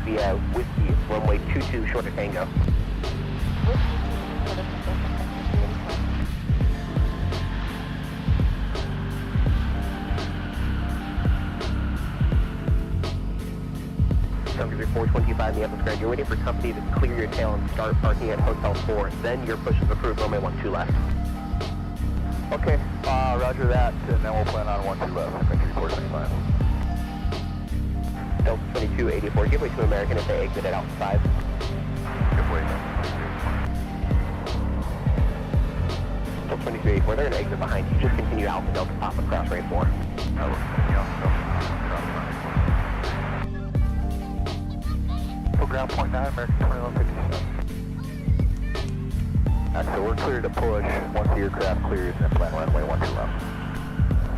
via Whiskey, runway 22 short of Tango. Sun Country 425 Minneapolis Grand. You're waiting for company to clear your tail and start parking at Hotel 4. Then your push is approved, runway 12 left. Okay, roger that, and then we'll plan on 12 left, Sun Country 425. Delta 2284, give way to American if they exit at Alpha 5. Give way. Delta 2284, they're going to exit behind you. Just continue Alpha Delta Papa cross range 4. Ground point 9, American 2157. So we're clear to push once the aircraft clears and plan runway 12 left.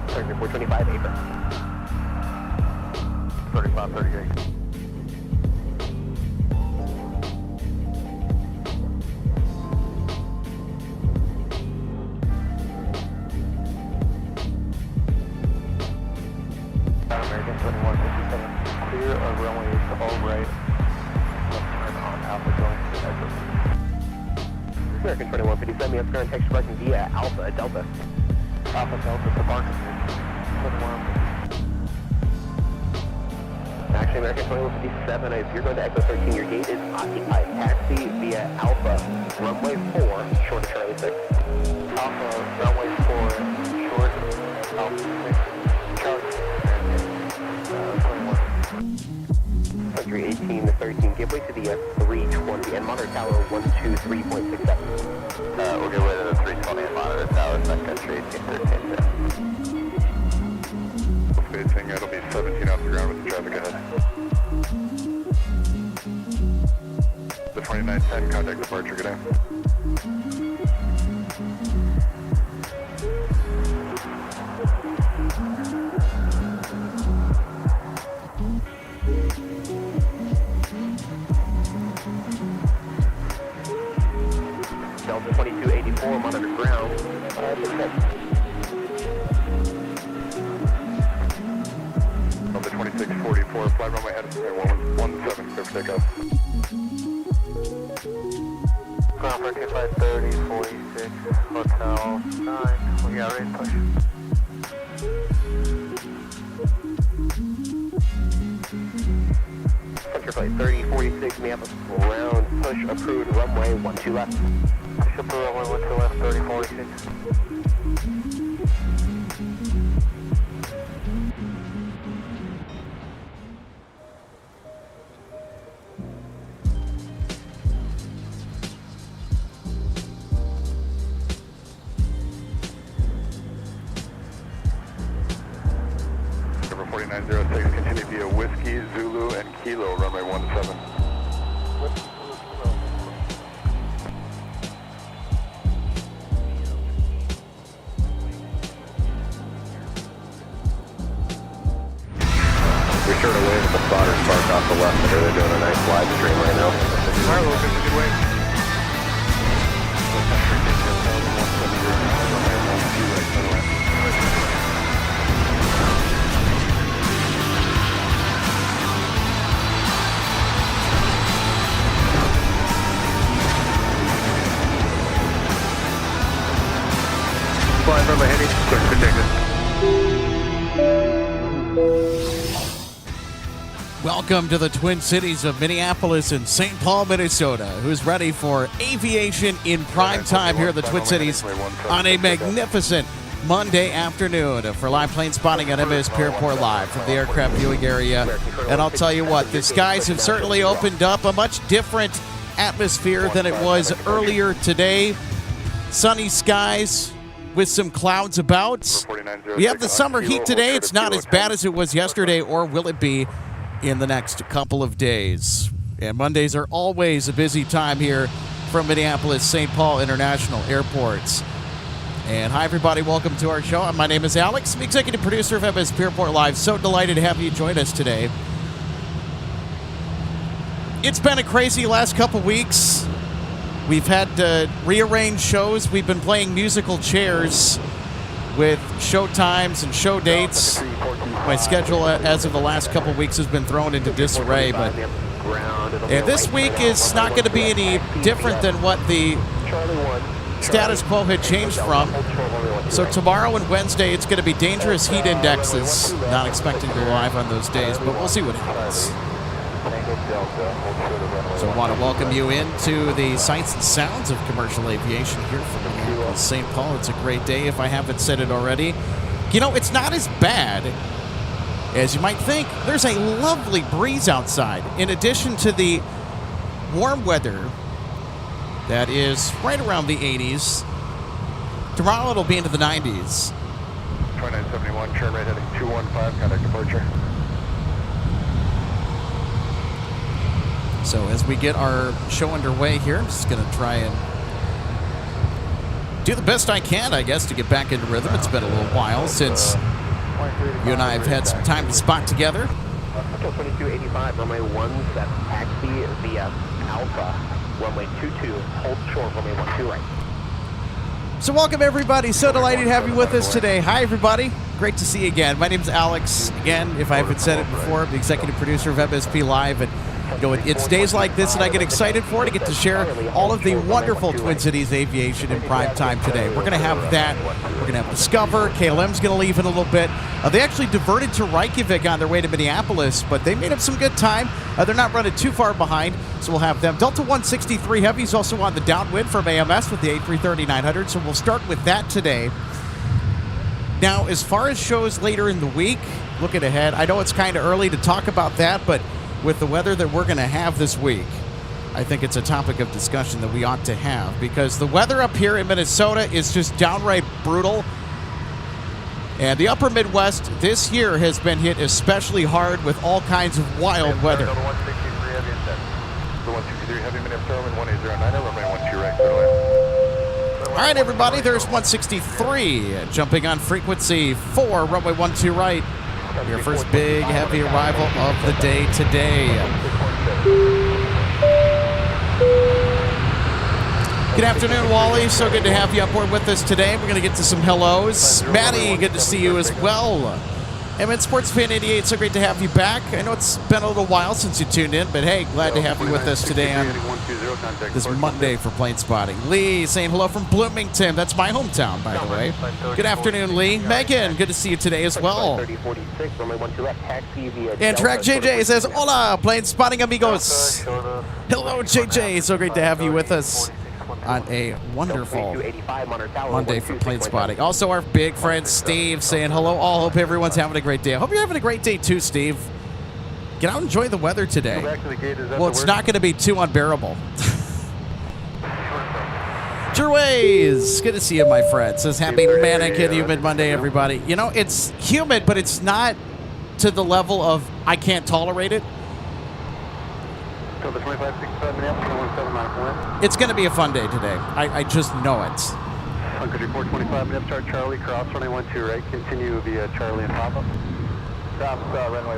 Target 425, apron. 35, 38. American 2157, clear of runway to all right. American 2157, you have current texture parking via Alpha Delta. Alpha Delta to parking. Actually, American 2157, if you're going to Echo 13, your gate is occupied. Taxi via Alpha, runway 4, short of Charlie 6. Alpha, runway 4, short, Alpha 6, Charlie 21. 18 to 13, give way to the 320 and monitor tower 123.67. We'll give way to the 320 and monitor tower, Sun Country 1813. Spacing, it'll be 17 off the ground with the traffic ahead. The 2910, contact departure, good day. Delta 2284, monitor ground. Delta 2644, fly runway head of 117, clear for takeoff. Ground 12530, 46, hotel 9, we got ready to push. Central flight 3046, Minneapolis ground, push approved, runway 12 left. Push approved, runway 12 left, 3046. Number 4906, continue via Whiskey, Zulu, and Kilo, runway 17. Be sure to wave at the spotters park off the left there. They're doing a nice live stream right now. Alright, well, good wave. Flying from my heading, clear for takeoff. Welcome to the Twin Cities of Minneapolis and St. Paul, Minnesota, who's ready for Aviation in prime time here at the Twin Cities on a magnificent Monday afternoon for live plane spotting at MSP Airport live from the aircraft viewing area. And I'll tell you what, the skies have certainly opened up, a much different atmosphere than it was earlier today. Sunny skies with some clouds about. We have the summer heat today. It's not as bad as it was yesterday, or will it be in the next couple of days. And Mondays are always a busy time here from Minneapolis St. Paul International Airports. And hi, everybody. Welcome to our show. My name is Alex, I'm executive producer of MSP Airport Live. So delighted to have you join us today. It's been a crazy last couple weeks. We've had to rearrange shows. We've been playing musical chairs with show times and show dates. My schedule as of the last couple weeks has been thrown into disarray, but ground. It'll be And a this right week turn is out, not going to be runway any 1 taxi different via than what the Charlie 1. status quo had changed from. So tomorrow and Wednesday, it's going to be dangerous heat indexes. Not expecting to go live on those days, but we'll see what happens. So I want to welcome you into the sights and sounds of commercial aviation here from Minneapolis, St. Paul. It's a great day if I haven't said it already. You know, it's not as bad as you might think. There's a lovely breeze outside. In addition to the warm weather that is right around the 80s, tomorrow it'll be into the 90s. 2971, turn right heading 215, contact departure. So as we get our show underway here, I'm just going to try and do the best I can, I guess, to get back into rhythm. It's been a little while since you and I have had some time to spot together. Hotel 2285, runway 17, taxi via Alpha, runway 22, hold short, runway 12 right. So welcome, everybody. So delighted to have you with us today. Hi, everybody. Great to see you again. My name's Alex. Again, if I haven't said it before, I'm the executive producer of MSP Live. And you know, it's days like this that I get excited for, to get to share all of the wonderful Twin Cities aviation in prime time today. We're going to have that. We're going to have Discover. KLM's going to leave in a little bit. They actually diverted to Reykjavik on their way to Minneapolis, but they made up some good time. They're not running too far behind, so we'll have them. Delta 163 Heavy's also on the downwind from AMS with the A330-900, so we'll start with that today. Now, as far as shows later in the week, looking ahead, I know it's kind of early to talk about that, but with the weather that we're going to have this week, I think it's a topic of discussion that we ought to have, because the weather up here in Minnesota is just downright brutal. And the upper Midwest this year has been hit especially hard with all kinds of wild weather. 163 heavy inset. 163 heavy, Minneapolis, Airman 1809, runway 12 right, clear. All right, everybody, there's 163 jumping on frequency 4, runway 12 right. Your first big heavy arrival of the day today. Good afternoon, Wally. So good to have you aboard with us today. We're going to get to some hellos. Maddie, good to see you as well. And Sports Fan 88, so great to have you back. I know it's been a little while since you tuned in, but hey, glad to have you with us today on this Monday for plane spotting. Lee saying hello from Bloomington. That's my hometown, by the way. Good afternoon, Lee. Megan, good to see you today as well. And Track JJ says, hola, plane spotting amigos. Hello, JJ. So great to have you with us on a wonderful Monday for plane spotting. Also, our big friend Steve saying hello all. Hope everyone's having a great day. I hope you're having a great day too, Steve. Get out and enjoy the weather today. Well, it's not going to be too unbearable. Gerways, good to see you, my friend. Says happy manic and humid Monday, everybody. You know, it's humid, but it's not to the level of I can't tolerate it. It's going to be a fun day today. I just know it. Sun Country 425, Minneapolis, Charlie, cross runway 12 right, continue via Charlie and Papa.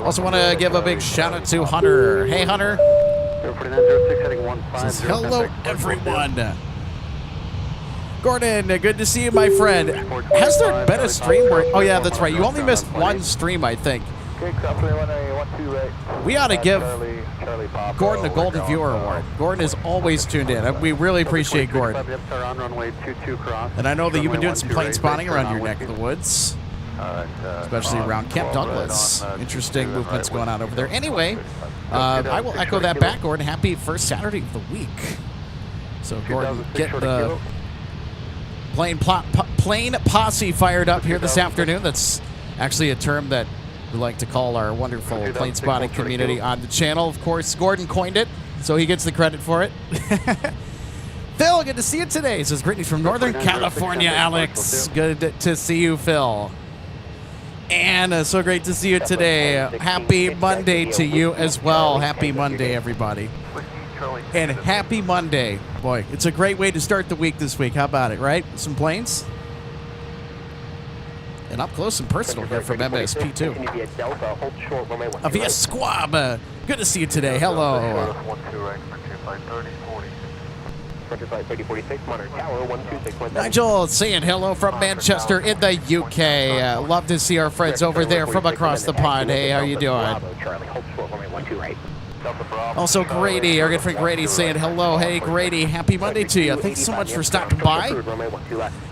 Also want to give a big shout out to Hunter. Hey, Hunter. 4906 heading 15. Says hello, everyone. Gordon, good to see you, my friend. Has there been a stream where... Oh, yeah, that's right. You only missed one stream, I think. We ought to give Gordon a Golden Viewer Award. Gordon is always tuned in. We really appreciate Gordon. And I know that you've been doing some plane spotting around your neck of the woods, especially around Camp Douglas. Interesting movements going on over there. Anyway, I will echo that back, Gordon. Happy first Saturday of the week. So, Gordon, get the plane posse fired up here this afternoon. That's actually a term that we like to call our wonderful plane spotting community on the channel. Of course, Gordon coined it, so he gets the credit for it. Phil, good to see you today. Says greetings from Northern California, Alex. Good to see you, Phil. And so great to see you today. Happy Monday to you as well. Happy Monday, everybody. And happy Monday. Boy, it's a great way to start the week this week. How about it, right? Some planes? And up close and personal here from MSP, too. Aviation Squab, good to see you today. Hello. Nigel saying hello from Manchester in the UK. Love to see our friends over there from across the pond. Hey, how you doing? Also, Grady, our good friend Grady saying hello. Hey, Grady, happy Monday to you. Thanks so much for stopping by.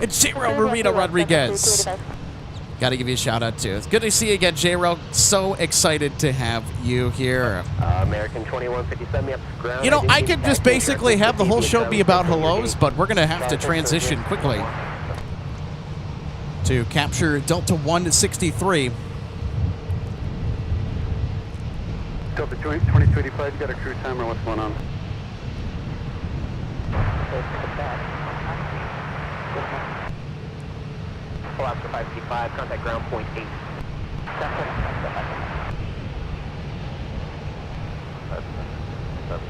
And J-Rail Marina Rodriguez. Got to give you a shout out too. It's good to see you again, J-Rail. So excited to have you here. American 2157, me up to ground. You know, I could just basically have the whole show be about hellos, but we're going to have to transition quickly to capture Delta 163. Delta 2285, you got a crew timer, what's going on? Alaska 555, contact ground point 8. That's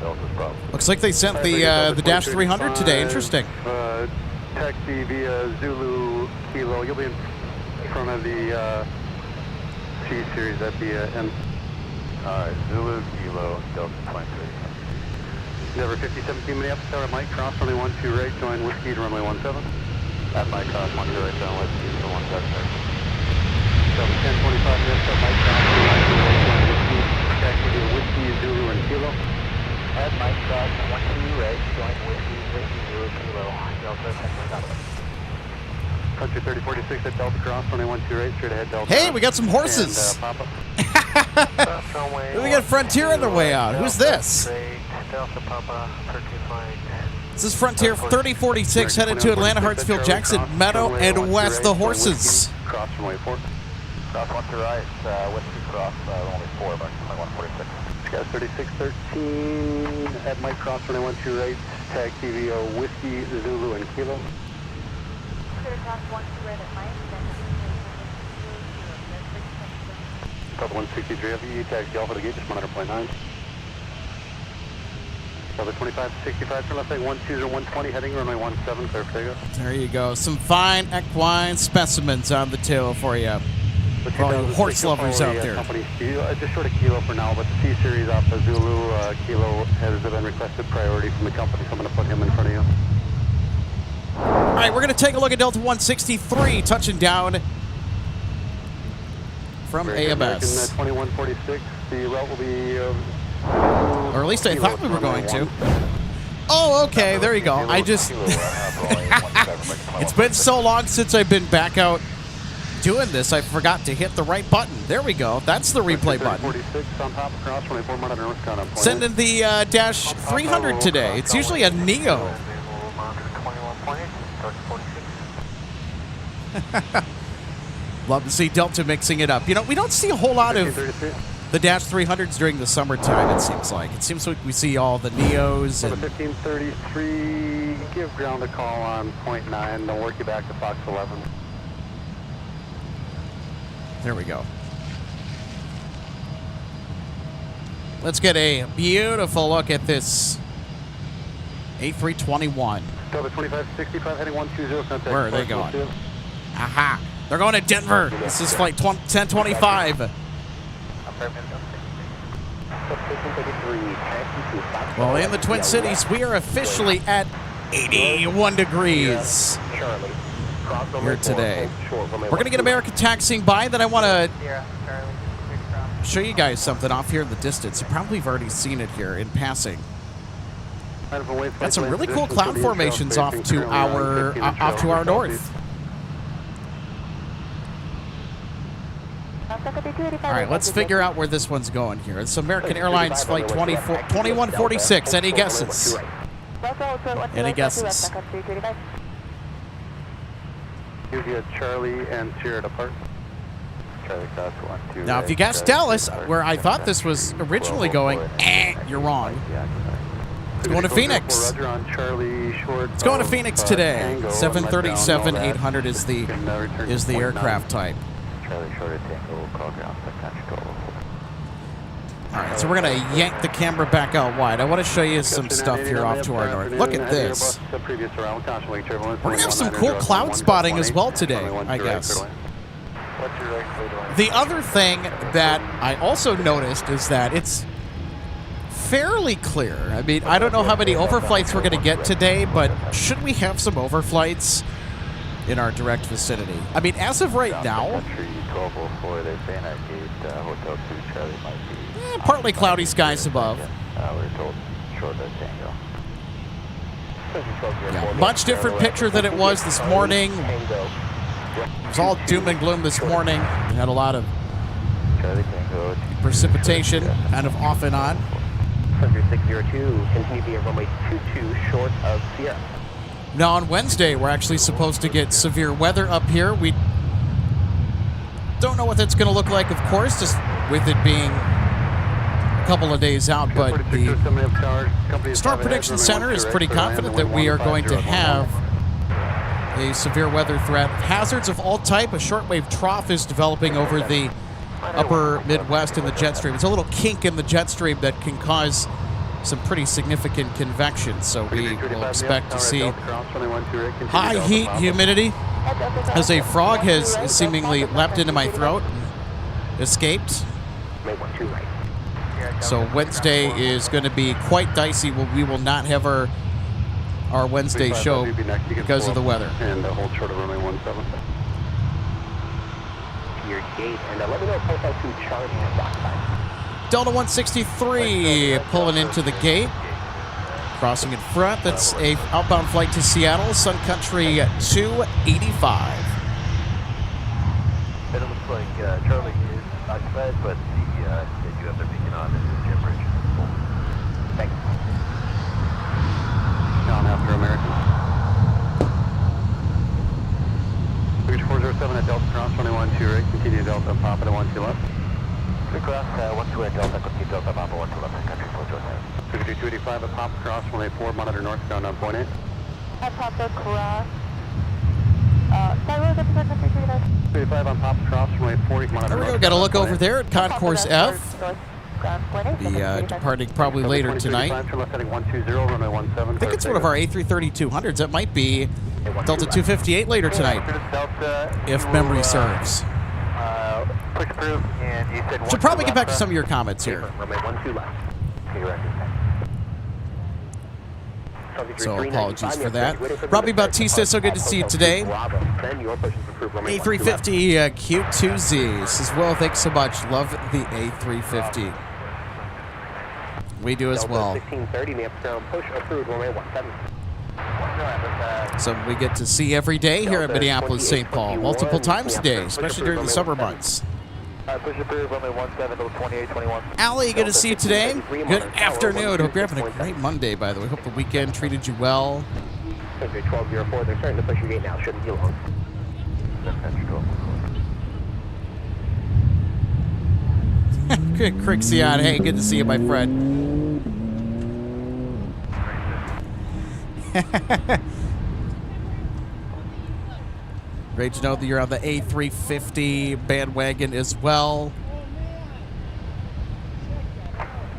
Delta's problem. Looks like they sent the Dash 300 today. Interesting. Taxi via Zulu Kilo. You'll be in front of the C series at the end. Alright, Zulu Kilo, Delta 23. Never 5017 Minneapolis Tower, Mike Cross, runway 12 right, join Whiskey to runway 17. At Mike Cross, 12 right, join Whiskey to 17. Delta 1025 Minnesota, Mike Cross, 12 right, join Whiskey, taxi to Whiskey, Zulu, and Kilo. At Mike Cross, 12 right, join Whiskey, Zulu, Kilo, Delta 1025. Country 3046 at Delta Cross, runway 12 right, straight ahead, Delta. Hey, we got some horses. And, Papa. We got Frontier on their way out. Who's this? This is Frontier 3046 headed to Atlanta, Hartsfield, Jackson, Meadow, and West. The horses. Cross runway 4. Cross 1 to right, Whiskey Cross, only 4, but 146. Got 3613 at Mike Cross, runway 12 right, tag TVO Whiskey, Zulu, and Kilo. Cross 1 to right at Mike, Delta 163, FE, taxi Alpha to gate, just 100.9. Delta 2565, turn left side 120, 120, heading runway 17, clear for takeoff. There you go. Some fine equine specimens on the tail for you. For all you horse lovers out there. Just short of Kilo for now, but the C-Series off of Zulu Kilo has been requested priority from the company, so I'm going to put him in front of you. All right, we're going to take a look at Delta 163 touching down from AMS. 2146, the route will be... or at least I thought we were going to. Oh, okay, there you go. I just... It's been so long since I've been back out doing this, I forgot to hit the right button. There we go. That's the replay button. Sending the Dash 300 today. It's usually a Neo. Love to see Delta mixing it up. You know, we don't see a whole lot of the Dash 300s during the summertime, it seems like. It seems like we see all the Neos. And 1533, give ground a call on point 9. They'll work you back to Fox 11. There we go. Let's get a beautiful look at this A321. Delta 2565 heading 120. Contact. Where are they going? Aha! They're going to Denver. This is flight 1025. Well, in the Twin Cities, we are officially at 81 degrees here today. We're going to get American taxiing by. Then I want to show you guys something off here in the distance. You probably have already seen it here in passing. Got some really cool cloud formations off to our north. All right, let's figure out where this one's going here. It's American Airlines flight 2146. Any guesses? Any guesses? You get Charlie and Sierra depart. Charlie Cross 1, 2. Now, if you guessed Dallas, where I thought this was originally going, you're wrong. It's going to Phoenix. It's going to Phoenix today. 737-800 is the aircraft type. All right, so we're going to yank the camera back out wide. I want to show you some stuff here off to our north. Look at this. We're going to have some cool cloud spotting as well today, I guess. The other thing that I also noticed is that it's fairly clear. I mean, I don't know how many overflights we're going to get today, but should we have some overflights in our direct vicinity? I mean, as of right now, Partly cloudy skies above. We're told short of Tango. Yeah, much different picture than it was this morning. It was all doom and gloom this morning. We had a lot of precipitation, kind of off and on. 602, continue via runway 22 short of Sierra. Now on Wednesday, we're actually supposed to get severe weather up here. We don't know what that's going to look like, of course, just with it being a couple of days out, but the Storm Prediction Center is pretty confident that we are going to have a severe weather threat. Hazards of all type. A shortwave trough is developing over the upper Midwest in the jet stream. It's a little kink in the jet stream that can cause some pretty significant convection, so we will expect to see high heat, humidity, as a frog has seemingly leapt into my throat and escaped. So Wednesday is going to be quite dicey. We will not have our Wednesday show because of the weather. And hold short of runway 17. Your gate, and let me know if Hotel 2 Charlie is occupied. Delta 163 pulling into the gate. Crossing in front. That's a outbound flight to Seattle. Sun Country 285. It looks like Charlie is occupied, but they do have their beacon on in the jet bridge. Thanks. Down after American. Bridge 407 at Delta Cross 21-2 right. Continue Delta Papa to 12 left. Cross 12 at Delta, continue Delta Papa 12 left, Country 407. 285 at Papa Cross 184, monitor northbound on point 8. At Papa Cross. Skyward, 285 on Papa Cross 184, monitor There we go. Got to look over there at Concourse F. The departing probably later tonight. I think it's one of our A330-200s. That might be Delta 258 later tonight, if memory serves. Should probably get back to some of your comments here. So apologies for that. Robbie Bautista, so good to see you today. A350 Q2Z says, well, thanks so much. Love the A350. We do as well. Something we get to see every day here at Minneapolis, St. Paul. Multiple times a day, especially during the summer months. Allie, good to see you today. Good afternoon. Hope you're having a great Monday, by the way. Hope the weekend treated you well. 1204, they're starting to push your gate now. Shouldn't be long. Good, Crixion. Hey, good to see you, my friend. Great to know that you're on the A350 bandwagon as well.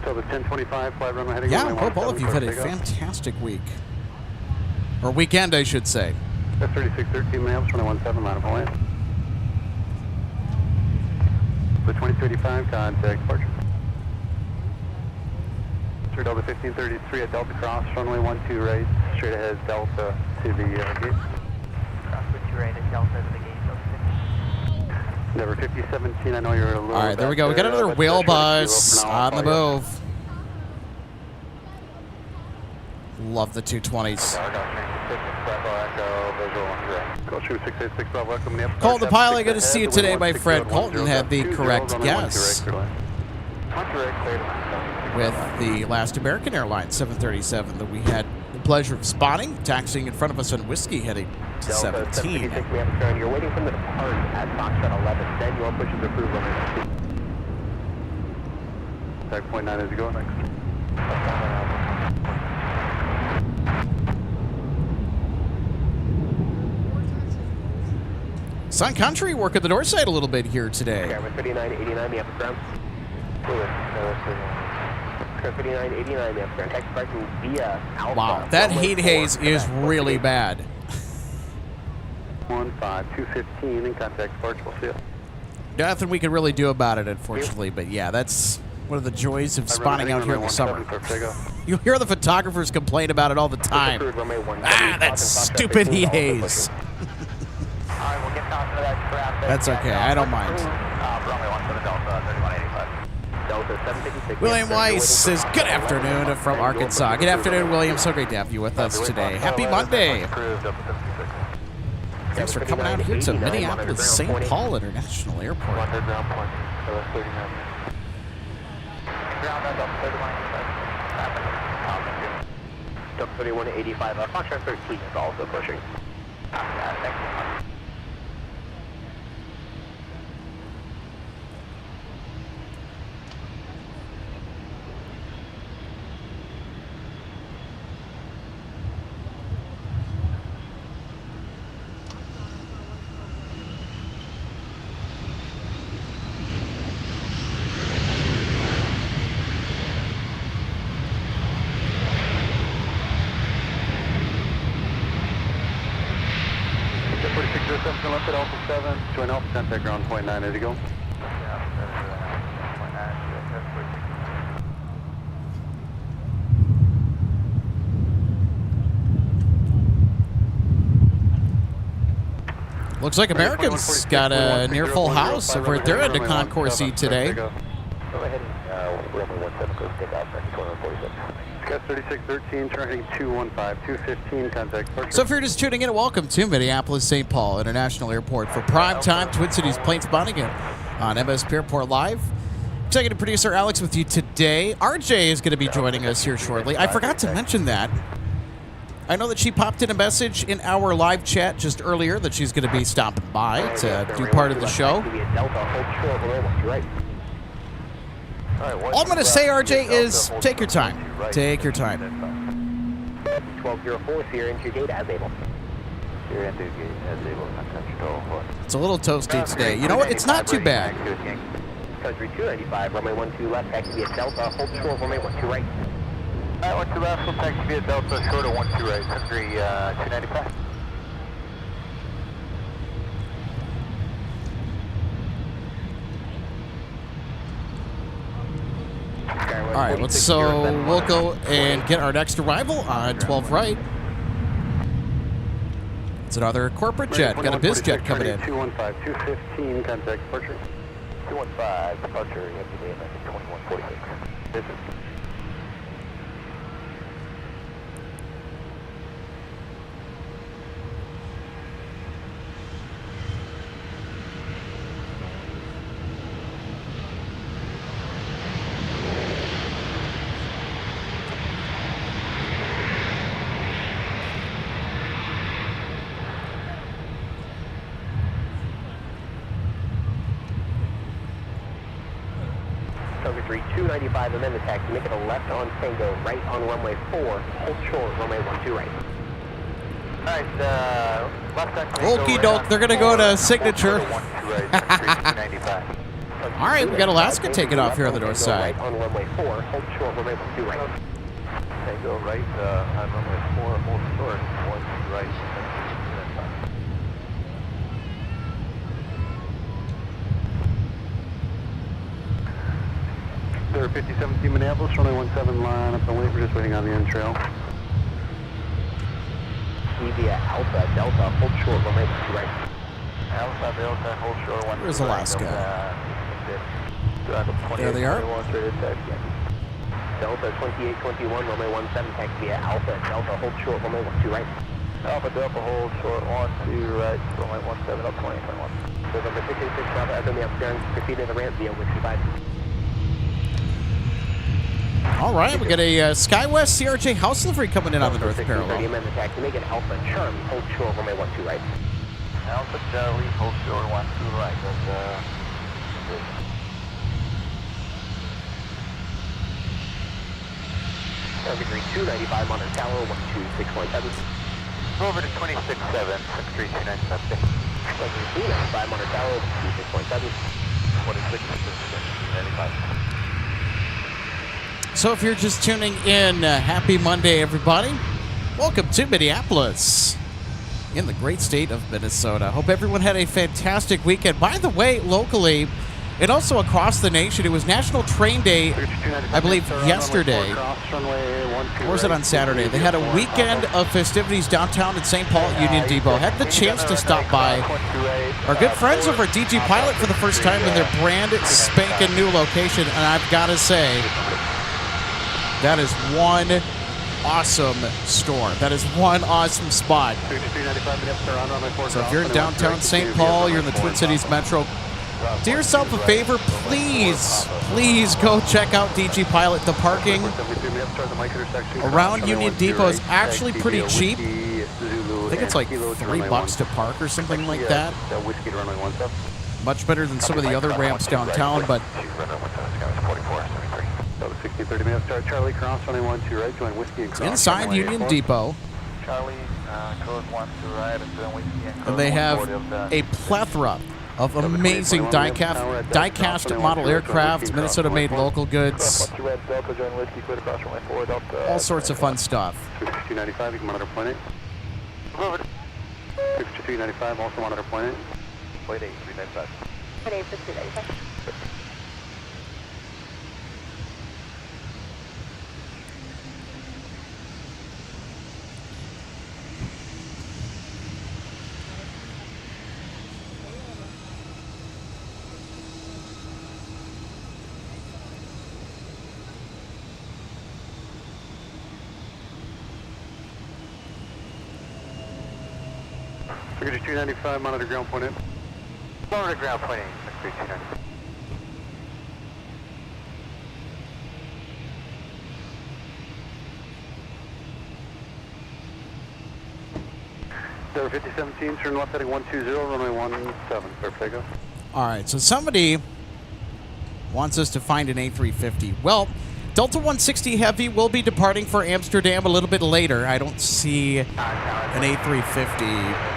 So the 1025 flight runway heading. Yeah, I hope all of you had a fantastic week. Or weekend, I should say. That's 3613 Minneapolis, 217, line of point. The 2035, contact departure. Sir, Delta 1533 at Delta Cross, runway 12 right, straight ahead Delta to the gate. Cross 2 right at Delta to the gate. Never 5017, I know you're a little. All right, there we go. We got another whale bus on the move. Love the 220s. Colton the pilot, good to see you today, my friend. Colton had the correct guess with the last American Airlines 737 that we had the pleasure of spotting, taxiing in front of us on Whiskey, heading to 17. You're waiting for them to depart at Foxtrot 11. Then your push is approved. Tag point 9 as you go next. Sun Country working the north side a little bit here today. Camera 3989, the upper ground. Camera 3989, the upper ground. Taxi parking via Alpha. Wow, that heat haze is really bad. 15215 in contact departure. We'll see you. Nothing we can really do about it, unfortunately. But yeah, that's one of the joys of spotting out here in the summer. You hear the photographers complain about it all the time. Ah, that stupid heat haze. That's okay. I don't mind. Delta 756. William Weiss says, good afternoon from Arkansas. Good afternoon, William. So great to have you with us today. Happy Monday. Thanks for coming out here to Minneapolis St. Paul International Airport. Ground point, 39. Ground up 3185, Foxtrot 13 is also pushing. Thank you. Left at Alpha 7, join Alpha contact ground point 9, ready to go? Looks like Americans got a near full house over at their end of concourse seat today. Go ahead and runway 17, go take off, 2146. Got 3613, turning 215, 215, contact. So if you're just tuning in, welcome to Minneapolis St. Paul International Airport for primetime Twin Cities plane spotting on MSP Airport Live. Executive producer Alex with you today. RJ is going to be joining us here shortly. I forgot to mention that. I know that she popped in a message in our live chat just earlier that she's going to be stopping by to do part of the show. All I'm going to say, RJ, is take your time. Take your time. 1204, Sierra into your gate as able. Sierra into your gate as able. It's a little toasty today. You know what? It's not too bad. Country 295, runway 12 left, taxi via Delta, hold short, runway 12 right. 12 left, full taxi via Delta, short of 12 right, country 295. All right, we'll go and get our next arrival on 12 right. It's another corporate jet. Got a biz jet coming in. 215, 215, contact departure. 215, departure, yesterday, 2146. This is Country 295, and then the taxi. Make it a left on Tango, right on runway 4. Hold short, runway 12 right. Alright, left on Tango. Okie doke, they're going to go to signature. All right, we got Alaska taking off here on the north side. Right on runway 4. Hold short, runway 12 right. Tango right on runway 4. Hold short, 12 right. 5017 Minneapolis, runway 17 line up the wing. We're just waiting on the end trail. Via Alpha, Delta, hold short, runway 2 right. Alpha, Delta, hold short, 1 Where's Alaska? There they are. Delta 2821, runway 17, taxi via Alpha, Delta, hold short, runway 12 right. Alpha, Delta, hold short, 12 right, runway 17 up 2021. November 686, Alpha, Echo, the upstairs, proceed to the ramp via Whiskey 5. All right, we got a SkyWest CRJ house livery coming in on the north parallel. Amend the taxi, make it Alpha Charlie, hold short, runway 12 right. Alpha Charlie, hold short, 12 right. That's Degree 295, Monterey Tower, 126.7. Over to 267, Country 297. Degree 295, Monterey Tower, 126.7. 295. So if you're just tuning in, happy Monday, everybody. Welcome to Minneapolis in the great state of Minnesota. Hope everyone had a fantastic weekend. By the way, locally and also across the nation, it was National Train Day, I believe, yesterday. Or was it on Saturday? They had a weekend of festivities downtown in St. Paul at Union Depot. Had the chance to stop by Our good friends over at DG Pilot for the first time in their brand spanking new location, and I've got to say, that is one awesome store. That is one awesome spot. So if you're in downtown St. Paul, you're in the Twin Cities Metro, do yourself a favor, please go check out DG Pilot. The parking around Union Depot is actually pretty cheap. I think it's like $3 to park or something like that. Much better than some of the other ramps downtown, but inside Union Depot. And they have a plethora of amazing die-cast model aircraft, Minnesota-made local goods, all sorts of fun stuff. 6295, you can monitor point 8. 6295, also monitor point 8. Point 8, 395. Point 8 for 295. Figure 295, monitor ground point 8. Monitor ground point 8, 295. Tower 5017, turn left heading 120, runway 17, perfect. All right, so somebody wants us to find an A350. Well, Delta 160 Heavy will be departing for Amsterdam a little bit later. I don't see an A350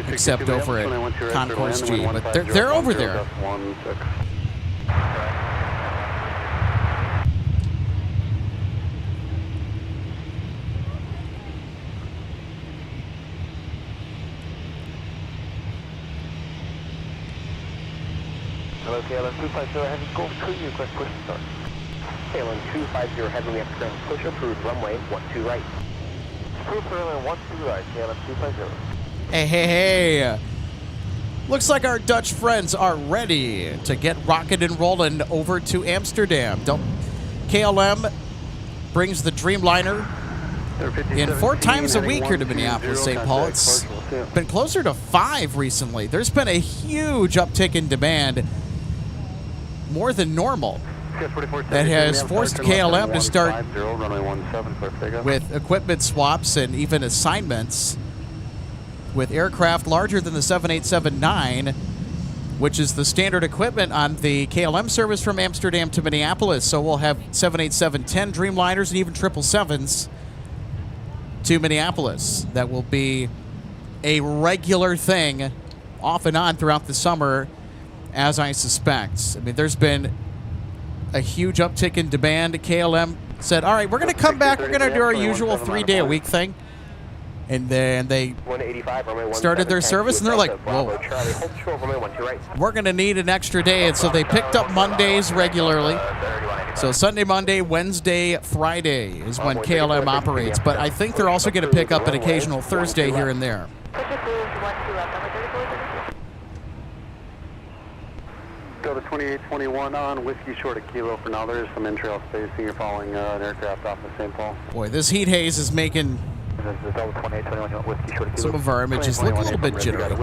except over at Concourse G, but they're over there. Hello, KLM 250 Heavy, go to request push to start. KLM 250 Heavy, we have to ground push approved, runway 12 right. Approved for runway 12 right, KLM 250. Hey. Looks like our Dutch friends are ready to get rocking and rolling over to Amsterdam. KLM brings the Dreamliner in 4 times a week here to Minneapolis, St. Paul. It's been closer to 5 recently. There's been a huge uptick in demand, more than normal, that has forced KLM to start with equipment swaps and even assignments with aircraft larger than the 7879, which is the standard equipment on the KLM service from Amsterdam to Minneapolis. So we'll have 787-10 Dreamliners and even 777s to Minneapolis. That will be a regular thing off and on throughout the summer, as I suspect. I mean, there's been a huge uptick in demand. KLM said, all right, we're going to come back. We're going to do our usual 3-day-a-week thing. And then they started their service, and they're like, whoa, we're going to need an extra day. And so they picked up Mondays regularly. So Sunday, Monday, Wednesday, Friday is when KLM operates. But I think they're also going to pick up an occasional Thursday here and there. Delta 2821 on, whiskey short of kilo for now. There is some in-trail spacing. You're following an aircraft off of St. Paul. Boy, this heat haze is making some of our images look a little bit jittery. But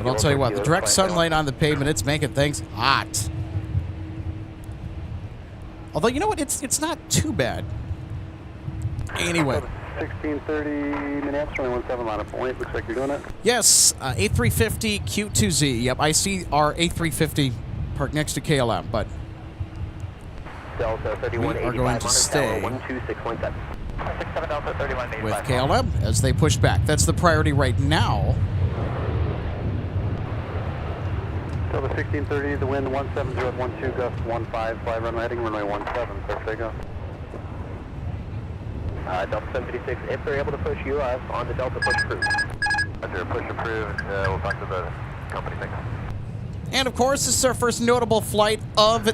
I'll tell you what, the direct sunlight on the pavement, it's making things hot. Although, you know what? It's not too bad. Anyway. 1630 Minneapolis, 17 line of point. Looks like you're doing it. Yes, A350 Q2Z. Yep, I see our A350 parked next to KLM, but we are going to stay with KLM as they push back. That's the priority right now. Delta 1630, the wind 170 gust 15, fly runway heading runway 17, perfect. Delta 756, if they're able to push US on the Delta push approved. If they're push approved, we'll talk to the company. Thanks. And of course, this is our first notable flight of the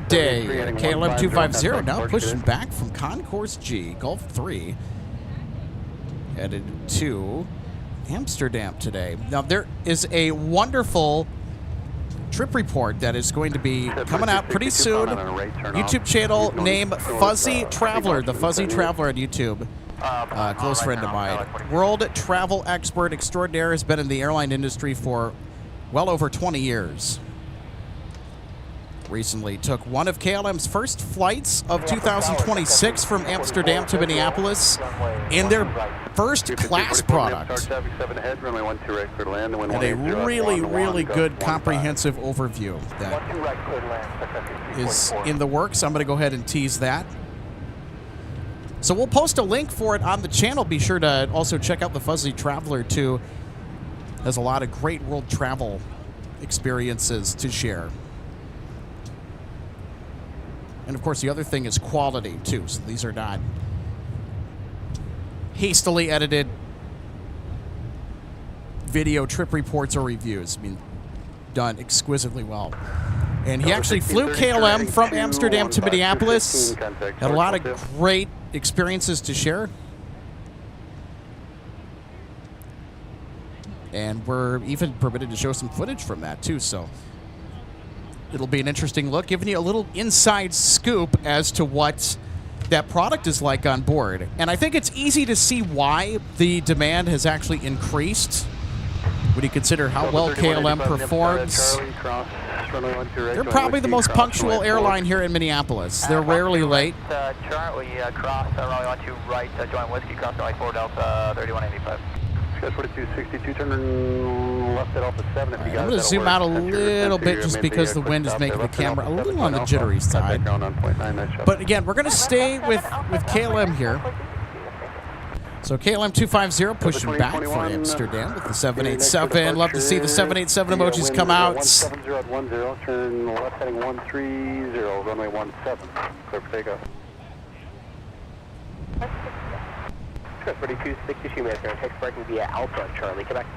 day. KLM 250 now pushing back from Concourse G, Gulf 3, headed to Amsterdam today. Now, there is a wonderful trip report that is going to be coming out pretty soon. YouTube channel named Fuzzy Traveler, the Fuzzy Traveler on YouTube. Close friend of mine. World travel expert extraordinaire, has been in the airline industry for well over 20 years. Recently took one of KLM's first flights of 2026 from Amsterdam to Minneapolis in their first class product. And a really, really good comprehensive overview that is in the works. I'm going to go ahead and tease that. So we'll post a link for it on the channel. Be sure to also check out the Fuzzy Traveler too. Has a lot of great world travel experiences to share. And of course, the other thing is quality too. So these are not hastily edited video trip reports or reviews. I mean, done exquisitely well. And he actually flew KLM from Amsterdam to Minneapolis. Had a lot of great experiences to share. And we're even permitted to show some footage from that too. So it'll be an interesting look, giving you a little inside scoop as to what that product is like on board. And I think it's easy to see why the demand has actually increased when you consider how well KLM performs. They're probably the most punctual airline here in Minneapolis. They're rarely late. Charlie, cross runway 12 right, join Whiskey, cross runway 4 Delta 3185. Sky 4262, turn left at Alpha 7 if you got it. I'm going to zoom out a little bit just because the wind is making the camera a little on the jittery side. But again, we're going to stay with KLM here. So KLM 250 pushing back for Amsterdam with the 787. Love to see the 787 emojis come out. 7010, turn left heading 130, runway 17, clear for takeoff. 4262 minutes, text parking via Alpha, Charlie, Quebec.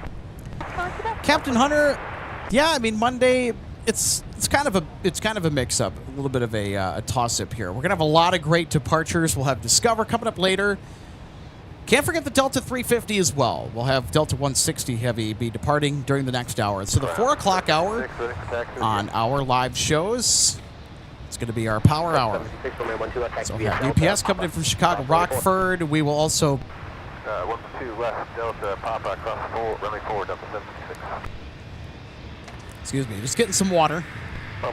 Captain Hunter, yeah, I mean Monday, it's kind of a mix-up, a little bit of a toss-up here. We're gonna have a lot of great departures. We'll have Discover coming up later. Can't forget the Delta 350 as well. We'll have Delta 160 Heavy be departing during the next hour. So the 4 o'clock hour on our live shows, it's going to be our power hour. So we have UPS coming in from Chicago, Rockford. We will also... 1-2 left, Delta, Papa, across 4, runway 4, Delta 76. Excuse me, just getting some water. So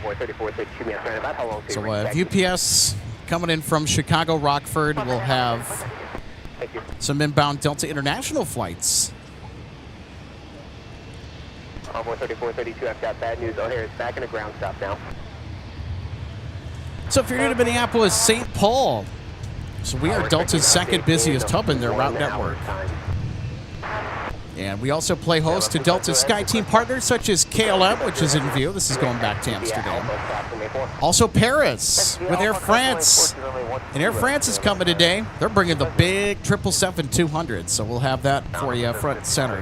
we'll have UPS coming in from Chicago, Rockford. We'll have some inbound Delta International flights. 3432, I've got bad news. O'Hare is back in a ground stop now. So if you're new to Minneapolis, St. Paul. So we are Delta's second busiest hub in their route network. And we also play host to Delta's SkyTeam partners such as KLM, which is in view. This is going back to Amsterdam. Also Paris with Air France. And Air France is coming today. They're bringing the big 777-200. So we'll have that for you front and center.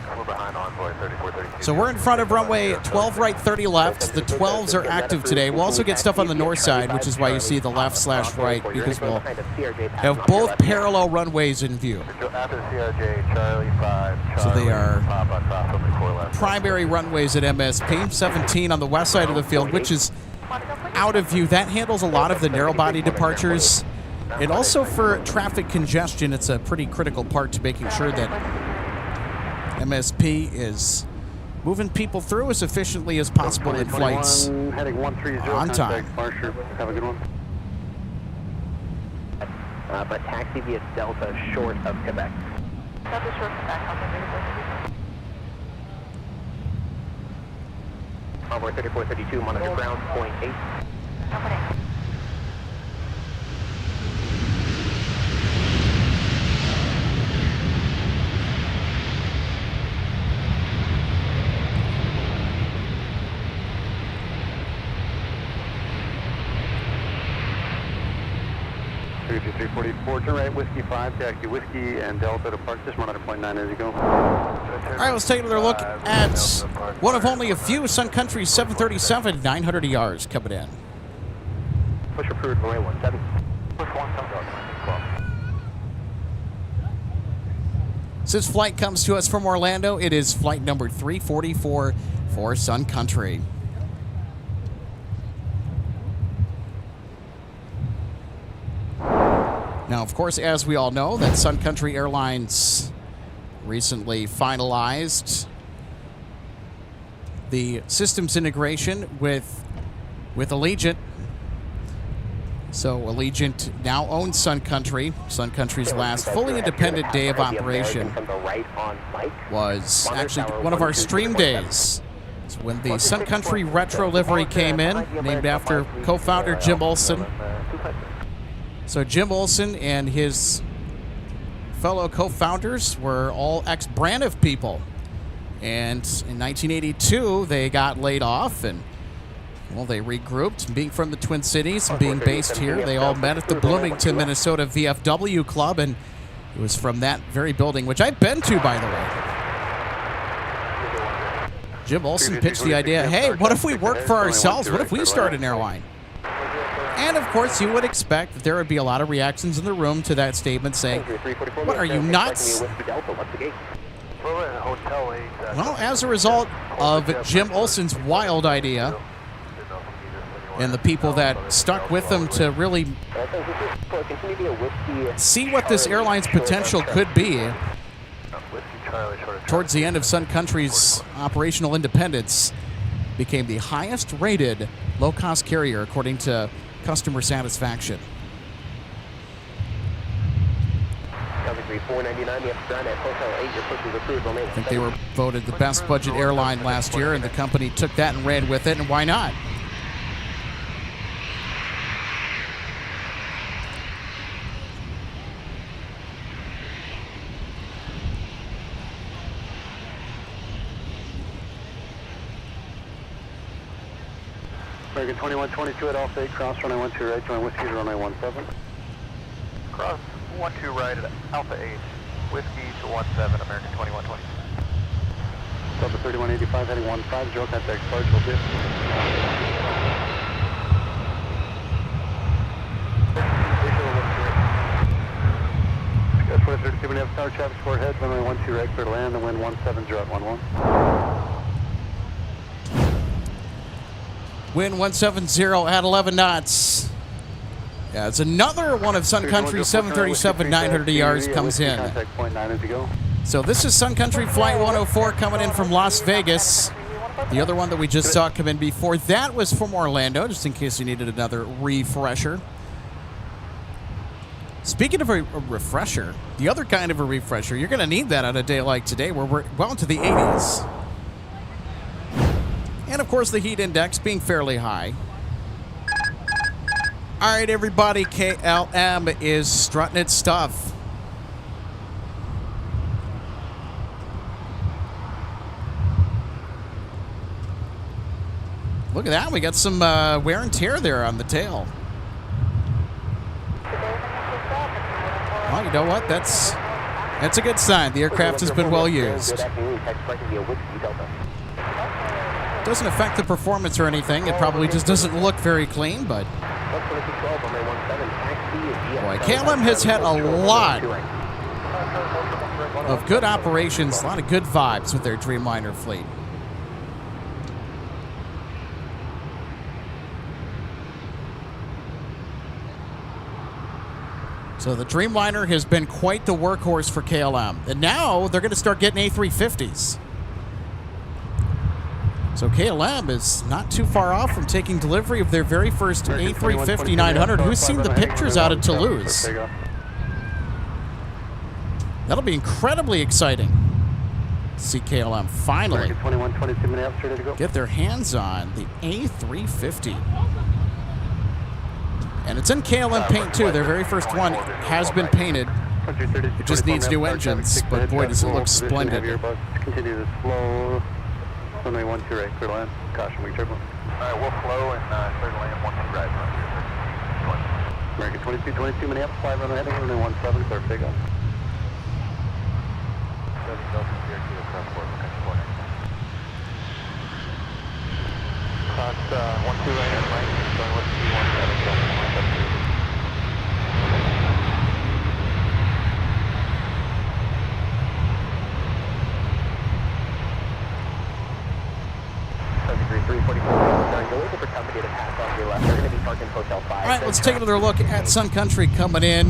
So we're in front of runway 12 right, 30 left. The 12s are active today. We'll also get stuff on the north side, which is why you see the left/right, because we'll have both parallel runways in view. So they are primary runways at MSP. 17 on the west side of the field, which is out of view. That handles a lot of the narrow body departures. And also for traffic congestion, it's a pretty critical part to making sure that MSP is moving people through as efficiently as possible in flights on time. Have a good one. But taxi via Delta short of Quebec. Delta short of Quebec, Alpha 3432, monitor ground, point 8. Okay. Turn right, Whiskey 5, taxi Whiskey and Delta depart. Just 100.9 as you go. All right, let's take another look at one of only a few Sun Country 737 900 ERs coming in. Push approved, runway 17. Push 1, So this flight comes to us from Orlando. It is flight number 344 for Sun Country. Now, of course, as we all know, that Sun Country Airlines recently finalized the systems integration with Allegiant. So Allegiant now owns Sun Country. Sun Country's last fully independent day of operation was actually one of our stream days. It's when the Sun Country retro livery came in, named after co-founder Jim Olson. So Jim Olson and his fellow co-founders were all ex-Braniff people. And in 1982, they got laid off, and well, they regrouped. Being from the Twin Cities and being based here, they all met at the Bloomington, Minnesota VFW Club, and it was from that very building, which I've been to, by the way. Jim Olson pitched the idea, hey, what if we work for ourselves? What if we start an airline? And, of course, you would expect that there would be a lot of reactions in the room to that statement saying, what, are you nuts? Well, as a result of Jim Olson's wild idea and the people that stuck with him to really see what this airline's potential could be towards the end of Sun Country's operational independence, became the highest rated low-cost carrier according to customer satisfaction. I think they were voted the best budget airline last year, and the company took that and ran with it, and why not? American 2122 at Alpha 8, cross runway 12 right, join Whiskey to runway 17. Cross 12 right at Alpha 8, Whiskey to 17, American 2120. Delta 3185 heading 15, Joe contact large, will be. Sky 32, we have tower traffic 4 heads, runway 12 right, clear to land, and wind 17, 0 at 11. Wind 170 at 11 knots. Yeah, it's another one of Sun Country's 737-900 ERs comes in. So this is Sun Country Flight 104 coming in from Las Vegas. The other one that we just saw come in before that was from Orlando, just in case you needed another refresher. Speaking of a refresher, the other kind of a refresher, you're going to need that on a day like today where we're well into the 80s. And, of course, the heat index being fairly high. All right, everybody, KLM is strutting its stuff. Look at that. We got some wear and tear there on the tail. Well, you know what? That's a good sign. The aircraft has been well used. Doesn't affect the performance or anything. It probably just doesn't look very clean, but boy, KLM has had a lot of good operations, a lot of good vibes with their Dreamliner fleet. So the Dreamliner has been quite the workhorse for KLM. And now they're going to start getting A350s. So KLM is not too far off from taking delivery of their very first A350-900. Who's seen the pictures out of Toulouse? That'll be incredibly exciting to see KLM finally get their hands on the A350. And it's in KLM paint too. Their very first one has been painted. It just needs new engines, but boy, does it look splendid. Continue to slow. Runway 12 right, clear to land. Caution, weak turbo. Alright, we'll flow and clear to land 12 right. American 2222, Minneapolis, 5 runway heading, runway 17, clear for takeoff. 7 Delta, clear to the cross board, Cross 12 right at right, going with C17, Delta 17. let's take another look at Sun Country coming in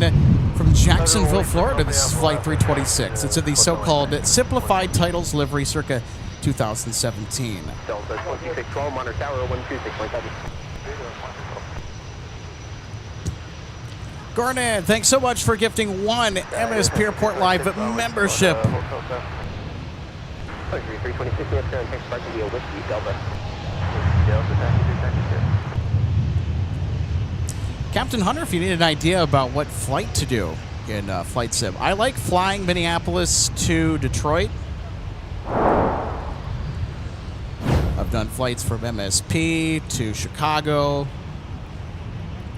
from Jacksonville, Florida. This is Flight 326. It's in the so-called Simplified Titles livery circa 2017. Delta 2612, monitor tower 126.7. Garnet, thanks so much for gifting one MSP Airport Live membership. 326, we have current text parking via Whiskey, Delta. Captain Hunter, if you need an idea about what flight to do in Flight Sim, I like flying Minneapolis to Detroit. I've done flights from MSP to Chicago.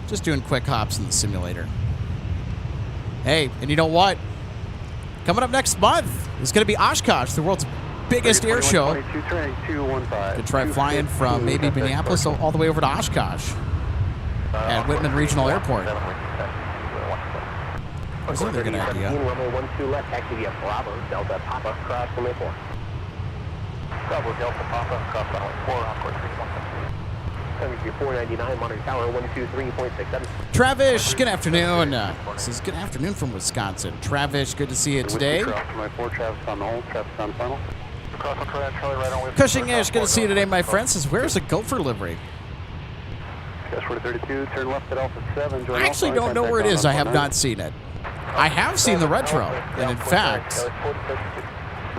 Just doing quick hops in the simulator. Hey, and you know what? Coming up next month is going to be Oshkosh, the world's biggest air show. Could try flying from maybe Minneapolis all the way over to Oshkosh at Whitman Regional Airport. That's another good idea. Runway 12 left, taxi via Bravo, Delta Papa, cross runway 4. Bravo, Delta Papa, cross runway 4, encore 317. 499, monitor tower 123.67. Travis, good afternoon. This is good afternoon from Wisconsin. Travis, good to see you today. Cushing-ish, good to see you today, my friend. Says, where's the Gopher livery? Turn left at Alpha 7. I actually don't know where it is. I have not seen it. I have seen the retro, and in fact,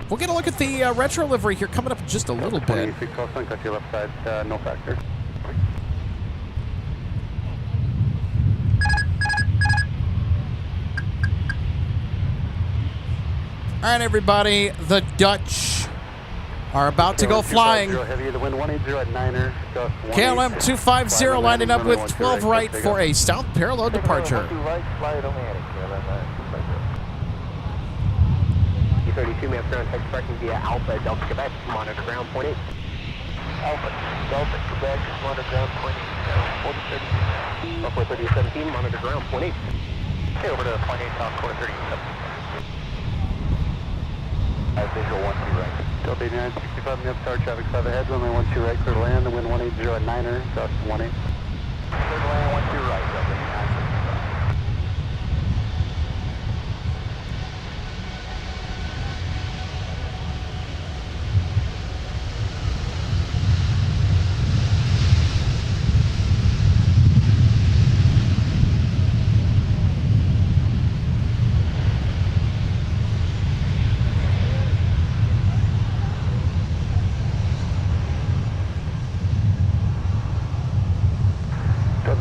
we'll get a look at the retro livery here coming up in just a little bit. Left side, no factor. All right, everybody, the Dutch are about to go flying. KLM 250 lining up with 12 right for a south parallel departure. 32, we have ground text parking via Alpha, Delta, Quebec, monitor ground point 8. Alpha, Delta, Quebec, monitor ground point 8, 4030. Alpha 3017, monitor ground point 8. Okay, over to point 8, south quarter 37. Visual 12 right. Delta 8965, next start, traffic 5 ahead, runway 12 right, clear to land, the wind 180 at 9er, gust 18. Clear to land, 12 right, Delta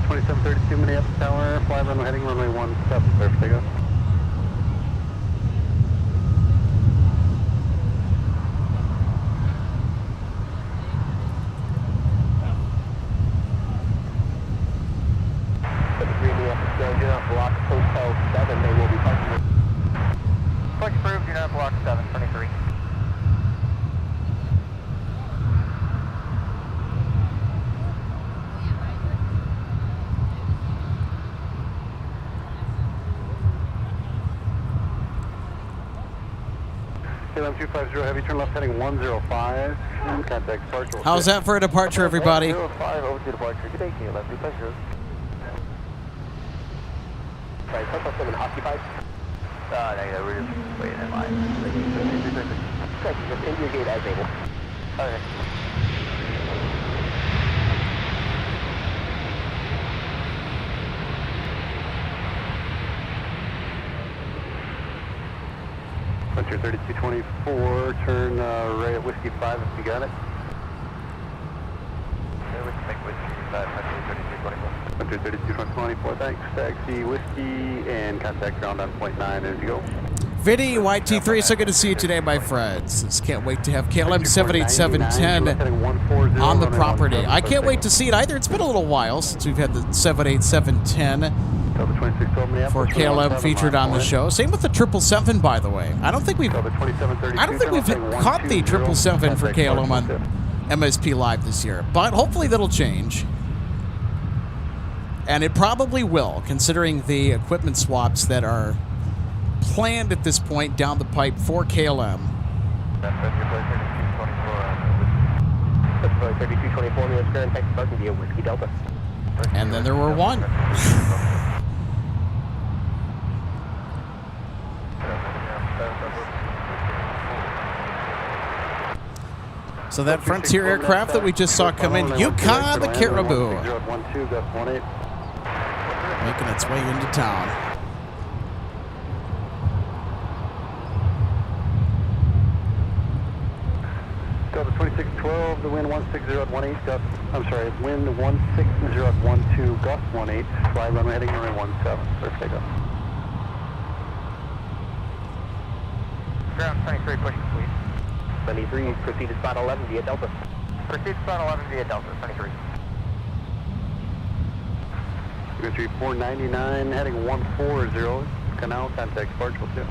2732 Minneapolis Tower, fly runway heading runway 17, clear for takeoff. Block Hotel 7, they will be parking. Flight approved, you're not block 723. KLM 250 heavy, turn left heading 105, and contact departure. How's that for a departure, everybody? 05 over to departure. Good day, KLM 250. Sorry, Hotel 7 occupied. Negative, we're just waiting in line. Correct, just into your gate as able. Okay. Frontier 3224, turn right at Whiskey 5 if you got it. Yeah, we can make Whiskey 5, Frontier 3224. Frontier 3224, thanks. Taxi Whiskey and contact ground on point 9 as you go. Viddy, YT3, so good to see you today, my friends. Just can't wait to have KLM 78710 on the property. I can't wait to see it either. It's been a little while since we've had the 78710 for KLM featured on the show. Same with the 777, by the way. I don't think we've caught the 777 for KLM on MSP Live this year, but hopefully that'll change. And it probably will, considering the equipment swaps that are planned at this point down the pipe for KLM. That's your flight 3224. Flight 3224, we have current text parking via Whiskey Delta. And then there were one. So that Frontier aircraft that we just saw come in, Yukon the Caribou, making its way into town. Delta 2612, the wind 160 at 18, gust, I'm sorry, wind 160 at 12, gust 18, fly runway heading runway 17, clear for takeoff. Ground 23, pushing please. 23, proceed to spot 11 via Delta. Proceed to spot 11 via Delta, 23. 499, heading 140, canal, contact Sparkle 2.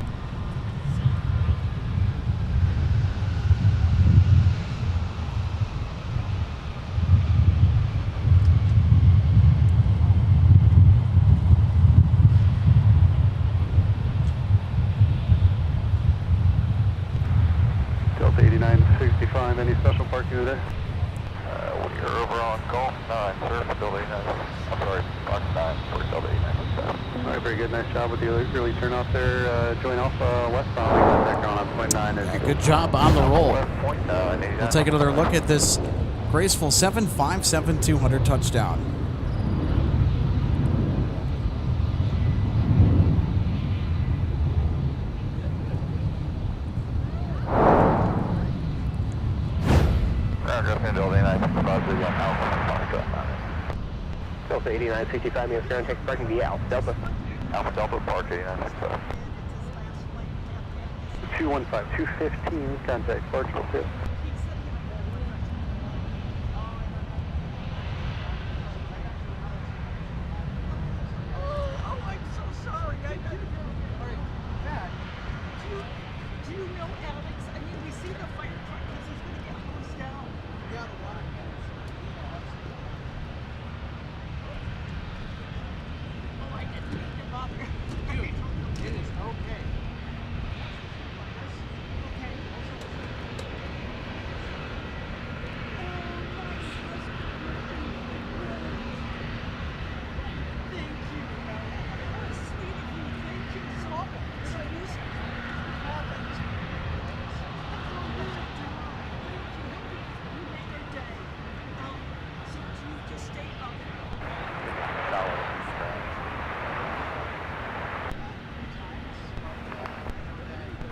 Delta 8965, any special parking today? We are over on Golf 9, sir, for Delta 89. I'm sorry, Box 9 for Delta 89. All right, very good. Nice job with the early turn off there. Join Alpha westbound. Contact ground on point 9 as you go. Good job on the roll. Point 9. We'll take another look at this graceful 757-200 touchdown. Delta 8965, Minus ground check parking via Alpha Delta. Alpha Delta, Park 8965. 215, 215, contact Sparkle 2.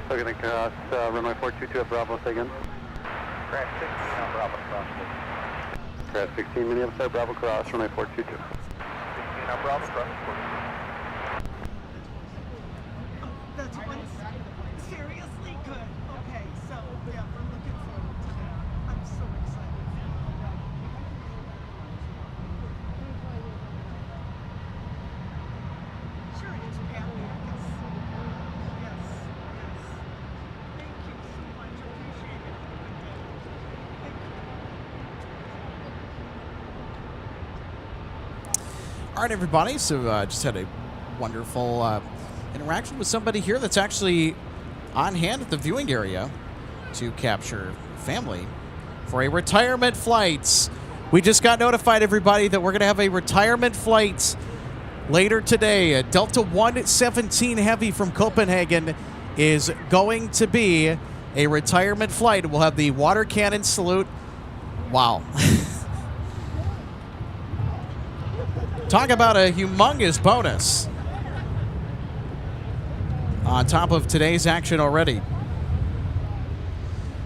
So going to cross runway 422 at Bravo, say again. Crash 16 on Bravo, cross. Crash 16, Minneapolis, Bravo, cross, runway 422. 16 on Bravo, cross. That's one seriously good. Okay, so yeah, we're looking forward to that. I'm so excited. Sure it is, Pam. Yes. Yes. Thank you so much. Appreciate it. Thank you. All right, everybody. So just had a wonderful interaction with somebody here that's actually on hand at the viewing area to capture family for a retirement flight. We just got notified, everybody, that we're going to have a retirement flight later today. A Delta 117 Heavy from Copenhagen is going to be a retirement flight. We'll have the water cannon salute. Wow. Talk about a humongous bonus on top of today's action already.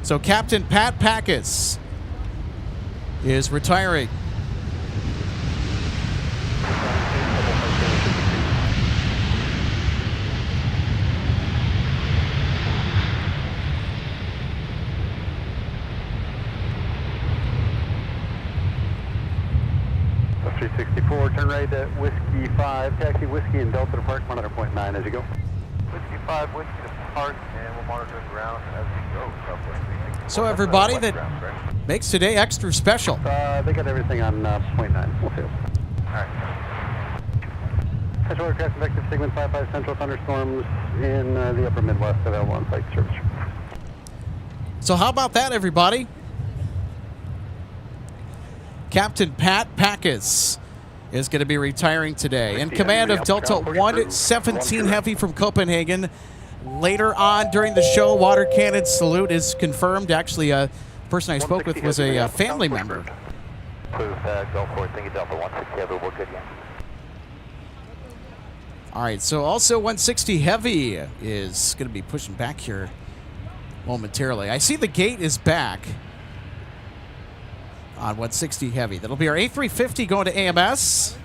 So Captain Pat Packus is retiring. So 364, turn right at Whiskey 5, taxi Whiskey and Delta to Park 100.9 as you go. Whiskey 5, Whiskey to Park, and we'll monitor the ground as we go. So everybody that makes today extra special. They got everything on point 9. We'll see. Alright. Central aircraft effective segment 55 central thunderstorms in the upper Midwest available on flight service. So how about that, everybody? Captain Pat Packus is going to be retiring today. In command of Delta 117 Heavy from Copenhagen. Later on during the show, water cannon salute is confirmed. Actually, the person I spoke with was a family member. Go for it. Thank you, Delta 160 Heavy. We're good, yeah. All right, so also 160 Heavy is going to be pushing back here momentarily. I see the gate is back on 160 Heavy. That'll be our A350 going to AMS.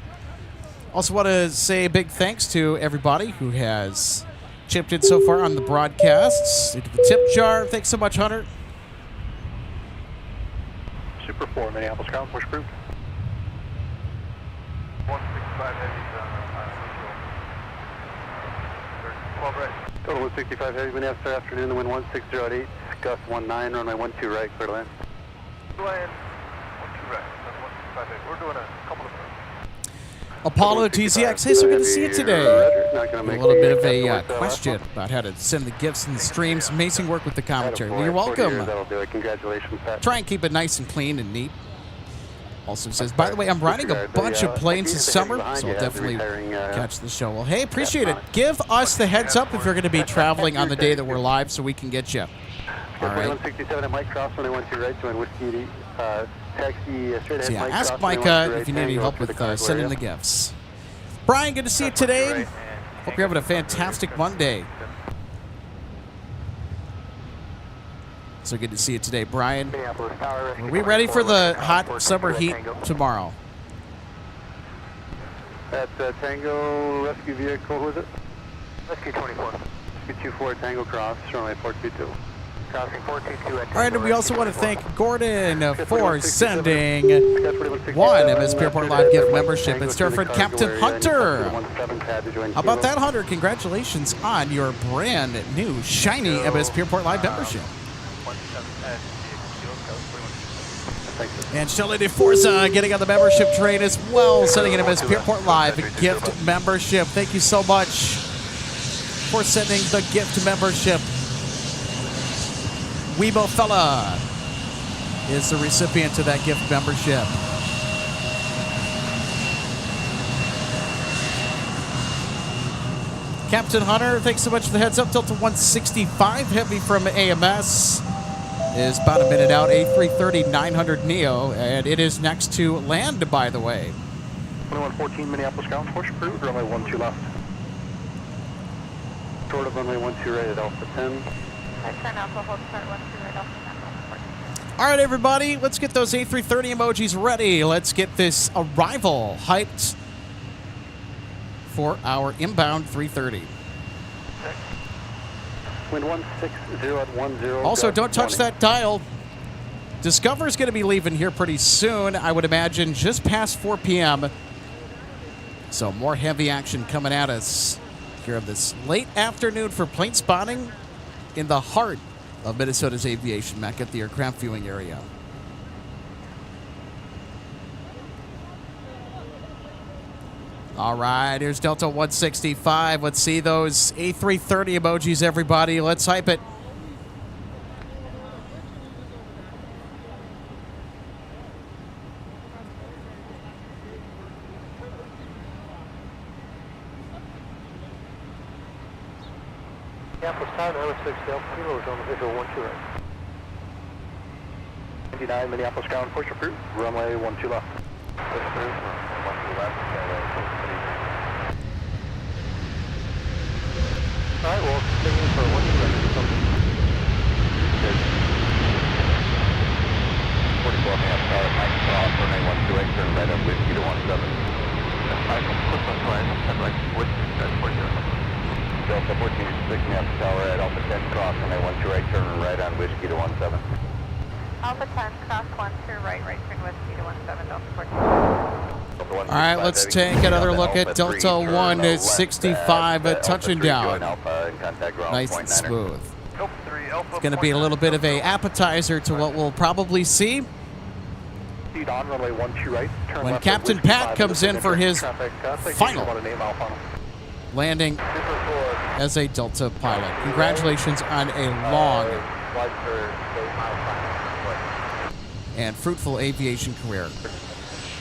Also want to say a big thanks to everybody who has chipped in so far on the broadcasts. Into the tip jar. Thanks so much, Hunter. Super 4, Minneapolis ground, push approved. 165 Heavy, Central. 12 right. Total 165 Heavy, Minneapolis afternoon, the wind 16 at 8, gust 19, runway 12 right, clear to land. Land, 12 right, 165 Heavy. We're doing a couple of Apollo TZX. Hey, so good to see you today. A little bit of a question about how to send the gifts and the streams. Amazing work with the commentary. Well, you're welcome. That'll do it. Congratulations, Pat. Try and keep it nice and clean and neat. Also says, by the way, I'm riding a bunch of planes this summer, so I'll definitely catch the show. Well, hey, appreciate it. Give us the heads up if you're going to be traveling on the day that we're live so we can get you. All right. 167 at Mike Cross, when I went to right, join Whiskey, taxi straight ahead. So yeah, Mike ask Cross, Micah if you need any help with sending the gifts. Brian, good to see you today. Hope you're having a fantastic Monday. So good to see you today, Brian. Are we ready for the hot summer heat tomorrow? At Tango Rescue Vehicle, who is it? Rescue 24. Rescue 24 Tango Cross, runway 422. Crossing 422 at All right, and we also want to thank Gordon for sending one MSP Airport Live gift membership. It's to our friend Captain Hunter. How about that, Hunter? Congratulations on your brand new, shiny MSP Airport Live membership. And Shelley DeForza getting on the membership train as well, sending an MSP Airport Live gift membership. Thank you so much for sending the gift membership. Weebo Fella is the recipient of that gift membership. Captain Hunter, thanks so much for the heads up. Delta 165 Heavy from AMS is about a minute out. A330-900 Neo, and it is next to land, by the way. 2114 Minneapolis ground, push approved, runway 12 left. Short of runway 12 right at Alpha 10. I turn out the hold start 1 2 right off the All right, everybody, let's get those A330 emojis ready. Let's get this arrival hyped for our inbound 330. Wind 160 at 10. Also, don't touch that dial. Discover's going to be leaving here pretty soon, I would imagine, just past 4 p.m. So more heavy action coming at us here of this late afternoon for plane spotting in the heart of Minnesota's aviation mecca at the aircraft viewing area. All right, here's Delta 165. Let's see those A330 emojis, everybody. Let's hype it. Minneapolis time, LS6 Delta Kilo is on the visual 12 right. 99 Minneapolis ground, push approved, runway 12 left. Push approved, 12 left. Alright, well, continue for 12 right. Good. 44 Minneapolis tower, Mike Cross, runway 12 right, turn right up Whiskey to 17. Michael, push on flight, head right, Whiskey, that's 40. Delta 14, 6 Minneapolis tower at Alpha 10, cross runway 12 right, turn right on Whiskey to 17. Alpha 10, cross 1 2 right, right turn Whiskey to 17, Delta 14. All right, let's take another look at Delta 165 touching down. Nice and smooth. It's going to be a little bit of a appetizer to what we'll probably see when Captain Pat comes in for his final landing as a Delta pilot. Congratulations on a long and fruitful aviation career.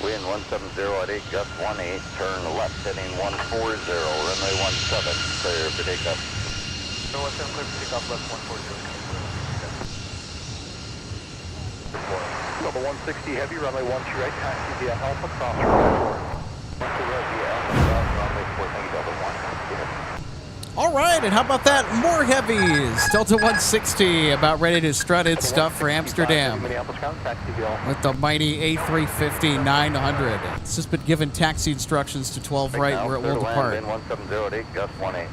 Wind 170 at 8, gust 18, turn left heading 140, runway 17, clear for takeoff. So 17, clear for takeoff, left 140. Level 160 heavy, runway 12 right, taxi via Alpha, cross runway 4. 12 right via Alpha, cross runway 4, thank you, Delta 1. All right, and how about that? More heavies. Delta 160 about ready to strut its stuff for Amsterdam with the mighty A350-900. It's just been given taxi instructions to 12 right where it will depart. Wind 170 at 8, gust 18.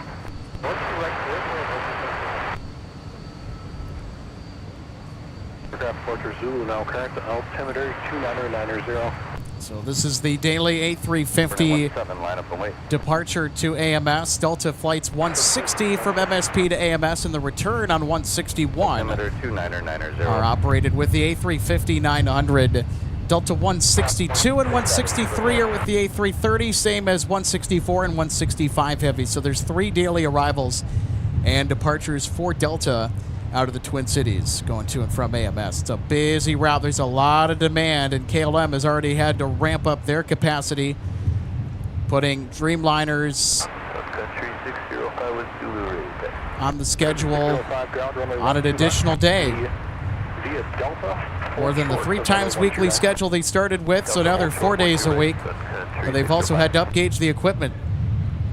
Aircraft Porter Zulu now current altimeter 2990. So this is the daily A350 departure to AMS. Delta flights 160 from MSP to AMS and the return on 161 are operated with the A350-900. Delta 162 and 163 are with the A330, same as 164 and 165 heavy. So there's 3 daily arrivals and departures for Delta out of the Twin Cities going to and from AMS. It's a busy route. There's a lot of demand, and KLM has already had to ramp up their capacity, putting Dreamliners on the schedule on an additional day. More than the 3 times weekly schedule they started with, so now they're 4 days a week. But they've also had to upgauge the equipment.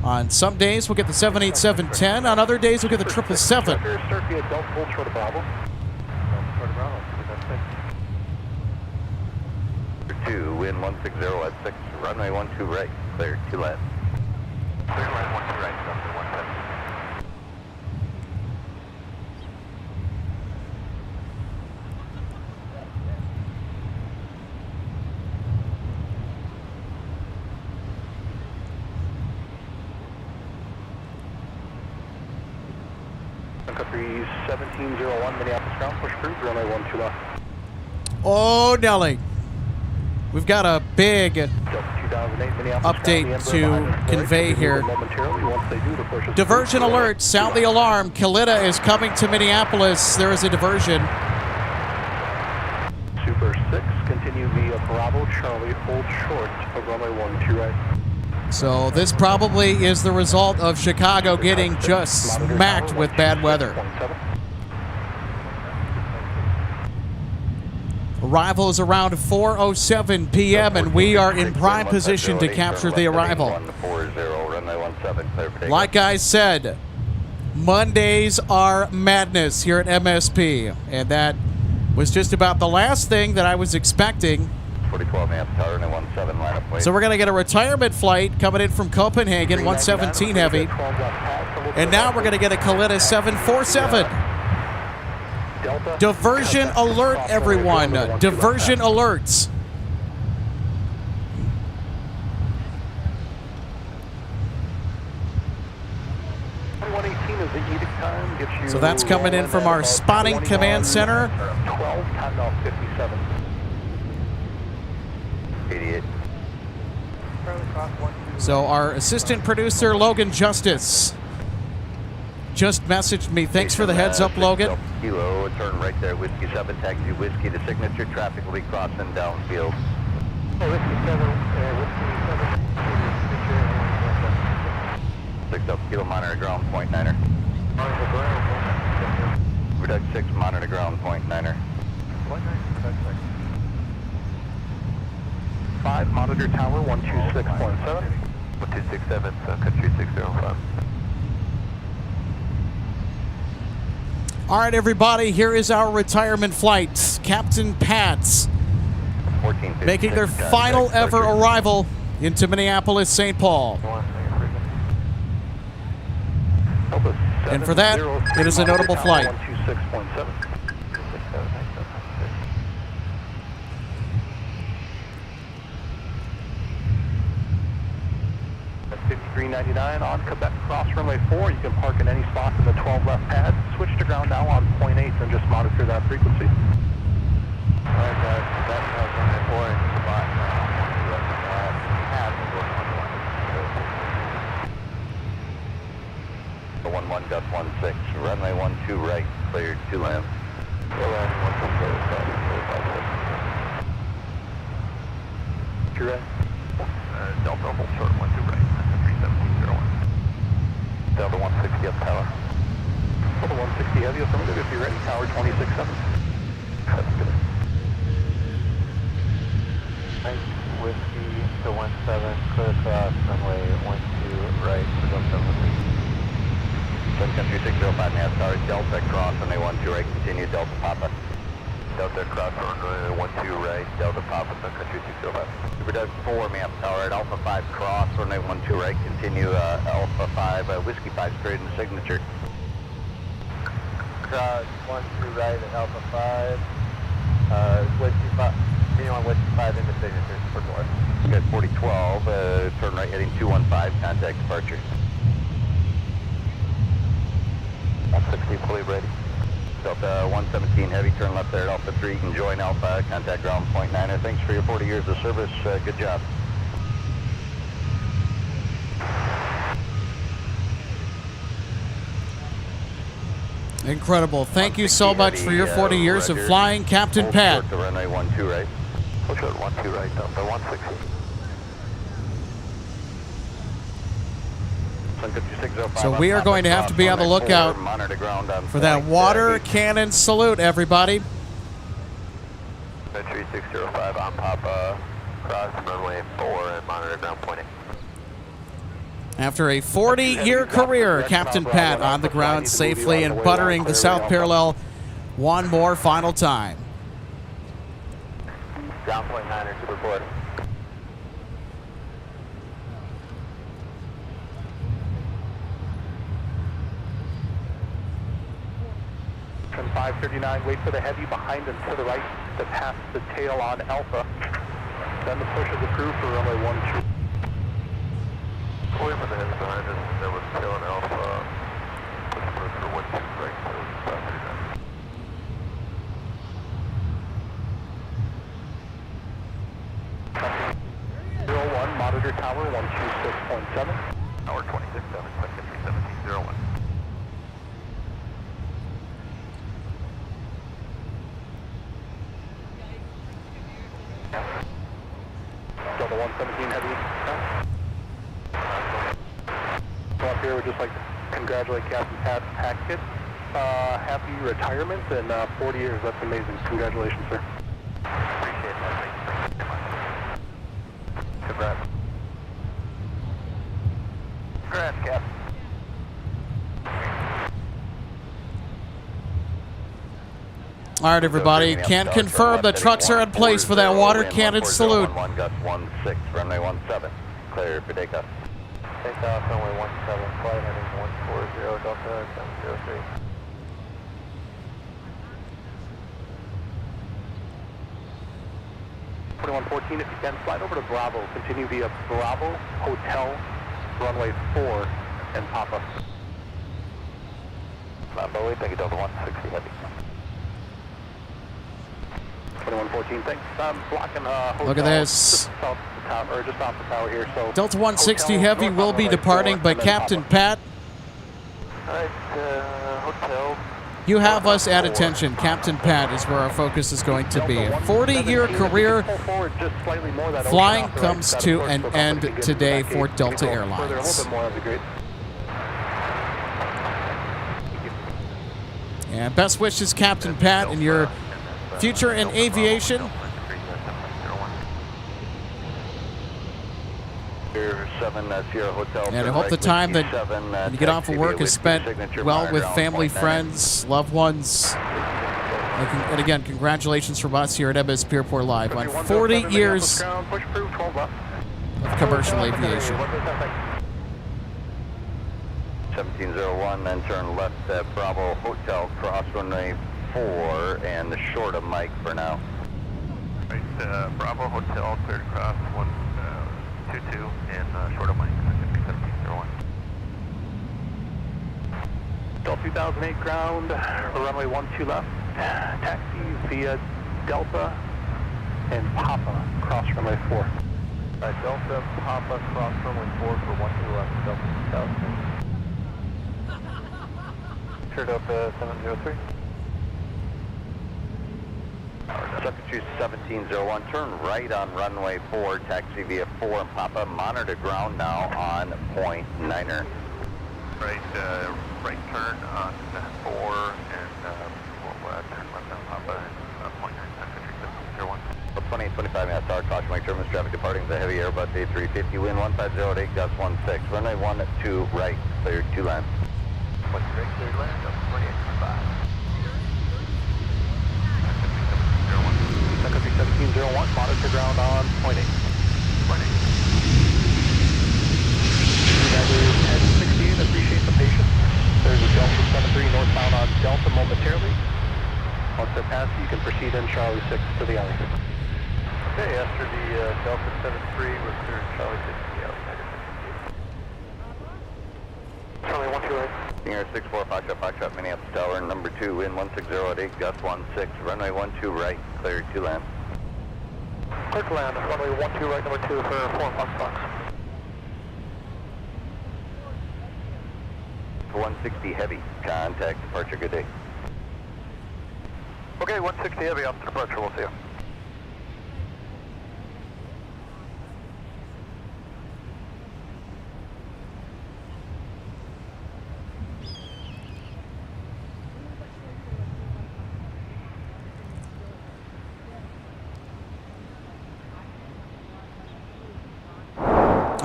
On some days, we'll get the 787-10. On other days, we'll get the 777. Wind 160 at 6, runway 12 right, clear, 2 left. Clear line 12 right, number 17. Sun Country 1701, Minneapolis ground, push cruise, runway 12 left. Oh, Nelly. We've got a big update to convey here. Diversion alert, sound the alarm. Kalita is coming to Minneapolis. There is a diversion. Super 6, continue via Bravo Charlie, hold short of runway 12 right. So this probably is the result of Chicago getting just smacked with bad weather. Arrival is around 4:07 p.m. and we are in prime position to capture the arrival. Like I said, Mondays are madness here at MSP, and that was just about the last thing that I was expecting. So we're going to get a retirement flight coming in from Copenhagen, 117 heavy. And now we're going to get a Kalita 747. Diversion alert, everyone. Diversion alerts. So that's coming in from our spotting command center. 88. So our assistant producer, Logan Justice, just messaged me. Thanks for the heads up, Logan. Kilo, turn right there, Whiskey 7, taxi Whiskey to signature. Traffic will be crossing downfield. Whiskey 7, Whiskey 6 up, Kilo, monitor ground, point 9er. Reduct 6, monitor ground, point 9er. 5, monitor tower, 126.7. 1267, Sun Country 605. All right, everybody, here is our retirement flight. Captain Pats making their final ever arrival into Minneapolis, St. Paul. And for that, it is a notable flight. 5399 on Quebec, cross runway 4. You can park in any spot in the 12 left pad. Switch to ground now on point 8 and just monitor that frequency. Alright guys, Quebec, runway 4 in spot now. The 11 gust 16, runway 12 right, cleared 2 land. right. Delta, hold short, 12 right, 31701. Delta 160 up tower. Delta 160 heavy, affirmative, if you're ready, tower 26-7. That's good. Nice, whiskey to 17, clear across, runway 12 right for Delta 160. Sun Country 605 now, tower Delta cross, runway 12 right, continue Delta Papa. Delta cross, runway 12 right, Delta Papa, Sun Country 605. Super Doug 4, map tower at Alpha 5 cross, runway 12 right, continue Alpha 5, Whiskey 5 straight in the signature. Cross 12 right at Alpha 5, Whiskey 5, continue on Whiskey 5 into signature for north. You got 4012, turn right heading 215, contact departure. 160 fully ready. Delta 117 heavy, turn left there at Alpha 3, you can join Alpha, contact ground point 9er. Thanks for your 40 years of service, good job. Incredible. Thank you so much for your 40 years of flying, Captain Pat. Hold short to runway 12 right. Hold short 12 right, Delta 160. So we are going to have to be on the lookout for that water cannon salute, everybody. Country 605 on Papa, cross runway 4 and monitor ground point 8. After a 40-year career, Captain Pat on the ground safely and buttering the south parallel one more final time. Ground point 9er to report. Trim 539, wait for the heavy behind and to the right to pass the tail on Alpha. Then the push is approved for runway 12. Wait for the heavy behind us, there was tail on Alpha. Push approved for 12 right to 539. 01, monitor tower 126.7. Tower 26.7, second 31701. Delta 117 heavy. So up here, we'd just like to congratulate Captain Pat Hackett. Happy retirement and 40 years. That's amazing. Congratulations, sir. Appreciate that. Thank you very much. Congrats. Congrats, Cap. All right, everybody. Can't confirm the trucks are in place for that water cannon salute. Gus 16, runway 17. Clear for takeoff. Takeoff, runway 17, flight heading 140, Delta 703. .14, if you can, slide over to Bravo. Continue via Bravo Hotel, runway 4, and Papa. Bravo, thank you, Delta 160 heavy. 2114, thanks. I'm blocking hotel. Look at this. Just off the tower, or just off the tower here. So Delta 160 hotel, Heavy will be departing, but Captain Pat, Alright, hotel. you have us at attention. Captain Pat is where our focus is going to be. A 40-year career flying comes to an end today for Delta Airlines. And best wishes, Captain Pat, in your future in aviation. And I hope the time that you get off of work is spent well with family, friends, loved ones. And again, congratulations from us here at MSP Airport Live on 40 years of commercial aviation. 1701, then turn left at Bravo Hotel, cross runway 4, and the short of Mike for now. Right, Bravo Hotel, cleared across 122, and short of Mike, 1701. Delta 2008 ground, runway 12 left, taxi via Delta and Papa, cross runway 4. Delta, Papa, cross runway 4 for 12 left, Delta 2008. Sure, Delta 703. Sun Country 1701, turn right on runway 4, taxi via 4 and Papa, monitor ground now on point 9er. Right turn on 4 and turn left on Papa and point 9, Sun Country 1701. 2825 minutes hour, caution mark turbulence traffic departing the heavy Airbus A350, wind 1508, gust 16, runway 12 right, cleared 2 land. What's great, clear land, up 2825. Sun Country 1701, monitor ground on point 8. That is 1016, appreciate the patience. There's a Delta 73 northbound on Delta momentarily. Once they're past, you can proceed in Charlie 6 to the alley. Okay, after the Delta 73, we're clear in Charlie 6 to the alley. Charlie 1 2 right. Senior 64 Foxtrot, Minneapolis Tower, number 2, wind 1608, gust 16, runway 12 right, cleared 2 land. Clear to land, runway 12 right, number 2 for 4 Fox. 160 heavy, contact departure, good day. Okay, 160 heavy, off to departure, we'll see you.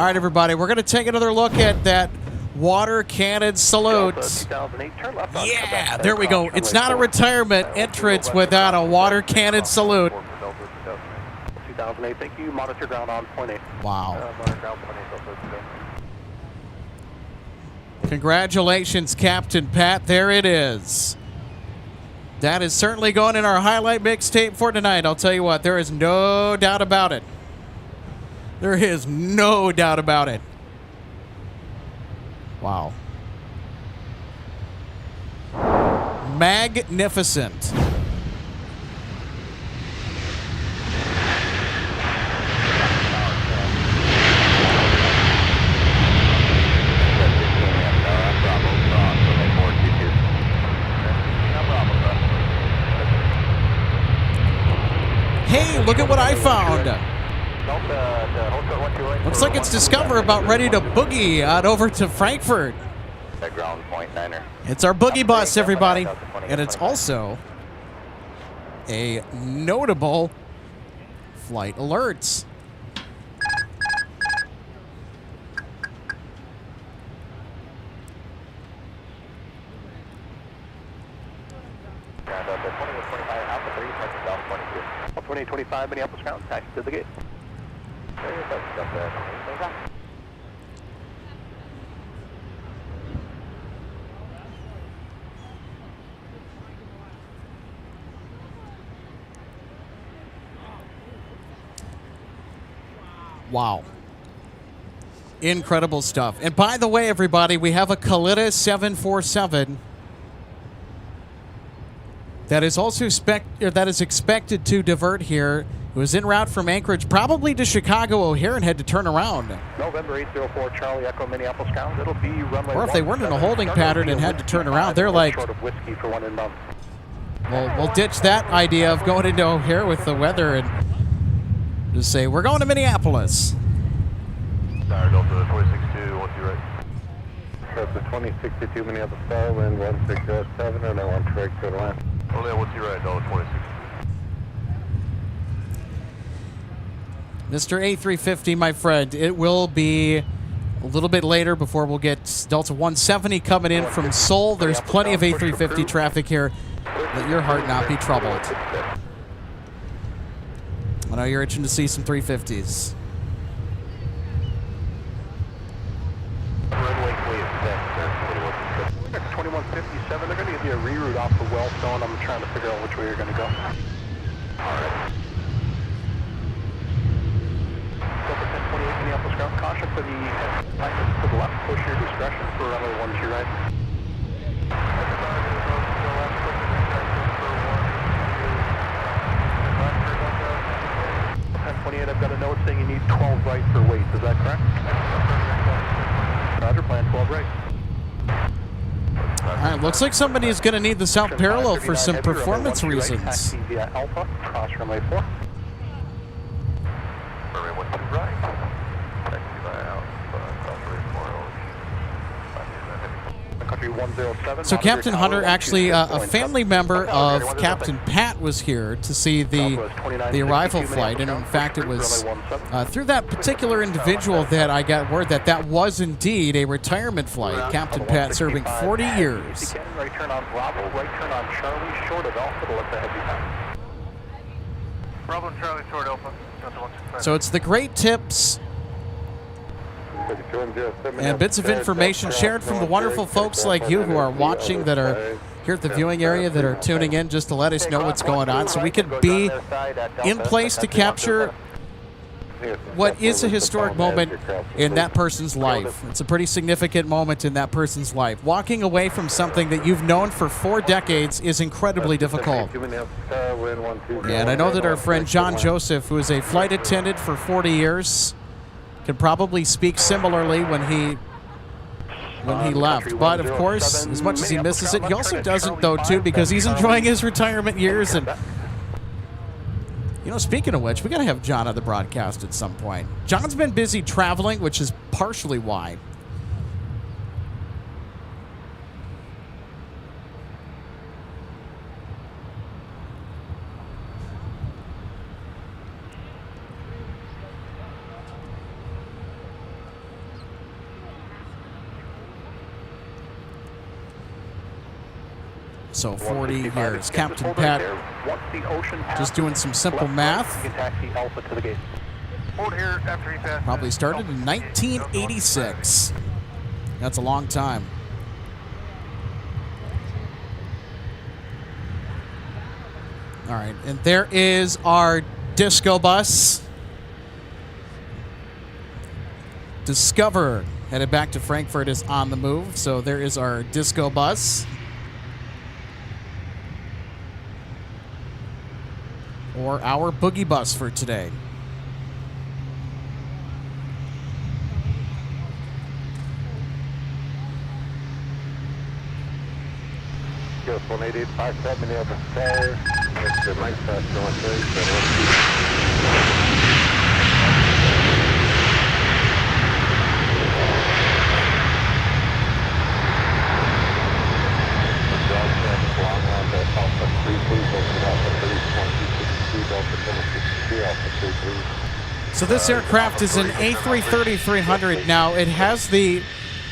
All right, everybody, we're going to take another look at that water cannon salute. Yeah, there we go. It's not a retirement entrance without a water cannon salute. 2008, thank you. Monitor ground on point 8. Wow. Monitor ground point 8, Congratulations, Captain Pat. There it is. That is certainly going in our highlight mixtape for tonight. I'll tell you what, there is no doubt about it. There is no doubt about it. Wow. Magnificent. Hey, look at what I found. Looks like it's Discover about ready to boogie on over to Frankfurt. Ground point 9er. It's our boogie bus, everybody. And it's also a notable flight alerts. Alpha 2825, Minneapolis ground, taxi to the gate. Wow. Incredible stuff. And by the way, everybody, we have a Kalita 747 that is also expected to divert here. It was en route from Anchorage, probably to Chicago O'Hare, and had to turn around. November 804 Charlie Echo Minneapolis ground. It'll be runway. Or if they weren't in a holding pattern and had to turn around, they're like, short of whiskey for 1 inbound. we'll ditch that idea of going into O'Hare with the weather and just say, we're going to Minneapolis. Sorry, Delta 462, 12 right. Delta 2062 Minneapolis Tower, wind 1607, and I want to correct to the land. Oh, yeah, 12 right, Delta 462. Mr. A350, my friend, it will be a little bit later before we'll get Delta 170 coming in from Seoul. There's plenty of A350 traffic here. Let your heart not be troubled. I know you're itching to see some 350s. Runway clear. 2157, they're going to give you a reroute off the Wellstone. I'm trying to figure out which way you're going to go. All right. Delta 1028 Minneapolis ground, caution for the headlights to the left, push your discretion for runway 12 right. 1028, I've got a note saying you need 12 right for weight, is that correct? Roger, plan 12 right. All right, It looks like somebody is going to need the south parallel for some performance reasons. Taxi via Alpha, cross runway 4. Runway 12 right. Taxi via Alpha, cross runway 4. Country 107. So Captain Hunter, actually a family member of Captain Pat, was here to see the arrival flight, and in fact it was through that particular individual that I got word that that was indeed a retirement flight. Captain Pat serving 40 years. Right turn on Bravo, right turn on Charlie, short of Alpha to left ahead behind. Bravo and Charlie, short Alpha. Delta 165. So it's the great tips and bits of information shared from the wonderful folks like you who are watching, that are here at the viewing area, that are tuning in just to let us know what's going on, so we can be in place to capture what is a historic moment in that person's life. It's a pretty significant moment in that person's life. Walking away from something that you've known for 4 decades is incredibly difficult. And I know that our friend John Joseph, who is a flight attendant for 40 years, can probably speak similarly when he left. But of course, as much as he misses it, he also doesn't, though, too, because he's enjoying his retirement years. And you know, speaking of which, we got to have John on the broadcast at some point. John's been busy traveling, which is partially why. So 40 years. Captain Pat just doing some simple math. Probably started in 1986. That's a long time. All right, and there is our disco bus. Discover, headed back to Frankfurt, is on the move. So there is our disco bus. Or our boogie bus for today. Yes, 18857 Minneapolis Tower. It's the night fast going through. So this aircraft is an A330-300. Now, it has the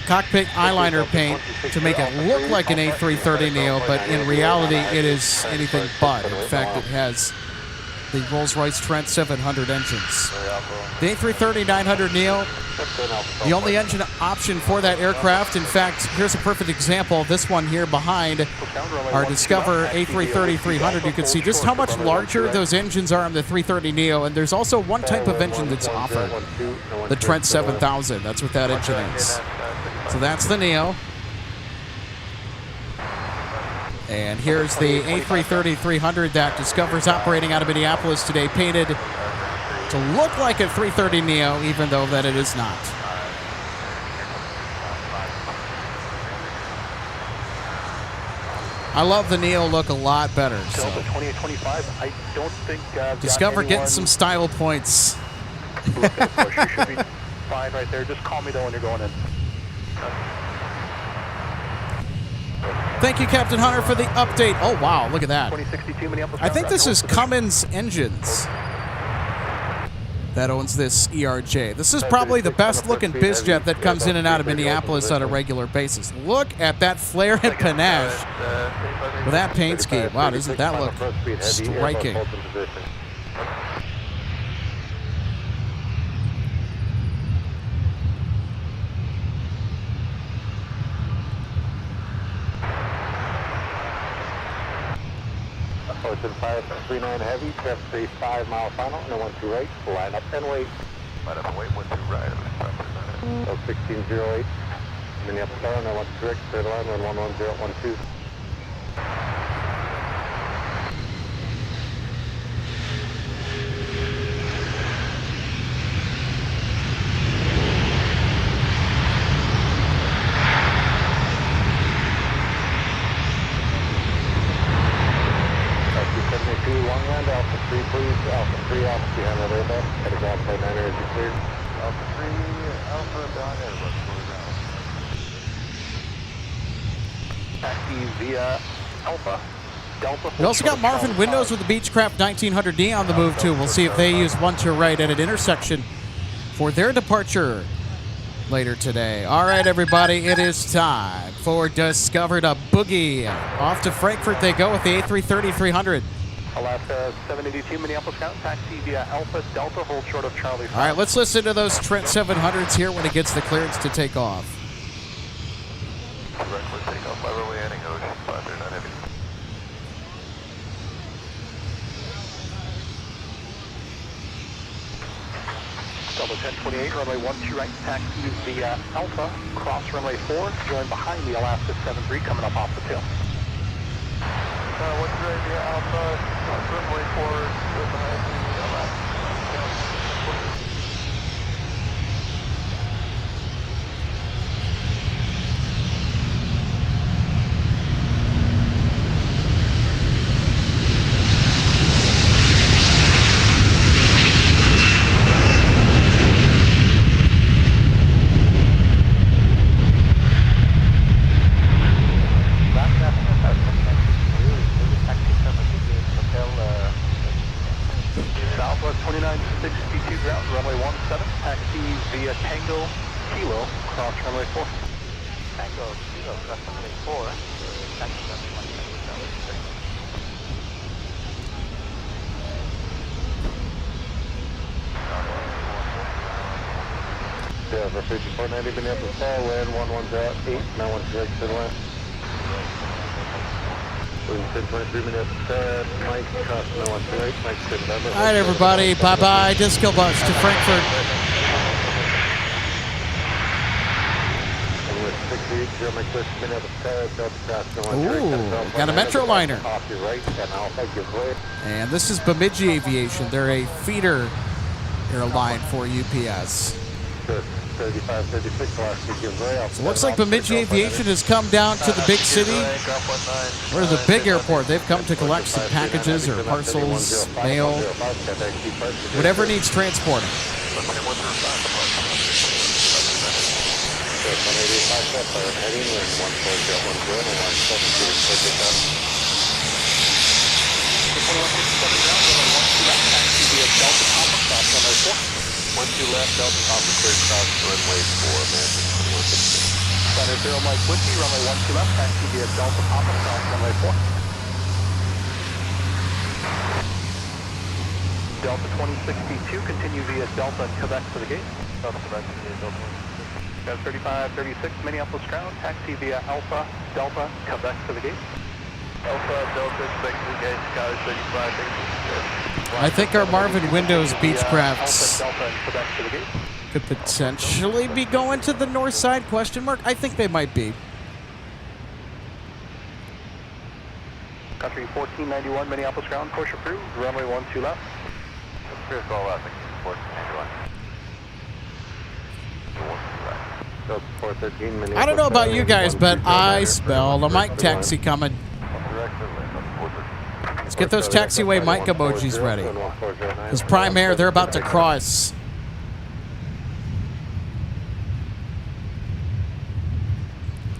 cockpit eyeliner paint to make it look like an A330neo, but in reality, it is anything but. In fact, it has the Rolls-Royce Trent 700 engines. The A330-900neo, the only engine option for that aircraft. In fact, here's a perfect example. This one here behind our Discover A330-300. You can see just how much larger those engines are on the 330neo, and there's also one type of engine that's offered, the Trent 7000. That's what that engine is. So that's the Neo. And here's the A330-300 that Discover's operating out of Minneapolis today, painted to look like a 330neo, even though that it is not. I love the Neo look a lot better. So. Discover getting some style points. You should be fine right there. Just call me though when you're going in. Thank you, Captain Hunter, for the update. Oh, wow, look at that. I think this is Cummins Engines that owns this ERJ. This is probably the best-looking bizjet that comes in and out of Minneapolis on a regular basis. Look at that flare and panache with that paint scheme. Wow, doesn't that look striking? Ocean 539 heavy, traffic base 5 mile final, no 12 right, line up and wait. Line up and wait, 12 right. 1608, Minneapolis Tower, no 12 direct, clear the line, run 11012. please. Alpha 3, Alpha behind that airbus. Head of ground flight 9 is cleared. Alpha 3, Alpha down Airbus, fully ground. Taxi via Alpha. Delta. We also got Marvin Windows with the Beechcraft 1900D on the move, too. We'll see if they use 1 to right at an intersection for their departure later today. All right, everybody, it is time for Discover to Boogie. Off to Frankfurt they go with the A330-300. Alaska 782, Minneapolis ground. Taxi via Alpha Delta. Hold short of Charlie. All right, let's listen to those Trent 700s here when it gets the clearance to take off. Reckless takeoff, by runway heading ocean, 539 heavy. Delta 1028, runway 12 right. Taxi via Alpha. Cross runway 4. Join behind the Alaska 73 coming up off the tail. 1 right via Alpha, runway 4, join behind the Alaska. Southwest 2962 ground, runway 17, taxi via Tango Kilo, cross runway 4. Tango, Kilo, cross runway 4, taxi runway 17, Yeah, for 5490 Minneapolis Fall, land 110, 916 to the land. 1023 minutes, Mike, cross 913, Mike, to November. All right, everybody, bye-bye. Disco Bus to Frankfurt. Ooh, got a Metro liner. And this is Bemidji Aviation. They're a feeder airline for UPS. So it looks like Bemidji Aviation has come down to the big city, or the big airport. They've come to collect some packages or parcels, mail, whatever needs transporting. left, Delta Papa, cleared cross runway 4, American 2160. Center 0 Mike Whiskey, runway 12 left, taxi via Delta Papa, cross runway 4. Delta 2062, continue via Delta and Quebec to the gate. Delta Quebec to the gate, Delta 2060. 3536, Minneapolis ground, taxi via Alpha, Delta, Quebec to the gate. Alpha, Delta, Quebec to the gate, Sky 3536. I think our Marvin Windows Beechcrafts Alpha, Delta, and Quebec to the gate. could potentially be going to the north side, question mark? I think they might be. Country 1491, Minneapolis ground, push approved, runway 12 left. Clear call left, 1491. I don't know about you guys, but I smell a mic taxi coming. Let's get those taxiway mic emojis ready. This Prime Air, they're about to cross.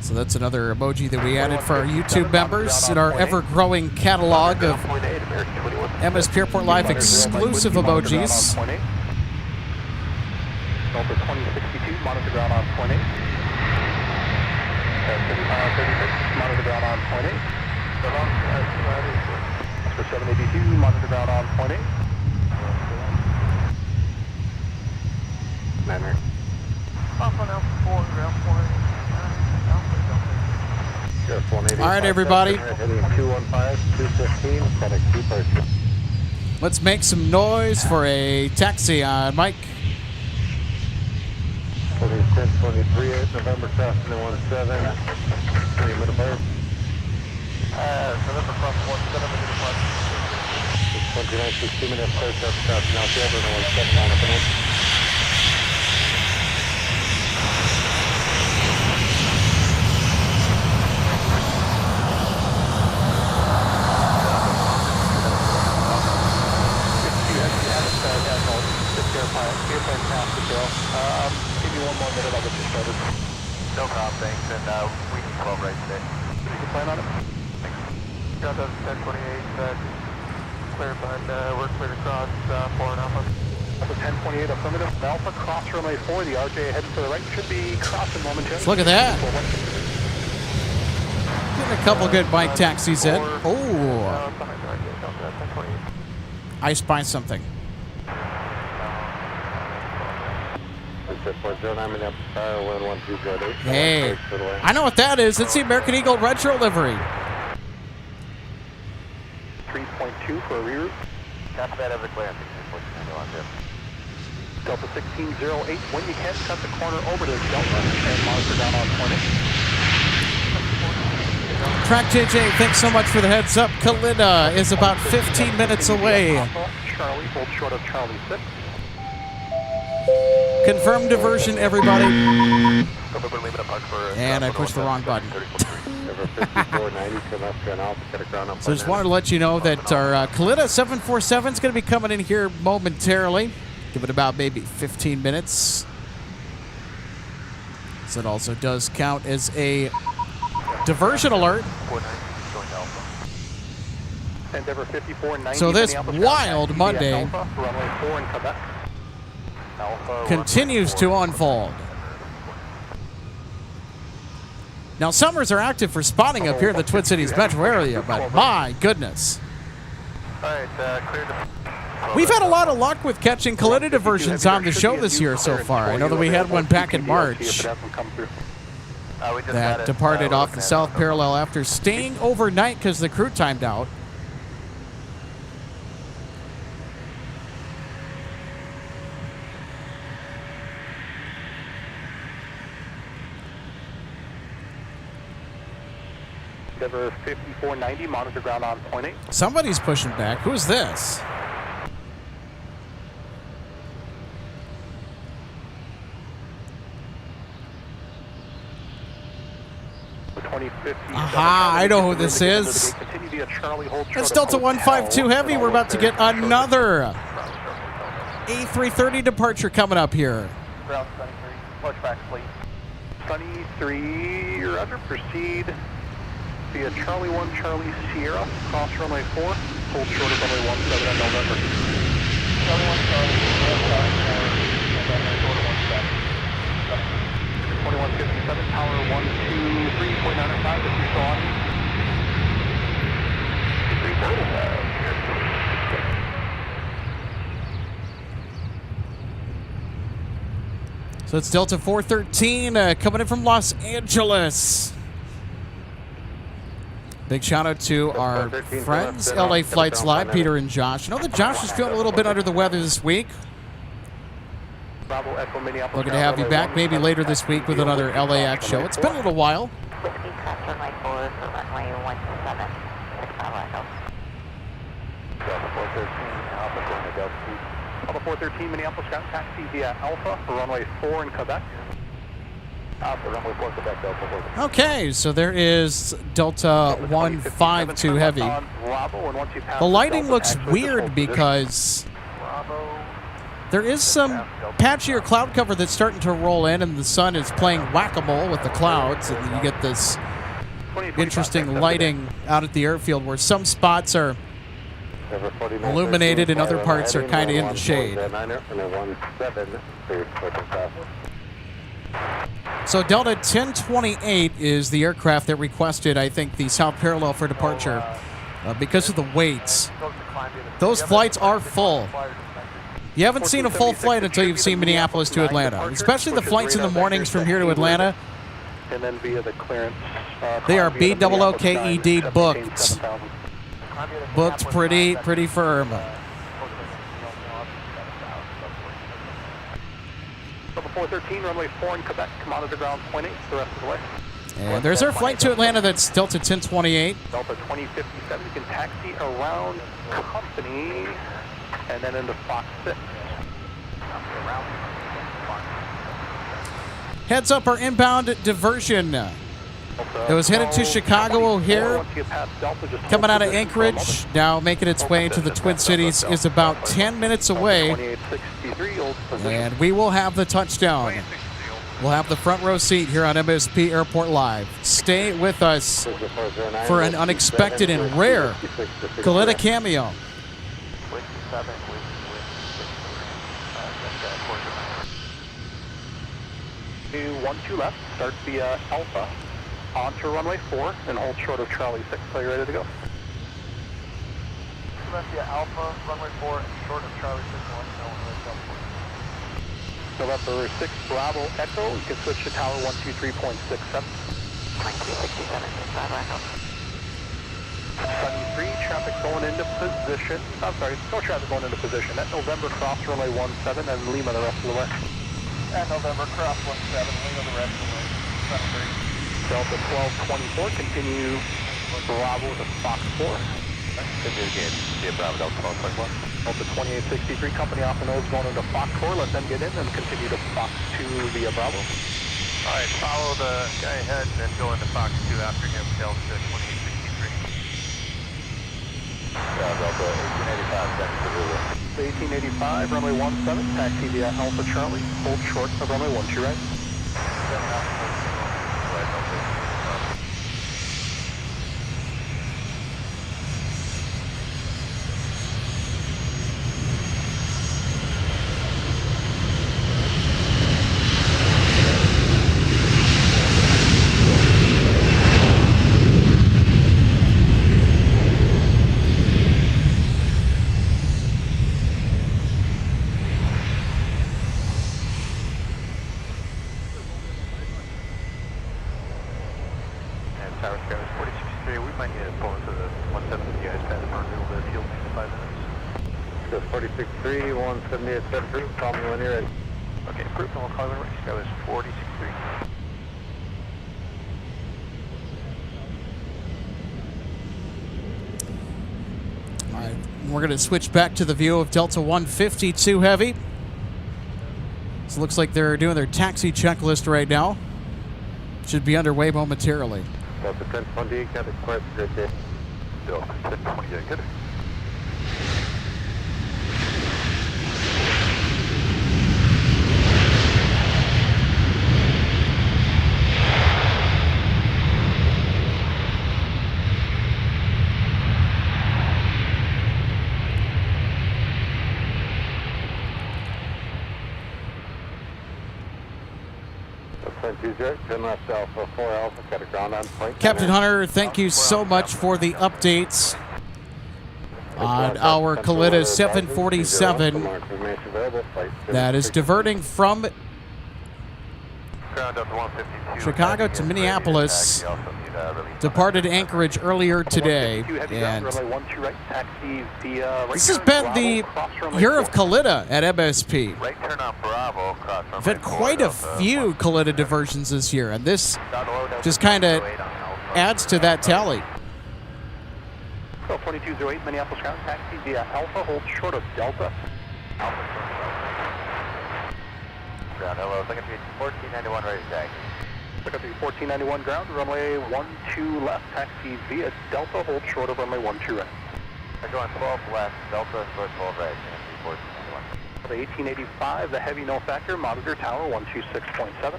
So that's another emoji that we added for our YouTube members in our ever-growing catalog of MSP Airport Live exclusive emojis. Delta 2062, monitor ground on point 8. 3536, monitor ground on point 8. For 782, monitor ground on point 8. Manner. Alpha now 4, ground 4. All right, everybody. Heading 215, 215, product departure. Let's make some noise for a taxi on Mike. Heading 1023, 8 November, crossing 17, 3 minute bar. November cross 17, minute apart. 29, 60 minutes, start crossing out the other 17, 9 up and in. plan on it. Got the 1028, clear behind, we're clear across 4 and Alpha. Alpha 1028 affirmative. Alpha cross runway 4, the RJ heading to the right, should be crossing momentarily. Let's look at that. Getting a couple good bike taxis in. Oh, I spy something. Hey, I know what that is. It's the American Eagle retro livery. 3.2 for a rear. That's that of the clearance. Delta 1608, when you can, cut the corner over to Delta and monitor down on point. Track JJ, thanks so much for the heads up. Kalina is about 15 minutes away. Charlie, hold short of Charlie 6. Confirm diversion, everybody. And I pushed the wrong button. So just wanted to let you know that our Kalina 747 is going to be coming in here momentarily. Give it about maybe 15 minutes. So it also does count as a diversion alert. So this wild Monday continues to unfold. Now, summers are active for spotting up here in the Twin Cities metro area, but my goodness. We've had a lot of luck with catching Kalina diversions on the show this year so far. I know that we had one back in March that departed off the south parallel after staying overnight because the crew timed out. Endeavor 5490, monitor ground on point 8. Somebody's pushing back. Who's this? Aha, I know who this is. It's Delta 152 Heavy. We're about to get another A330 departure coming up here. Ground Sunny 3, push back, please. Sunny 3, roger, proceed via Charlie 1, Charlie Sierra, cross runway 4, hold short of runway 17 on November. Charlie 1, Charlie, and then go to 2157, power 123.95, if you're still on. So it's Delta 413 coming in from Los Angeles. Big shout out to our friends, LA Flights Live, Peter and Josh. I know that Josh is feeling a little bit under the weather this week. Looking to have you back maybe later this week with another LAX show. It's been a little while. Whiskey cross runway 4 for runway 17, 6 mile echo. Alpha 413, Minneapolis, ground taxi via Alpha for runway 4 in Quebec. Alpha, runway 4 Quebec, Delta 4. Okay, so there is Delta 152 Heavy. The lighting looks weird because there is some patchier cloud cover that's starting to roll in, and the sun is playing whack-a-mole with the clouds, and you get this interesting lighting out at the airfield where some spots are illuminated and other parts are kind of in the shade. So Delta 1028 is the aircraft that requested, I think, the south parallel for departure because of the weights. Those flights are full. You haven't seen a full flight until you've seen Minneapolis to Atlanta, especially the flights in the mornings from here to Atlanta. And then via the clearance. They are BOOKED booked. Booked pretty firm. Delta 413, runway 4 in Quebec, monitor ground point 8, the rest of the way. And there's our flight to Atlanta, that's Delta 1028. Delta 2057, you can taxi around Company and then into Fox 6. Heads up, our inbound diversion. It was headed to Chicago O'Hare, coming out of Anchorage, now making its way to the Twin Cities, is about 10 minutes away, and we will have the touchdown. We'll have the front row seat here on MSP Airport Live. Stay with us for an unexpected and rare Kalitta cameo. Wind 7, wind 12 left, start via Alpha, onto runway 4, and hold short of Charlie 6. Are you ready to go? left via Alpha, runway 4, and short of Charlie 6, November 6 Bravo Echo, you can switch to tower 123.67. 2267, 65 Echo. Sunny 3, traffic going into position. I'm sorry, no traffic going into position. At November cross runway 17 and Lima the rest of the way. At November cross 17, Lima the rest of the way. Sun 3. Delta 1224, continue Bravo to Fox 4. Continue again, via Bravo Delta 1221. Delta 2863, company off the nose going into Fox 4. Let them get in and continue to Fox 2 via Bravo. Alright, follow the guy ahead and then go into Fox 2 after him, Delta 2863. Delta 1885, runway 17, taxi via Alpha Charlie, hold short of runway 12 right. Tower Sky was 46.3. We might need to pull into the 170 guys past the middle of the field in 5 minutes. 46.3, 170 at 7 group, call me when you're ready. Okay, group, and we'll call it Sky was 46.3. All right, we're going to switch back to the view of Delta 152 Heavy. So it looks like they're doing their taxi checklist right now. Should be underway momentarily. Delta 1020, got it quite great day. Delta 1020, yeah, good. Turn left Alpha 4 Alpha, got a ground on point. Captain Hunter, thank you so much for the updates on our Kalitta 747 that is diverting from Ground up to 152. Chicago to Minneapolis. Departed Anchorage earlier today, and this has been the year of Kalitta at MSP. Right turn on Bravo, cross We've had quite a few Kalitta diversions this year, and this just kind of adds to that tally. 2208 Minneapolis ground, taxi via Alpha, hold short of Delta. Ground, hello, second to 1491 ready to taxi. Second to 1491 ground, runway 12 left, taxi via Delta, hold short of runway 12 right. They're going 12 left, Delta, short 12 right, Kmsp 1491. The 1885, the heavy no factor, monitor tower 126.7. 7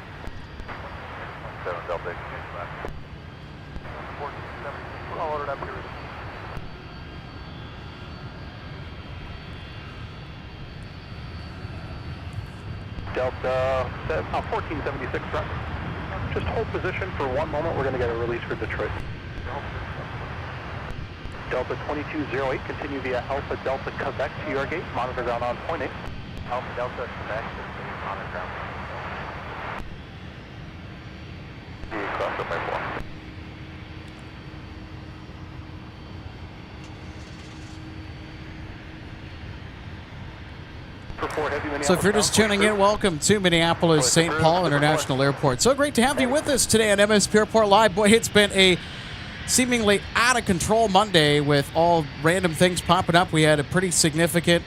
Delta, left. 1470, we're all ordered up here. Delta 1476 front. Just hold position for 1 moment. We're going to get a release for Detroit. Delta 2208, continue via Alpha Delta Quebec to your gate. Monitor ground on point 8. Alpha Delta Quebec, on the ground. Cross up by 4. So if you're just tuning in, welcome to Minneapolis St. Paul International Airport. So great to have you with us today on MSP Airport Live. Boy, it's been a seemingly out-of-control Monday with all random things popping up. We had a pretty significant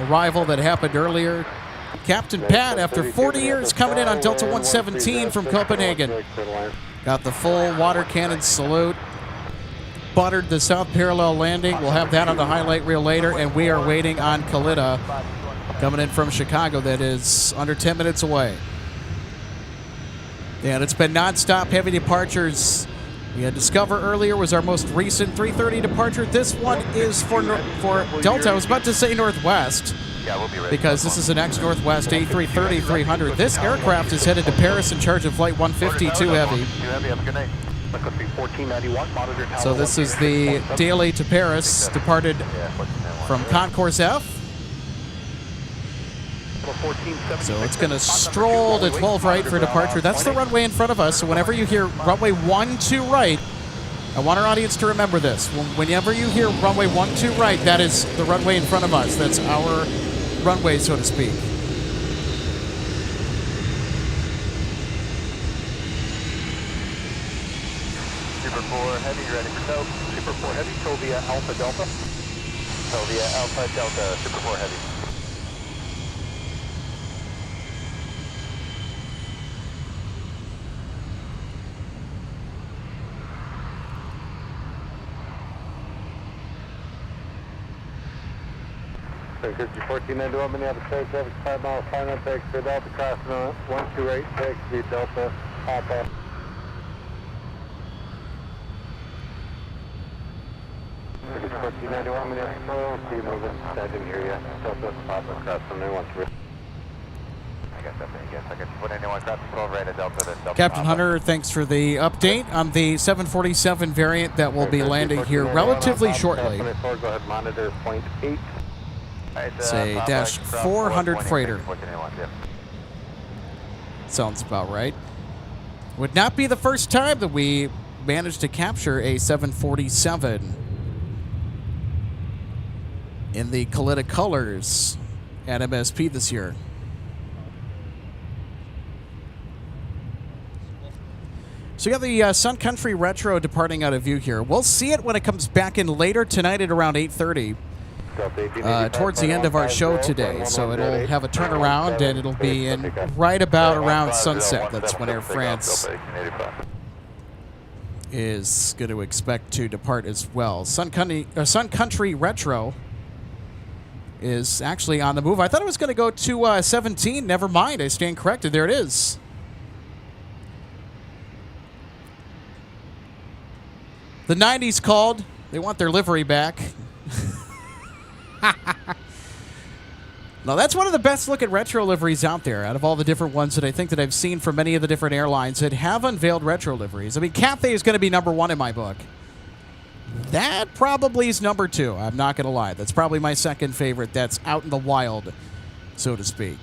arrival that happened earlier. Captain Pat, after 40 years coming in on Delta 117 from Copenhagen, got the full water cannon salute. Buttered the south parallel landing. We'll have that on the highlight reel later, and we are waiting on Kalitta coming in from Chicago that is under 10 minutes away. And it's been nonstop heavy departures. We had Discover earlier was our most recent 3:30 departure. This one is for Delta. I was about to say Northwest Yeah, we'll be ready. because this is an ex-Northwest A330-300. This aircraft is headed to Paris in charge of Flight 152 Heavy. Too heavy, have a good night. Request 1491, monitor tower. So this is the daily to Paris, departed from Concourse F. So it's going to stroll to 12 right for departure. That's the runway in front of us. So whenever you hear runway 12 right, I want our audience to remember this. Whenever you hear runway 12 right, that is the runway in front of us. That's our runway, so to speak. Super 4 Heavy, ready for tow. Super 4 Heavy, tow via Alpha Delta. Tow via Alpha Delta, Super 4 Heavy. Because 1491 Minneapolis State traffic 5 miles final taxi for Delta crossing on 12 right taxi Delta Papa. Because 1491 Minneapolis State, see you moving. I didn't hear you. Delta Papa crossing 12. I got that thing, yes. I got 491 crossing 12 right at Delta, then Delta. Captain Hunter, thanks for the update on the 747 variant that will be landing here relatively shortly. Go ahead, monitor point 8. It's a Dash 400 freighter. Yeah. Sounds about right. Would not be the first time that we managed to capture a 747 in the Kalitta colors at MSP this year. So you got the Sun Country Retro departing out of view here. We'll see it when it comes back in later tonight at around 8:30. Towards the end of our show today, so it'll have a turnaround and it'll be in right about around sunset. That's when Air France is going to expect to depart as well. Sun Country Retro is actually on the move. I thought it was going to go to 17. Never mind, I stand corrected. There it is. The 90s called. They want their livery back. Now, that's one of the best looking retro liveries out there out of all the different ones that I think that I've seen from many of the different airlines that have unveiled retro liveries. I mean, Cathay is going to be number one in my book. That probably is number two. I'm not going to lie. That's probably my second favorite that's out in the wild, so to speak.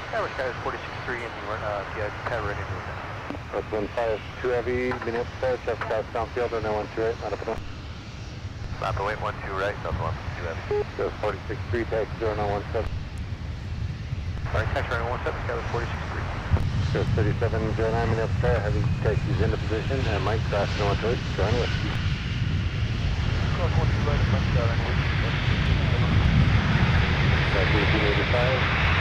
Tower Sky is 46.3 and yeah, kind of ready to move now. That's 152 Heavy, Minneapolis State traffic cross downfield on 12 right, not up and down. Stop the weight 12 right, Delta 152 Heavy. So 46.3 taxi 0917. Alright, taxi runway 17, Sky was 46.3. So 3709 Minneapolis State, Heavy taxis into position, and Mike crossing 12 join with you. Cross 12 right, left side runway. That's 1885.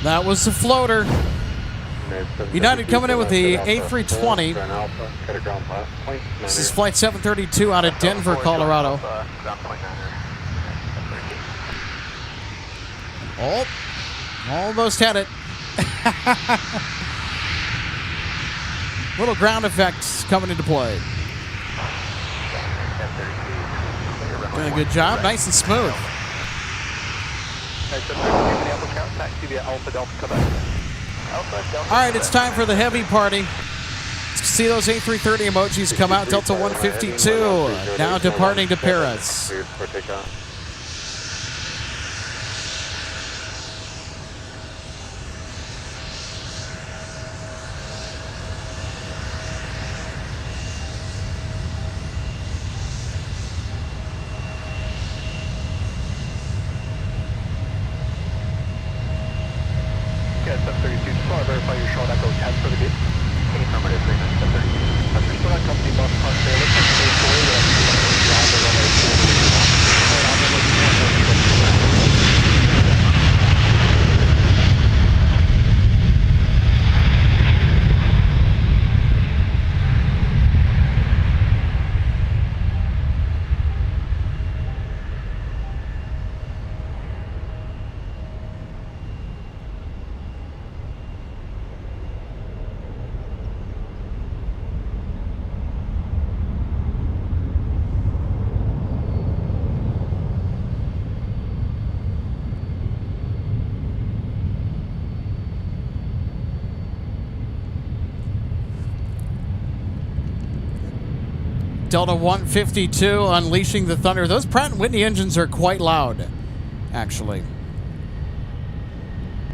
That was the floater. United coming in with the A320. This is flight 732 out of Denver, Colorado. Oh, almost had it. Little ground effects coming into play. Doing a good job, nice and smooth. All right, it's time for the heavy party. See those A330 emojis come out. Delta 152 now departing to Paris. Verify Delta 152 unleashing the thunder. Those Pratt & Whitney engines are quite loud, actually.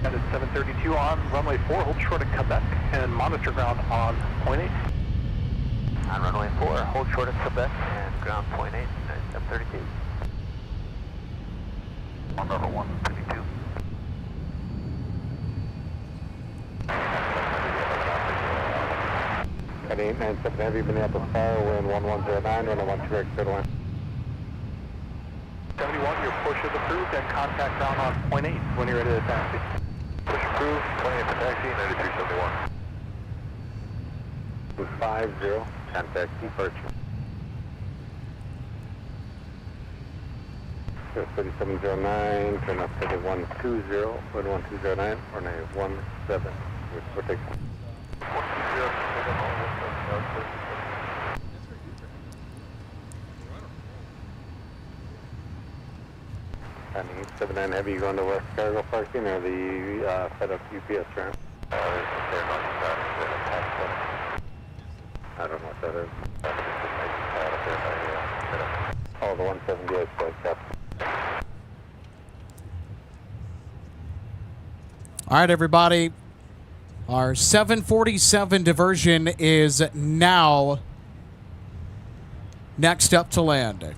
That is 732 on runway 4, hold short at Quebec, and monitor ground on point 8. On runway 4, hold short at Quebec and ground point 8, 732. On level 152. At 897 Heavy, Minneapolis Fire, wind 1109, runway 12 right, clear to land. 71, your push is approved, and contact ground on point 8 when you're ready to taxi. Push approved, 28 for taxi, 9371. 50, contact departure. 3709, turn up to the 120, wind 1209, or negative 17, we're taking. 120. On 879 Heavy, you going to West Cargo parking or the FedEx UPS ramp? They're not I don't know what that is. Oh, the 178 flight, yes. All right, everybody. Our 747 diversion is now next up to land.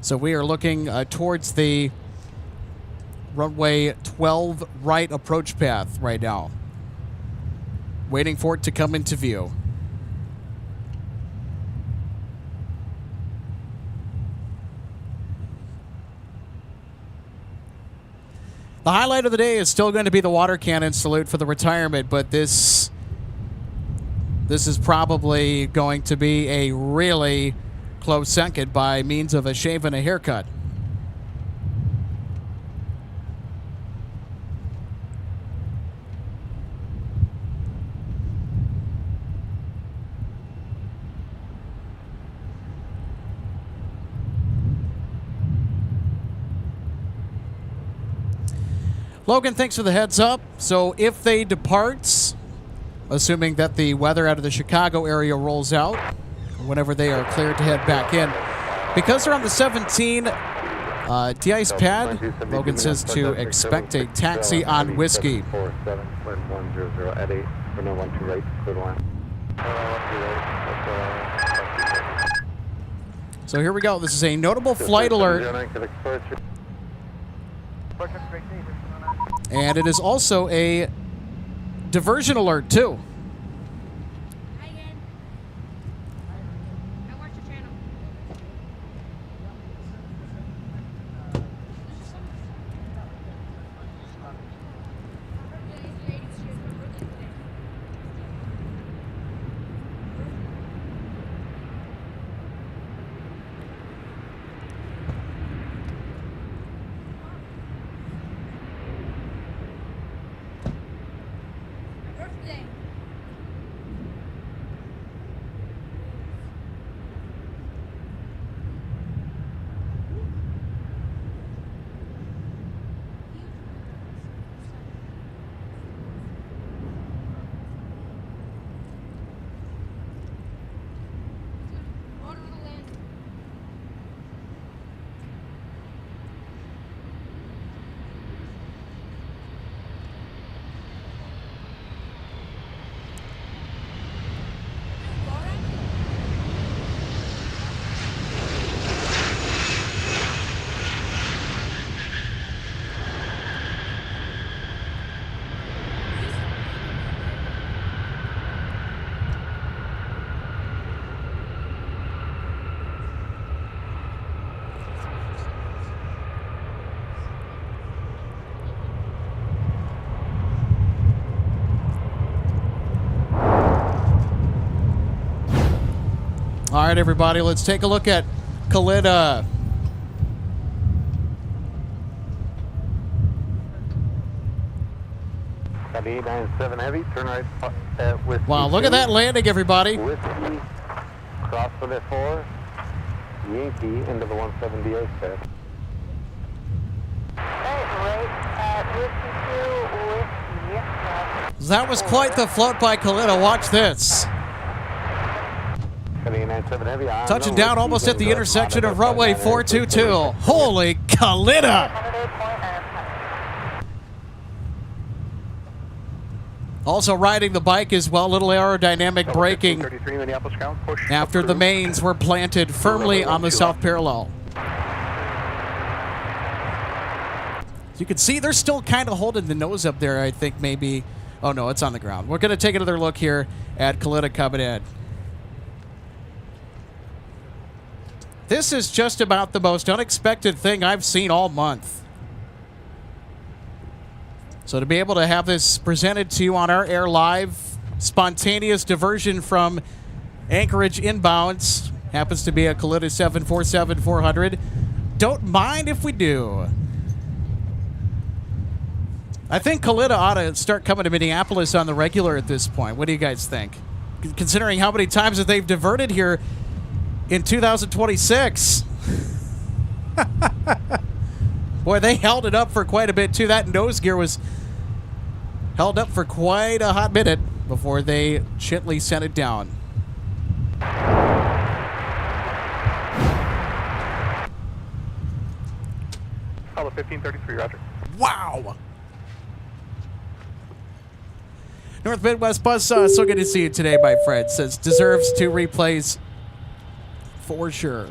So we are looking towards the runway 12 right approach path right now. Waiting for it to come into view. The highlight of the day is still going to be the water cannon salute for the retirement, but this is probably going to be a really close second by means of a shave and a haircut. Logan, thanks for the heads up. So if they depart, assuming that the weather out of the Chicago area rolls out, whenever they are cleared to head back in, because they're on the 17 de-ice pad, Logan says to expect a taxi on Whiskey. 47, wind 100 at 8, runway 12 right, clear to land. So here we go. This is a notable flight alert. And it is also a diversion alert, too. Hi again. I watch your channel. Birthday. Order to land. All right, everybody, let's take a look at Kalita. At 897 Heavy, turn right at Whiskey. Wow, look at that landing, everybody. Whiskey, cross for the 4, Yankee into the 178 pad. Right, Whiskey 2, Whiskey, That was quite the float by Kalitta. Watch this. Touching down almost at the intersection of runway 422. Holy Kalitta! Also riding the bike as well, little aerodynamic braking after the mains were planted firmly on the south parallel. You can see they're still kind of holding the nose up there, I think maybe. Oh no, it's on the ground. We're going to take another look here at Kalitta coming in. This is just about the most unexpected thing I've seen all month. So to be able to have this presented to you on our air live, spontaneous diversion from Anchorage inbounds, happens to be a Kalitta 747-400. Don't mind if we do. I think Kalitta ought to start coming to Minneapolis on the regular at this point. What do you guys think? Considering how many times that they've diverted here in 2026. Boy, they held it up for quite a bit, too. That nose gear was held up for quite a hot minute before they gently sent it down. Hello, 1533, roger. Wow! North Midwest Bus, so good to see you today, my friend. Says deserves 2 replays for sure.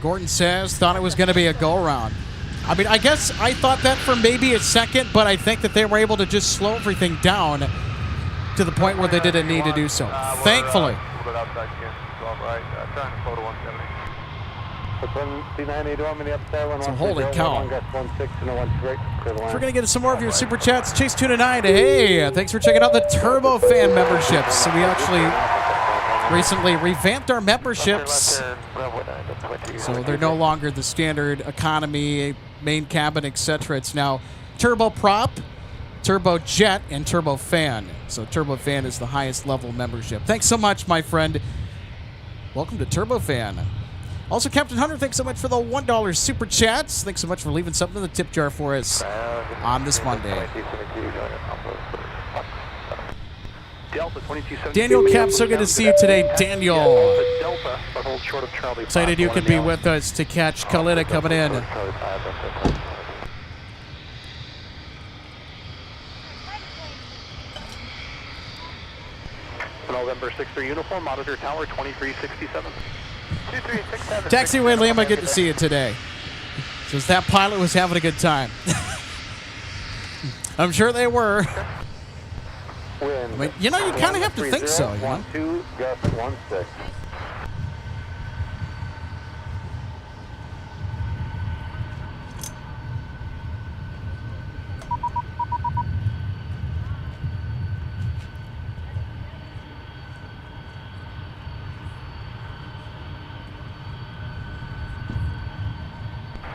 Gordon says, thought it was going to be a go-around. I mean, I guess I thought that for maybe a second, but I think that they were able to just slow everything down to the point where they didn't need to do so. Thankfully. So holy cow. So we're going to get some more of your super chats. Chase 229. Hey, thanks for checking out the Turbo Fan memberships. So we actually recently revamped our memberships. So they're no longer the standard economy, main cabin, etc. It's now Turbo Prop, Turbo Jet, and Turbo Fan. So Turbo Fan is the highest level membership. Thanks so much, my friend. Welcome to Turbo Fan. Also, Captain Hunter, thanks so much for the $1 super chats. Thanks so much for leaving something in the tip jar for us on this Monday. Daniel Cap, so good to see you today, Daniel. Excited you could be with us to catch Kalitta coming in. November 6-3 uniform, monitor tower 2367. 2367. Taxiway Lima, good to see you today. Says that pilot was having a good time. I'm sure they were. I mean, you know, you kind of have to think so, you know? 12, gust 16.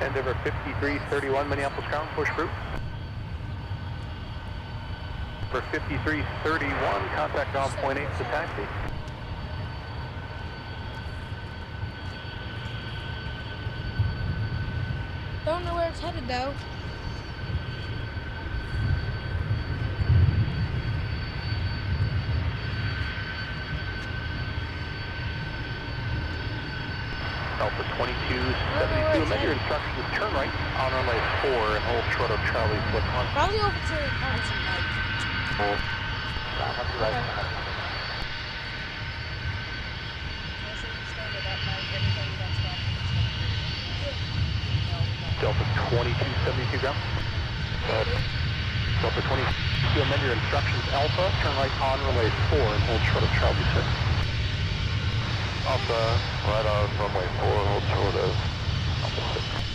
Endeavor 5331, Minneapolis ground, push group. For 5331, contact on point 8 to taxi. Don't know where it's headed though. Alpha 2272, amend your instructions, turn right on runway 4 and hold short of Charlie flip on. Probably over to Carlson, like. Delta 2272 ground. Delta 22, amend your instructions, Alpha, turn right on runway 4 and hold short of Charlie 6. Alpha, right on runway 4, hold short of Alpha 6.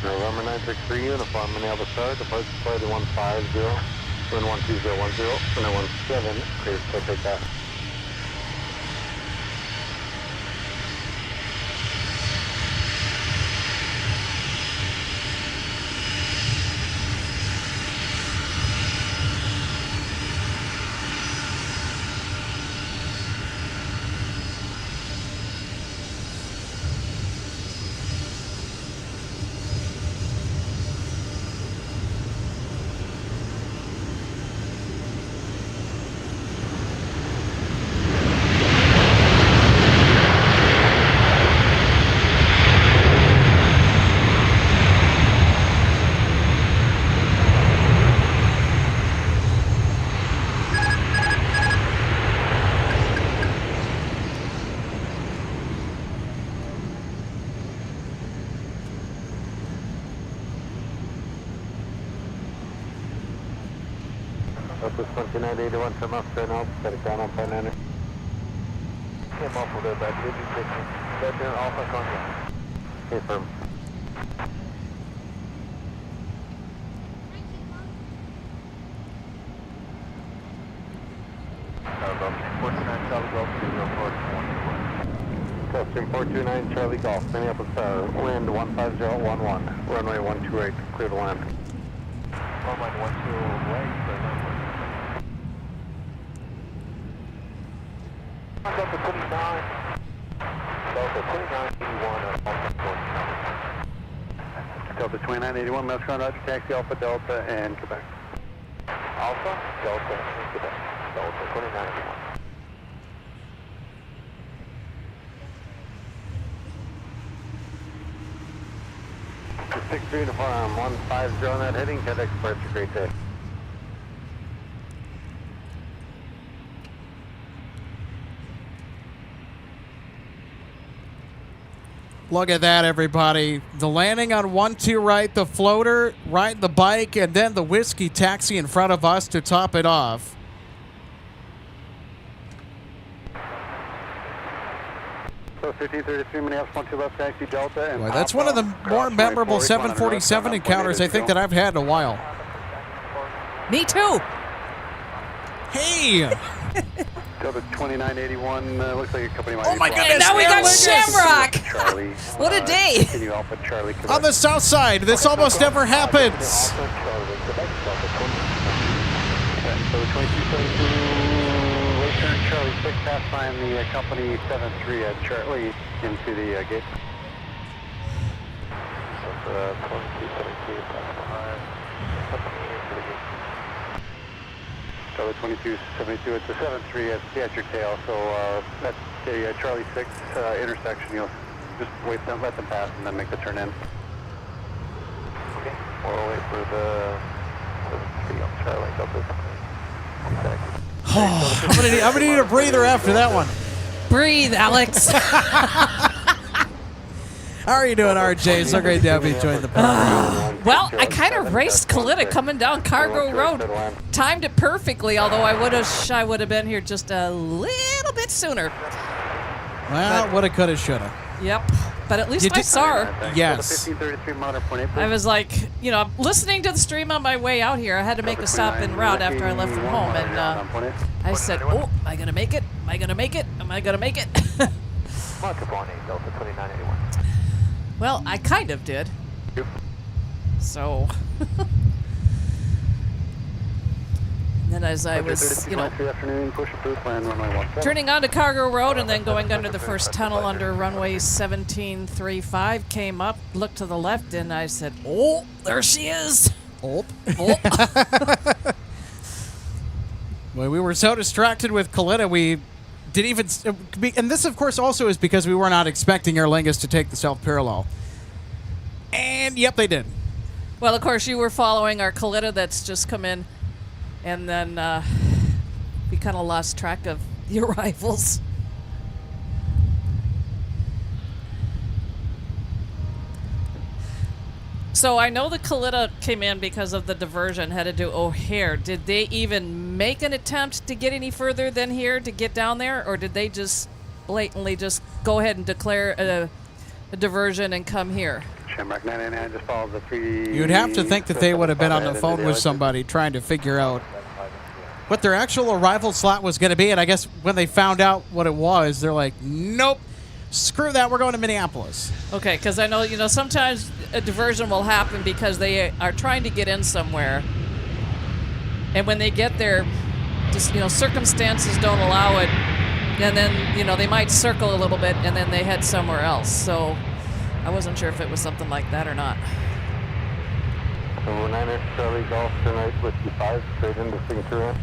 November 963 uniform, Minneapolis Star, departure flight 150, wind 12010, runway 17, clear for takeoff. Minneapolis 2981, turn off, turn out, set it down on 59er. Came off with it, but did you take me? Set there, Alpha contact. Okay, firm. Custom 429 Charlie Golf, Minneapolis Tower, wind 15011, runway 128, clear to land. Runway 12 right, Delta 29. Delta 2981 at Alpha 49. Delta 2981, Mescon, Roger, taxi Alpha Delta and Quebec. Alpha, Delta, and Quebec. Delta 2981. 63 to farm, 150 on that heading, head experts, a great day. Look at that, everybody. The landing on 1-2 right, the floater, right, the bike, and then the whiskey taxi in front of us to top it off. So 1533 Minneapolis 12 left taxi Delta and Boy, that's one of the more memorable 747 encounters I think that I've had in a while. Me too. Hey! Delta 2981, looks like a company might Oh my goodness, And now we got Shamrock. Charlie. What a day. Continue Alpha Charlie. Quebec. On the south side, this almost never happens. So 2272, return Charlie 6, pass by the company 73 at Charlie into the gate. So 2272, pass behind. Company into the gate. Delta 2272, it's a 73 at your tail, so that's the Charlie 6 intersection. You'll just wait them, let them pass, and then make the turn in. Okay, we'll wait for the 73 on Charlie, Delta. I'm gonna need a breather after that one. Breathe, Alex. How are you doing, RJ? So great to have you join the program. Well, I kind of raced Kalita coming down Cargo Road. Timed it perfectly, although I would have been here just a little bit sooner. Well, woulda, coulda, shoulda. Yep. But at least You I did- saw her. Yes. 1533 monitor point 8. I was like, you know, listening to the stream on my way out here. I had to make a stop en route after I left from home, and I said, "Oh, am I gonna make it? Am I gonna make it? Am I gonna make it?" Monitor point 8, Delta 2981. Well, I kind of did. So. And then as I was, you know, afternoon, push approved, land runway 17. turning onto Cargo Road and then going under the first tunnel under runway 1735, came up, looked to the left, and I said, "Oh, there she is." Oh. Oh. Well, we were so distracted with Kalita, we didn't even... And this, of course, also is because we were not expecting Aer Lingus to take the self-parallel. And, yep, they did. Well, of course, you were following our Kalita that's just come in, and then we kind of lost track of the arrivals. So I know the Kalita came in because of the diversion, had to do O'Hare. Did they even make an attempt to get any further than here to get down there, or did they just blatantly just go ahead and declare a diversion and come here? Shamrock 999 just followed the 3. You'd have to think that they would have been on the phone with somebody trying to figure out what their actual arrival slot was going to be. And I guess when they found out what it was, they're like, nope, screw that, we're going to Minneapolis. Okay, because I know, you know, sometimes a diversion will happen because they are trying to get in somewhere. And when they get there, just, you know, circumstances don't allow it. And then, you know, they might circle a little bit and then they head somewhere else. So I wasn't sure if it was something like that or not. So 9er Charlie Golf tonight with 5 straight into Signature.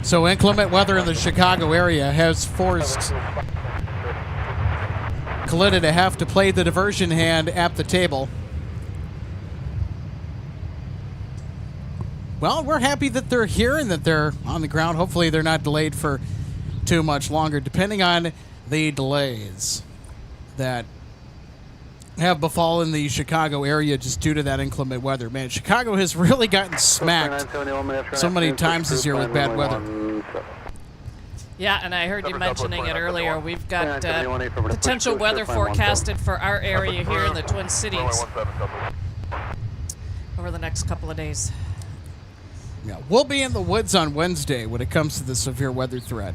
So inclement weather in the Chicago area has forced Kalita to have to play the diversion hand at the table. Well, we're happy that they're here and that they're on the ground. Hopefully they're not delayed for too much longer, depending on the delays that have befallen the Chicago area just due to that inclement weather. Man, Chicago has really gotten smacked so many times this year with bad weather. Yeah, and I heard you mentioning it earlier. We've got potential weather forecasted for our area here in the Twin Cities over the next couple of days. Yeah, we'll be in the woods on Wednesday when it comes to the severe weather threat.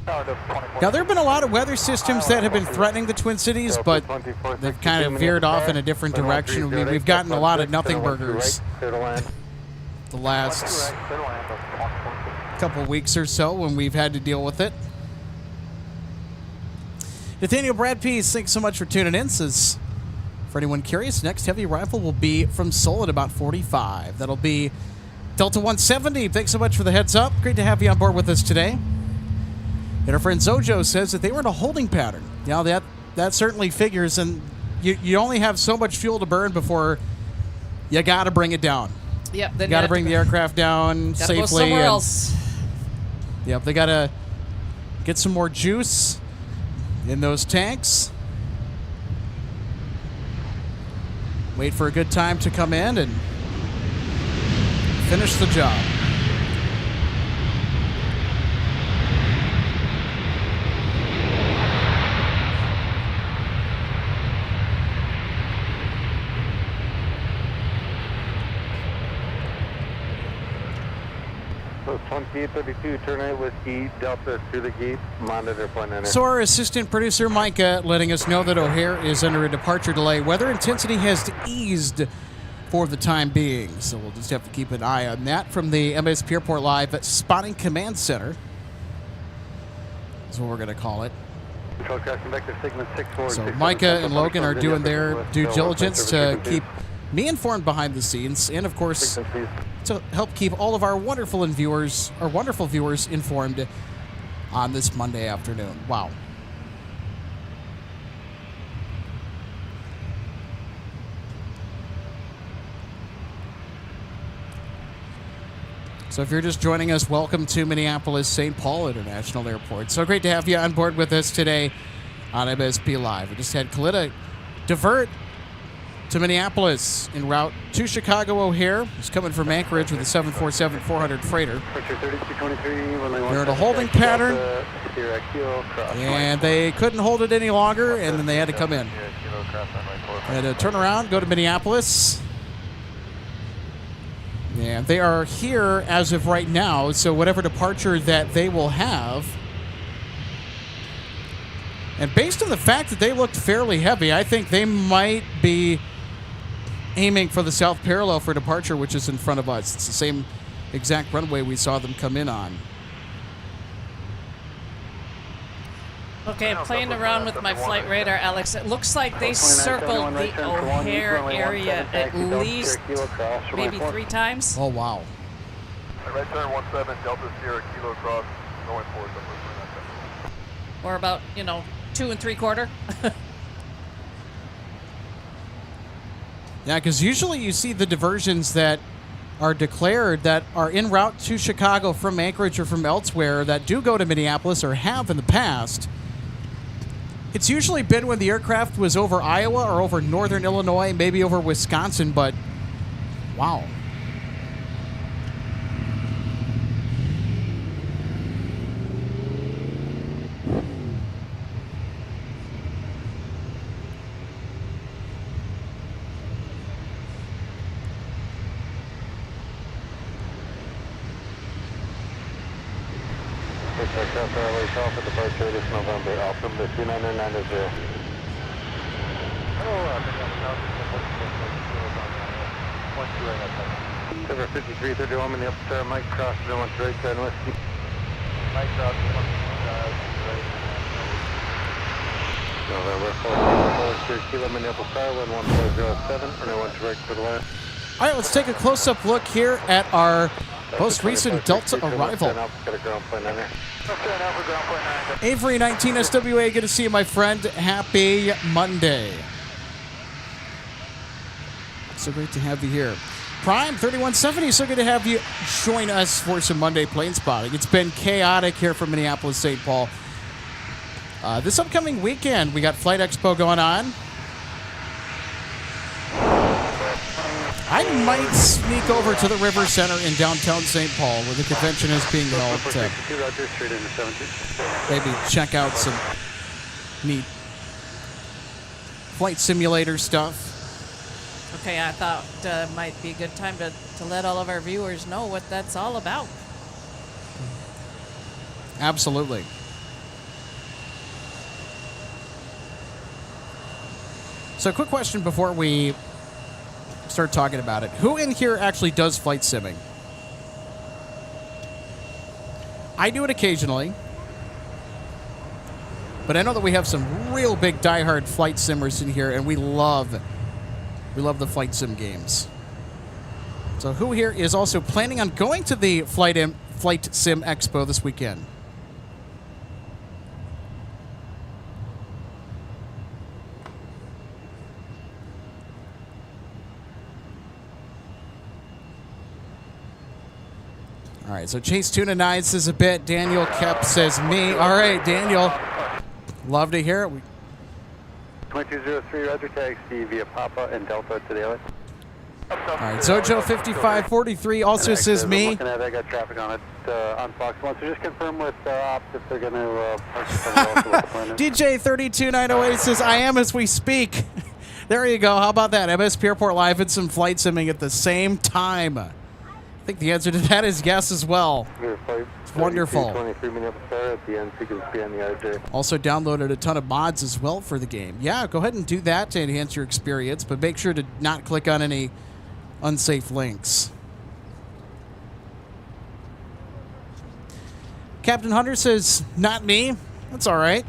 Now, there have been a lot of weather systems that have been threatening the Twin Cities, but they've kind of veered off in a different direction. I mean, we've gotten a lot of nothing burgers the last couple weeks or so when we've had to deal with it. Nathaniel Brad Pease, thanks so much for tuning in. Says, for anyone curious, next heavy arrival will be from Seoul at about 45. That'll be Delta 170. Thanks so much for the heads up. Great to have you on board with us today. And our friend Zojo says that they were in a holding pattern. Now, that certainly figures, and you only have so much fuel to burn before you got to bring it down. Yep. You got to bring the aircraft down safely. Go somewhere else. Yep, they got to get some more juice in those tanks. Wait for a good time to come in and finish the job. So 2832, turn right Whiskey, Delta through the gate, monitor point enter. So our assistant producer Micah letting us know that O'Hare is under a departure delay. Weather intensity has eased for the time being, so we'll just have to keep an eye on that. From the MSP Airport Live at Spotting Command Center is what we're going to call it. So Micah and Logan are doing their due diligence to keep me informed behind the scenes, and of course to help keep all of our wonderful viewers informed on this Monday afternoon. Wow. So if you're just joining us, welcome to Minneapolis St. Paul International Airport. So great to have you on board with us today on MSP Live. We just had Kalita divert to Minneapolis en route to Chicago O'Hare. He's coming from Anchorage with a 747-400 freighter. They're in a holding pattern, and they couldn't hold it any longer, and then they had to come in. They had to turn around, go to Minneapolis. And they are here as of right now, so whatever departure that they will have. And based on the fact that they looked fairly heavy, I think they might be aiming for the south parallel for departure, which is in front of us. It's the same exact runway we saw them come in on. Okay, I'm playing around with my flight radar, Alex. It looks like they circled the O'Hare area at least maybe 3 times. Oh, wow. Right turn 17, Delta Sierra, Kilo Cross, going forward. Or about, 2 3/4. Yeah, because usually you see the diversions that are declared that are en route to Chicago from Anchorage or from elsewhere that do go to Minneapolis or have in the past. It's usually been when the aircraft was over Iowa or over northern Illinois, maybe over Wisconsin, but wow. Off at departure this November, Altimeter 29990. Cover 5331, Minneapolis Star, Mike Cross, 1 to right side, Whiskey. Mike Cross, 1 November 4 Kilo, Minneapolis Star, 11407, or 1 to right to the left. All right, let's take a close-up look here at our most recent Delta arrival. Avery 19 SWA, good to see you, my friend. Happy Monday. So great to have you here. Prime 3170, so good to have you join us for some Monday plane spotting. It's been chaotic here from Minneapolis, St. Paul. This upcoming weekend, we got Flight Expo going on. I might sneak over to the River Center in downtown St. Paul, where the convention is being held, to maybe check out some neat flight simulator stuff. Okay, I thought might be a good time to let all of our viewers know what that's all about. Absolutely. So, quick question before we start talking about it. Who in here actually does flight simming? I do it occasionally. But I know that we have some real big diehard flight simmers in here, and we love the flight sim games. So who here is also planning on going to the Flight Sim Expo this weekend? All right, so Chase Tuna 9 says a bit. Daniel Kep says me. All right, Daniel. Love to hear it. 2203, Roger, taxi via Papa and Delta to the LA. All right, Zojo5543 also says me. Looking at it, I got traffic on it on Fox 1, so just confirm with Ops if they're going to park somewhere else. DJ32908 says I am as we speak. There you go. How about that? MSP Airport Live and some flight simming at the same time. I think the answer to that is yes as well. It's wonderful. 23 Minneapolis at the end, so you can see on the RJ. Also downloaded a ton of mods as well for the game. Yeah, go ahead and do that to enhance your experience, but make sure to not click on any unsafe links. Captain Hunter says, not me. That's all right.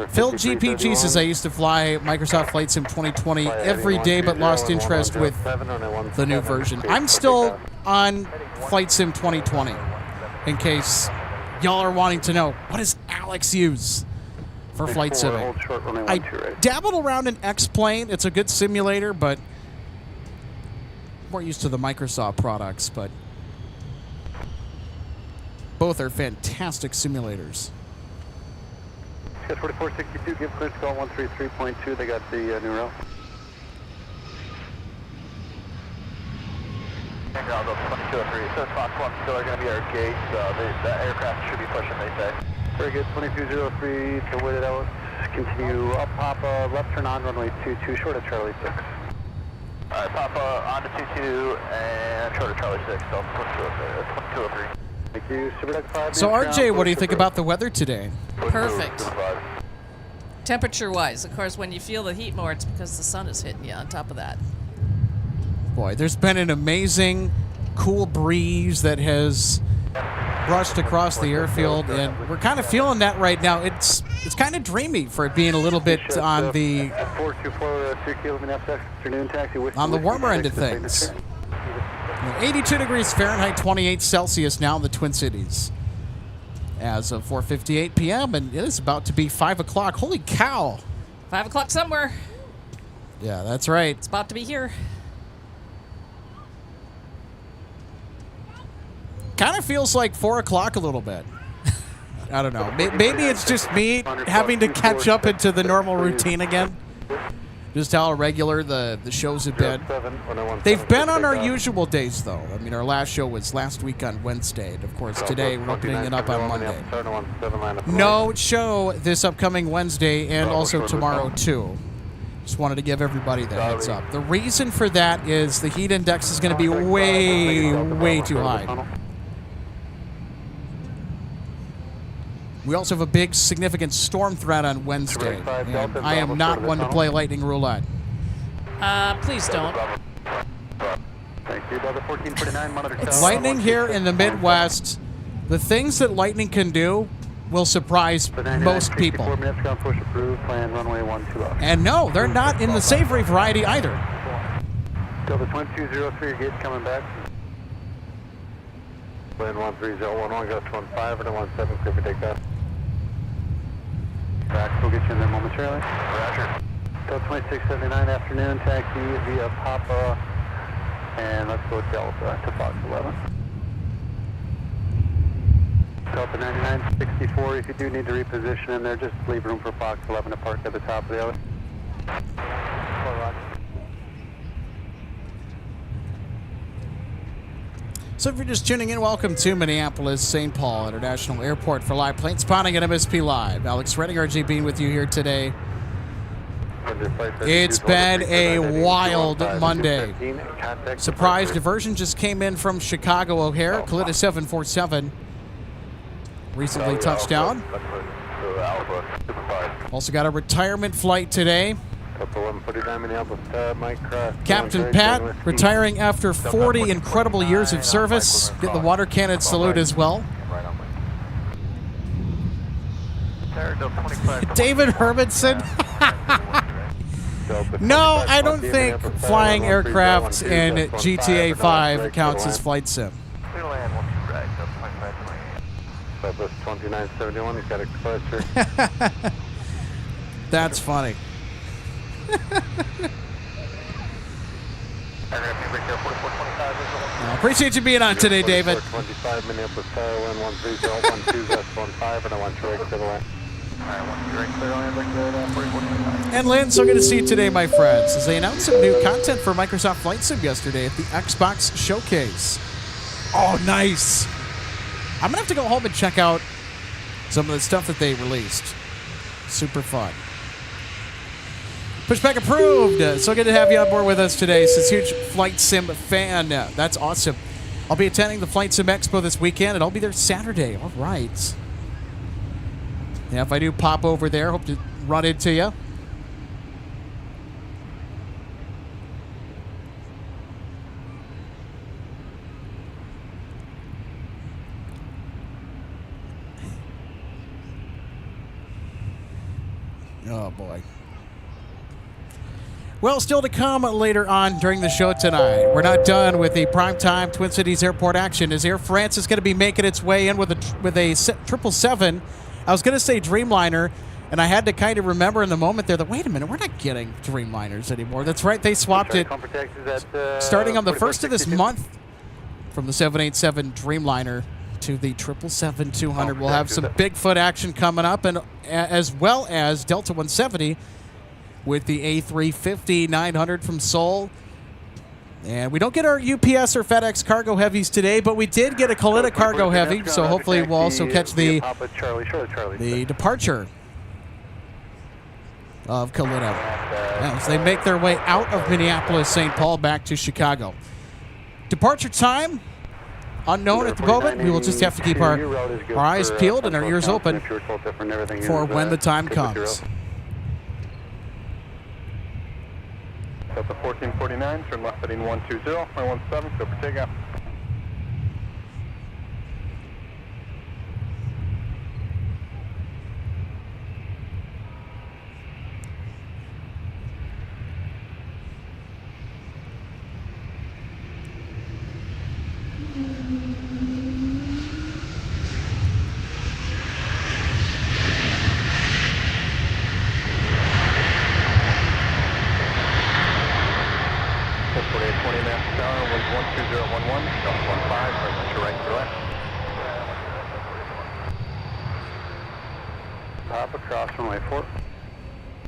Phil GPG says, I used to fly Microsoft Flight Sim 2020 every day, but lost interest with the new version. I'm still on Flight Sim 2020, in case y'all are wanting to know, what does Alex use for flight simming? I dabbled around in X-Plane. It's a good simulator, but more used to the Microsoft products, but both are fantastic simulators. 4462, give clearance call 133.2. They got the new route. And I'll go 2203. So Fox 1 still are going to be our gate. The aircraft should be pushing, they say. Very good. 2203 to wait it out. Continue up Papa, left turn on runway 22, short of Charlie 6. Alright, Papa on to 22 and short of Charlie 6. So 2203. Thank you. SuperDuck 5. So RJ, what do you think about the weather today? Perfect. Temperature-wise, of course, when you feel the heat more, it's because the sun is hitting you on top of that. Boy, there's been an amazing cool breeze that has brushed across the airfield, and we're kind of feeling that right now. It's kind of dreamy for it being a little bit on the warmer end of things. 82 degrees Fahrenheit, 28 Celsius now in the Twin Cities as of 4:58 p.m. and it is about to be 5 o'clock. Holy cow! 5 o'clock somewhere. Yeah, that's right. It's about to be here. Kind of feels like 4 o'clock a little bit. I don't know. Maybe it's just me having to catch up into the normal routine again. Just how irregular the shows have been. They've been on our usual days, though. I mean, our last show was last week on Wednesday. And, of course, today we're opening it up on Monday. No show this upcoming Wednesday and also tomorrow, too. Just wanted to give everybody the heads up. The reason for that is the heat index is going to be way too high. We also have a big, significant storm threat on Wednesday. And I am not one to play lightning roulette. Please don't. Lightning here in the Midwest, the things that lightning can do will surprise most people. And no, they're not in the savory variety either. Delta 2203, your gate's coming back. Land 13011, gust 15 and 17, clear for takeoff. Back, we'll get you in there momentarily. Roger. Delta 2679, afternoon, taxi via Papa, and let's go Delta to Fox 11. Delta 9964, if you do need to reposition in there, just leave room for Fox 11 to park at the top of the alley. So if you're just tuning in, welcome to Minneapolis St. Paul International Airport for live plane spotting at MSP Live. Alex Redding, RG Bean with you here today. It's been a wild Monday. Surprise diversion just came in from Chicago O'Hare. Kalitta 747 recently touched down. Also got a retirement flight today. Captain Pat retiring after 40 incredible years of service. Get the water cannon salute as well. David Hermanson. No, I don't think flying aircraft in GTA 5 counts as flight sim. Southwest 2971, he's got a cluster. That's funny. I appreciate you being on today, David. 25 Minneapolis Tower, 13012, S15, and I want direct to the line. And Lynn, so good to see you today, my friends, as they announced some new content for Microsoft Flight Sim yesterday at the Xbox Showcase. Oh, nice. I'm going to have to go home and check out some of the stuff that they released. Super fun. Pushback approved. So good to have you on board with us today. Since huge Flight Sim fan. That's awesome. I'll be attending the Flight Sim Expo this weekend, and I'll be there Saturday. All right. Yeah, if I do pop over there, hope to run into you. Oh, boy. Well, still to come later on during the show tonight. We're not done with the primetime Twin Cities Airport action, as Air France is going to be making its way in with a 777. I was going to say Dreamliner, and I had to kind of remember in the moment there that, wait a minute, we're not getting Dreamliners anymore. That's right, they swapped it starting on the 1st of this month from the 787 Dreamliner to the 777-200. We'll have some Bigfoot action coming up, and as well as Delta 170 with the A350-900 from Seoul. And we don't get our UPS or FedEx cargo heavies today, but we did get a Kalitta cargo heavy, so hopefully we'll also catch the departure of Kalitta as they make their way out of Minneapolis, St. Paul, back to Chicago. Departure time, unknown at the moment. We will just have to keep our eyes peeled and our ears open for when the time comes. Delta 1449, turn left heading 120, 117, go for takeoff. Top across runway 4.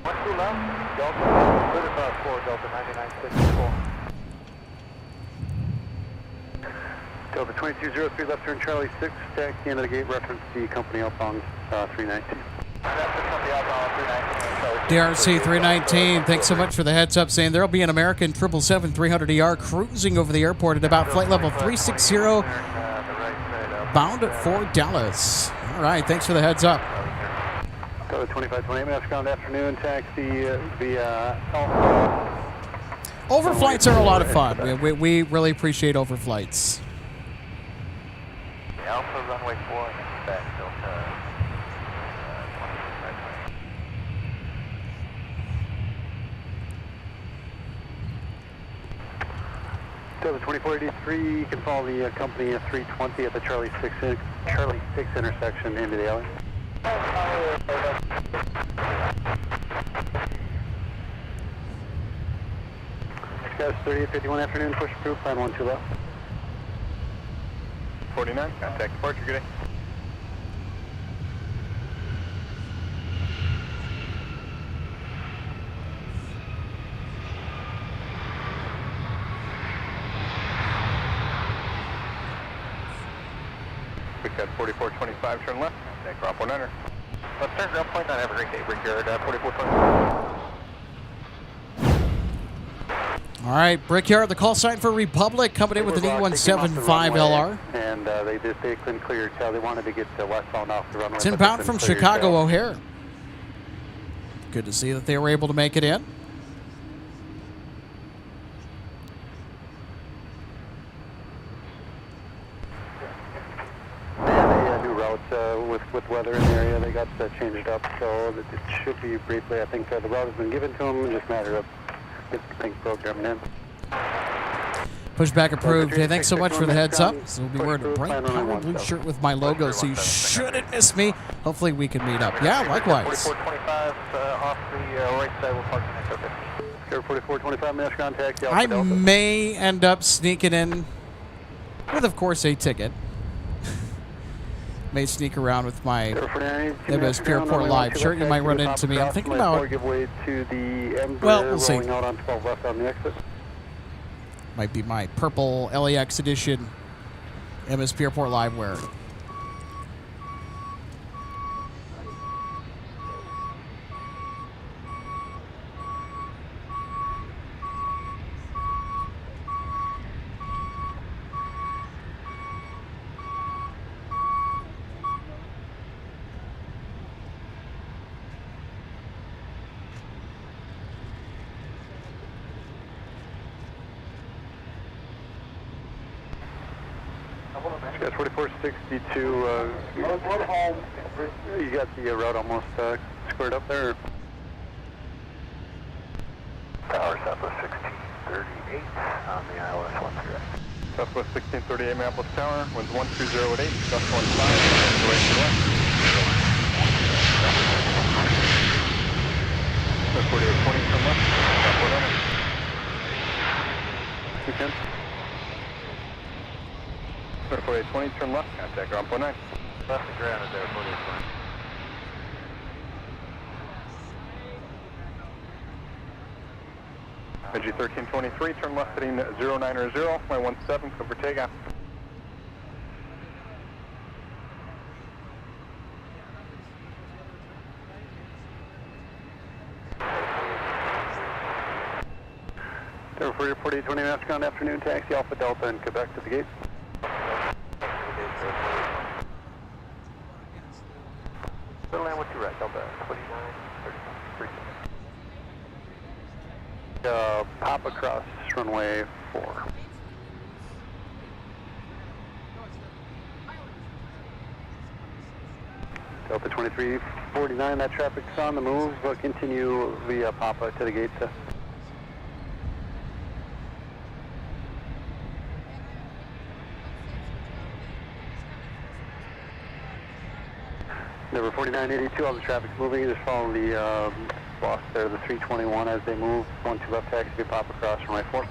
1 2 left, Delta 4, Delta 9964. Delta 2203, left turn Charlie 6, taxi into the gate, reference the company outbound 319. DRC 319, thanks so much for the heads up, saying there will be an American 777-300ER cruising over the airport at about flight level 360, bound for Dallas. All right, thanks for the heads up. 2528 minutes, ground afternoon, taxi via Overflights are a lot of fun. We really appreciate overflights. Alpha runway 4 and back Delta. Delta 2483, you can follow the company 320 at the Charlie 6 intersection into the alley. Guys, 3851 afternoon, push approved, plan 12 left. 49, contact departure, good day. got 4425, turn left. Take drop 19er. Left turn, ground point 9, have a great day. Brickyard 4420. All right, Brickyard, the call sign for Republic, coming in with an E175LR. And they couldn't clear your tail. They wanted to get westbound off the runway. It's inbound from Chicago O'Hare. Good to see that they were able to make it in. And a new route with weather in the area. They got changed up, so it should be briefly. I think the route has been given to them. It's just a matter of getting things programmed in. Pushback approved. Hey, thanks so much for the heads up. So we'll be wearing a bright powder blue shirt with my logo, so you shouldn't miss me. Hopefully we can meet up. Yeah, likewise. 4425 off the right side, we'll park the next 50. 4425 minutes contact. I may end up sneaking in with, of course, a ticket. May sneak around with my MSP Airport Live shirt. You might run into me. I'm thinking about, well, we'll see. Might be my purple LAX edition MSP Airport Live wear. Got 4462. You got the route almost squared up there. Tower Southwest 1638 on the ILS 13. Southwest 1638 Minneapolis Tower, winds 120 at 8, gust 15, right to left. 4820 from left, top 100. 210. 4820, turn left, contact ground point 9. Left and grounded there, 4820. Vg 1323, turn left heading 090, fly 17, cover takeoff. Tower 4820, Mascon, afternoon taxi, Alpha Delta in Quebec to the gate. Land with you right, Delta 29, 33. Pop across runway 4. Delta 2349, that traffic's on the move. We'll continue via Papa to the gate. Number 4982, all the traffic's moving. You just follow the boss there, the 321 as they move. 12 left taxi, pop across runway 4.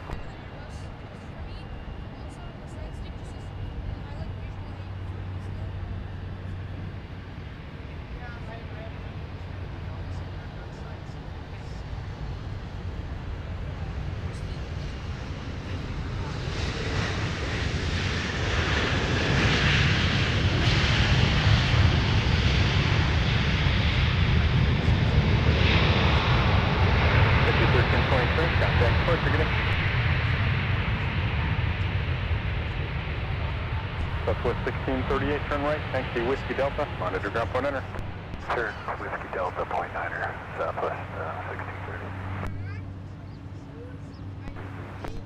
Southwest 1638, turn right, taxi Whiskey Delta, monitor ground point enter. Turn Whiskey Delta, point 9er, Southwest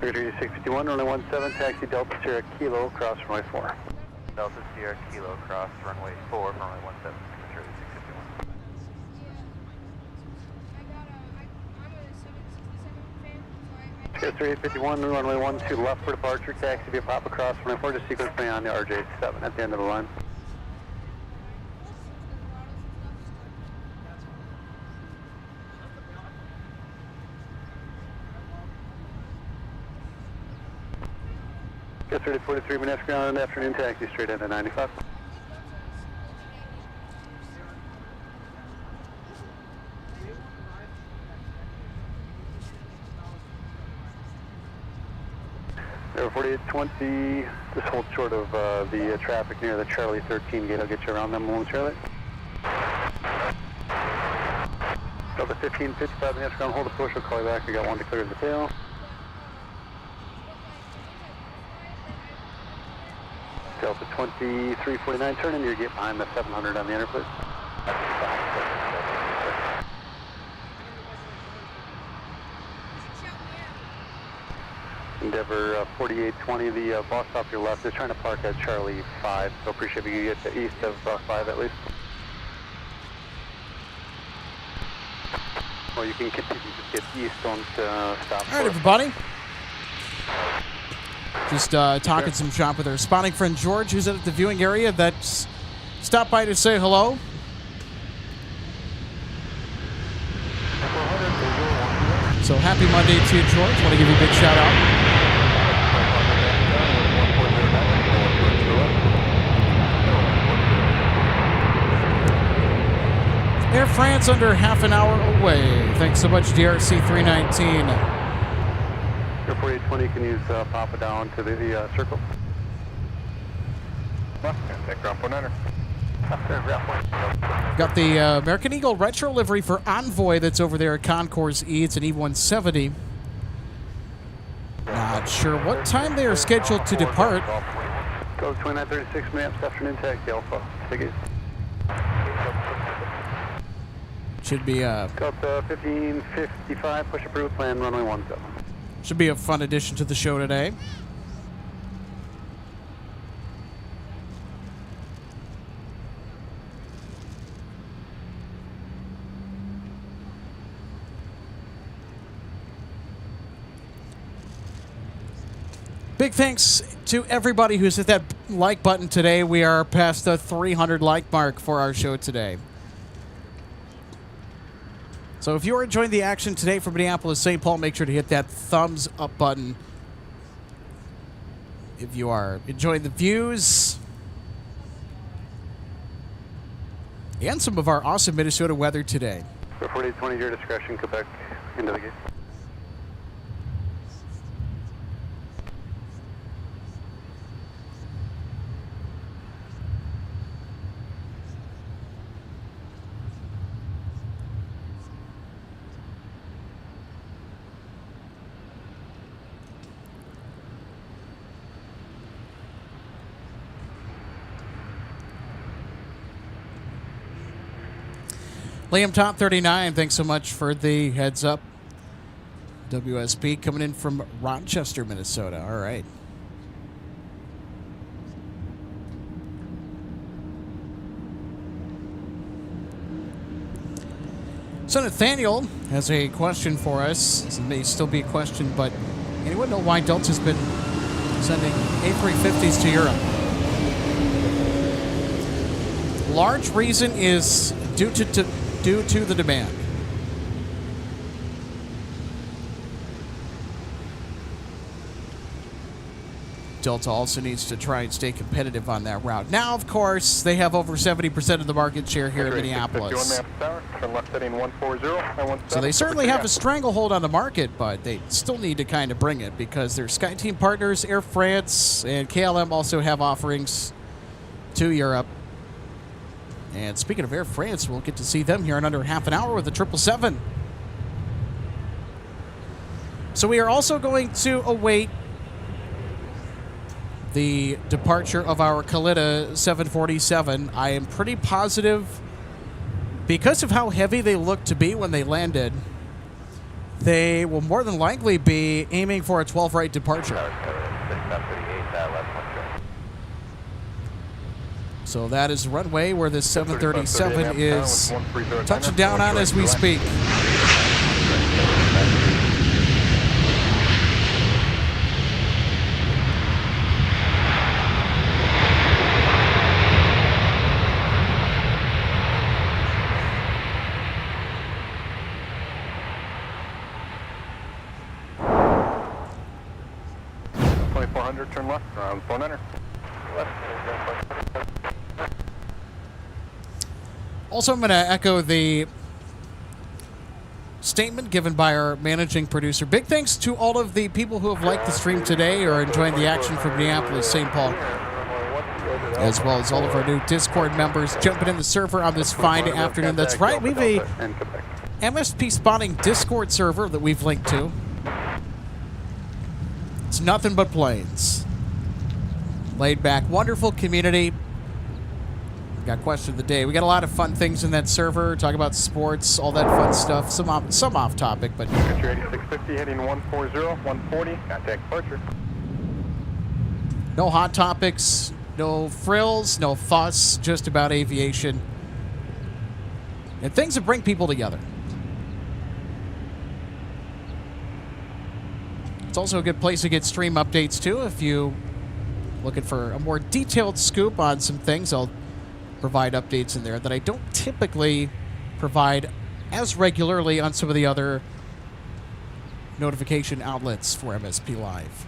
1630. 3651, runway 17, taxi Delta Sierra Kilo, cross runway 4. Delta Sierra Kilo, cross runway 4, runway 17, 3651. 3851, runway 12 left for departure, taxi via pop across runway 4 to sequence me on the RJ7 at the end of the line. Get 3043 minutes ground afternoon taxi straight into 95. Air 4820, just hold short of the traffic near the Charlie 13 gate. I'll get you around them momentarily. Delta 1555 in the ground, hold the push, I'll call you back. I got one to clear the tail. Delta 2349, turn in your gate behind the 700 on the enter, please. Endeavor 4820, the boss off your left is trying to park at Charlie 5, so appreciate if you get to east of 5 at least. Or you can continue, just get east, don't stop. All right, everybody. Just talking some shop with our spotting friend George, who's at the viewing area. That's stopped by to say hello. So happy Monday to you, George. Want to give you a big shout out. Air France under half an hour away. Thanks so much, DRC 319. Air 4820, can use Papa down to the circle. Take ground 49er. Got the American Eagle retro livery for Envoy that's over there at Concourse E. It's an E170. Not sure what time they are scheduled to depart. Go 2936 Minneapolis afternoon taxi Alpha. Take it. Should be Delta 1555, push approved, plan runway 17. should be a fun addition to the show today. Big thanks to everybody who's hit that like button today. We are past the 300 like mark for our show today. So if you're enjoying the action today from Minneapolis, St. Paul, make sure to hit that thumbs up button. If you are enjoying the views and some of our awesome Minnesota weather today. 4820, your discretion, Quebec, into the gate. Liam Top 39, thanks so much for the heads up. WSP coming in from Rochester, Minnesota. All right. So Nathaniel has a question for us. This may still be a question, but anyone know why Delta's been sending A350s to Europe? Large reason is due to the demand. Delta also needs to try and stay competitive on that route. Now, of course, they have over 70% of the market share here in Minneapolis. So they certainly have a stranglehold on the market, but they still need to kind of bring it because their SkyTeam partners, Air France and KLM, also have offerings to Europe. And speaking of Air France, we'll get to see them here in under half an hour with the 777. So we are also going to await the departure of our Kalitta 747. I am pretty positive, because of how heavy they look to be when they landed, they will more than likely be aiming for a 12-right departure. So that is the runway where this 737 is touching down on as we speak. Turn left, around 400. Also, I'm going to echo the statement given by our managing producer. Big thanks to all of the people who have liked the stream today or enjoying the action from Minneapolis, St. Paul, as well as all of our new Discord members jumping in the server on this fine afternoon. That's right, we have a MSP spotting Discord server that we've linked to. It's nothing but planes. Laid back, wonderful community. We got question of the day. We got a lot of fun things in that server. Talk about sports, all that fun stuff. Some off topic, but Country 8650 heading 140, 140. Contact departure. no hot topics, no frills, no fuss, just about aviation and things that bring people together. It's also a good place to get stream updates too. If you looking for a more detailed scoop on some things, I'll provide updates in there that I don't typically provide as regularly on some of the other notification outlets for MSP Live.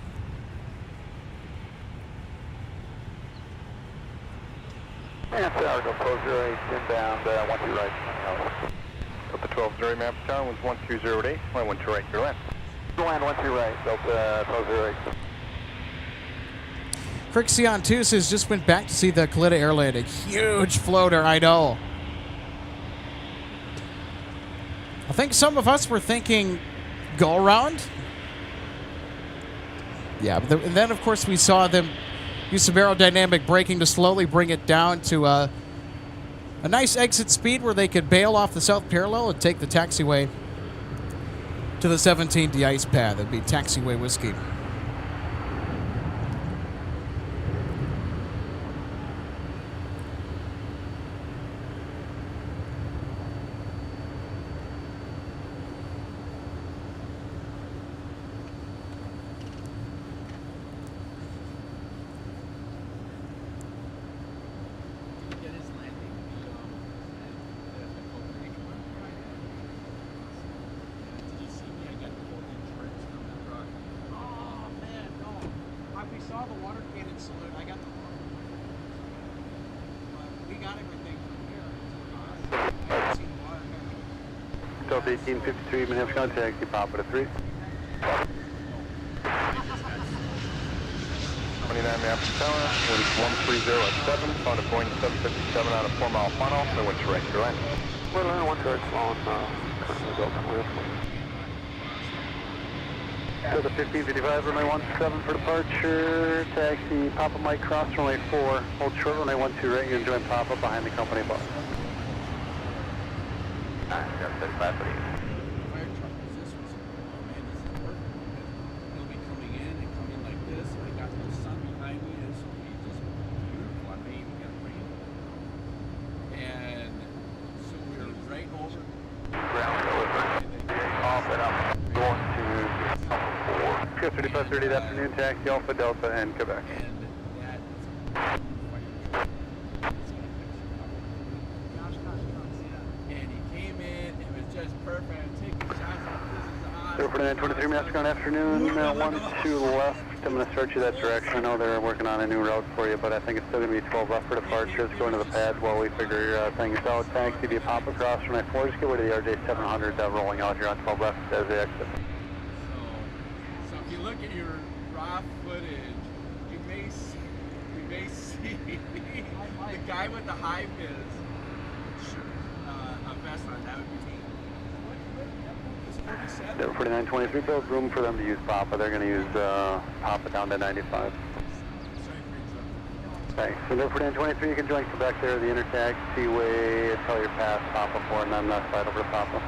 And Tower, go 1208, inbound, 12 right. Delta 1208, map town was 1208, line 12 right, your left. Line 12 right, Delta 1208. Crixion 2 says just went back to see the Kalita airland. A huge floater, I know. I think some of us were thinking go around. Yeah, but and then of course we saw them use some aerodynamic braking to slowly bring it down to a nice exit speed where they could bail off the south parallel and take the taxiway to the 17 de-ice pad. That'd be taxiway whiskey. Delta 1853, Minneapolis County, taxi, Papa to 3. 29 Minneapolis Tower, wind 130 at 7, found a Boeing 757 on a 4-mile funnel, so went to right, your line. Well, I want to slow currently go clear. Delta 1555, runway 17 for departure, taxi, Papa Mike, cross runway 4, hold short runway 12 right, you can join Papa behind the company bus. Got 35 for you. Fire truck was this one. Oh man, this is perfect. He'll be coming in and coming like this. I got the sun behind me, and so he's just beautiful. I may even get rain. And so we're right over. Ground delivery. Off and up. Going to 4. 3530 afternoon, taxi, Alpha, Delta, and Quebec. And that is and he came in, it was just perfect. Taking shots of this is 4923 Minneapolis County afternoon, 1 to left. I'm going to start you that direction. I know they're working on a new route for you, but I think it's still going to be 12 left for departure. It's going to the pad while we figure things out. Taxi via pop across from I-4. Just get rid of the RJ700 rolling out here on 12 left as they exit. So if you look at your raw footage, you may see the guy with the high vis a vest on. That would be me. It's 47. 4923 build room for them to use Papa. They're going to use Papa down to 95. Thanks. So 4923, you can join Quebec there, the intertaxi way until you're past Papa 4 and then slide over to Papa.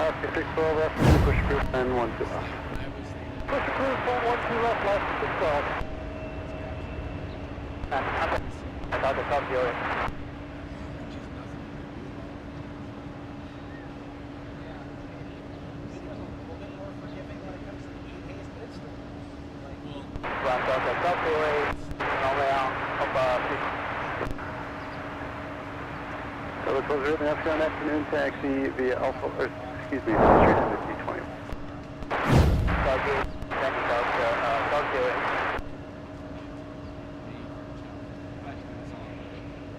Okay, 612 left, push crew, and 1 2 left. Push crew, 1 2 left, left, 612. I got the top deal. Bravo 12 0, African afternoon taxi via Alpha, or excuse me, straight into D20. Dog Gate, taxi Dog Gate.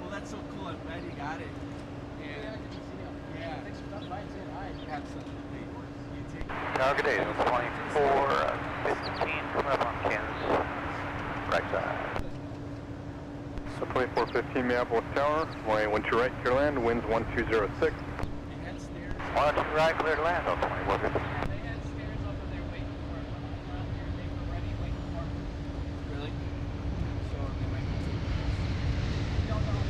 Well, that's so cool. I'm glad you got it. And yeah, thanks for stopping by and saying hi. Absolutely. You take Target is 2415 coming up on Kansas. Right side. So 2415 Minneapolis Tower, runway 12 right, clear to land, winds 1206. they had stairs. 1 2 right, clear to land on 2115. They had stairs over there waiting for it. When I went out here, they were ready waiting for it. Really? So they might be Don't know.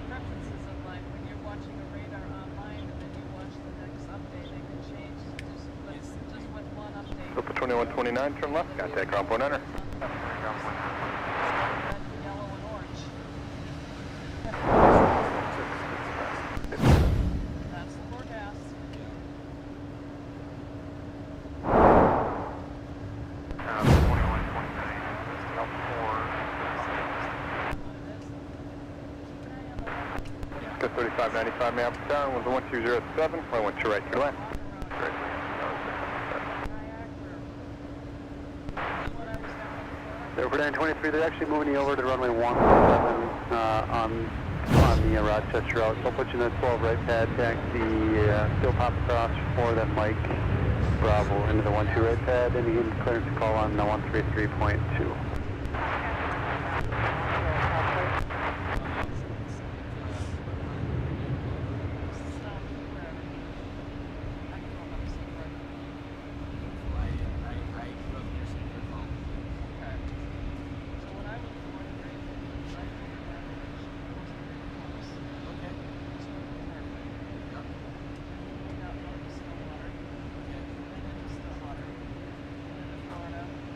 Preferences of like when you're watching a radar online and then you watch the next update, they can change just with one update. Silver 2129, turn left, contact ground point enter. Red, yellow, and orange. That's the forecast. Now 2129. Delta 4. Go 3595 Minneapolis Tower, winds 1207, runway 12 right, clear to land. Over 923, they're actually moving you over to runway 17 on the Rochester route. So I'll put you in the 12 right pad, taxi, still pop across for then Mike Bravo into the 12 right pad, and you get clearance to call on the 133.2.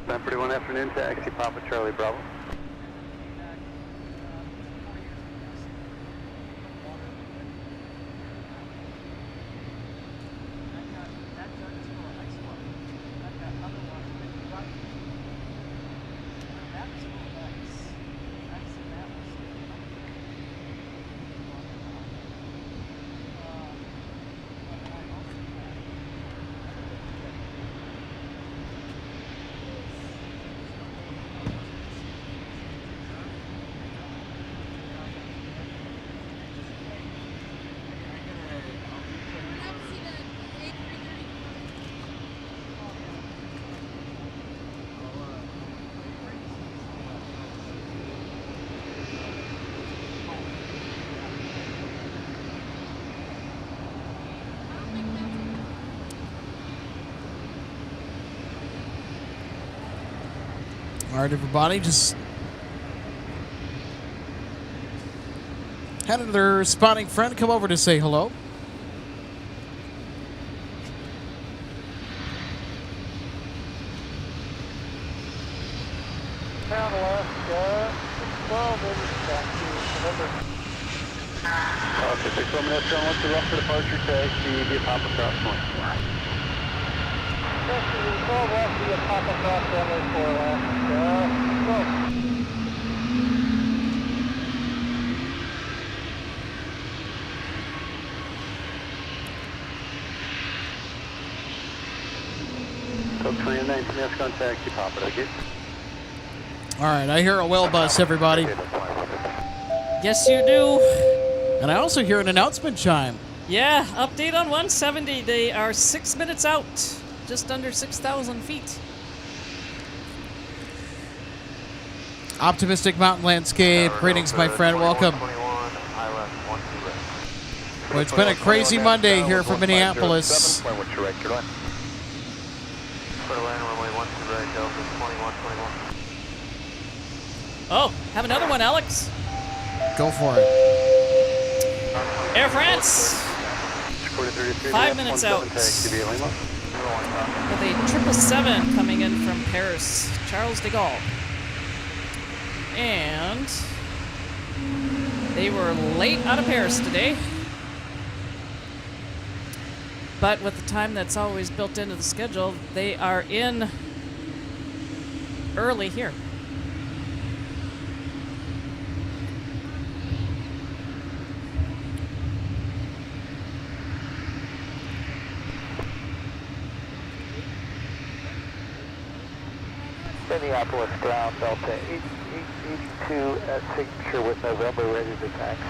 Then 41 afternoon taxi, Papa Charlie Bravo. All right, everybody, just had another spotting friend come over to say hello. Town Alaska, 12 in taxi, November. Okay, 6 minutes, John, what's the left for departure taxi via Papa Cross Point? Taxi 12 left via Papa Cross, runway 4 left. Go. So 29, let's contact you, Papa, okay? All right, I hear a well bus, everybody. Yes, you do. And I also hear an announcement chime. Yeah, update on 170. They are 6 minutes out, just under 6,000 feet. Optimistic mountain landscape. Greetings, my friend. Welcome. Well, it's been a crazy Monday here from Minneapolis. Oh, have another one, Alex. Go for it. Air France. 5 minutes out. With a 777 coming in from Paris. Charles de Gaulle. And they were late out of Paris today. But with the time that's always built into the schedule, they are in early here. Minneapolis ground, Delta 882 at signature with November, ready to taxi.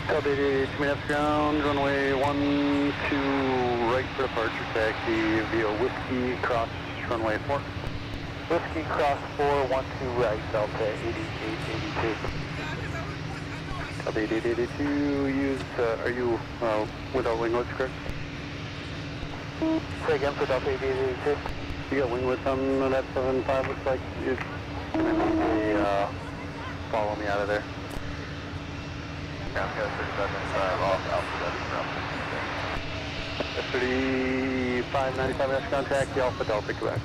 Delta 882 Minneapolis ground, runway 12 right for departure taxi via Whiskey cross runway 4. Whiskey cross 412 right, Delta 8882. Delta 8882, use, are you without winglets, correct? Say again for Delta 8882. You got winglets on that 75, looks like it's gonna need to follow me out of there. Ground code 37, off Alpha Delta. 3595 S contact, the Alpha Delta, Quebec.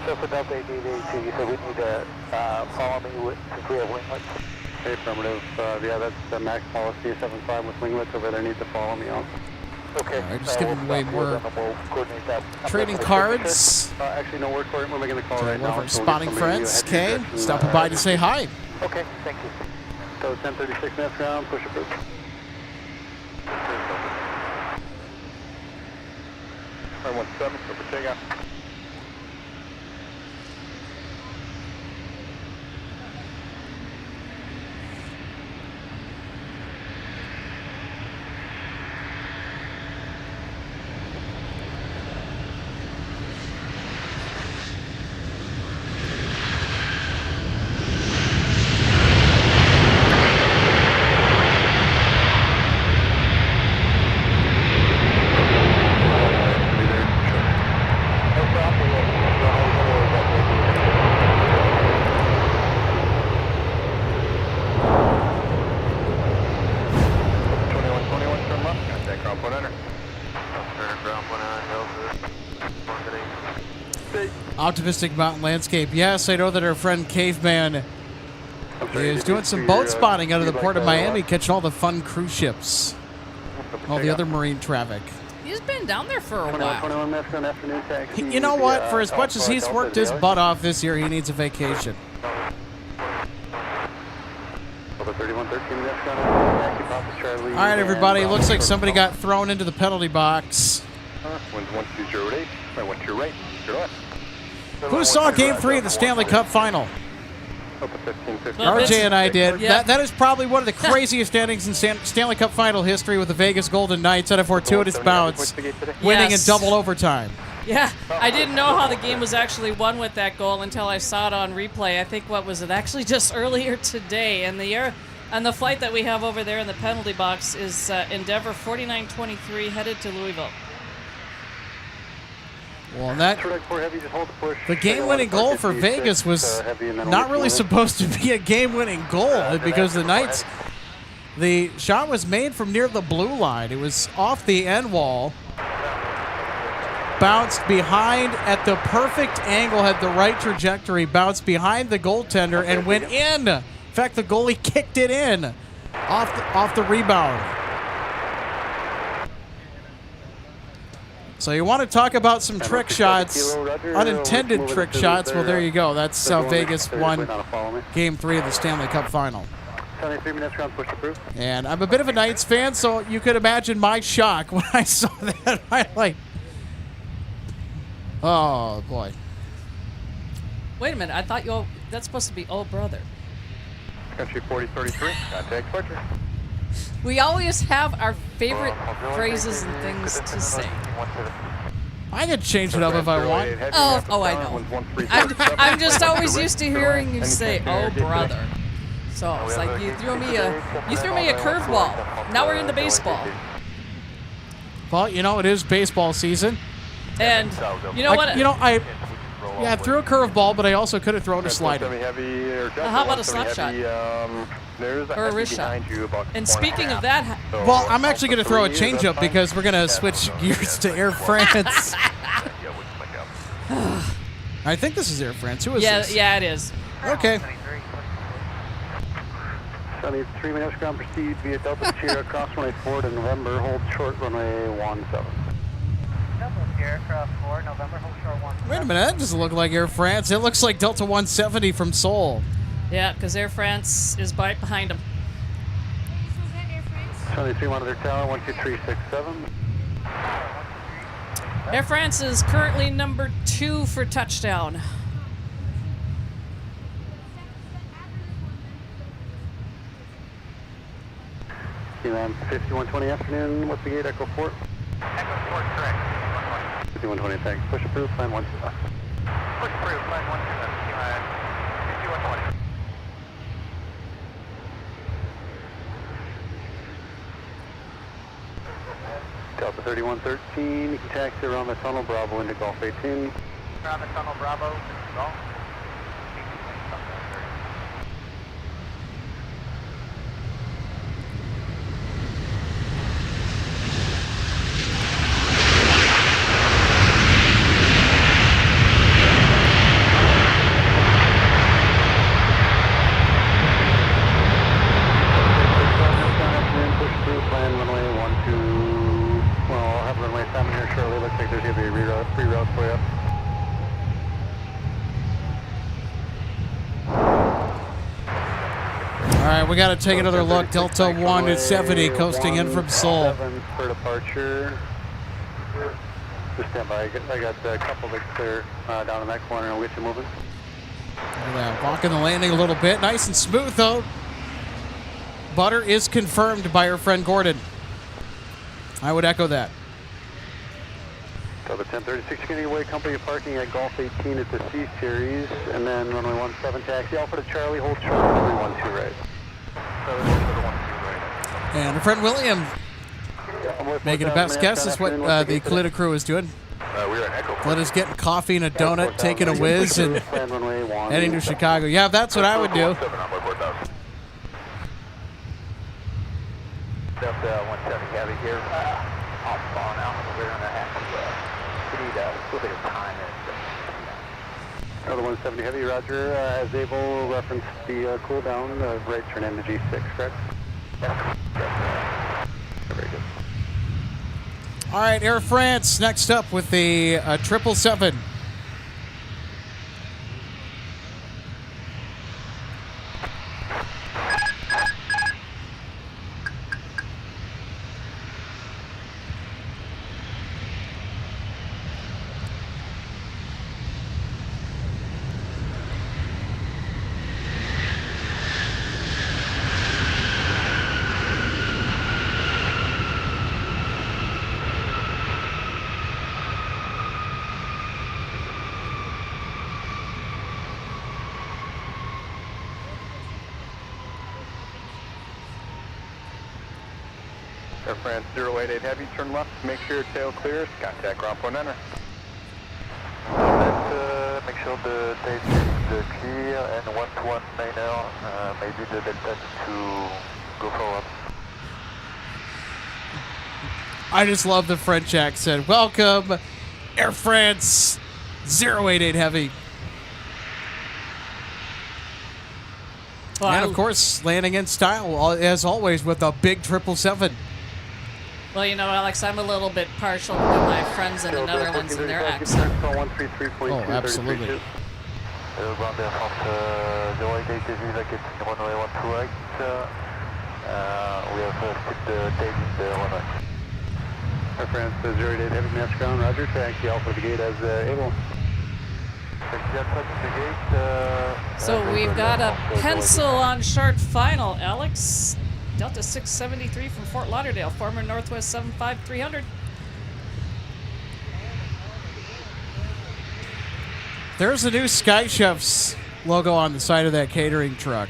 So for Delta 8882, you said we need to follow me with, since we have winglets. Okay, affirmative. Yeah, that's the MAX policy 75 with winglets over there. Need to follow me on. Okay. All right, just giving away more We'll coordinate that. trading cards. Actually, no, we're making the call right One now. of our so we'll spotting get somebody friends, to Kay, head direction, stopping by to say hi. Okay, thank you. So 1036 minutes round, push approved. 917, over takeoff. Optimistic mountain landscape. Yes, I know that our friend Caveman is doing some boat spotting out of the port of Miami, catching all the fun cruise ships, all the other marine traffic. He's been down there for a 21 while. minutes for an afternoon taxi. You know what? For as much as he's worked his butt off this year, he needs a vacation. Over 3113 minutes for an taxi, Papa Charlie. All right, everybody. Looks like somebody got thrown into the penalty box. Winds 1208, right, 1 to your right, your left. Who saw Game 3 of the Stanley Cup Final? Open 1550. Well, RJ and I did. Yeah. That is probably one of the craziest endings in Stanley Cup Final history, with the Vegas Golden Knights at a fortuitous bounce, winning in Yes. double overtime. Yeah, I didn't know how the game was actually won with that goal until I saw it on replay. I think, what was it, actually just earlier today. And the flight that we have over there in the penalty box is Endeavor 4923 headed to Louisville. Well, that the game-winning goal for Vegas was not really supposed to be a game-winning goal, because the Knights, the shot was made from near the blue line. It was off the end wall, bounced behind at the perfect angle, had the right trajectory, bounced behind the goaltender and went in. In fact, the goalie kicked it in off the rebound. So you want to talk about some trick shots, unintended trick shots? Well, there you go. That's how Vegas won Game 3 of the Stanley Cup Final. 73 minutes round, push approved. And I'm a bit of a Knights fan, so you could imagine my shock when I saw that highlight. Oh, boy. Wait a minute, I thought that's supposed to be "Oh brother." Country 4033, contact departure. We always have our favorite phrases and things to say. I could change it up if I want. Oh, I know. I'm just always used to hearing you say "Oh brother." So it's like you threw me a curveball. Now we're into baseball. Well, you know, it is baseball season. And you know what? Yeah, I threw a curveball, but I also could have thrown a slider. Heavy, or how about a slap shot? There's a Or a heavy wrist shot. behind you about And 1.5. speaking of that, So Well, I'm actually going to throw a Alpha 3, is that changeup fine? because we're going to switch gears to Air France. I think this is Air France. Who is this? yeah, it is. Okay. Sunny 3-minute ground, proceed via Delta Sierra, cross runway 4 to November, hold short runway 17. Delta Sierra, cross 4, November, hold short 17. Wait a minute, that doesn't look like Air France. It looks like Delta 170 from Seoul. Yeah, because Air France is right behind them. Sunny 3 monitor tower, 12367. Air France is currently number 2 for touchdown. Elan 5120 afternoon, what's the gate, Echo 4? Echo 4, correct. 5120, thanks. Push approved, plan 1. Push through, flight 5120. Delta 3113, you can taxi around the tunnel, Bravo into Golf 18. Around the tunnel, Bravo, Golf. Push through, plan runway 12. Well, I'll have runway 7 here shortly. Looks like there's going to be a reroute for you. All right, we got to take another look. Delta 170 coasting in from Seoul. 7 for departure. Just stand by. I got a couple that clear down in that corner. We'll get you moving. Look at that, walking the landing a little bit. Nice and smooth, though. Butter is confirmed by our friend Gordon. I would echo that. Delta 1036, you're going to away company parking at Golf 18 at the C Series, and then runway 17 taxi. Alpha to Charlie, hold short, runway 12 right. And our friend William making a best guess is what the Kalita crew is doing. We're at Echo 4. Kalita's getting coffee and a donut, taking a whiz, and heading to Chicago. Yeah, that's what I would do. Delta 170 heavy here. Off ball now. We're going to have to need a little bit of time. Another 170 heavy, roger. As able, reference the cool down, right turn into G6, correct? Very good. All right, Air France next up with the 777. Air France 088 heavy, turn left, make sure tail clears, contact ground point enter. Make sure the tail is clear and 119er, maybe the Delta to go forward. I just love the French accent. Welcome, Air France 088 Heavy. Well, And of course, landing in style, as always, with a big 777. Well, you know, Alex, I'm a little bit partial to my friends in the Netherlands and their accent. Oh, absolutely. Ground Air France 088 heavy, like it's runway 128. We have skipped the tail in the runway. Air France 088 heavy, match ground, roger. Taxi Alpha to the gate as able. So we've got a pencil on short final, Alex. Delta 673 from Fort Lauderdale, former Northwest 75300. There's a new Sky Chefs logo on the side of that catering truck.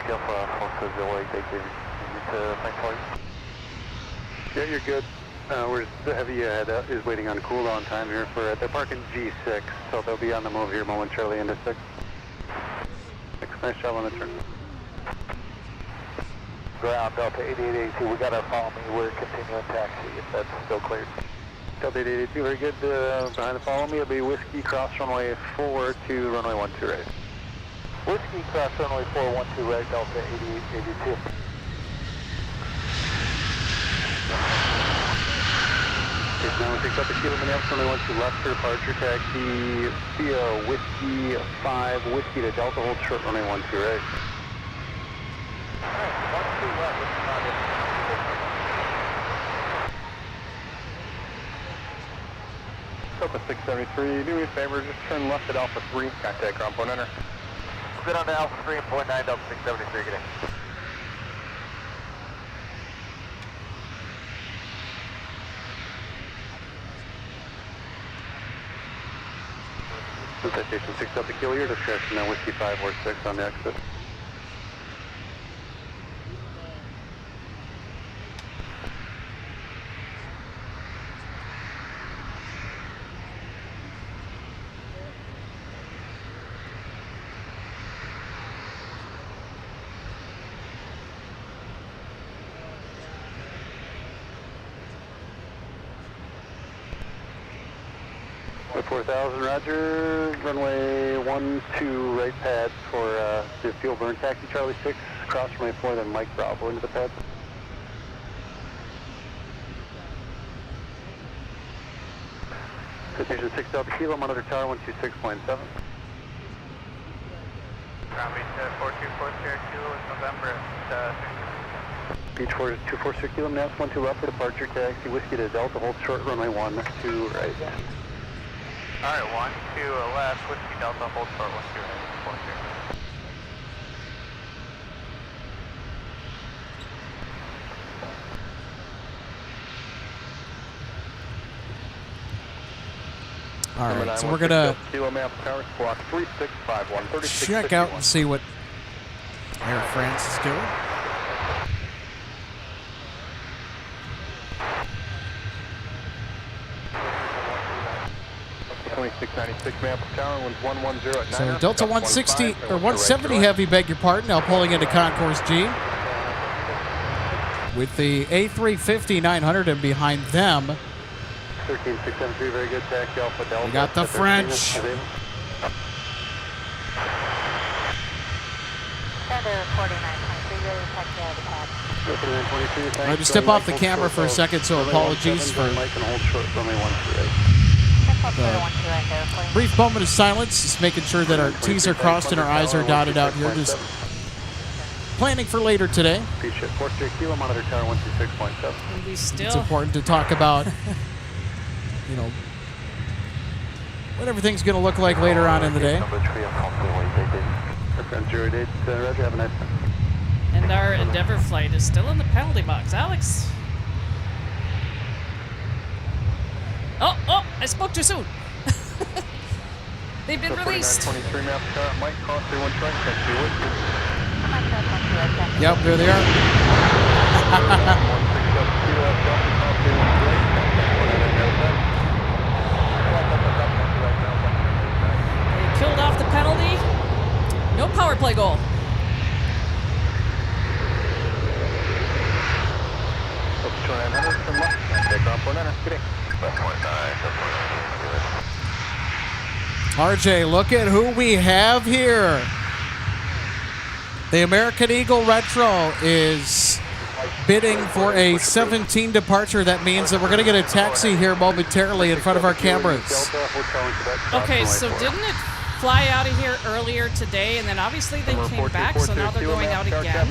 scale for Alpha 08, they give you flight for you. Yeah, you're good. The heavy is waiting on cool-down time here for, they're parking G6, so they'll be on the move here momentarily into 6. Nice job on the turn. Ground Delta 8882, we got our follow me, we're continuing taxi if that's still cleared. Delta 8882, very good. Behind the follow me, it'll be Whiskey cross runway 4 to runway 12 right. Whiskey cross runway 412 right, Delta 8882. Okay, now we pick up the kilo Minneapolis, runway 12 left for departure, taxi via Whiskey 5, Whiskey to Delta, hold short runway 12 right. Alright, 12 left, it's not in. Delta 673, do me a favor, just turn left at Alpha 3, contact ground point enter. Good on to Alpha 3 and point 9, Delta 673, get in. Citation 6 Delta Kilo, your discretion, now Whiskey 5 or 6 on the exit. Way 4000, roger. Runway 12 right pad for the fuel burn. Taxi Charlie 6, cross runway 4, then Mike Bravo into the pad. Citation 6 Delta Kilo, monitor tower 126.7. Ground Beach 424 Sierra Kilo is November at Beach 246 Kilo, Minneapolis 12 left for departure. Taxi Whiskey to Delta, hold short runway 12 right. Alright, 12 left, Whiskey Delta, hold short 12 right, 40. All right, so we're gonna Kilo Map Tower Squawk 3651 check out and see what Air France is doing. So Delta 160 or 170 heavy, beg your pardon, now pulling into Concourse G with the A350-900 and behind them 13673, very good. Taxi Alpha Delta. we got the French. I had to step off the camera for a second, so apologies for the brief moment of silence. Just making sure that our T's are crossed and our I's are dotted out here. Just planning for later today. And we still. It's important to talk about, you know, what everything's going to look like later on in the day. And our Endeavor flight is still in the penalty box. Alex. Oh, I spoke too soon. They've been released. Yep, there they are. They killed off the penalty. No power play goal. RJ, look at who we have here. The American Eagle Retro is bidding for a 17 departure. That means that we're going to get a taxi here momentarily in front of our cameras. Okay, so didn't it fly out of here earlier today, and then obviously they came back, so now they're going out again?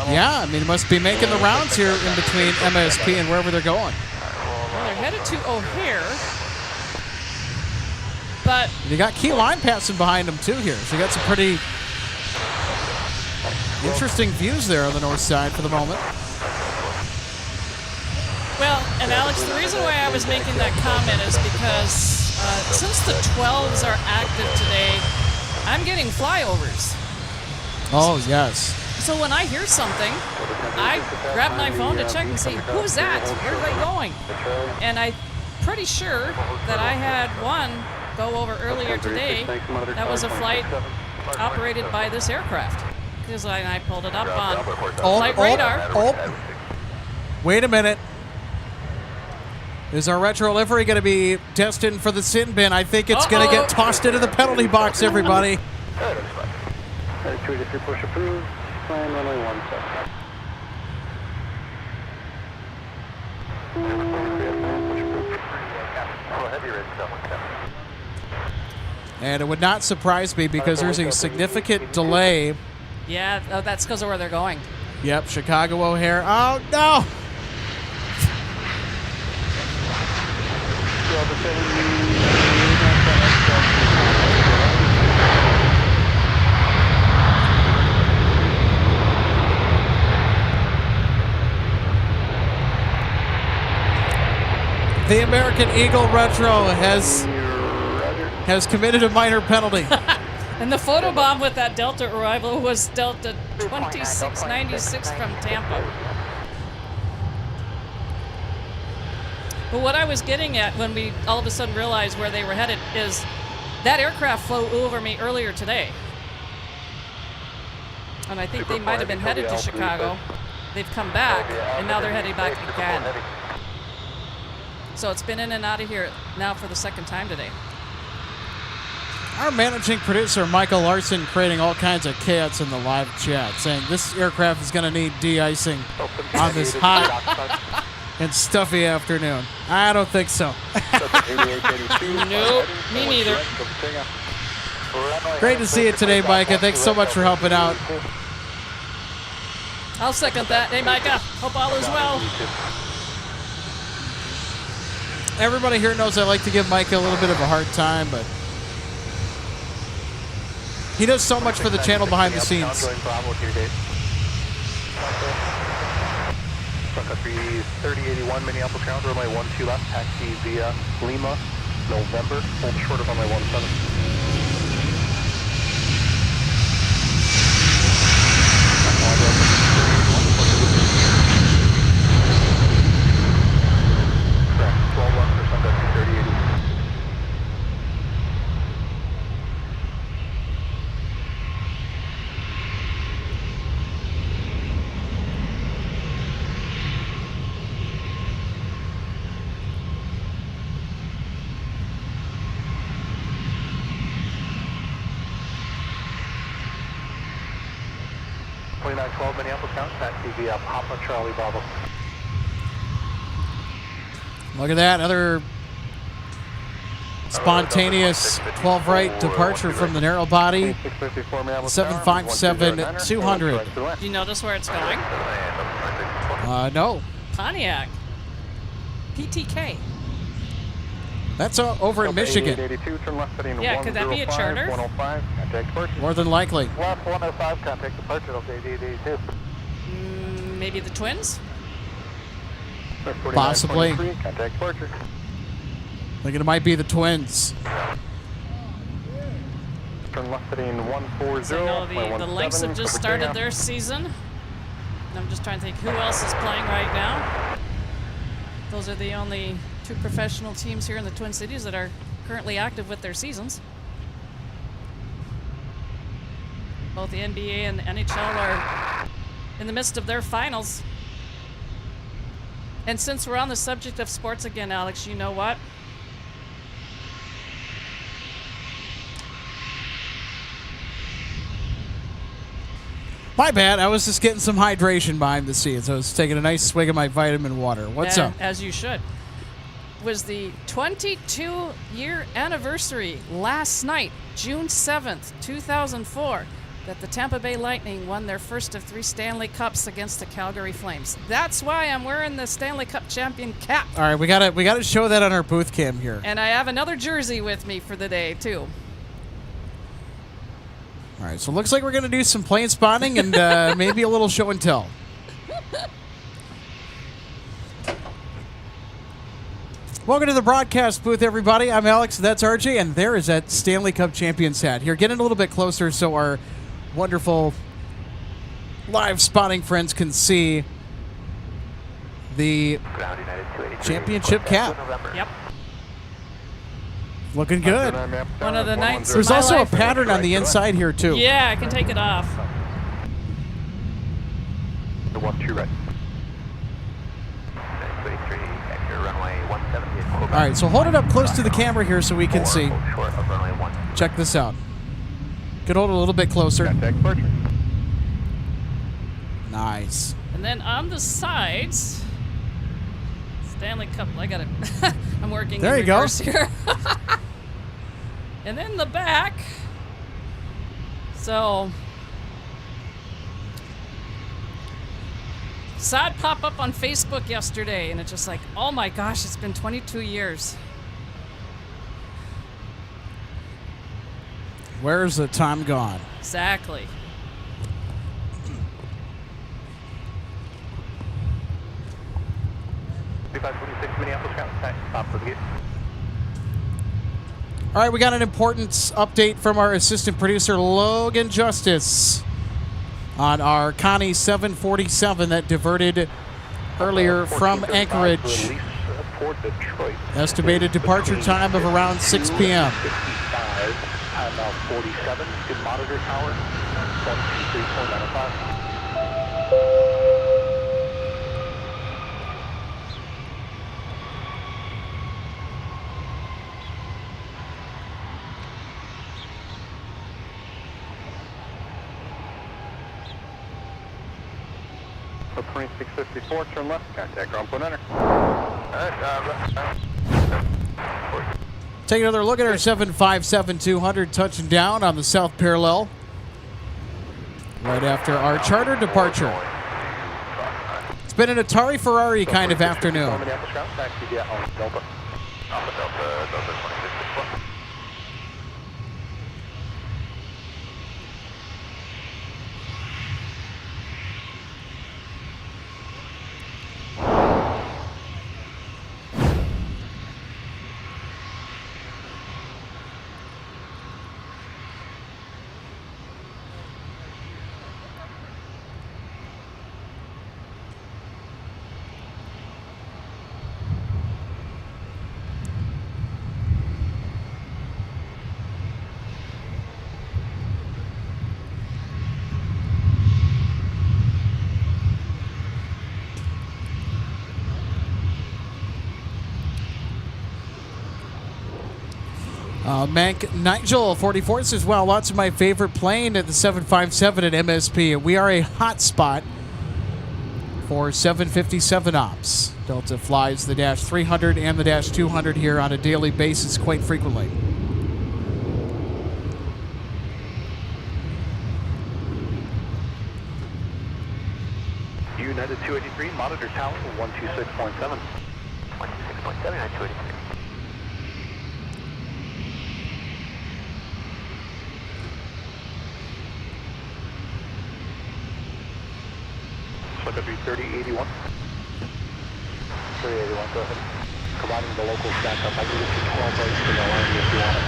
Yeah, I mean, it must be making the rounds here in between MSP and wherever they're going. Well, they're headed to O'Hare, but You got Key Line passing behind them too here, so you got some pretty interesting views there on the north side for the moment. well, and Alex, the reason why I was making that comment is because since the 12s are active today, I'm getting flyovers. Oh, yes. So when I hear something, I grab my phone to check and see, who's that? Where are they going? And I'm pretty sure that I had one go over earlier today. That was a flight operated by this aircraft. Because I pulled it up on flight radar. Oh. Wait a minute. Is our retro livery going to be destined for the sin bin? I think it's going to get tossed into the penalty box, everybody. Push approved. Plan runway 17. And it would not surprise me because there's a significant delay. Yeah, oh, that's because of where they're going. Yep, Chicago O'Hare. Oh, no! The American Eagle Retro has committed a minor penalty. And the photobomb with that Delta arrival was Delta 2696 from Tampa. But what I was getting at when we all of a sudden realized where they were headed is that aircraft flew over me earlier today. And I think they might have been headed to Chicago. They've come back, and now they're heading back again. So it's been in and out of here now for the second time today. Our managing producer, Michael Larson, creating all kinds of chaos in the live chat, saying this aircraft is going to need de-icing on this hot and stuffy afternoon. I don't think so. Nope, me neither. Great to see you today, Micah. Thanks so much for helping out. I'll second that. Hey, Micah, hope all is well. Everybody here knows I like to give Micah a little bit of a hard time, but he does so much for the channel behind the scenes. Sun Country 3081 Minneapolis ground, runway 12 left, taxi via Lima, November, hold short of runway 17. Correct, 12 left for Sun Country 3081. Minneapolis count, taxi via Papa Charlie Bravo. Look at that, another spontaneous 12 right departure from the narrow body. 757-200. Do you notice where it's going? No. Pontiac. PTK. That's over in Michigan. Yeah, could that be a charter? More than likely. Left 105, contact departure of 8882. Maybe the Twins? Possibly. Contact departure. I think it might be the Twins. Turn left heading 140. So I know the Lynx have just started their season. And I'm just trying to think who else is playing right now. Those are the only two professional teams here in the Twin Cities that are currently active with their seasons. Both the NBA and the NHL are in the midst of their finals. And since we're on the subject of sports again, Alex, you know what? My bad. I was just getting some hydration behind the scenes. I was taking a nice swig of my vitamin water. What's up? As you should. Was the 22-year anniversary last night, June 7th, 2004, that the Tampa Bay Lightning won their first of 3 Stanley Cups against the Calgary Flames. That's why I'm wearing the Stanley Cup champion cap. All right, we gotta show that on our booth cam here. And I have another jersey with me for the day, too. All right, so it looks like we're going to do some plane spotting and maybe a little show and tell. Welcome to the broadcast booth, everybody. I'm Alex, that's RJ, and there is that Stanley Cup Champions hat. Here, get in a little bit closer so our wonderful live spotting friends can see the Ground United 283. championship cap. Yep. Looking good. One of the nights. There's of my also life. a pattern on the inside here, too. Yeah, I can take it off. The 12 right. 283, exit runway 170. All right, so hold it up close to the camera here so we can see. Short of runway 1. Check this out. Could hold it a little bit closer. Contact departure. Nice. And then on the sides, Stanley Cup. I got it. I'm working. There in you go. reverse here. And then the back. So, saw it pop up on Facebook yesterday, and it's just like, oh my gosh, it's been 22 years. Where's the time gone? Exactly. Minneapolis ground. Stop for the gate. All right, we got an important update from our assistant producer, Logan Justice, on our Connie 747 that diverted earlier from Anchorage. Release Port Detroit. Estimated departure time of around 6 p.m. 55, time now 47. Good monitor tower. 123.95. Approach 654, turn left. Contact ground point enter. Take another look at our 757-200 touching down on the south parallel right after our charter departure. It's been an Atari Ferrari kind of afternoon. Minneapolis ground. Taxi via Alpha Delta. Alpha Delta, Delta 2661. Mank Nigel 44 says, wow, lots of my favorite plane at the 757 at MSP. We are a hotspot for 757 ops. Delta flies the Dash 300 and the Dash 200 here on a daily basis quite frequently. United 283, monitor tower 126.7. 126.7, 283. Look up your 3081. 3081, go ahead. Providing the local backup. I can get you 12 rates to the line if you want it.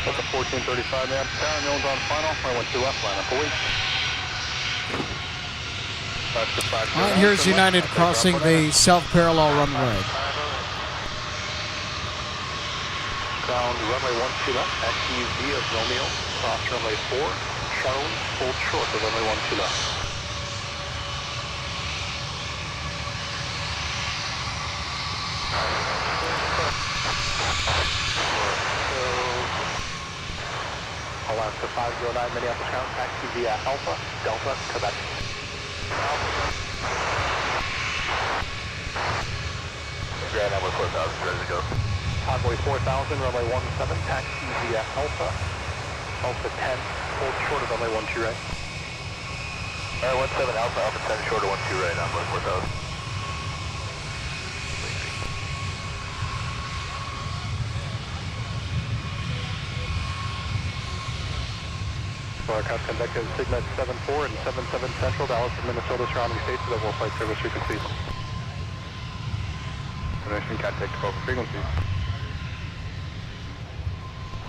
Look at 1435, man. Tower Mills on final. I went to left line up a week. All right, here's United crossing the south parallel runway. Ground runway 12 left, taxi via Romeo, cross runway 4, Charles, hold short of runway 12 left. Alaska 509, Minneapolis ground, taxi via Alpha, Delta, Quebec. Grand number 4000, ready to go. Convoy 4000, runway 17, taxi via Alpha, Alpha 10, hold short of runway 12 right. Alright, 17 Alpha, Alpha 10, short of 12 right, number 4000. aircraft conducted Signet 74 and 77 Central, Dallas and Minnesota surrounding states that will flight service frequency. Destination contact 12 frequencies.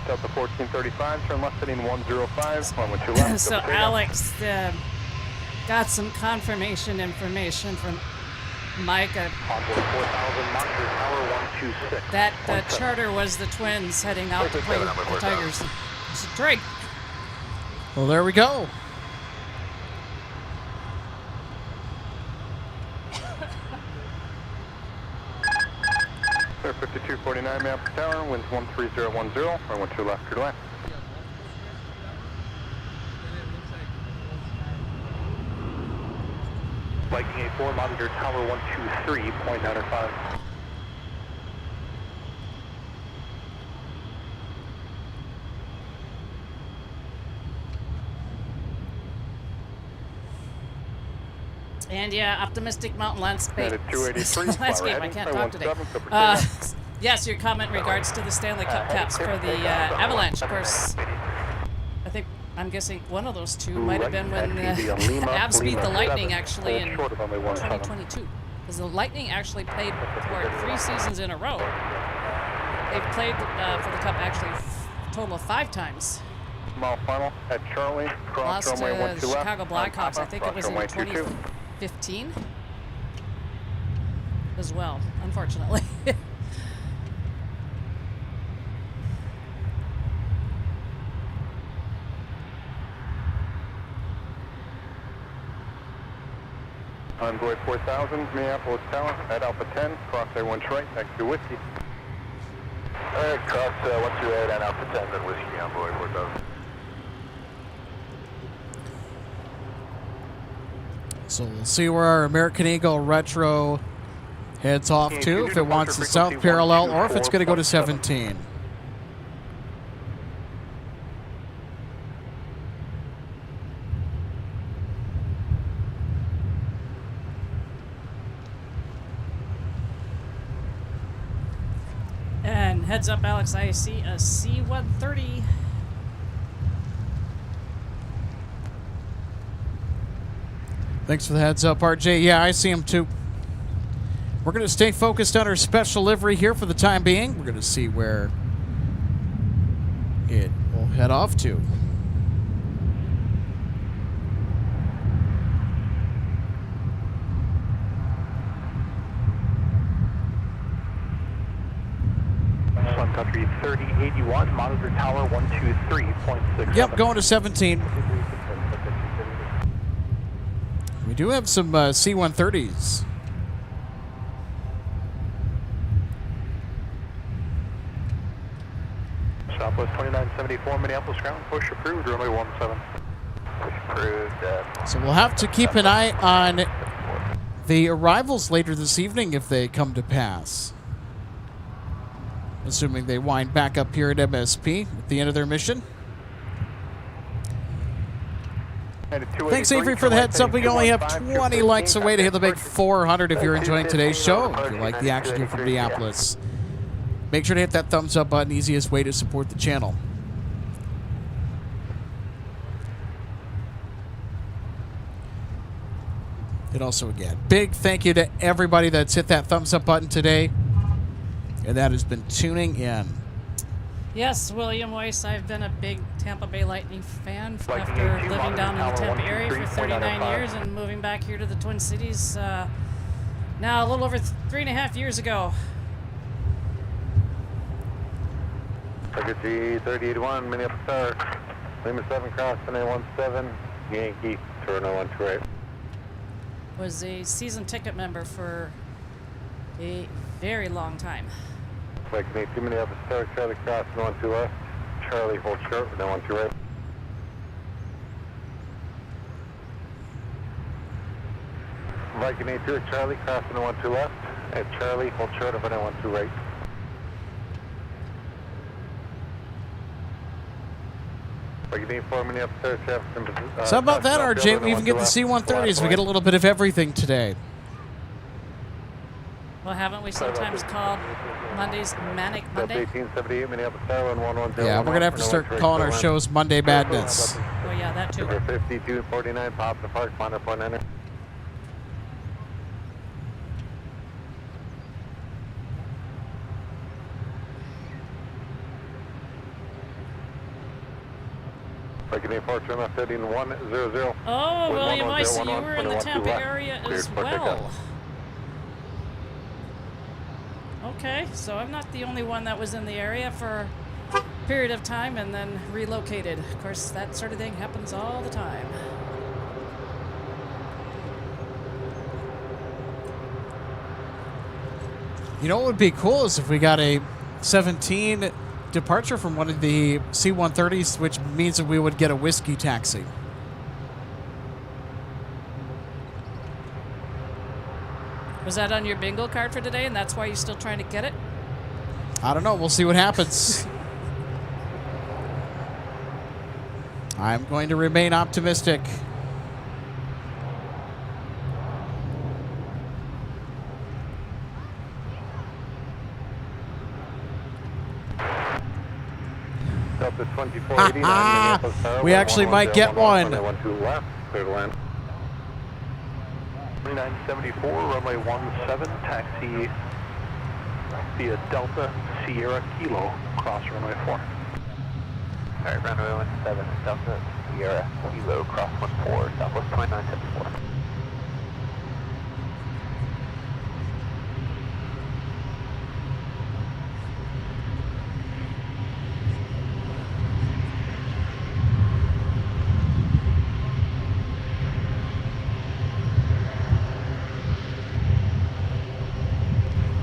Delta 1435, turn left heading 105, 112 left. So Alex got some confirmation information from Mike. Onboard 4000, monitor tower 126. That charter was the twins heading out to play the Tigers. It's Drake. Well, there we go. Sir, 5249 Minneapolis Tower, winds 13010, runway 12 left, clear to land. Viking 84, monitor tower 123.95. And yeah, optimistic mountain landscape. At 283, Landscape, I can't talk today. Yes, your comment in regards to the Stanley Cup caps for the Avalanche, of course. I'm guessing one of those two might have been when Avs beat the Lightning actually in 2022. Because the Lightning actually played for 3 seasons in a row. They've played for the Cup actually a total of 5 times. Mile final at Charlie, cross Lost runway to the 12 Chicago Blackhawks, I think it was in runway 22. 2015 as well, unfortunately. Envoy 4000, Minneapolis Tower, at Alpha 10, cross A1 right, next to Whiskey. Alright, cross 128 and Alpha 10, then Whiskey, Envoy 4000. So we'll see where our American Eagle Retro heads off to, if it wants the south parallel or if it's going to go to 17. And heads up, Alex, I see a C-130. Thanks for the heads up, RJ. Yeah, I see him too. We're going to stay focused on our special livery here for the time being. We're going to see where it will head off to. Sun Country 3081, monitor tower 123.6. Yep, going to 17. We do have some C-130s. Southwest 2974, Minneapolis ground, push approved, runway 17. Push approved. So we'll have to keep an eye on the arrivals later this evening if they come to pass. Assuming they wind back up here at MSP at the end of their mission. Thanks, Avery, for the heads up. We only have 20 likes away to hit the big 400 if you're enjoying today's show. If you like the action here from Minneapolis, make sure to hit that thumbs up button. Easiest way to support the channel. And also, again, big thank you to everybody that's hit that thumbs up button today and that has been tuning in. Yes, William Weiss, I've been a big Tampa Bay Lightning fan after living down in the Tampa area for 39 years and moving back here to the Twin Cities now a little over 3.5 years ago. Target G3081, Minneapolis Tower, Lima 7, cross 917, Yankee, Toronto 128. Was a season ticket member for a very long time. Like 82 Minneapolis Tower, Charlie cross 12 left, Charlie hold short with 12 right. Viking 82 at Charlie cross 12 left, at Charlie hold short of 12 right. Viking 84 Minneapolis Tower, traffic. So how about that, RJ? We even get the C-130s. We get a little bit of everything today. Well, haven't we sometimes called Monday's Manic Delta Monday. 1878, Minneapolis Tower, 110. Yeah, we're going to have to start calling our shows Monday Madness. Oh yeah, that too. Number 5249, pop the park, Ponder Point Enter. Breaking A4, trim left heading 100. Oh, Wind William, I see you 110, were in the 112 Tampa left. area as Cleared for takeoff. well. Okay, so I'm not the only one that was in the area for a period of time and then relocated. Of course, that sort of thing happens all the time. You know what would be cool is if we got a 17 departure from one of the C-130s, which means that we would get a whiskey taxi. Was that on your bingo card for today and that's why you're still trying to get it? I don't know. We'll see what happens. I'm going to remain optimistic. Delta 2489, Minneapolis Tower, We actually might get one. 12 left, clear to land. 3974, runway 17, taxi via Delta Sierra Kilo, cross runway 4. Alright, runway 17, Delta Sierra Kilo, cross 14, Southwest 2974.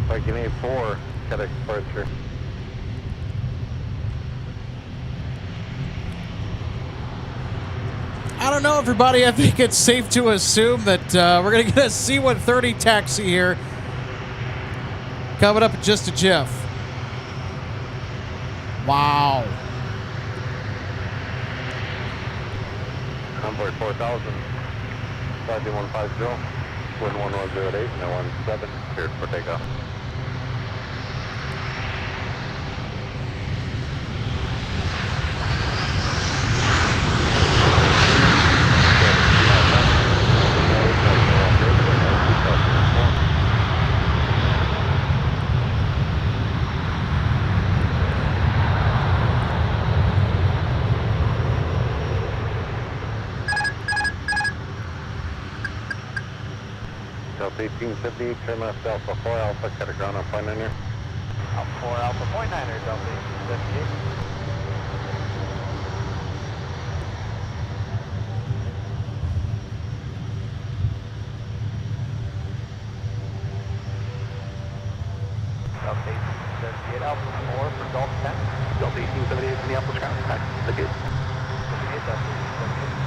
Breaking A4, got a departure. I don't know, everybody. I think it's safe to assume that we're going to get a C-130 taxi here. Coming up in just a jiff. Wow. Convoy 4000, 5150, wind 1108, no 17, cleared for takeoff. Delta 1878, turn left Alpha 4 Alpha, got a ground on point niner. Alpha 4, Alpha point niner, Delta 1878. Delta 1878, Alpha 4 for Golf 10. Delta 1878, Minneapolis ground attack. The gate. 78, Delta 1878.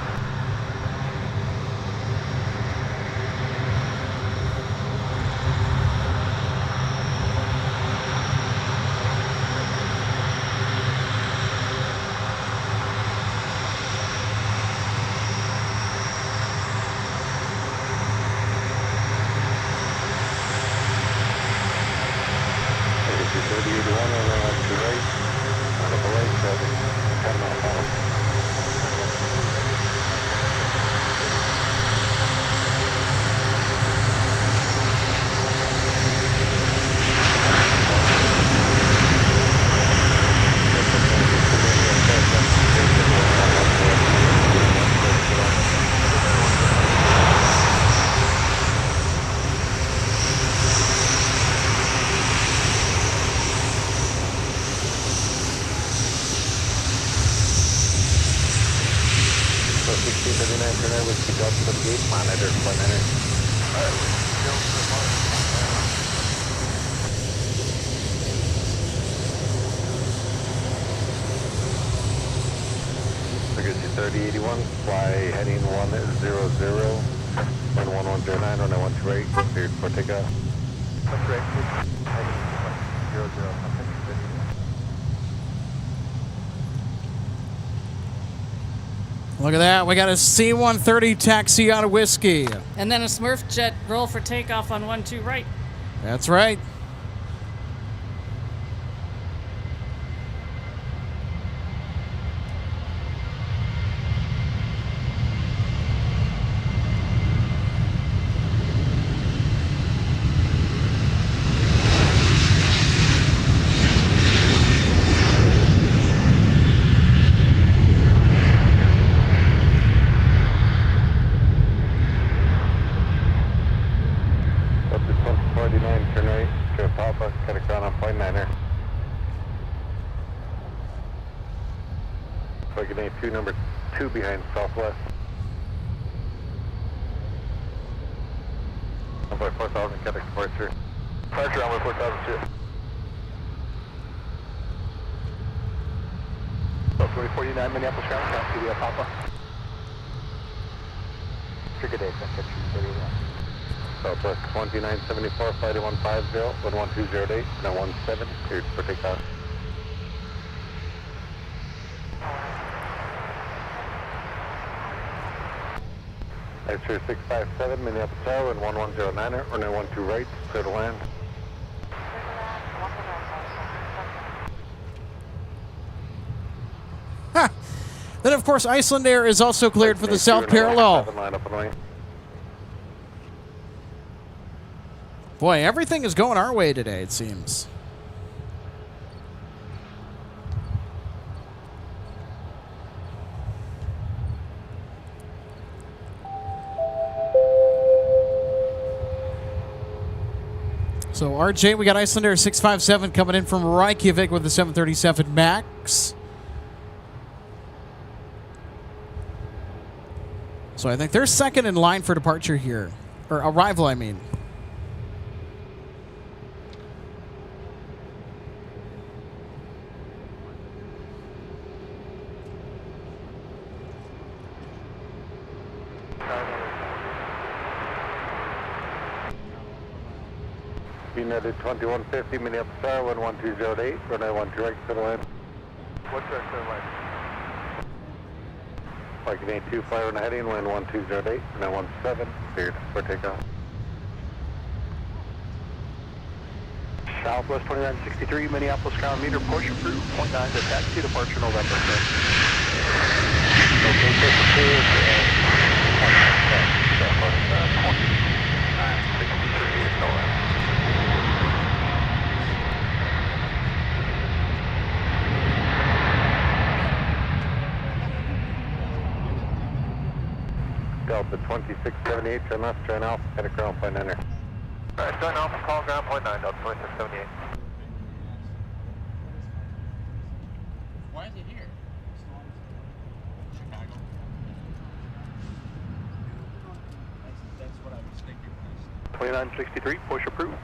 Frequency 3081, fly heading 100, wind 1109, runway 128, cleared for takeoff. That's great. Heading 100, Look at that. We got a C-130 taxi out of whiskey. And then a Smurf jet roll for takeoff on 12 right. That's right. ground on point 9er. Flight 82, number 2 behind southwest. Runway 4000, Quebec departure. Departure runway 4002. So 2049 Minneapolis ground, taxi via Papa. Good day, Sun Country 31. Southwest 2974, flight 150, 11208, and 17, cleared for takeoff. Answer 657, Minneapolis Tower, and 1109er, or 912 right, clear to land. Ha! Then, of course, Iceland Air is also cleared for the south parallel. Boy, everything is going our way today, it seems. So, RJ, we got Iceland Air 657 coming in from Reykjavik with the 737 MAX. So I think they're second in line for departure here. Or arrival, I mean. United 2150, Minneapolis Tower, 11208, runway 12 right, clear to land. What's our clear line? Flight 82, fire on heading, wind 1208, and 17, cleared for takeoff. Southwest 2963 Minneapolis ground meter, Porsche approved, point 9 to taxi, departure November 5th. Okay, Porsche approved, and Southwest 2963 is November. Delta 2678, turn left, turn off, head at ground point 9er. Alright, turn off, call ground point 9, Delta 2678. Why is it here? Chicago. That's what I was thinking. 2963, Porsche approved.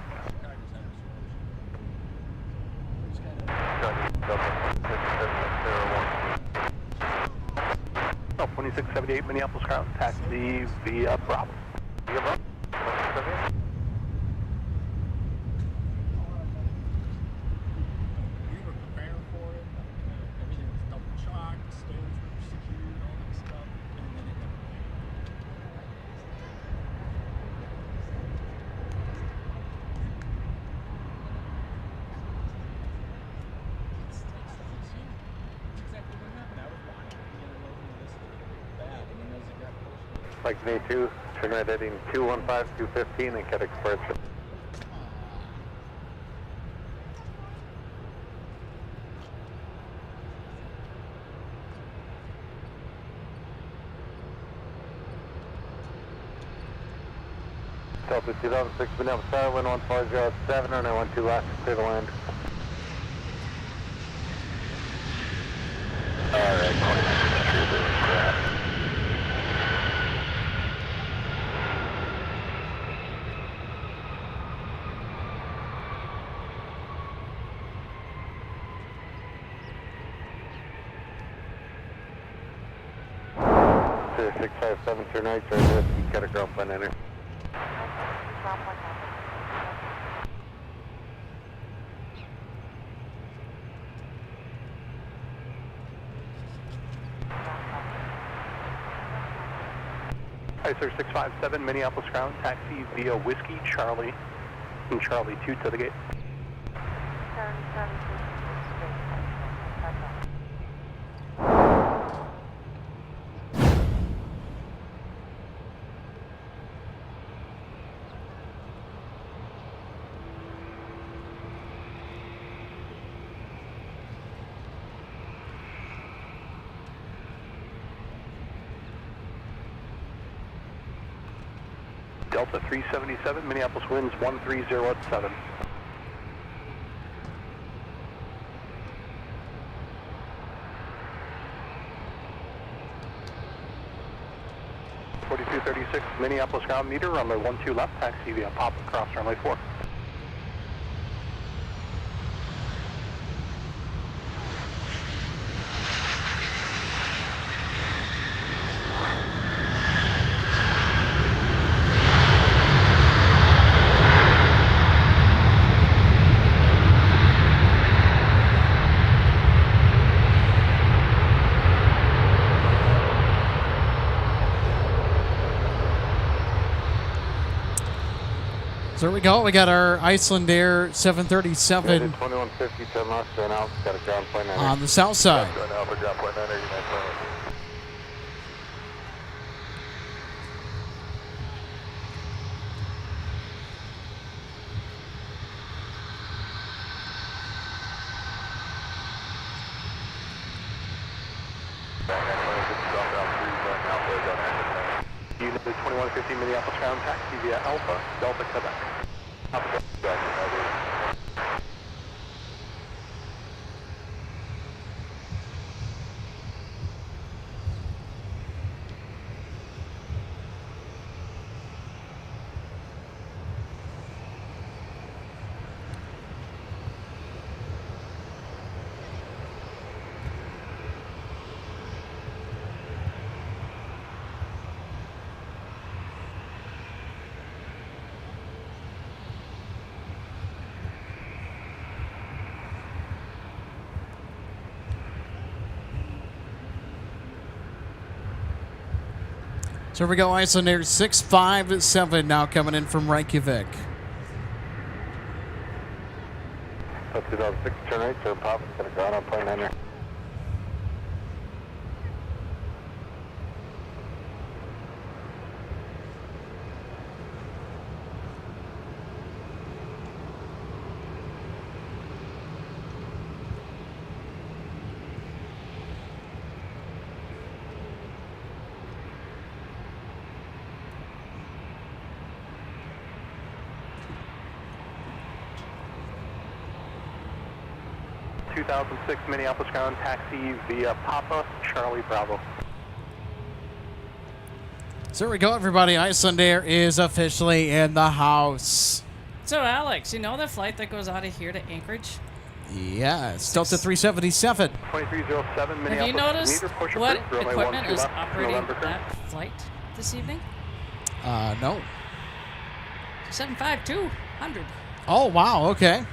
Oh, 2678 Minneapolis ground, taxi via Bravo. Via Bravo. 2678. We were preparing for it. Everything was double chalked, stairs were secured, all that stuff, and then it never came. It's exactly what happened. I was watching, this is bad, and then as it got closer. Flight 82, turn right heading 215, 215, and Quebec departure. Delta 2006, Minneapolis Tower, wind 1407, or 912 left, clear to land. Alright, 2963. Sir 657, turn right, turn left, and Quebec ground point 9er. Hi, sir, 657 Minneapolis ground, taxi via Whiskey Charlie, and Charlie 2 to the gate. Delta 377, Minneapolis winds 130 at 7. 4236 Minneapolis ground meter, runway 12 left, taxi via pop across runway 4. So here we go. We got our Iceland Air 737 2150, 10 left, and out. Got a ground point on the south side. Going out for ground point 9, 89. Unit 2150 Minneapolis ground, taxi via Alpha, Delta, Quebec. Alpha, Delta, Quebec. So here we go, Iceland Air 657 now coming in from Reykjavik. 2006, turn right, turn pop, got a ground on point 9. 2006 Minneapolis ground, taxi via Papa, Charlie, Bravo. So here we go, everybody. Iceland Air is officially in the house. So, Alex, you know the flight that goes out of here to Anchorage? Yes, Delta 377. 2307 Minneapolis. Have you noticed meter, push what approved, runway equipment 12 is left, operating November current. that flight this evening? No. 75200. Oh, wow, okay.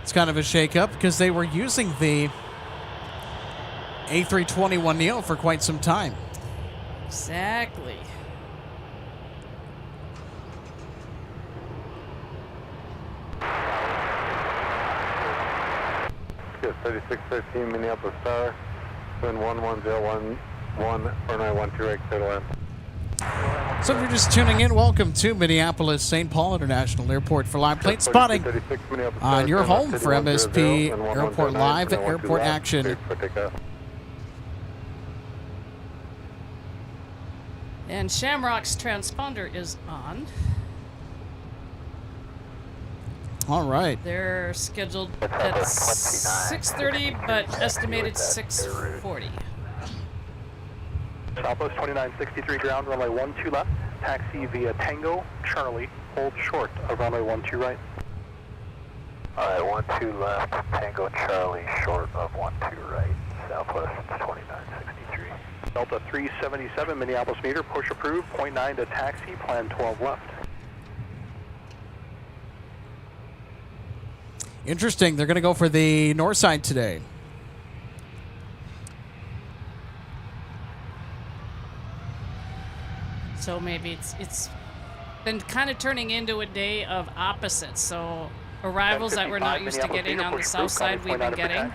It's kind of a shake-up because they were using the A321neo for quite some time. Exactly. Good, 3613 Minneapolis Tower, wind 11011, runway 12 right, clear to land. So if you're just tuning in, welcome to Minneapolis St. Paul International Airport for live plane spotting on your home for MSP Airport Live at Airport Action. And Shamrock's transponder is on. All right. They're scheduled at 6:30, but estimated 6:40. Southwest 2963 ground, runway 12 left, taxi via Tango, Charlie, hold short of runway 12 right. Alright, 12 left, Tango, Charlie, short of 12 right, Southwest 2963. Delta 377 Minneapolis meter, push approved, 0.9 to taxi, plan 12 left. Interesting. They're going to go for the north side today. So maybe it's been kind of turning into a day of opposites. So arrivals that we're not used to getting on the south side we've been getting,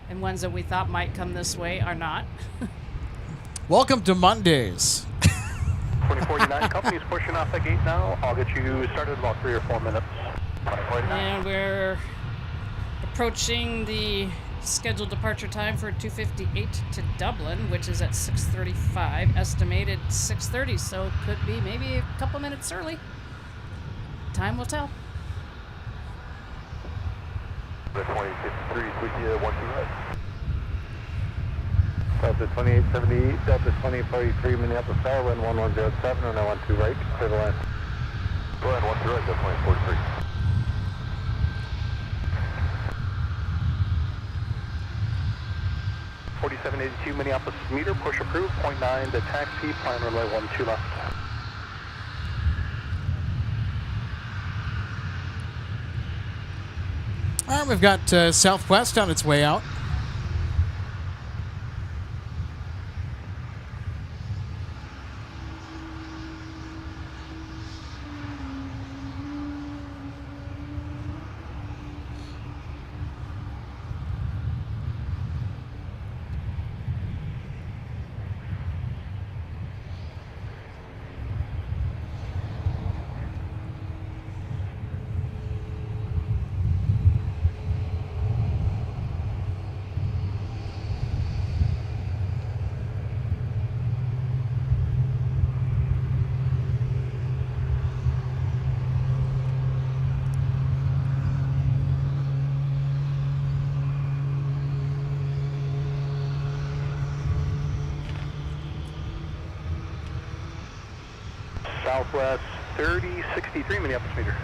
and ones that we thought might come this way are not. Welcome to Mondays. 2049, company's pushing off the gate now. I'll get you started in about 3 or 4 minutes. And we're approaching the scheduled departure time for 2:58 to Dublin, which is at 6:35, estimated 6:30, so it could be maybe a couple minutes early. Time will tell. 2053, switch to 12 right. Delta 2870, Delta 2043, Minneapolis Tower, wind 1107, and I want to right, clear the line. Go ahead, 1 2 right, Delta 2043. $4782 Minneapolis meter, push approved, 0.9 to taxi, climb runway 12 left. All right, we've got Southwest on its way out. Southwest 3063 Minneapolis meter.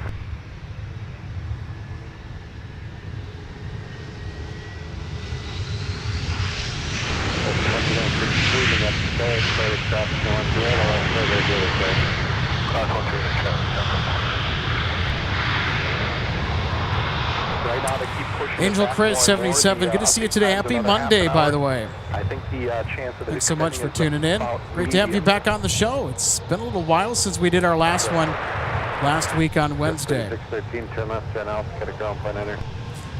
Right now they keep pushing. Angel Chris 77, good to see you today. Happy Monday, by the way. I think the chance of Thanks so much for tuning in. Great to have you back on the show. It's been a little while since we did our last one last week on Wednesday. 613, turn left, turn out, get a ground point enter.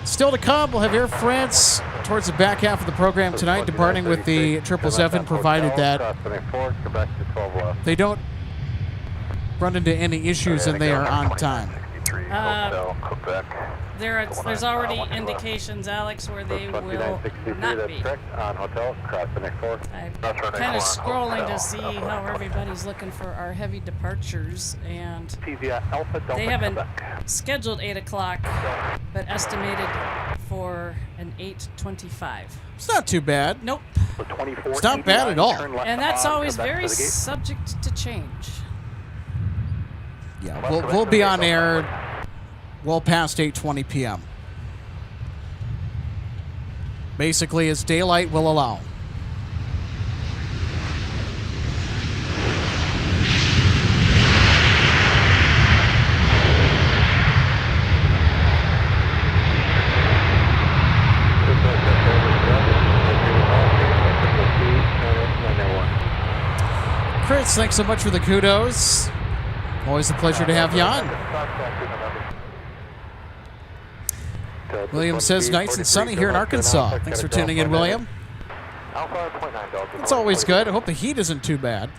Still to come, we'll have Air France towards the back half of the program tonight, departing with the 777, provided that they don't run into any issues and they are on time. There's already indications, Alex, where they will not be. On hotel, cross the next floor. I'm kind of scrolling to see how everybody's looking for our heavy departures, and they haven't scheduled 8 o'clock, but estimated for an 8:25. It's not too bad. Nope. It's not bad at all. And that's always very subject to change. Yeah, we'll be on air well past 8:20 p.m. Basically, as daylight will allow. Chris, thanks so much for the kudos. Always a pleasure to have you on. William says nice and sunny here in Arkansas. Thanks for tuning in, William. It's always good. I hope the heat isn't too bad.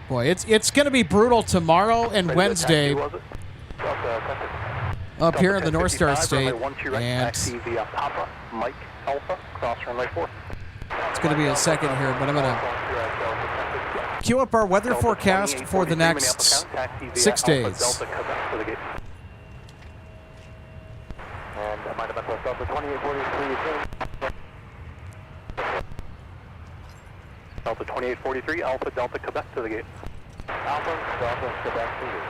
Boy, it's going to be brutal tomorrow and Wednesday up here in the North Star State. And it's going to be a second here, but I'm going to queue up our weather forecast for the next 6 days. Delta 2843, Alpha Delta Quebec to the gate. Alpha Delta Quebec to the gate.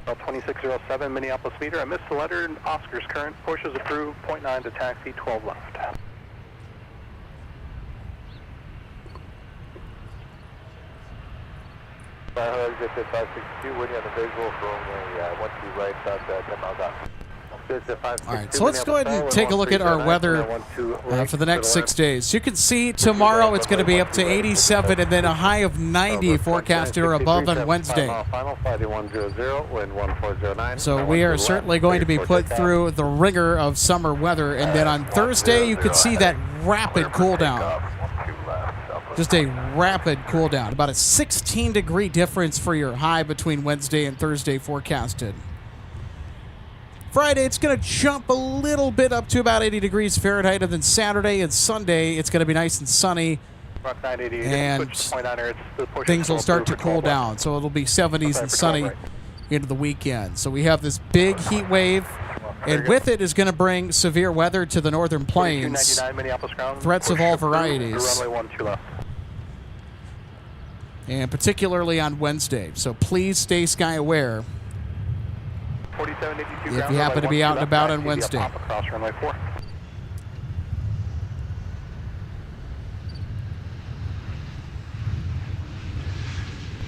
Delta 2607 Minneapolis meter. I missed the letter. Oscar's current. Push is approved. 0.9 to taxi. 12 left. Exit 562, waiting on the visual from the 12 right, about 10 miles out. All right, so let's go ahead and take a look at our weather for the next 6 days. So you can see tomorrow it's going to be up to 87 and then a high of 90 forecasted or above on Wednesday. So we are certainly going to be put through the ringer of summer weather. And then on Thursday, you can see that rapid cool down. Just a rapid cool down. About a 16-degree difference for your high between Wednesday and Thursday forecasted. Friday, it's going to jump a little bit up to about 80 degrees Fahrenheit, and then Saturday and Sunday, it's going to be nice and sunny, and things will start to cool down. So it'll be 70s and sunny into the weekend. So we have this big heat wave And with it is going to bring severe weather to the northern plains. 299 Minneapolis ground. Threats of Push all approved, varieties. Runway 12 left. And particularly on Wednesday. So please stay sky aware 4782 if you happen to be out and about on Wednesday. Across runway 4.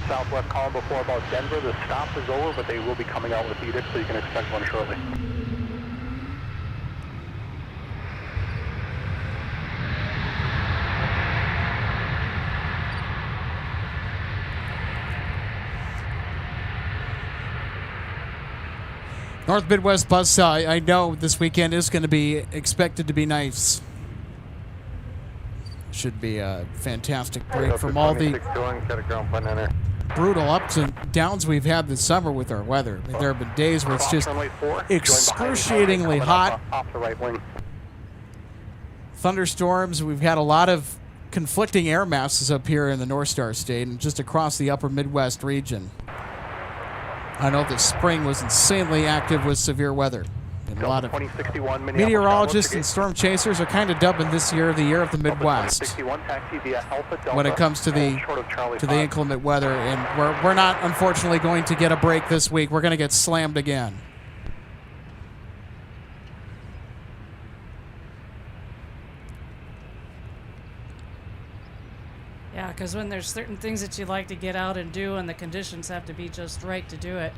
Southwest calling before about Denver. The stop is over, but they will be coming out with edicts, so you can expect one shortly. North Midwest bus, I know this weekend is going to be expected to be nice. Should be a fantastic break from all the brutal ups and downs we've had this summer with our weather. I mean, there have been days where it's just excruciatingly hot. Off the right wing. Thunderstorms. We've had a lot of conflicting air masses up here in the North Star State and just across the upper Midwest region. I know the spring was insanely active with severe weather. And a lot of meteorologists and storm chasers are kind of dubbing this year the year of the Midwest when it comes to the inclement weather. And we're not, unfortunately, going to get a break this week. We're going to get slammed again. Yeah, because when there's certain things that you like to get out and do and the conditions have to be just right to do it,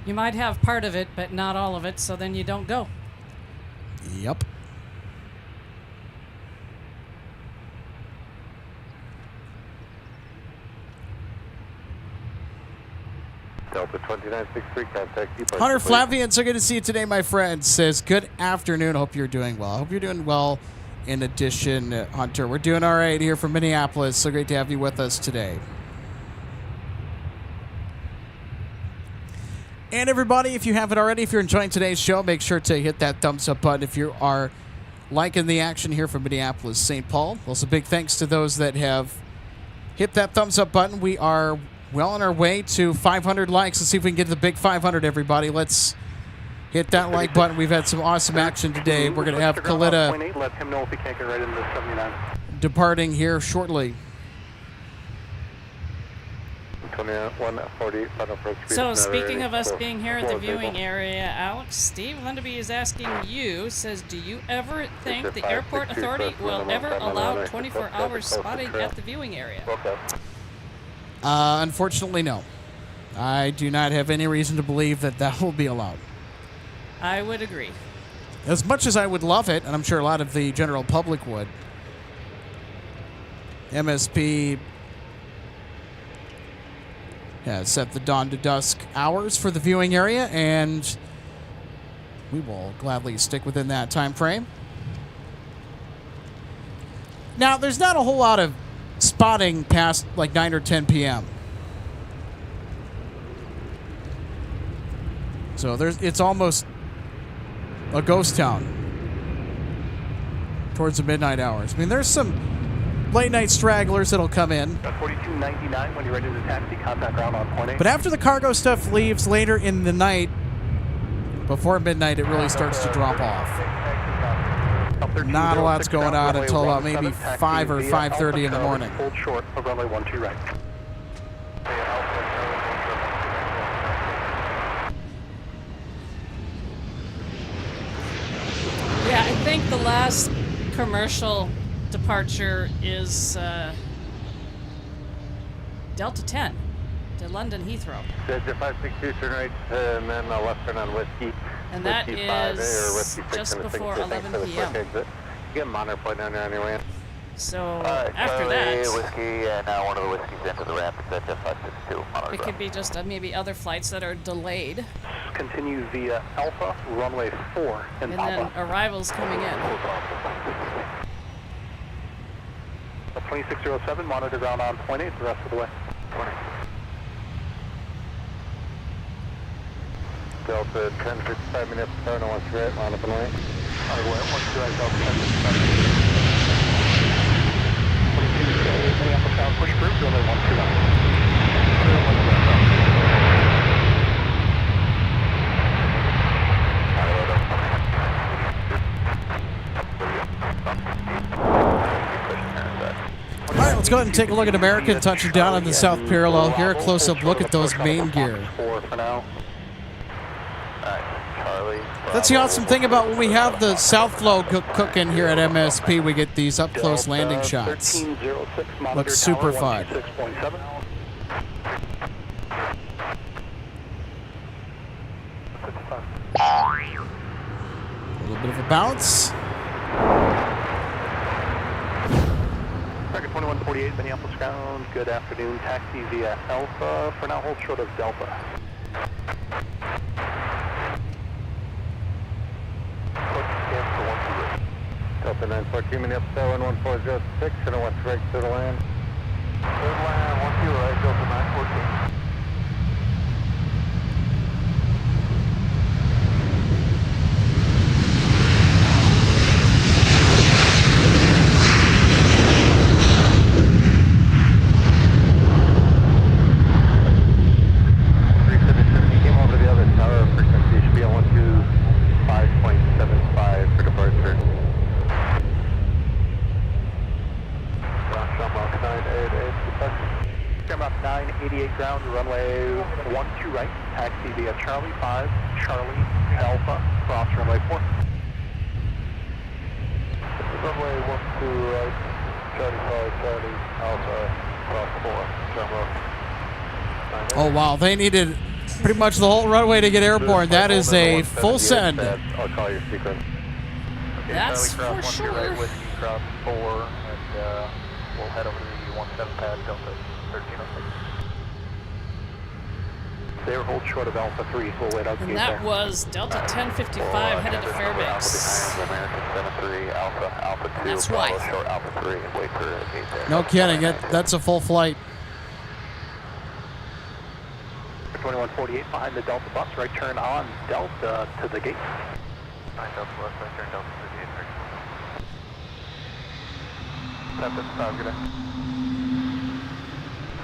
you might have part of it, but not all of it, so then you don't go. Yep. Delta 2963, contact Depot. Hunter Flavian, so good to see you today, my friend. Says, good afternoon. Hope you're doing well. Hope you're doing well. In addition, Hunter, we're doing all right here from Minneapolis. So great to have you with us today. And everybody, if you haven't already, if you're enjoying today's show, make sure to hit that thumbs up button if you are liking the action here from Minneapolis, St. Paul. Also, big thanks to those that have hit that thumbs up button. We are well on our way to 500 likes. Let's see if we can get to the big 500, everybody. Let's hit that like button. We've had some awesome action today. We're going to have Kalita let him know if he can't get right into the 79. departing here shortly. So speaking of us being here at the viewing area, Alex, Steve Lundaby is asking you, says, do you ever think the airport authority will ever allow 24-hour spotting at the viewing area? Unfortunately, no. I do not have any reason to believe that that will be allowed. I would agree. As much as I would love it, and I'm sure a lot of the general public would, MSP has set the dawn to dusk hours for the viewing area, and we will gladly stick within that time frame. Now, there's not a whole lot of spotting past like 9 or 10 p.m. So it's almost a ghost town towards the midnight hours. I mean, there's some late night stragglers that'll come in. 4299, when you're ready to taxi, contact ground on point 8. But after the cargo stuff leaves later in the night, before midnight, it really starts to drop off. Not a lot's going on until about maybe 5 or 5:30 in the morning. Hold short of runway 12 right. Yeah, I think the last commercial departure is Delta 10 to London Heathrow. Delta 562, turn right, and then left turn on Whiskey. And that Whiskey is 5, just before 11 p.m. You get a monitor point down there anyway. So after that, Whiskey, now one of the whiskeys into the ramp. It's at 562. it could be just maybe other flights that are delayed. Continue via Alpha, runway 4 in And Papa. then arrivals coming in. 2607, monitor ground on point 8 the rest of the way. Delta 1055 minutes, turn on 1 right, line up and right. Minneapolis push through, runway 12. Let's go ahead and take a look at American touching down on the south parallel. Here, a close-up look at those main gear. For now. Charlie. That's the awesome thing about when we have the south flow cooking here at MSP. We get these up-close landing shots. 1306, monitor Looks super tower, fun. 126.7. A little bit of a bounce. Record 2148, Minneapolis ground. Good afternoon. Taxi via Alpha. For now, hold short of Delta. Delta 914, Minneapolis Tower 11406, and I want to right to the land. Third line, 1 right, Delta 914. Came over to the other tower frequency, should be on 125.75 for departure. Shamrock 988, Shamrock 988 ground, runway 12 right, taxi via Charlie 5, Charlie, Alpha, cross runway 4. Runway 12 right, Charlie 5, Charlie, Alpha, cross 4, Shamrock. Oh, wow. They needed pretty much the whole runway to get airborne. That is a full send. I'll call your sequence. That's Charlie, for cross 1 sure. right, whiskey, cross 4, and we'll head over to the 17 pad, Delta 1306. They were hold short of Alpha 3, we'll wait out the And gate that there. was Delta 1055 headed to Fairbanks. American Center 3, Alpha 2, That's Bravo why. short Alpha 3, and wait for a gate there. No kidding. That's a full flight. 2148 behind the Delta bus, right turn on Delta to the gate. Behind Delta bus, right turn Delta to the gate.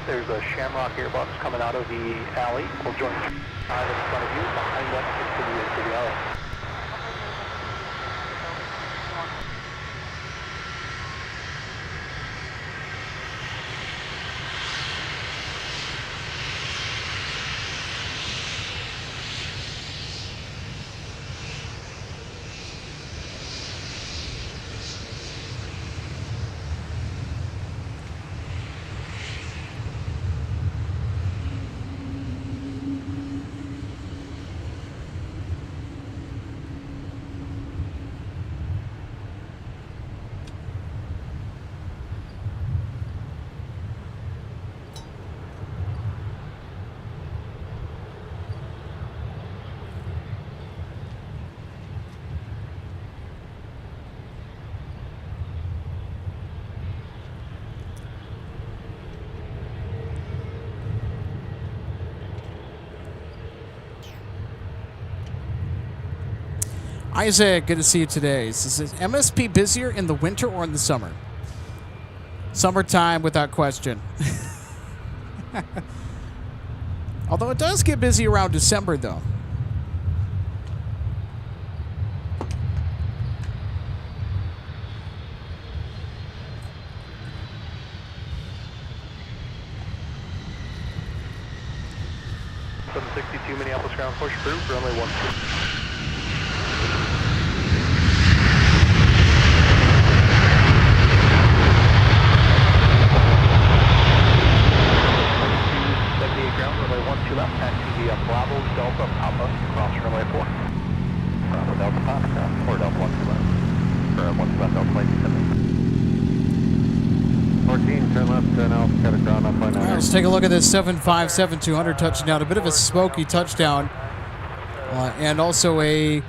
There's a Shamrock Airbus coming out of the alley. We'll join 5 in front of you. Behind us, continue into the alley. Isaac, good to see you today. This is MSP busier in the winter or in the summer? Summertime, without question. Although it does get busy around December, though. .762 Minneapolis ground, push through, runway 12. Ground, runway 12 left, taxi via Bravo, Delta, Papa, cross runway 4. Bravo, Delta, Papa, cross 4, Delta 12 left. Or 12 left, Delta 27. 14, turn left, turn out, got a ground up by All right, 9. let's take a look at this 757-200 touchdown. A bit of a smoky touchdown. And also a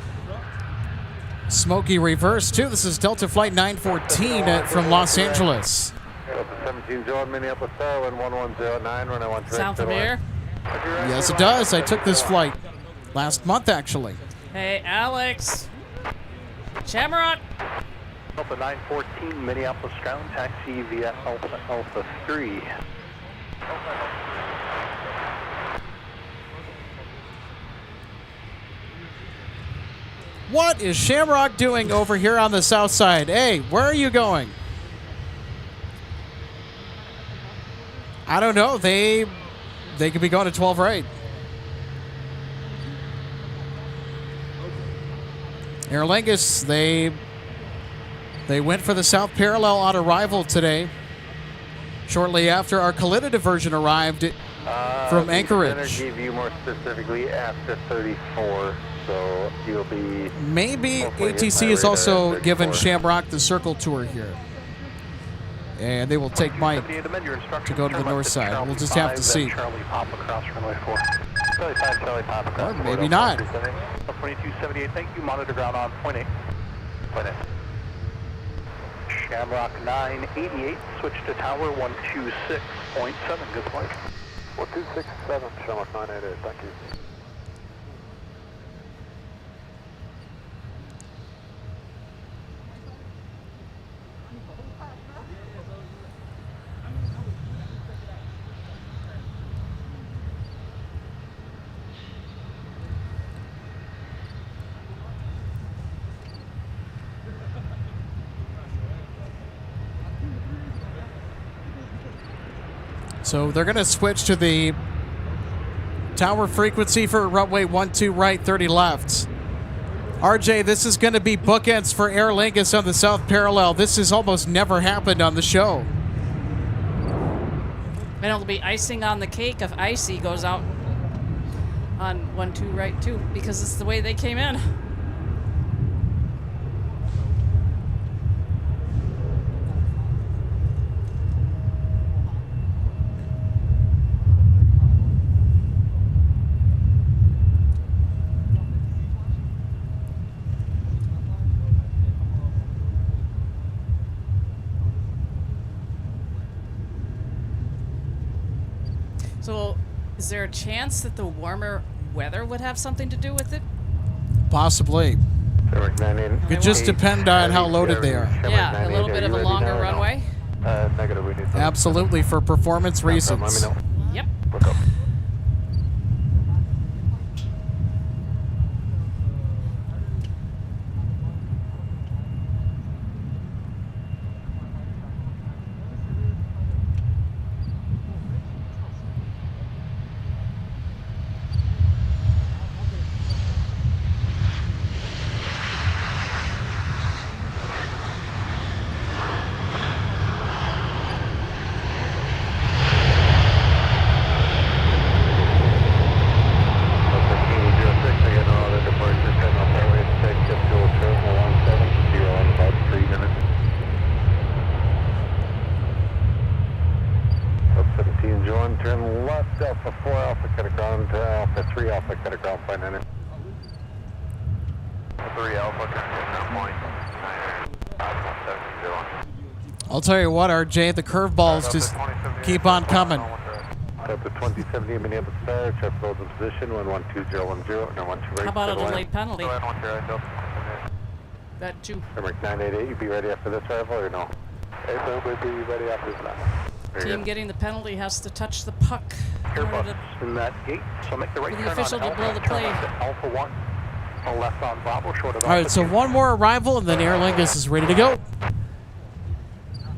smoky reverse, too. This is Delta Flight 914 from Los Angeles. Delta 17, Jordan, Minneapolis Tower, 1109, runway 1 Sound familiar? Yes, it does. I took this flight last month, actually. Hey, Alex. Shamrock. Alpha 914, Minneapolis ground, taxi via Alpha 3. What is Shamrock doing over here on the south side? Hey, where are you going? I don't know. They could be going to 12 right. Aer Lingus, they went for the south parallel on arrival today, shortly after our Kalita diversion arrived from Anchorage. Center gave you more specifically after 34, so you'll be... Maybe hopefully hitting ATC my is radar also at given 34. Shamrock the circle tour here. And they will take Mike to go to the north side. We'll just have to see. Charlie Papa cross runway 4. Charlie 5, Charlie Papa, Or cross maybe not. 2278, thank you. Monitor ground on point 8. Point eight. Shamrock 988, switch to tower 126.7. Good flight. 1267, Shamrock 988, thank you. So they're going to switch to the tower frequency for runway 12 right, 30 left. RJ, this is going to be bookends for Aer Lingus on the south parallel. This has almost never happened on the show. And it'll be icing on the cake if Icy goes out on 12 right too, because it's the way they came in. So, is there a chance that the warmer weather would have something to do with it? Possibly. Shamrock 988. Could just depend on how loaded they are. Yeah, a little bit of a longer runway. Negative, we need to... Absolutely, for performance reasons. Let me know. Yep. Look up. Turn left, Alpha 4, Alpha cut a ground, Alpha 3, Alpha cut a ground, flight 9. 3 Alpha, I'll tell you what, RJ, the curveballs just keep on coming. Delta 2070, Minneapolis Star, check roads in position, 11210, no 12 right. How about a delayed penalty? That too. Shamrock 988, you be ready after this arrival or no? April will be ready after this lap. Team getting the penalty has to touch the puck. Airbus in that gate, so make the right For the turn official on to blow the Alpha, turn play. left at Alpha 1, on left on Bravo, short of All right, Alpha so 2. one more arrival, and then Aer Lingus is ready to go.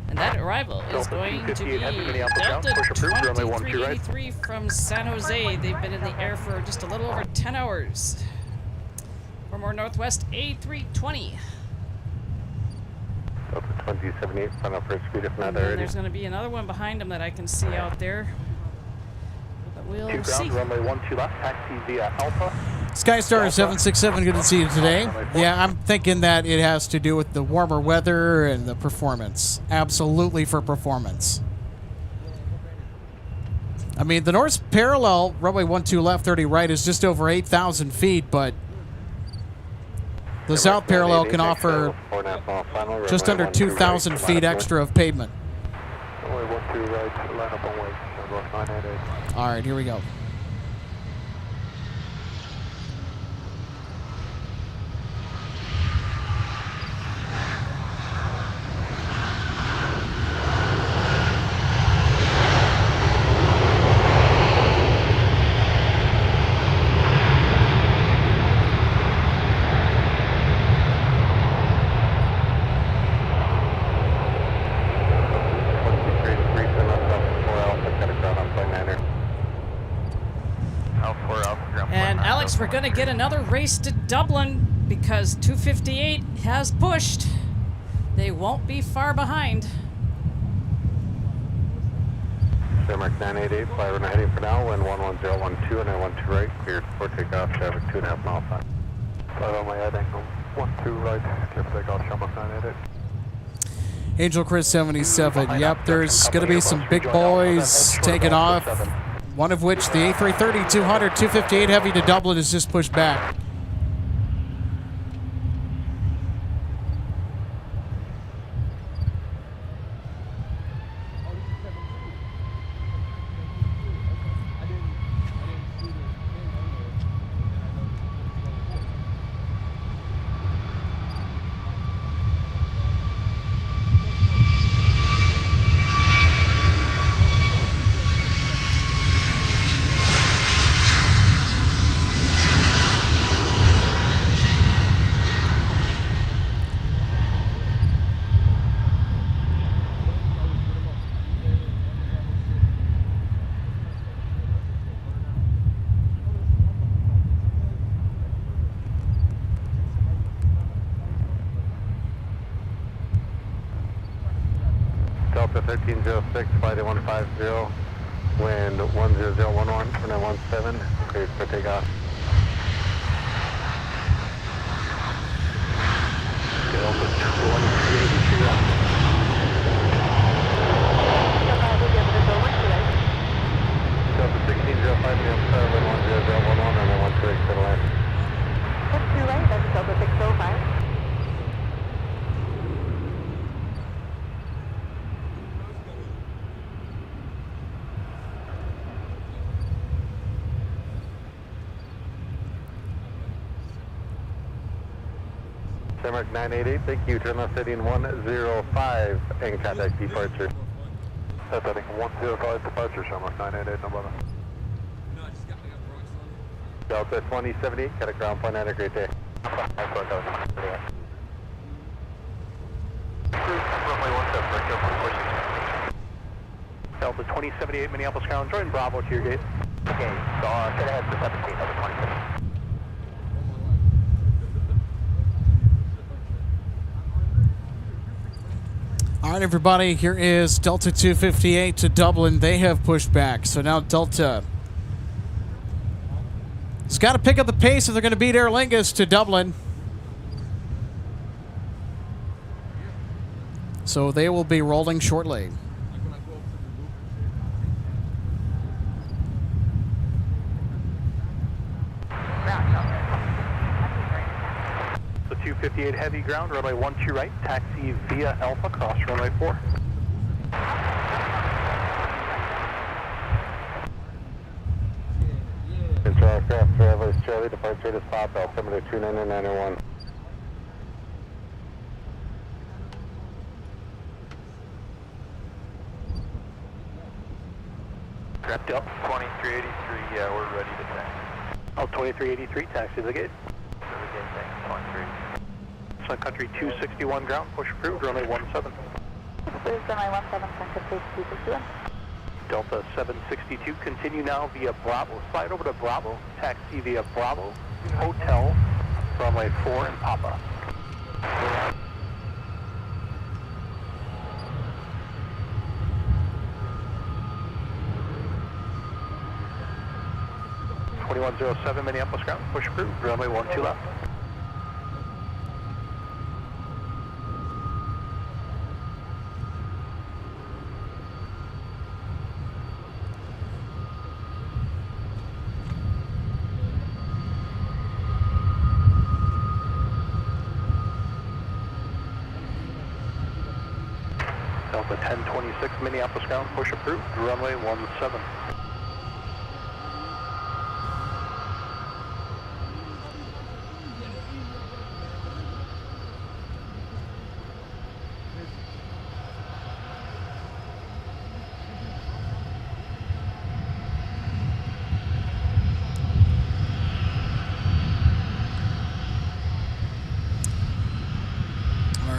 And that arrival is Delta going to 258 be heavy, Minneapolis Delta ground, push approved, runway 12 right. 2383 from San Jose. They've been in the air for just a little over 10 hours. For more Northwest A320. Delta 2078, final first speed if not And then already. there's going to be another one behind them that I can see out there. But we'll 2 see. ground, runway 12 left, taxi via Alpha. Skystar 767, good to see you today. Yeah, I'm thinking that it has to do with the warmer weather and the performance. Absolutely for performance. I mean, the north parallel, runway 12 left, 30 right, is just over 8,000 feet, but the south parallel can offer just under 2,000 feet extra of pavement. Runway 12 right, line up on way, Shamrock 988. All right, here we go. guess we're going to get another race to Dublin because 258 has pushed. They won't be far behind. Denmark 988, fly runway heading for now, wind 11012 and then 12 right, cleared for takeoff, traffic 2.5 miles an hour. Fly runway heading 12 right, clear for takeoff, Denmark 988. Angel Chris 77. Yep, there's going to be some big boys taking off. One of which, the A330 200 258 Heavy to Dublin, is just pushed back. Delta 1306, flight 150, wind 10011, and then 17, cleared for takeoff. Delta 2382. Delta 1605, wind 10011, and then 12 for the land. That's 2 right, that's Delta 605. Denmark 988, thank you. Turn left heading 105 and contact departure. That's heading 105 departure, Denmark 988, no bother. Delta 2078, got a ground point, had a great day. Delta 2078 Minneapolis ground, join Bravo to your gate. Okay, so should I head for 17 over 27. All right, everybody, here is Delta 258 to Dublin. They have pushed back. So now Delta has got to pick up the pace if they're going to beat Aer Lingus to Dublin. So they will be rolling shortly. The 258 heavy ground, runway 12 right, taxi via Alpha, cross runway 4. Control aircraft, travelers, Charlie, departure to stop, altimeter 29901. Wrapped up. 2383, yeah, we're ready to taxi. Oh, 2383, taxi the gate. Sun Country 261 ground, push approved, runway 17. Approved, runway 17, Sun Country 261. Delta 762, continue now via Bravo. Slide over to Bravo, taxi via Bravo, Hotel, runway 4 and Papa. .2107 Minneapolis ground, push approved, runway 12 left. Delta 1026 Minneapolis ground, push approved, runway 17.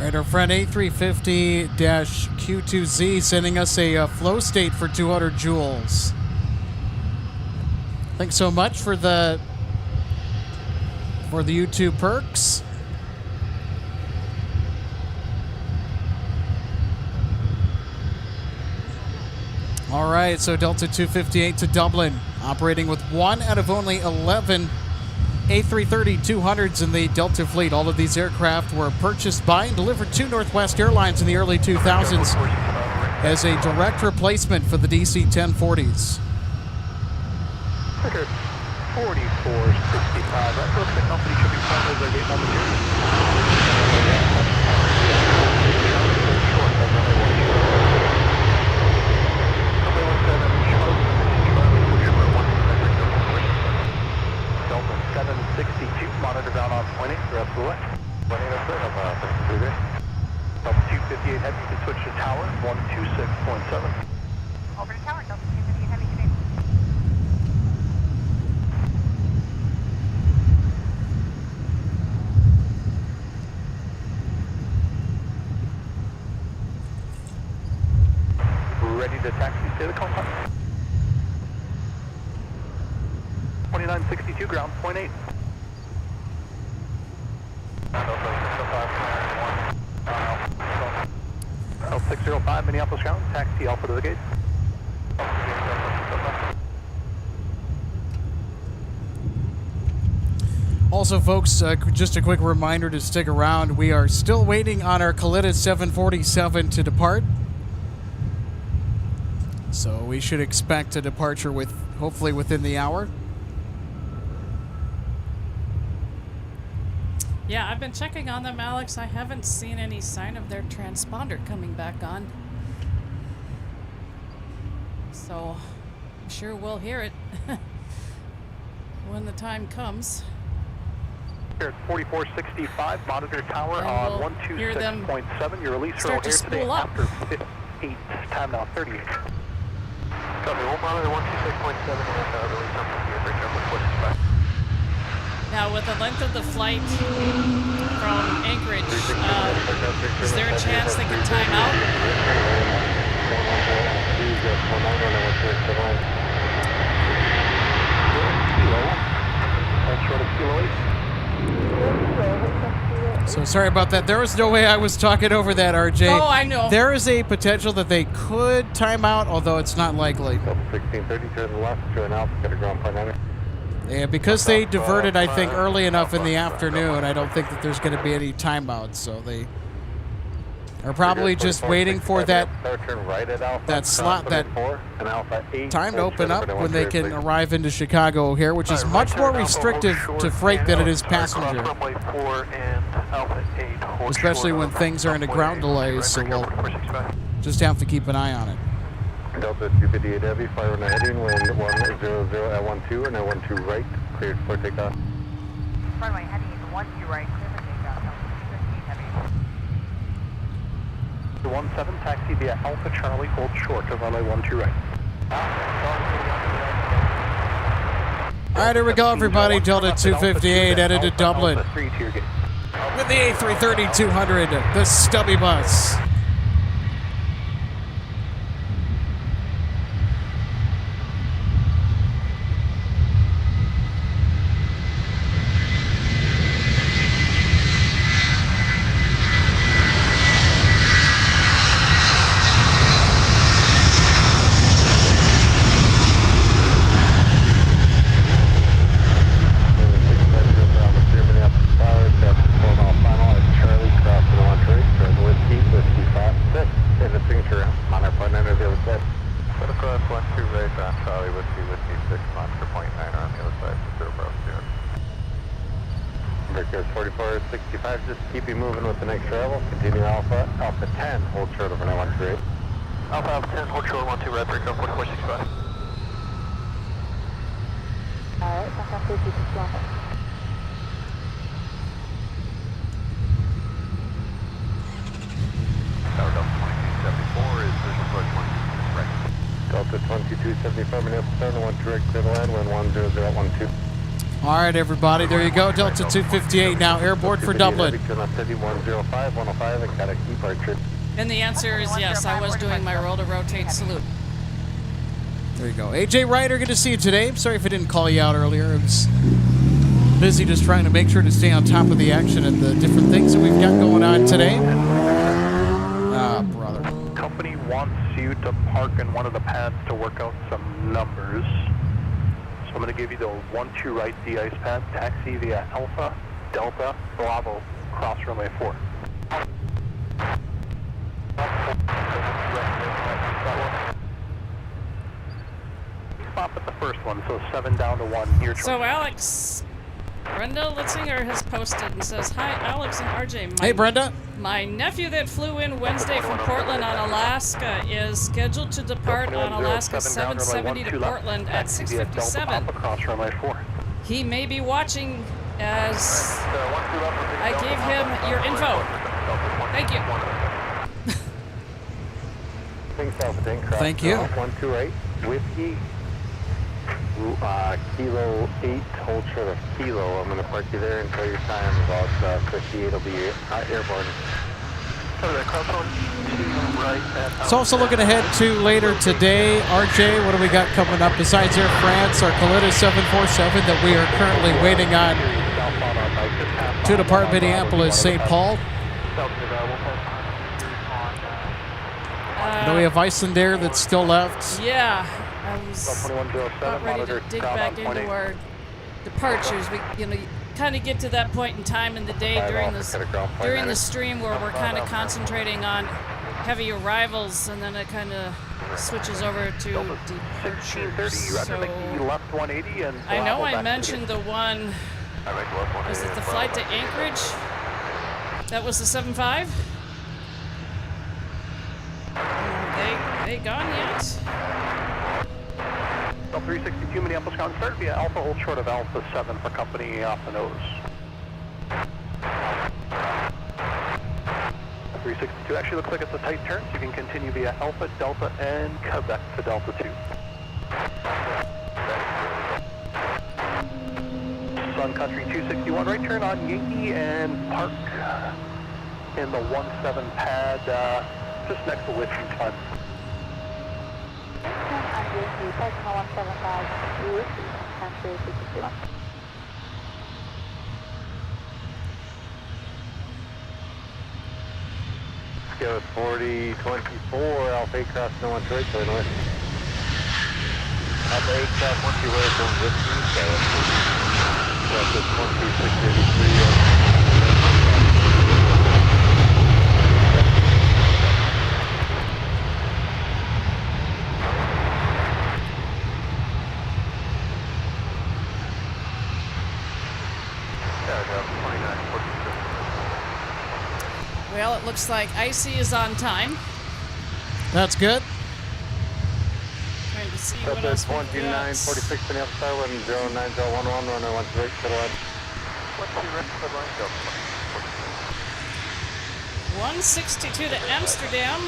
Our friend A350-Q2Z sending us a flow state for 200 joules. Thanks so much for the for the YouTube perks. All right, so Delta 258 to Dublin, operating with one out of only 11 A330-200s in the Delta fleet. All of these aircraft were purchased by and delivered to Northwest Airlines in the early 2000s as a direct replacement for the DC-1040s. Record 4465. That looks the company should be calling as their gate number 762, monitor down on point 8, rest of the way. 180, Delta 258 Heavy, you can switch to tower 126.7. Over to tower, Delta 258 Heavy, good day. Ready to taxi, stay the call time. 2962, ground, point 8. L605, Minneapolis ground, taxi Alpha to the gate. Also, folks, just a quick reminder to stick around. We are still waiting on our Kalitta 747 to depart. So we should expect a departure hopefully within the hour. Yeah, I've been checking on them, Alex. I haven't seen any sign of their transponder coming back on. So I'm sure we'll hear it when the time comes. Here at 4465, monitor tower And on we'll hear them 126.7. Your release start roll to here today spool up. after 58, time now 38. Copy, we'll monitor 126.7 and release up to the aircraft with 45. Now, with the length of the flight from Anchorage, is there a chance they can time out? So sorry about that. There was no way I was talking over that, RJ. Oh, I know. There is a potential that they could time out, although it's not likely. 1630, turn left, turn out, got a ground point 9. Yeah, because they diverted, I think, early enough in the afternoon, I don't think that there's going to be any timeouts. So they are probably just waiting for that slot, that time to open up when they can arrive into Chicago O'Hare, which is much more restrictive to freight than it is passenger, especially when things are into ground delays. So we'll just have to keep an eye on it. Delta 258 Heavy, fire on the heading, wind 100 at 12 and at 12 right, cleared for takeoff. Runway heading 12 right, clear for takeoff, Delta 258 Heavy. 17, taxi via Alpha Charlie, hold short of runway 12 right. All right, here we go, everybody. Delta 258 headed to Dublin with the A330-200, the stubby bus. Just keep you moving with the next travel. Continue Alpha 10, hold short over 913. Alpha 10, hold short 12 right, break up 4465. Alright, back up 56 Tower Delta 2274 is visual approach 126 right. Delta 2275, Minneapolis 7, 12 right, clear the line, wind 10012. All right, everybody, there you go. Delta 258 now airborne for Dublin. And the answer is yes, I was doing my roll to rotate salute. There you go. AJ Ryder, good to see you today. I'm sorry if I didn't call you out earlier. It was Busy just trying to make sure to stay on top of the action and the different things that we've got going on today. Ah, brother. Company wants you to park in one of the pads to work out some numbers. So I'm going to give you the 1-2 right de-ice pad, taxi via Alpha, Delta, Bravo, cross runway 4. Stop at the first one, so 7 down to 1. Your choice. So Alex, Brenda Litzinger has posted and says, "Hi, Alex and RJ. Hey, Brenda. My nephew that flew in Wednesday from Portland on Alaska is scheduled to depart on Alaska 770 to Portland at 6:57. Cross runway 4. He may be watching as I gave him your info. Thank you." Thank you. 1-2 right, whiskey, kilo 8, hold short of kilo. I'm going to park you there until your time about 58 will be airborne. It's also looking ahead to later today. RJ, what do we got coming up besides Air France, our Kalitta 747 that we are currently waiting on to depart Minneapolis, St. Paul? Do we have Icelandair that's still left? Yeah, I was about ready to dig back into our departures. We, kind of get to that point in time in the day during the stream where we're kind of concentrating on heavy arrivals, and then it kind of switches over to departures. So I know I mentioned the one. Was it the flight to Anchorage? That was the 7.5. They gone yet? 362 Minneapolis ground start via Alpha, hold short of Alpha 7 for company off the nose. 362 actually looks like it's a tight turn, so you can continue via Alpha, Delta, and Quebec to Delta 2. Sun Country 261 right turn on Yankee and park in the 17 pad just next to Whiskey Fund. Scale 4024, Alpha 8 cross no 1 right, so north. Alpha 8 cross 1 2 right from Whiskey, so that's 12683. Well, it looks like Icy is on time. That's good. Trying to see what else we got. 12946 Minneapolis Star 10911 runway 128 to the left. 162 to Amsterdam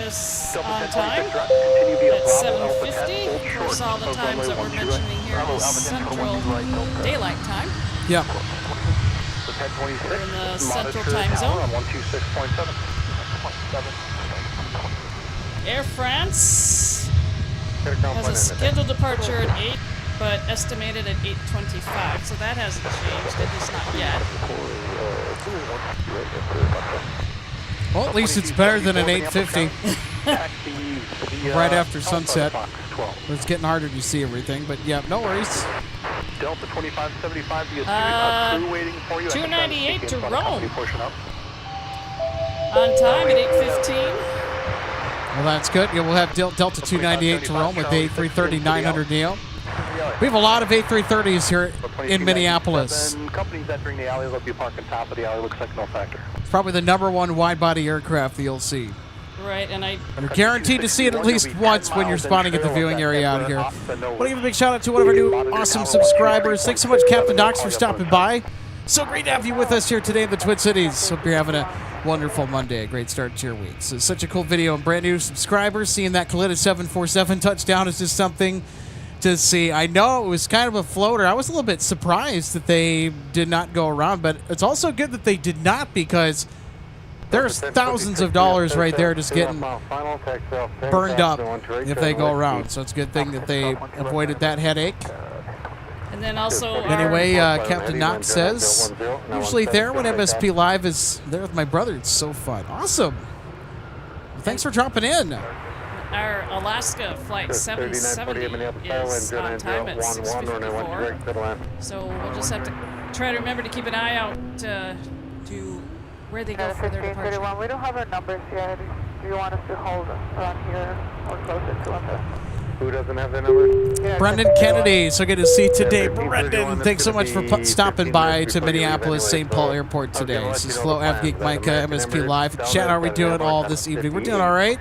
is on time at 7:50. Of course, all the times that we're mentioning here is Central Daylight Time. Yeah. We're in the Central Time Zone. Air France has a scheduled departure at 8, but estimated at 8:25, so that hasn't changed. It is not yet. Well, at least it's better than an 8:50 right after sunset. It's getting harder to see everything, but yeah, no worries. Delta 2575, crew waiting for you. 298 to Rome. On time at 8:15. Well, that's good. Yeah, we'll have Delta 298 to Rome with the A330-900 Neo. We have a lot of A330s here in Minneapolis. Companies entering the alley will be parking top of the alley. Looks like no factor. It's probably the #1 wide-body aircraft that you'll see. Right, and you're guaranteed to see it at least once when you're spotting at the viewing area out here. I want to give a big shout out to one of our new awesome subscribers. Thanks so much, Captain Docs, for stopping by. So great to have you with us here today in the Twin Cities. Hope you're having a wonderful Monday, a great start to your week. So such a cool video and brand new subscribers. Seeing that Kalitta 747 touchdown is just something to see. I know it was kind of a floater. I was a little bit surprised that they did not go around, but it's also good that they did not, because there's thousands of dollars right there just getting burned up if they go around. So it's a good thing that they avoided that headache. And then also Anyway, our, Captain Knox says, usually there when MSP Live is there with my brother. It's so fun. Awesome. Well, thanks for dropping in. our Alaska flight 770 is on time at 6:54. So we'll just have to try to remember to keep an eye out to where they go for their departure. 1531. We don't have our numbers yet. Do you want us to hold around here or closer to them? Who doesn't have their number? Yeah, Brendan Kennedy, so good to see you today. Brendan, thanks so much for stopping by to Minneapolis St. Paul Airport today. This is Flo, Avgeek, Micah, MSP Live. Chat, how are we doing all this evening? We're doing all right.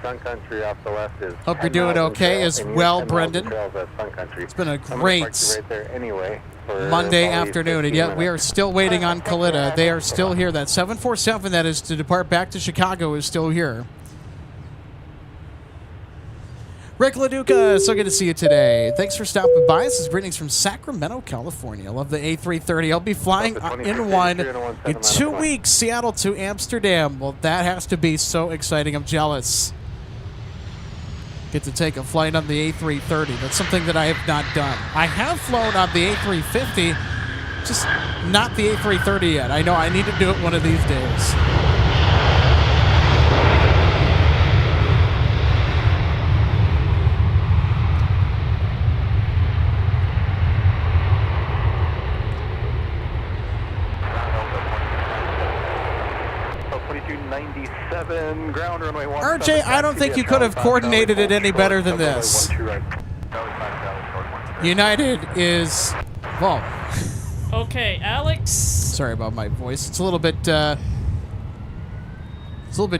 Sun Country off the left is Hope you're doing okay as well, Brendan. It's been a great Monday afternoon, and yet we are still waiting on Kalitta. They are still here. That 747 that is to depart back to Chicago is still here. Rick LaDuca, so good to see you today. Thanks for stopping by. This is greetings from Sacramento, California. I love the A330. I'll be flying in one in 2 weeks, Seattle to Amsterdam. Well, that has to be so exciting. I'm jealous. Get to take a flight on the A330. That's something that I have not done. I have flown on the A350, just not the A330 yet. I know I need to do it one of these days. Ground runway RJ, I don't think you could have coordinated it any better than this. United is, well. Okay, Alex. Sorry about my voice. It's a little bit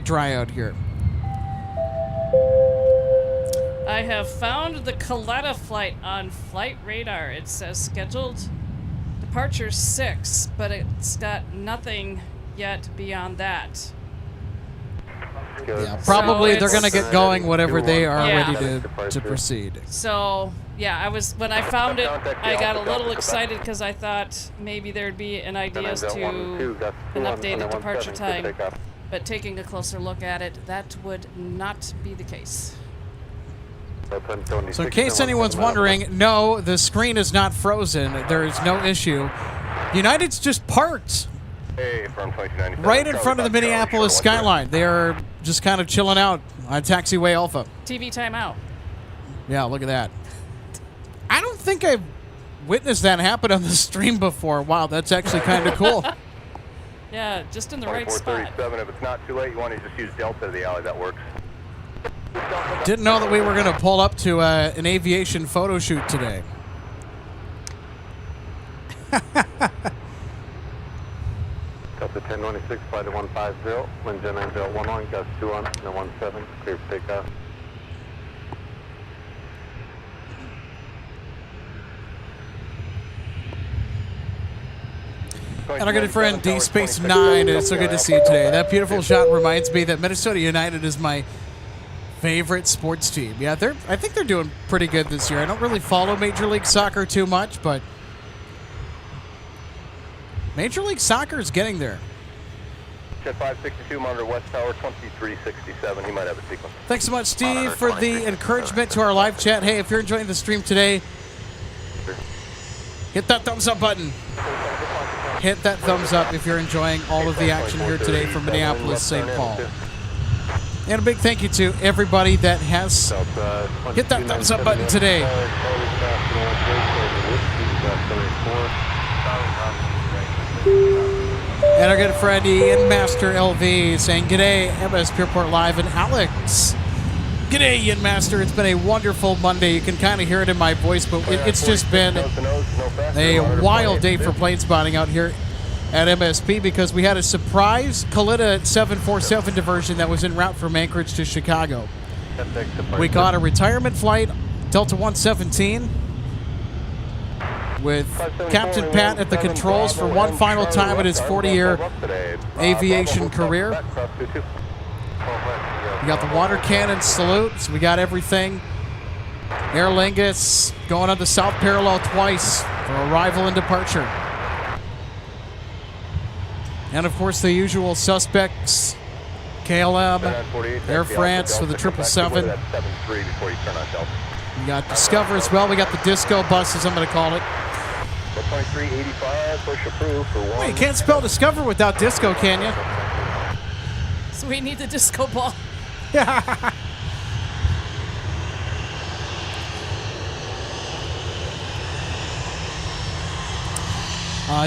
dry out here. I have found the Kalitta flight on flight radar. It says scheduled departure 6, but it's got nothing yet beyond that. Yeah, probably So they're going to get going whatever they are Yeah. ready to proceed. So, yeah, when I found it, I got a little excited because I thought maybe there'd be an idea as to an updated departure time. But taking a closer look at it, that would not be the case. So in case anyone's wondering, no, the screen is not frozen. There is no issue. United's just parked right in front of the Minneapolis skyline. They are just kind of chilling out on Taxiway Alpha. TV timeout. Yeah, look at that. I don't think I've witnessed that happen on the stream before. Wow, that's actually kind of cool. Yeah, just in the right spot. If it's not too late, you want to just use Delta to the alley. That works. Didn't know that we were going to pull up to an aviation photo shoot today. Delta 1026, flight 150, wind gen 9011, gust 2 on, no 17, clear for takeoff. And our good friend D Space 9, it's so good to see you today. That beautiful shot reminds me that Minnesota United is my favorite sports team. Yeah, I think they're doing pretty good this year. I don't really follow Major League Soccer too much, but Major League Soccer is getting there. Jet 562, monitor West Tower 2367. He might have a sequence. Thanks so much, Steve, for the encouragement to our live chat. Hey, if you're enjoying the stream today, hit that thumbs up button. Hit that thumbs up if you're enjoying all of the action here today from Minneapolis, St. Paul. And a big thank you to everybody that has hit that thumbs up button today. And our good friend Ian Master LV saying, "G'day, MSP Airport Live," and Alex. G'day, Ian Master. It's been a wonderful Monday. You can kind of hear it in my voice, but it's just been a wild day for plane spotting out here at MSP because we had a surprise Kalitta 747 diversion that was en route from Anchorage to Chicago. We caught a retirement flight, Delta 117, with Captain Pat at the controls for one final time in his 40-year aviation career. We got the water cannon salute, so we got everything. Aer Lingus going on the south parallel twice for arrival and departure. And of course the usual suspects, KLM, Air France for the 777. We got Discover as well. We got the disco bus, as I'm going to call it. 2385, push approved for one. Well, you can't spell discover without disco, can you? So we need the disco ball.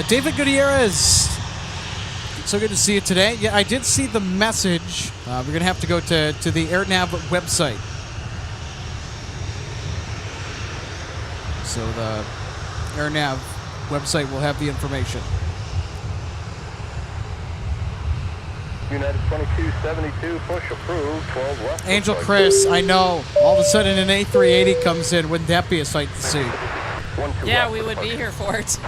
David Gutierrez. So good to see you today. Yeah, I did see the message. We're going to have to go to the AirNav website. So the AirNav website will have the information. United 2272, push approved, 12 left. Angel Chris, I know. All of a sudden an A380 comes in. Wouldn't that be a sight to see? Yeah, we would be here for it.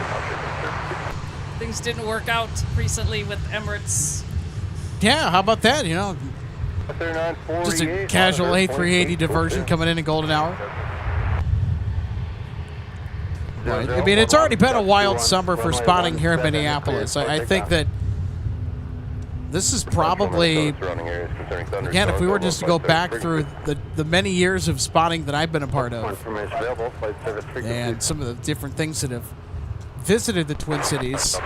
Things didn't work out recently with Emirates. Yeah, how about that? You know, 3948, just a casual A380 diversion coming in golden hour. Right. I mean, it's already been a wild summer for spotting here in Minneapolis. I think that this is probably, again, if we were just to go back through the many years of spotting that I've been a part of, and some of the different things that have visited the Twin Cities,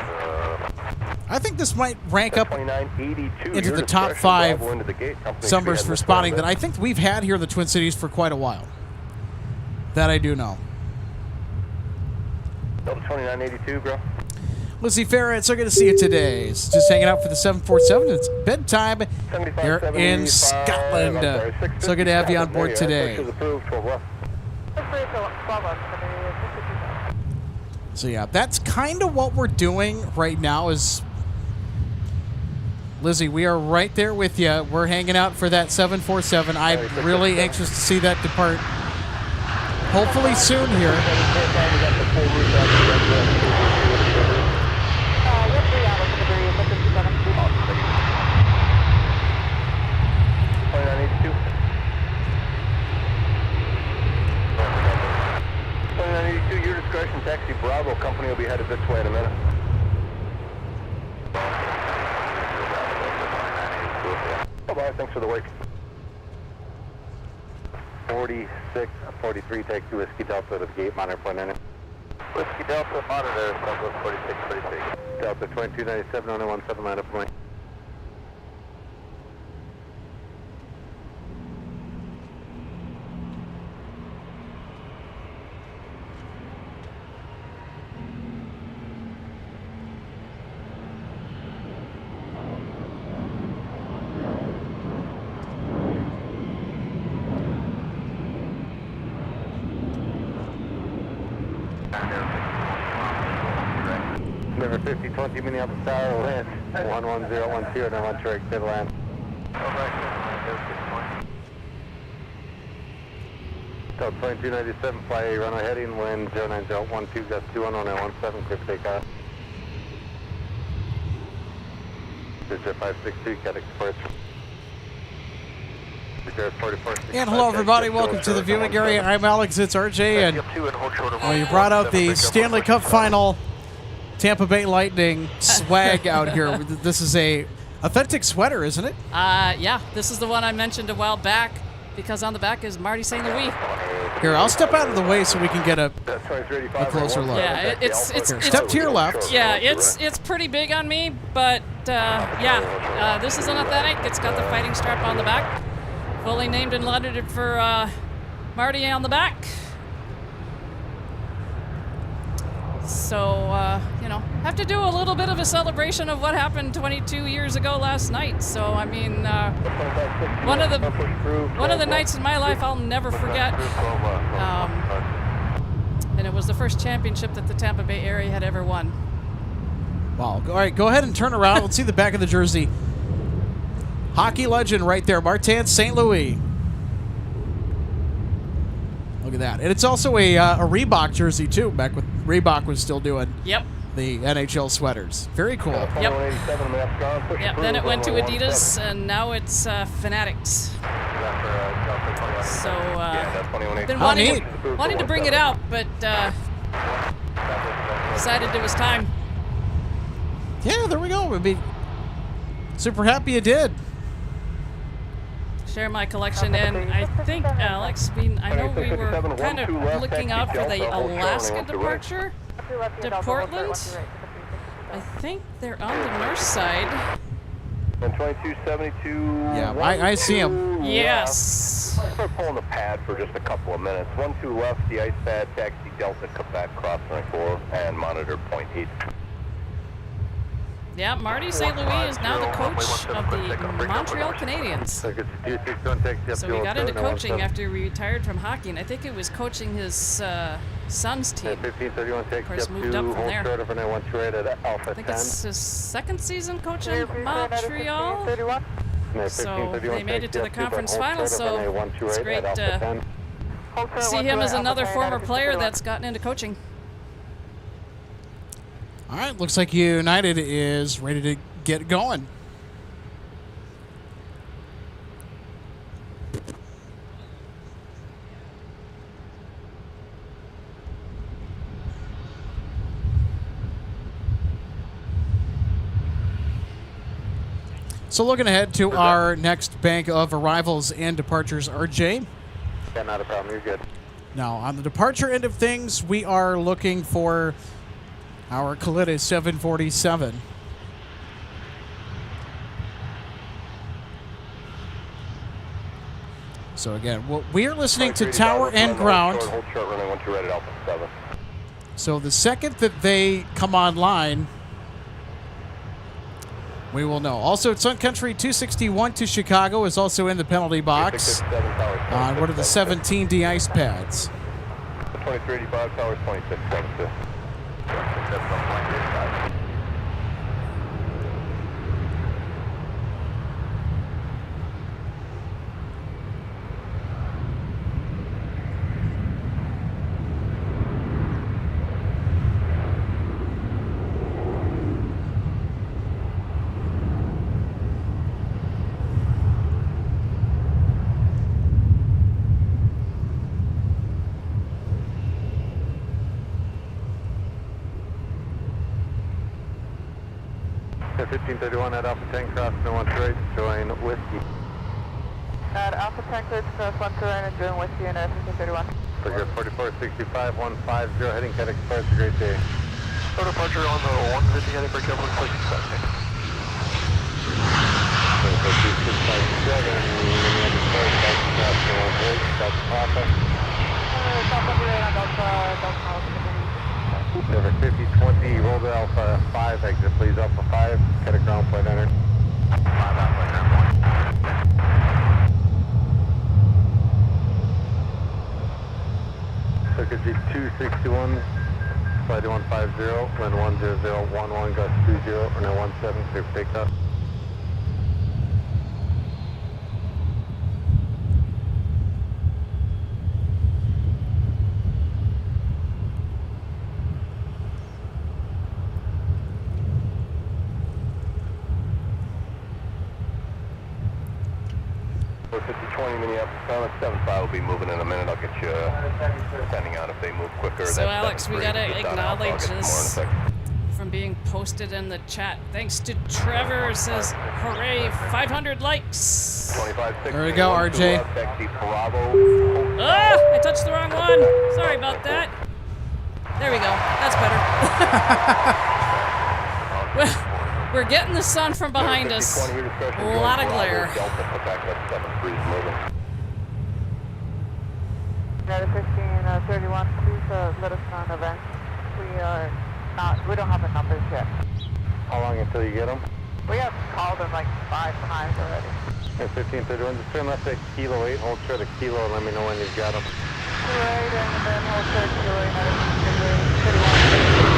I think this might rank up into the top 5 summers for spotting that I think we've had here in the Twin Cities for quite a while. That I do know. 2982, bro. Lizzie Farrett, so good to see you today. It's just hanging out for the 747. It's bedtime here in Scotland. So good to have you on board today. So yeah, that's kind of what we're doing right now is, Lizzie, we are right there with you. We're hanging out for that 747. I'm really anxious to see that depart. Hopefully soon here. Your discretion, taxi Bravo company will be headed this way in a minute. Bye-bye, thanks for the wake. 46, 43, take 2 Whiskey Delta to the gate, monitor point in. Whiskey Delta, monitor, Southwest 46, 46. Delta 2297, only 17 line up for me. Number 5020 Minneapolis Tower, land 11012, and I want to direct to the land. Delta 2297, fly runway heading, wind 09012, gust 21017, clear for takeoff. Digit 562, cat exports. And hello everybody, welcome to the viewing area. I'm Alex, it's RJ, and you brought out the Stanley Cup Final Tampa Bay Lightning swag out here. This is a authentic sweater, isn't it? Yeah, this is the one I mentioned a while back because on the back is Marty St. Louis. Here, I'll step out of the way so we can get a closer look. Yeah, it's Here, step to your left. Yeah, it's pretty big on me, but yeah, this is an authentic. It's got the fighting strap on the back. Fully named and lettered for Marty on the back. So, you know, have to do a little bit of a celebration of what happened 22 years ago last night. So, I mean, one of the nights in my life I'll never forget. And it was the first championship that the Tampa Bay area had ever won. Wow. All right, go ahead and turn around. Let's see the back of the jersey. Hockey legend right there, Martin St. Louis. Look at that. And it's also a Reebok jersey, too, back when Reebok was still doing the NHL sweaters. Very cool. Yep. Yep. Then it went to Adidas, and now it's Fanatics. So, been wanting to bring it out, but decided it was time. Yeah, there we go. I'd be super happy you did. Share my collection, and I think, Alex, I know we were kind of looking out for the Alaska departure. To Portland? I think they're on the north side. 2272. Yeah, I see him. Yes. We're pulling the pad for just a couple of minutes. 12 left, the ice pad, taxi Delta, come back, cross 94, and monitor point 8. Yeah, Marty St. Louis is now the coach of the Montreal Canadiens. So he got into coaching after he retired from hockey, and I think it was coaching his son's team. Of course, moved up from there. I think it's his second season coaching Montreal. So they made it to the conference final, so it's great to see him as another former player that's gotten into coaching. All right, looks like United is ready to get going. So looking ahead to our next bank of arrivals and departures, RJ. Yeah, not a problem. You're good. Now, on the departure end of things, we are looking for our Kalitta 747. So again, we are listening to tower and ground. Hold short, running 12 right at Alpha 7. So the second that they come online, we will know. Also, Sun Country 261 to Chicago is also in the penalty box on one of the 17 de-ice pads. 2385, towers 2672. Yeah, 1531 at Alpha 10, cross no 1 right, join Whiskey. At Alpha 10, clear to cross 1 right and join Whiskey and 1531. Figure 4465, 150, heading Cat Express, a great day. No departure on the 150 heading for Kevin, please accept me. 2657, Minneapolis, cross no 1 right, Delta Papa. Never 5020, roll to Alpha 5, exit please, Alpha 5, cut a ground point entered. 5 out, point Circuit G 261, flight 150, wind 10011, gust 20, runway 17, clear for takeoff. Minneapolis, 75 will be moving in a minute. I'll get you, depending on if they move quicker. So Alex, we gotta acknowledge this from being posted in the chat. Thanks to Trevor, says hooray, 500 likes. There we go, RJ. Ah, I touched the wrong one. Sorry about that. There we go. That's better. Well, we're getting the sun from behind us. A lot of glare. United 1531, please let us know in advance. We don't have the numbers yet. How long until you get them? We have called them like 5 times already. Yeah, 1531, just turn left at Kilo 8, hold short at Kilo and let me know when you've got them. Right, and then hold short Kilo, United 1531.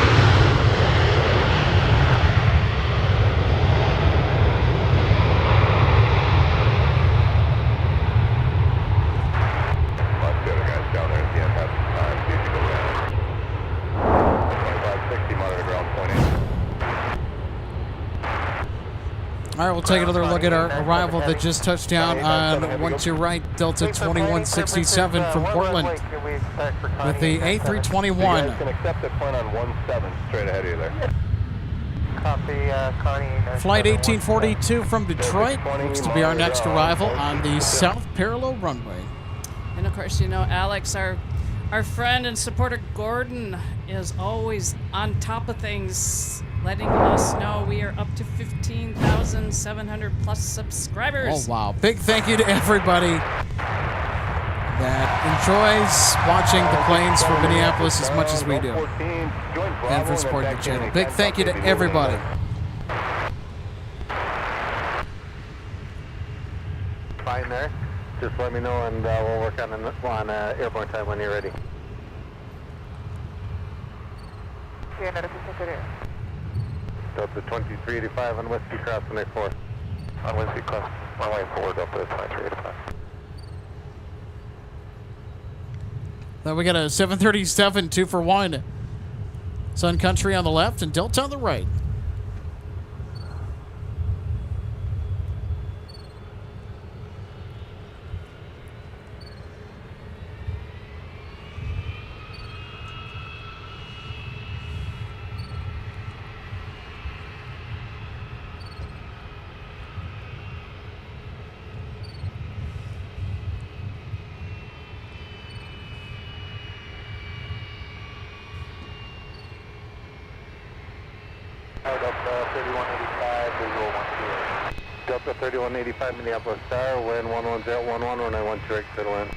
All right, we'll take another look at our arrival that just touched down on 12 right, Delta 2167 from Portland with the A321. Can accept a point on 17 straight ahead of you there. Copy, Connie. Flight 1842 from Detroit looks to be our next arrival on the south parallel runway. And of course, you know, Alex, our Our friend and supporter Gordon is always on top of things, letting us know we are up to 15,700 plus subscribers. Oh, wow. Big thank you to everybody that enjoys watching the planes from Minneapolis as much as we do, and for supporting the channel. Big thank you to everybody. Fine there. Just let me know, and we'll work on airborne time when you're ready. Delta 2385 on Whiskey Cross runway 4. On Whiskey Cross runway 4, Delta 2385. Then we got a 737 2-for-1. Sun Country on the left and Delta on the right. Delta 3185 Minneapolis Star, wind 11011, runway 12 right, settle in.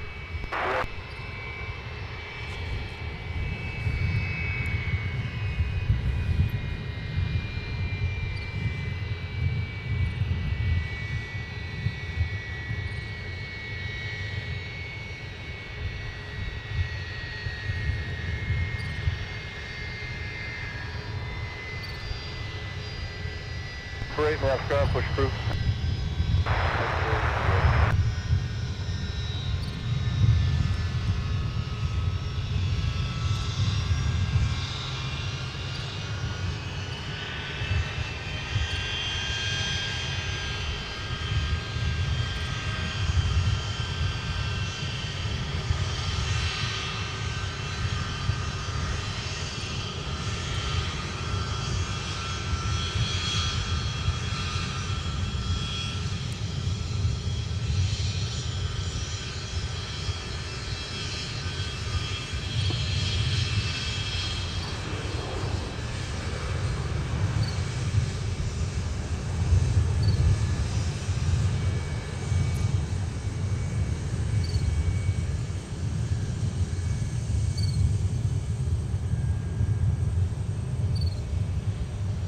Right, left ground, push through.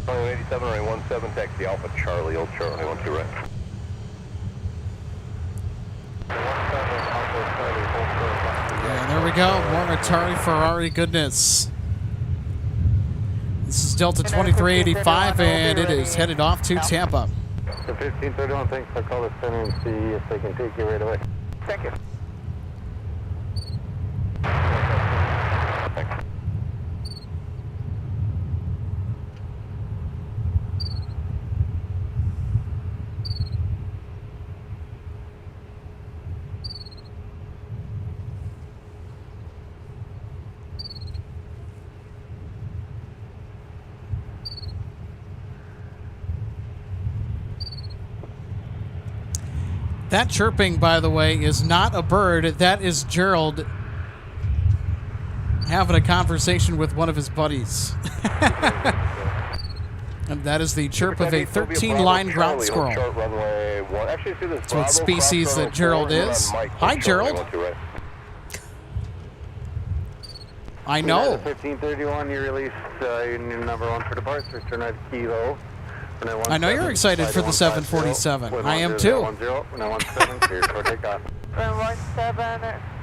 Runway 87, runway 17, taxi Alpha Charlie, Old Charlie, 12 right. Yeah, there we go. More Atari Ferrari goodness. This is Delta 2385, and it is headed off to Tampa. The 1531, thanks. I'll call the center and see if they can take you right away. Thank you. Thanks. That chirping, by the way, is not a bird. That is Gerald having a conversation with one of his buddies. And that is the chirp of a 13-line ground squirrel. That's what species that Gerald is. Hi, Gerald. I know. 1531, you released your number 1 for departure, turn right kilo. I know you're excited for the 747. I am too. Turn 17,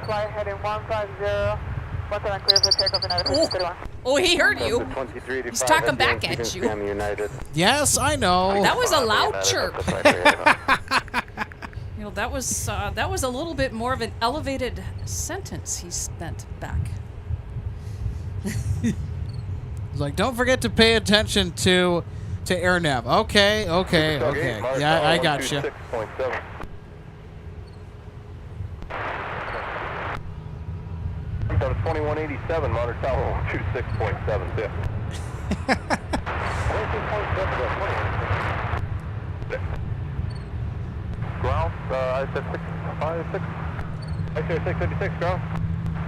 fly heading 150. Once I'm clear for takeoff and out. Oh, he heard you. He's talking back at you. Yes, I know. That was a loud chirp. You know, that was a little bit more of an elevated sentence he spent back. He's like, don't forget to pay attention to AirNav. Okay. Yeah, I got you. Delta 2187, monitor tower 26.72. Ground, I said 656. I said 656, ground.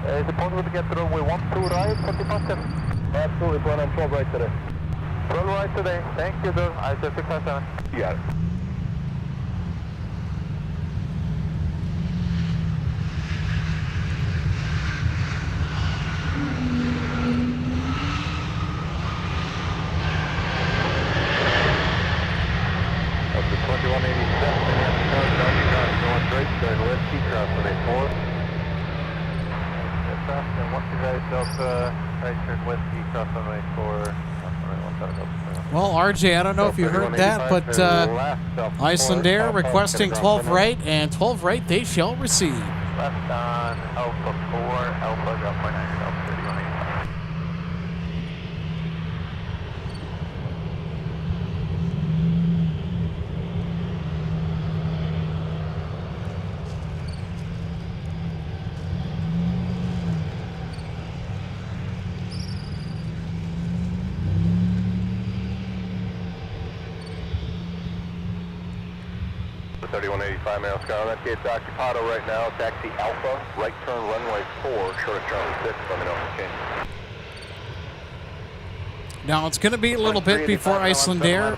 Is it possible to get the runway 12 right, 20 past 7? Absolutely, plan on 12 right today. 12 right today. Thank you, Bill. I said 6 past 7. You got it. Up to 2187, Minneapolis, Dodge cross, going straight, turn west, cross runway 4. And 12 right, Delta, right turn west, cross runway 4. Well, RJ, I don't know if you heard that, but Iceland Air requesting 12 right, and 12 right they shall receive. Left on Alpha 4, Alpha, drop 9, Alpha 3185. The 3185 Mail Sky, that gate's occupado right now. Taxi Alpha, right turn runway 4, short of Charlie 6, let me know if you can. Now, it's going to be a little bit before Iceland Air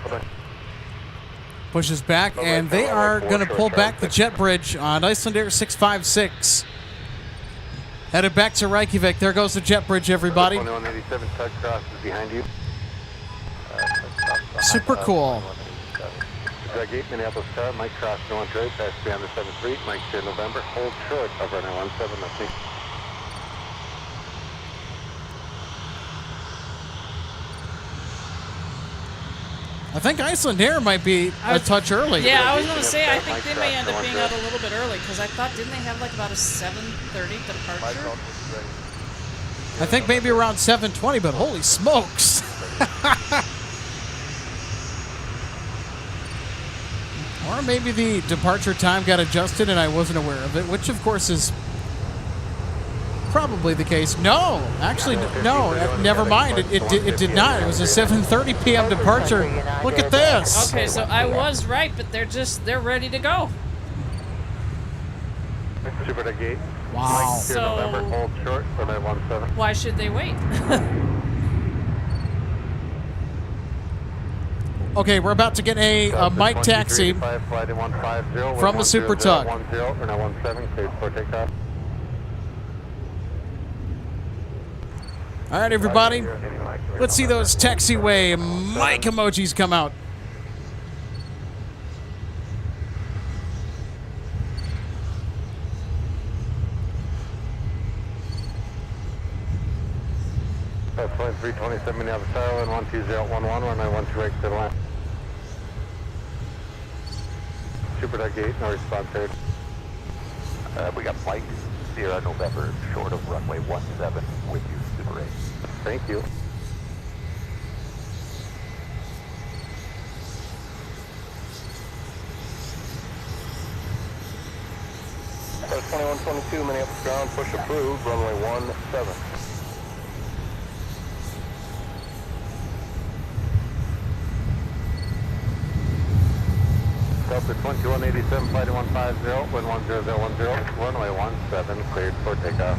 pushes back, and they are going to pull back the jet bridge on Iceland Air 656. Headed back to Reykjavik. There goes the jet bridge, everybody. 2187, Tug Cross is behind you. Super cool. Drag 8, Minneapolis car, Mike Cross, going straight, pass beyond the 7th Street, Mike here November, hold short of runway 17, let's see. I think Iceland Air might be a touch early. Yeah, I was going to say, I think they may end up being out a little bit early, because I thought, didn't they have like about a 7:30 departure? I think maybe around 7:20, but holy smokes. Or maybe the departure time got adjusted and I wasn't aware of it, which of course is probably the case. No, actually, no, never mind. It did not. It was a 7:30 p.m. departure. Look at this. Okay, so I was right, but they're ready to go. Super to gate. Wow. Mike here November, hold short, runway 17. Why should they wait? Okay, we're about to get a mic taxi from the Super Tug. 10, runway 17, cleared for takeoff. All right, everybody. Let's see those taxiway mic emojis come out. That's flight 327 Minneapolis Island, 12011, runway 12 right to the line. Super Duck Gate, no response here. We got Mike, Sierra November, short of runway 17 with you, Super 8. Thank you. That's 2122 Minneapolis ground, push approved, runway 17. Delta 2187, flight 150, wind 10010, runway 17, cleared for takeoff.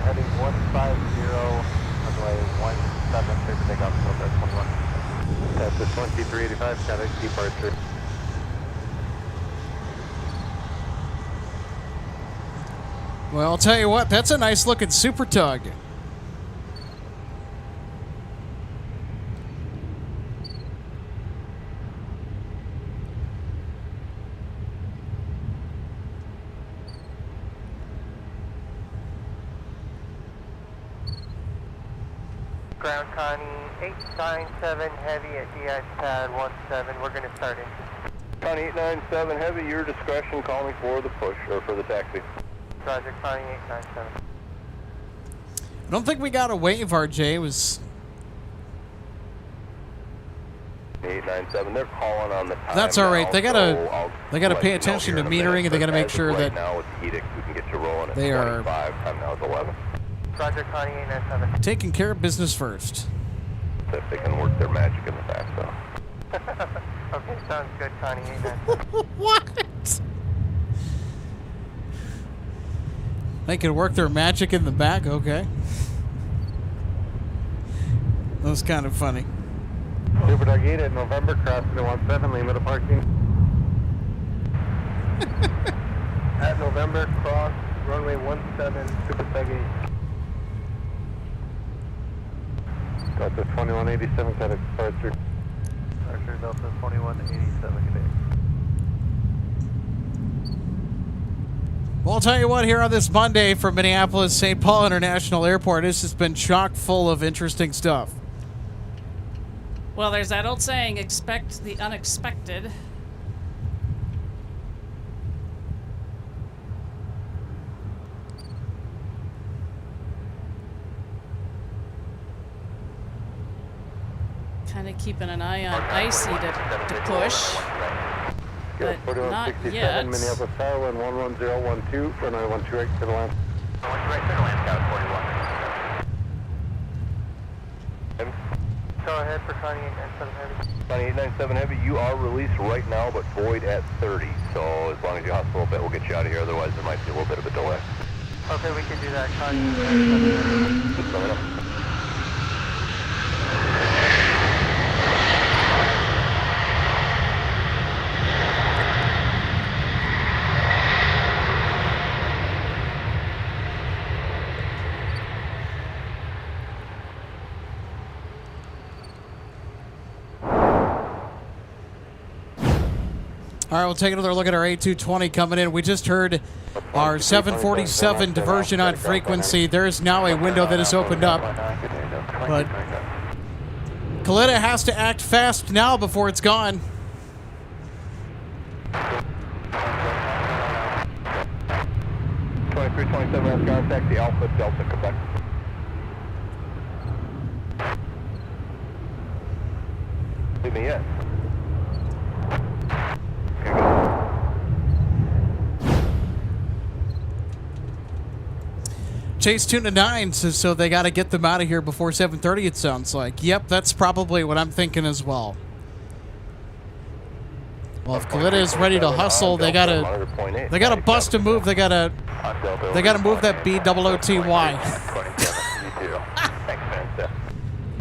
Heading 150, runway 17, cleared for takeoff, Delta 21. Delta 2385, static departure. Well, I'll tell you what, that's a nice looking Super Tug. Ground Connie 897 heavy at DX pad 17. We're going to start in. Connie 897 heavy, your discretion, call me for the push or for the taxi. Roger, Connie 897. I don't think we got a wave, RJ. It was. 897, they're calling on the time. That's all right. now, They gotta let pay you know attention here to in a minute, metering, and they gotta but make as sure of that now with the edict, we can get you rolling at they are 25. Time now is 11. Roger, Connie 897. taking care of business first. If they can work their magic in the back, though. Okay, sounds good, Connie 897. What? They can work their magic in the back. Okay. That was kind of funny. Super Dog 8 at November, crossing the 17, limit of parking. At November, cross runway 17, Super Dog 8. Delta 2187, got a departure. Departure Delta 2187, good day. Well, I'll tell you what, here on this Monday from Minneapolis St. Paul International Airport, it's just been chock full of interesting stuff. Well, there's that old saying, expect the unexpected. Kind of keeping an eye on Icy to push, but not 4167, yet. Minneapolis Tower, 11012, runway 12 right to the land. 12 right to the land, Tower 41. Go ahead for 2897 Heavy. 2897 Heavy, you are released right now, but void at 30. So as long as you hustle a little bit, we'll get you out of here. Otherwise, there might be a little bit of a delay. Okay, we can do that. Just let me know. All right, we'll take another look at our A220 coming in. We just heard our 747 diversion on frequency. There is now a window that has opened up. But Kalita has to act fast now before it's gone. 2327 has contact the Alpha Delta Quebec. Leave me yet. Chase Tuna 9 says so they got to get them out of here before 7:30, it sounds like. Yep, that's probably what I'm thinking as well. Well, if Kalita is ready to hustle, they gotta bust a move. They gotta move that BOOTY.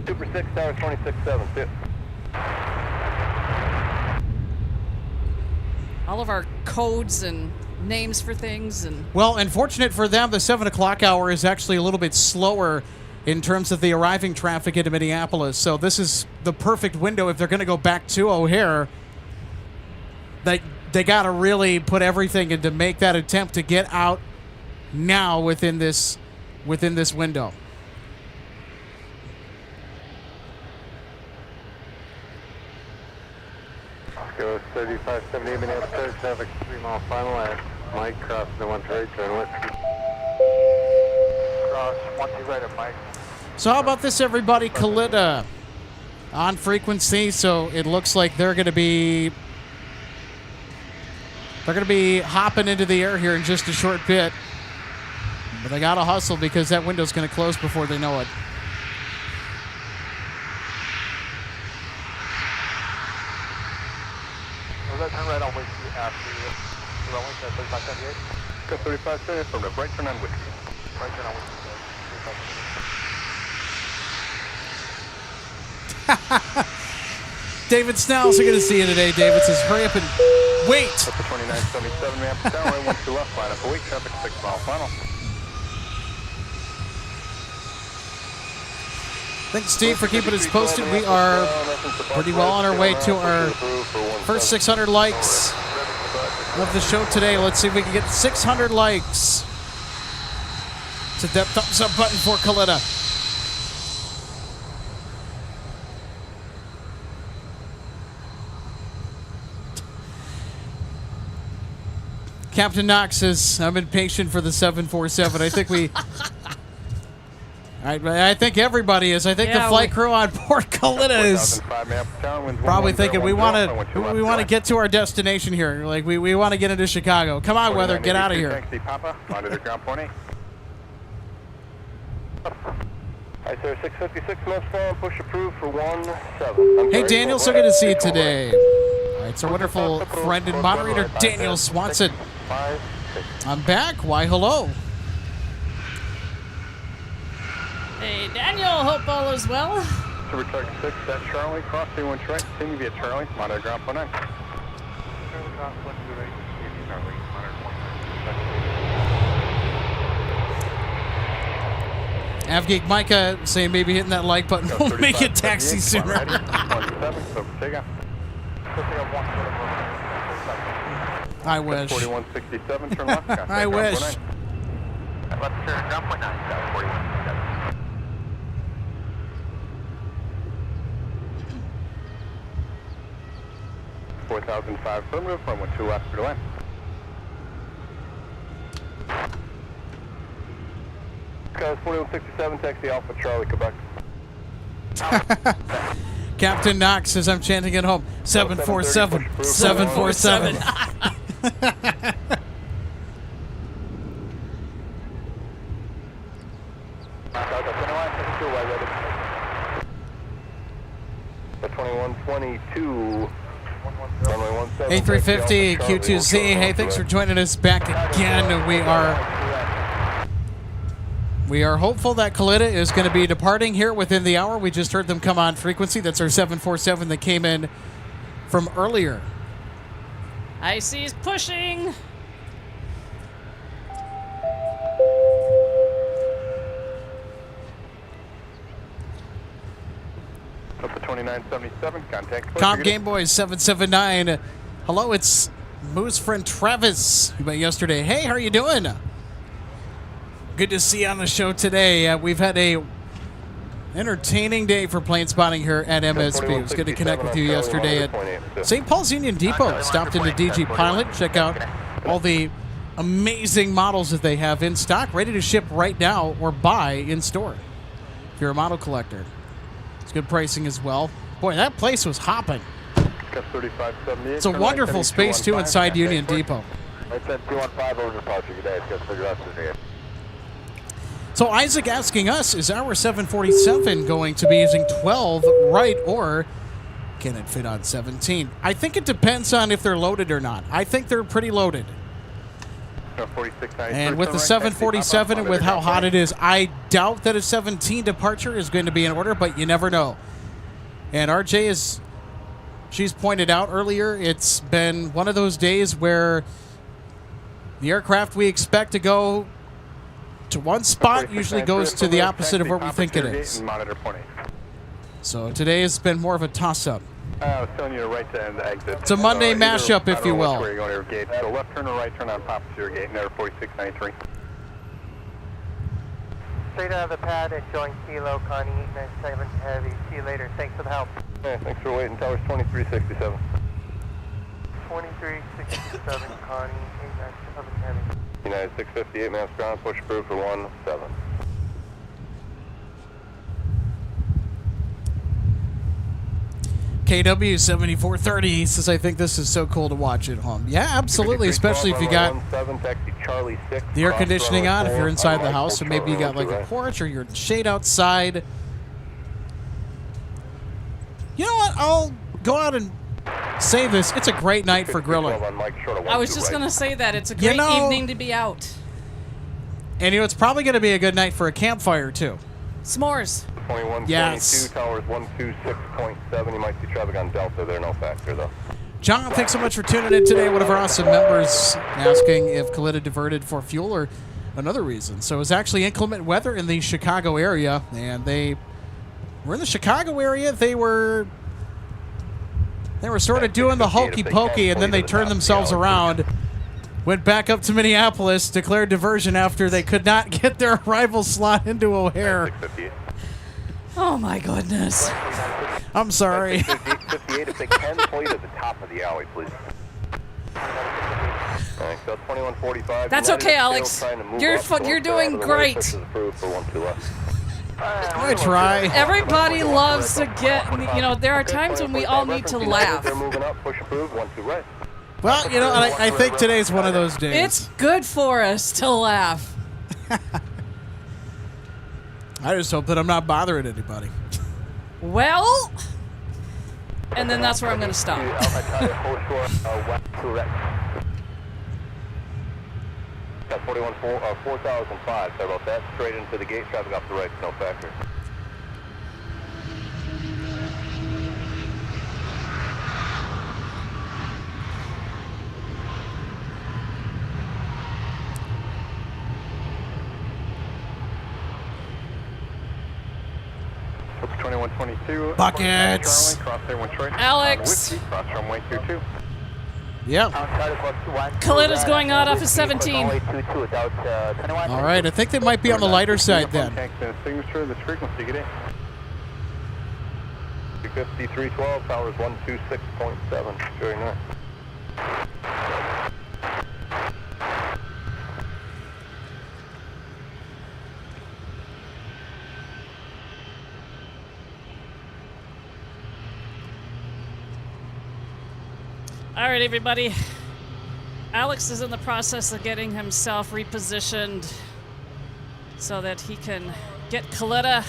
Super 6 Tower 267. All of our codes and names for things and Well, unfortunate for them, the 7 o'clock hour is actually a little bit slower in terms of the arriving traffic into Minneapolis. So this is the perfect window if they're going to go back to O'Hare. They got to really put everything in to make that attempt to get out now within this window. Go 3578 Minneapolis, traffic 3 mile final at Mike, crossing the 1 right, turn left. Cross 12 right at Mike. So how about this, everybody? Kalita on frequency, so it looks like they're going to be hopping into the air here in just a short bit. But they got to hustle because that window's going to close before they know it. That turn right on Whiskey after the runway 3578. Go 3578 from the right turn on Whiskey. Right turn on Whiskey. David Snell's going to see you today. David says, hurry up and wait. Up to 2977, map down, right 1 2 left, line up for wait, traffic 6 mile final. Thanks, Steve, for keeping us posted. We are pretty well on our way to our first 600 likes of the show today. Let's see if we can get 600 likes. Hit that thumbs up button for Kalita. Captain Knox says, I'm impatient for the 747. I think we... I think everybody is. I think the flight crew on board Kalita is probably thinking we want to get to our destination here. Like we want to get into Chicago. Come on, weather, get out of here. Taxi Papa, monitor ground point 8. Hi, sir, 656 Mustang, push approved for 17. Hey, Daniel, so good to see you today. All right, it's our wonderful friend and moderator, Daniel Swanson. I'm back. Why, hello. Hey, Daniel, hope all is well. Super Truck 6, that's Charlie, cross 31 right, continue via Charlie, monitor ground 49. Charlie, cross 12 right, Charlie, monitor 49. Avgeek Micah saying maybe hitting that like button will make it taxi sooner. 17, so take off. I wish. 4167, turn left. I wish. Left turn, ground point 9, south 4167. 4005, affirmative, from 12 left for the line. Guys, 4167, taxi Alpha Charlie, Quebec. Captain Knox says I'm chanting at home. 747. 747. The 2122. A350 Q2Z. Hey, thanks for joining us back again. We are hopeful that Kalita is going to be departing here within the hour. We just heard them come on frequency. That's our 747 that came in from earlier. IC's pushing. Up to 2977, contact. Comp Game Boys 779. Hello, it's Moose friend Travis. You met yesterday. Hey, how are you doing? Good to see you on the show today. We've had a entertaining day for plane spotting here at MSP. It was good to connect with you yesterday at St. Paul's Union Depot. Stopped into DG Pilot, check out all the amazing models that they have in stock, ready to ship right now or buy in store. If you're a model collector, it's good pricing as well. Boy, that place was hopping. It's a wonderful space too inside Union Depot. I sent 215 over departure today. It's got to figure out today. So Isaac asking us, is our 747 going to be using 12 right, or can it fit on 17? I think it depends on if they're loaded or not. I think they're pretty loaded. And with the 747 and with how hot it is, I doubt that a 17 departure is going to be in order, but you never know. And RJ, she's pointed out earlier, it's been one of those days where the aircraft we expect to go to one spot usually goes to the opposite of where we think it is. So today has been more of a toss-up. I was telling you to right to end the exit. It's a Monday mashup, if you will. Where you're going to your gate. So left turn or right turn on Papa to your gate, never 4693. Straight out of the pad and join Kilo, Connie 897 Heavy. See you later. Thanks for the help. Yeah, thanks for waiting. Towers 2367. 2367 Connie 897 Heavy. United 658, maps ground, push approved for 17. KW 7430, he says, I think this is so cool to watch at home. Yeah, absolutely, especially if you got the air conditioning on, if you're inside the house, or maybe you got like a porch, or you're in the shade outside. You know what? I'll go out and say this. It's a great night for grilling. I was just going to say that. It's a great evening to be out. And you know, it's probably going to be a good night for a campfire, too. S'mores. 2122, yes. Towers 126.7. You might see traffic on Delta there, no factor though. John, thanks so much for tuning in today. One of our awesome members asking if Kalita diverted for fuel or another reason. So it was actually inclement weather in the Chicago area, and they were in the Chicago area. They were sort of doing the hokey pokey, and then they turned themselves around, went back up to Minneapolis, declared diversion after they could not get their arrival slot into O'Hare. Oh my goodness. I'm sorry. 58, if they can, pull you to the top of the alley, please. Alright, so 2145. That's okay, Alex. You're doing great. I try. Everybody loves to get, you know, there are times when we all need to laugh. They're moving up, push approved, 1-2 right. Well, you know, I think today's one of those days. It's good for us to laugh. I just hope that I'm not bothering anybody. Well, and then that's where I'm going to stop. Got 4005, sorry about that. Straight into the gate, traffic off the right, no factor. Oops, 2122. Buckets. Cross 31 Troy. Alex. Whiskey, cross runway 22. Yep. Kalitta's going out off of 17. All right, I think they might be on the lighter side then. Signature, this frequency, get in. 25312, towers 126.7, very nice. All right, everybody. Alex is in the process of getting himself repositioned so that he can get Kalitta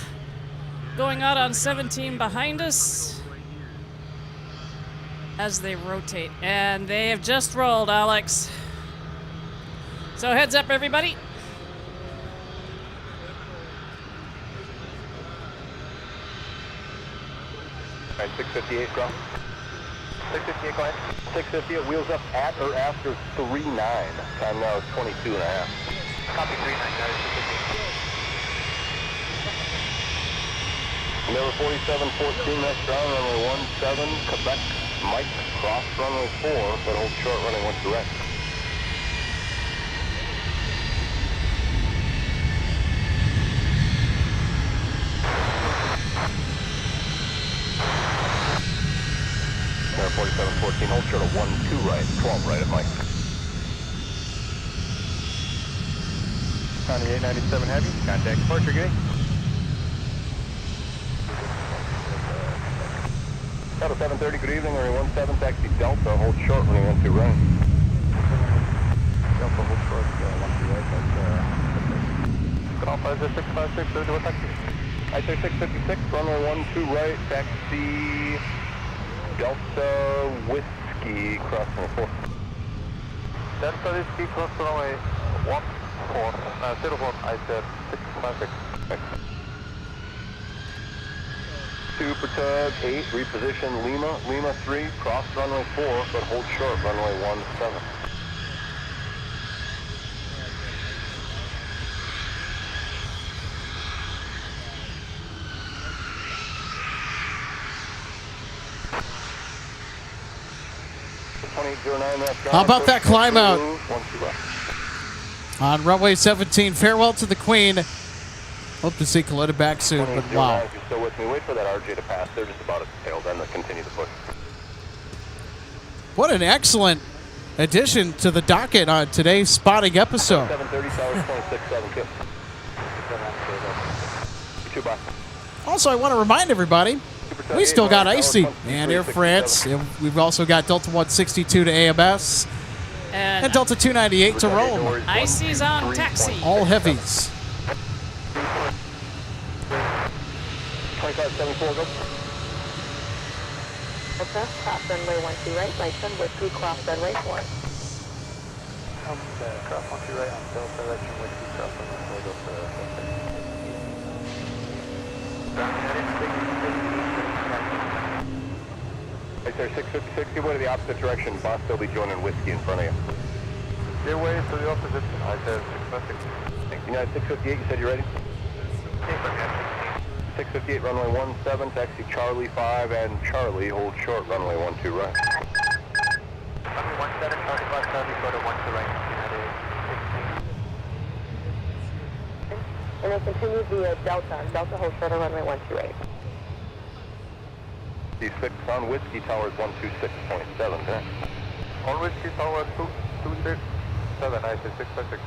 going out on 17 behind us as they rotate. And they have just rolled, Alex. So heads up, everybody. All right, 658, ground. 658, go ahead. 658, wheels up at or after 39. Time now is 22 and a half. Copy 39, guys. Number 4714, next ground, runway 17, Quebec, Mike, cross runway 4, but hold short, running 1 direct. Number 4714, hold short of 12 right, 12 right at Mike. 9897 heavy, contact departure gate. Delta 730, good evening, running 17, taxi Delta, hold short, running 12 right. Delta, hold short, 12 right, that's, good on 50656, what taxi? I-3656, runway 12 right, taxi Delta Whiskey, cross runway 4. Delta Whiskey, cross runway 04, 04, I-3656. Super Tug 8, reposition Lima, Lima 3, cross runway 4, but hold short, runway 17. How about that climb out? On runway 17, farewell to the Queen. Hope to see Kalitta back soon, but wow. If you're still with me, wait for that RJ to pass. They're just about at the tail, then they'll continue the push. What an excellent addition to the docket on today's spotting episode. 730, towers 26.7 kip. You too, bye. Also, I want to remind everybody, we still got Icy and Air France. And we've also got Delta 162 to AMS and Delta 298 to Rome. Icy's on taxi. All heavies. 2574, go. Delta, cross runway 12 right, Lyson, Whiskey, cross runway 4. Cross 12 right on Delta, direction Whiskey, cross runway 4, Delta. Right there, 656, give way to the opposite direction. Boss will be joining Whiskey in front of you. Give way to the opposite. I said 656. United 658, you said you ready? 658, runway 17, taxi Charlie 5 and Charlie, hold short, runway 12 right. Runway 17, Charlie 5, Charlie, go to 12 right, United 16. And then continue via Delta. Delta, hold short of runway 128. D6 on Whiskey, towers 126.7, okay? On Whiskey, tower 227, I said 656.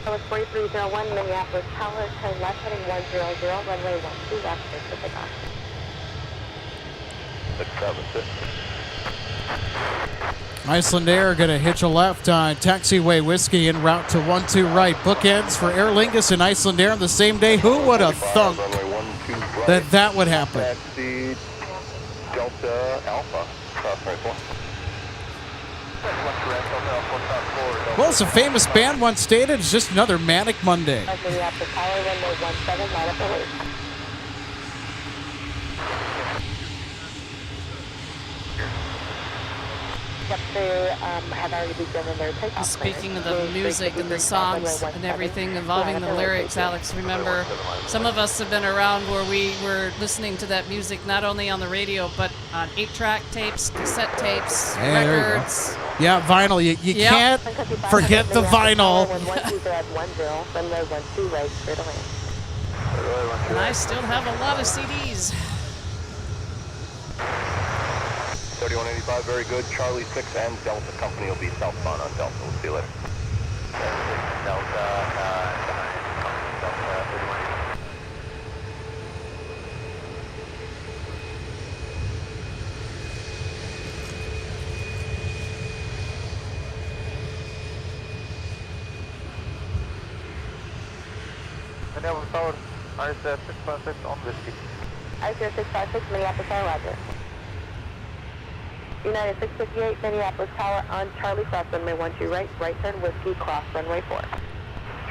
Tower 4301, Minneapolis Tower, turn left heading 100, runway 12 left, Pacific off. 676. Iceland Air going to hitch a left on taxiway whiskey en route to 12 right. Bookends for Aer Lingus and Iceland Air on the same day. Who would have thunk that would happen? Taxi Delta Alpha, cross runway 4. Well, as a famous band once stated, it's just another manic Monday. Minneapolis Tower, runway 17, line up and wait. Yep, they have already begun their takeoff. Speaking of the music and the songs and everything involving the lyrics, Alex, remember, some of us have been around where we were listening to that music not only on the radio, but on 8-track tapes, cassette tapes, Hey, there you go. records. Yeah, vinyl. You Yep. can't forget the vinyl. And I still have a lot of CDs. 3185, very good. Charlie 6 and Delta Company will be southbound on Delta. We'll see you later. Delta, Delta 3185. Minneapolis Tower, RSF 656 on whiskey. RSF 656, Minneapolis Tower, roger. United 658, Minneapolis Tower on Charlie, cross runway 12 right, right turn whiskey, cross runway 4.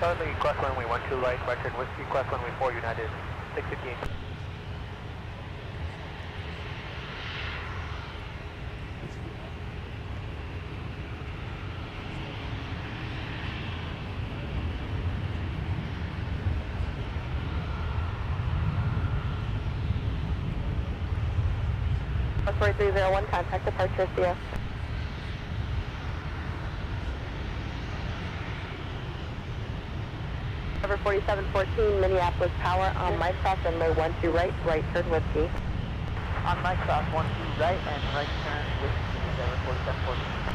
Charlie, cross runway 12 right, right turn whiskey, cross runway 4, United 658. Osprey 301, contact departure CS. Cover 4714, Minneapolis Tower on my cross runway 12 right, right turn whiskey. On my cross, 12 right and right turn whiskey, Endeavor 4714.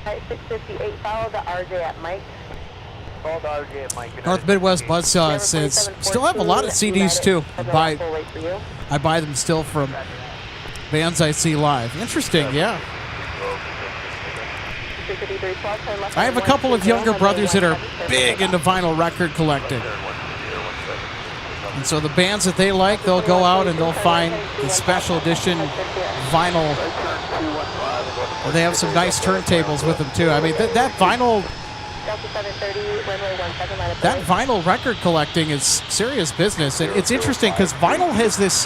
Right, 658, follow the RJ at Mike. Follow the RJ at Mike. North Midwest Buzzsaw says still have a lot of CDs too. I buy them still from bands I see live. Interesting, yeah. I have a couple of younger brothers that are big into vinyl record collecting. And so the bands that they like, they'll go out and they'll find the special edition vinyl. They have some nice turntables with them too. I mean, that vinyl record collecting is serious business. And it's interesting because vinyl has this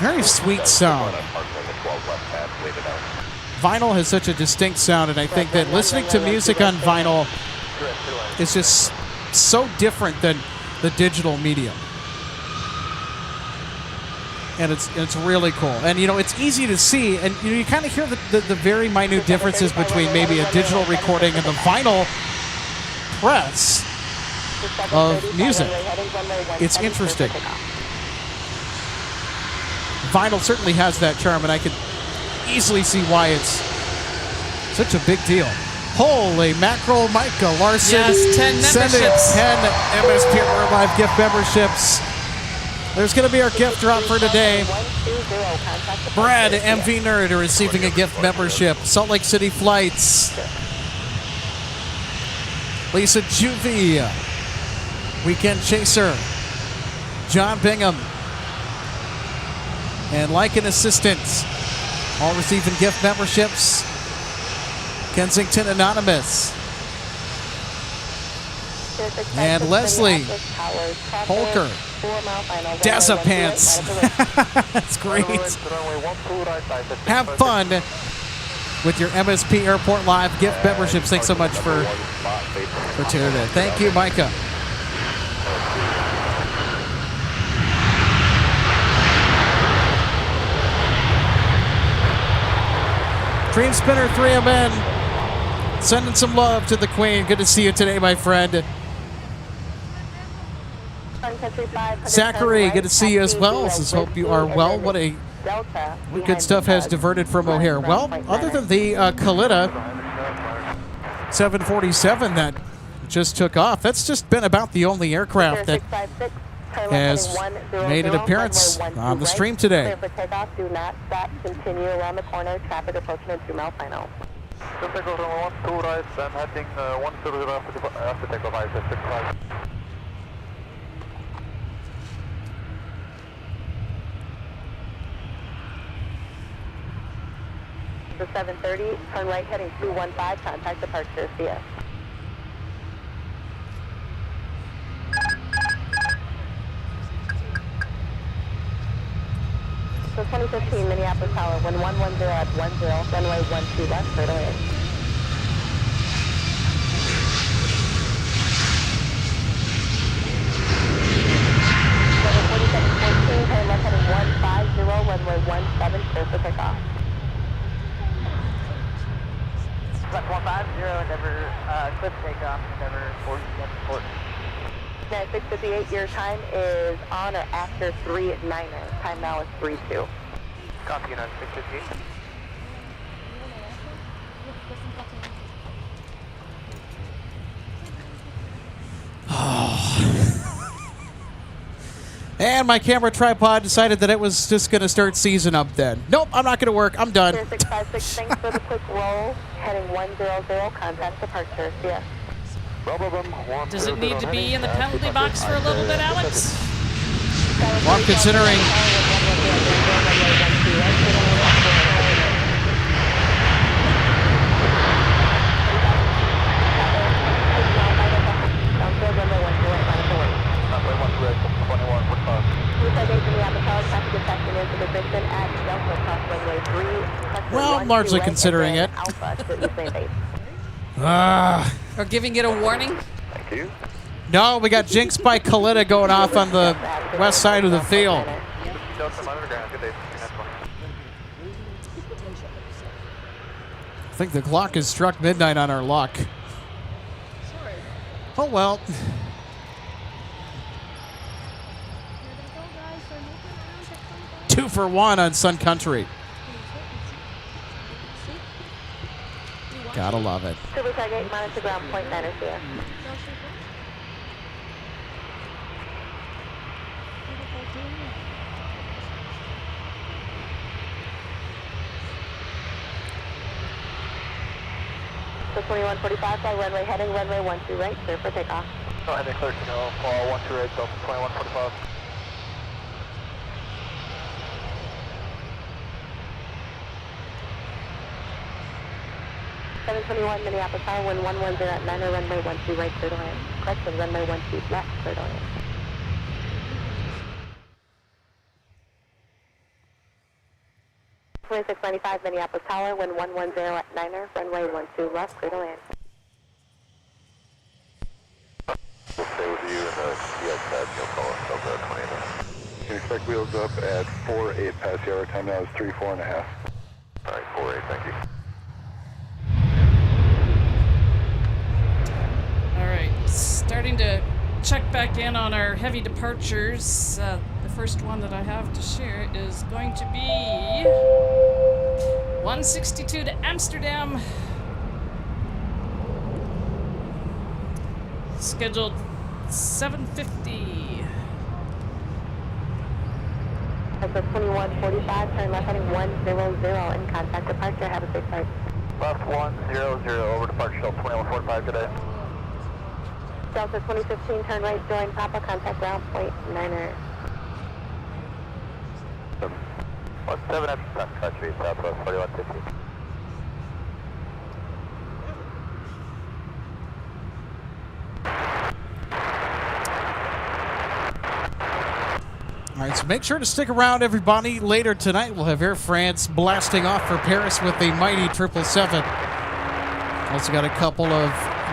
very sweet sound. Vinyl has such a distinct sound, and I think that listening to music on vinyl is just so different than the digital medium. And it's really cool. And, you know, it's easy to see. And, you know, you kind of hear the very minute differences between maybe a digital recording and the vinyl press of music. It's interesting. Vinyl certainly has that charm, and I could easily see why it's such a big deal. Holy mackerel, Micah Larson. Yes, 10 sending memberships. 10 MSP Airport Live gift memberships. There's going to be our gift drop for today. Brad, MV Nerd, are receiving a gift membership. Salt Lake City Flights. Lisa Juvie, Weekend Chaser. John Bingham. And Like an Assistant, all receiving gift memberships. Kensington Anonymous. And Leslie Holker. Daza Pants. That's great. Have fun with your MSP Airport Live gift memberships. Thanks so much for tuning in. Thank you, Micah. Dream Spinner 3MN, sending some love to the Queen. Good to see you today, my friend. Zachary, good to see you as well. Says, hope you are well. What a Delta. What good stuff has diverted from O'Hare? Well, other than the Kalita 747 that just took off, that's just been about the only aircraft that has made an appearance on the stream today. Clear for takeoff. Do not stop. Continue around the corner. Traffic approaching at 2 mile final. Delta goes on 1, 2 right, I'm heading 100 after takeoff, I said 65. The 730, turn right heading 215, contact departure, see ya. So 2015 Minneapolis Tower, 1110 at 10, runway 12 left, straight away. Level 4714, turn left heading 150, runway 17, clear for takeoff. Left 150, Endeavor, clip takeoff, Endeavor 4714. Now 658, your time is on or after 39er. Time now is 32. Copy on 658. And my camera tripod decided that it was just going to start seizing up then. Nope, I'm not going to work. I'm done. 0656, thanks for the quick roll. Heading 100, contact departure. See ya. Does it need to be in the penalty box for a little bit, Alex? Well, I'm considering well, I'm largely considering it. Or giving it a warning? Thank you. No, we got jinxed by Kalita going off on the west side of the field. Delta underground, good day. I think the clock has struck midnight on our luck. Oh well. Two for one on Sun Country. Gotta love it. Super target, monitor ground point 9 here. So 2145, fly runway heading, runway 12 right, clear for takeoff. No, heading clear to no, fall 12 right, Delta 2145. 721 Minneapolis Tower, 1110 at 9, runway 12 right, clear to land. Correction, runway 12 left, clear to land. Runway 695 Minneapolis Tower, 1110 at 9, runway 12 left, clear to land. We'll stay with you in the CS pad, you'll call us over at 20 minutes. You can expect wheels up at 4-8 past the hour, time now is 3-4.5. Alright, 4-8, thank you. Alright, starting to check back in on our heavy departures. The first one that I have to share is going to be 162 to Amsterdam. Scheduled 7:50. That's a 2145, turn left heading 100 in contact departure. Have a safe flight. Left 100, over departure shell 2145 today. Delta 2015, turn right, join Papa, contact ground point 9er. 17 after Sun Country, Southwest 4150. All right, so make sure to stick around, everybody. Later tonight, we'll have Air France blasting off for Paris with the mighty 777. Also got a couple of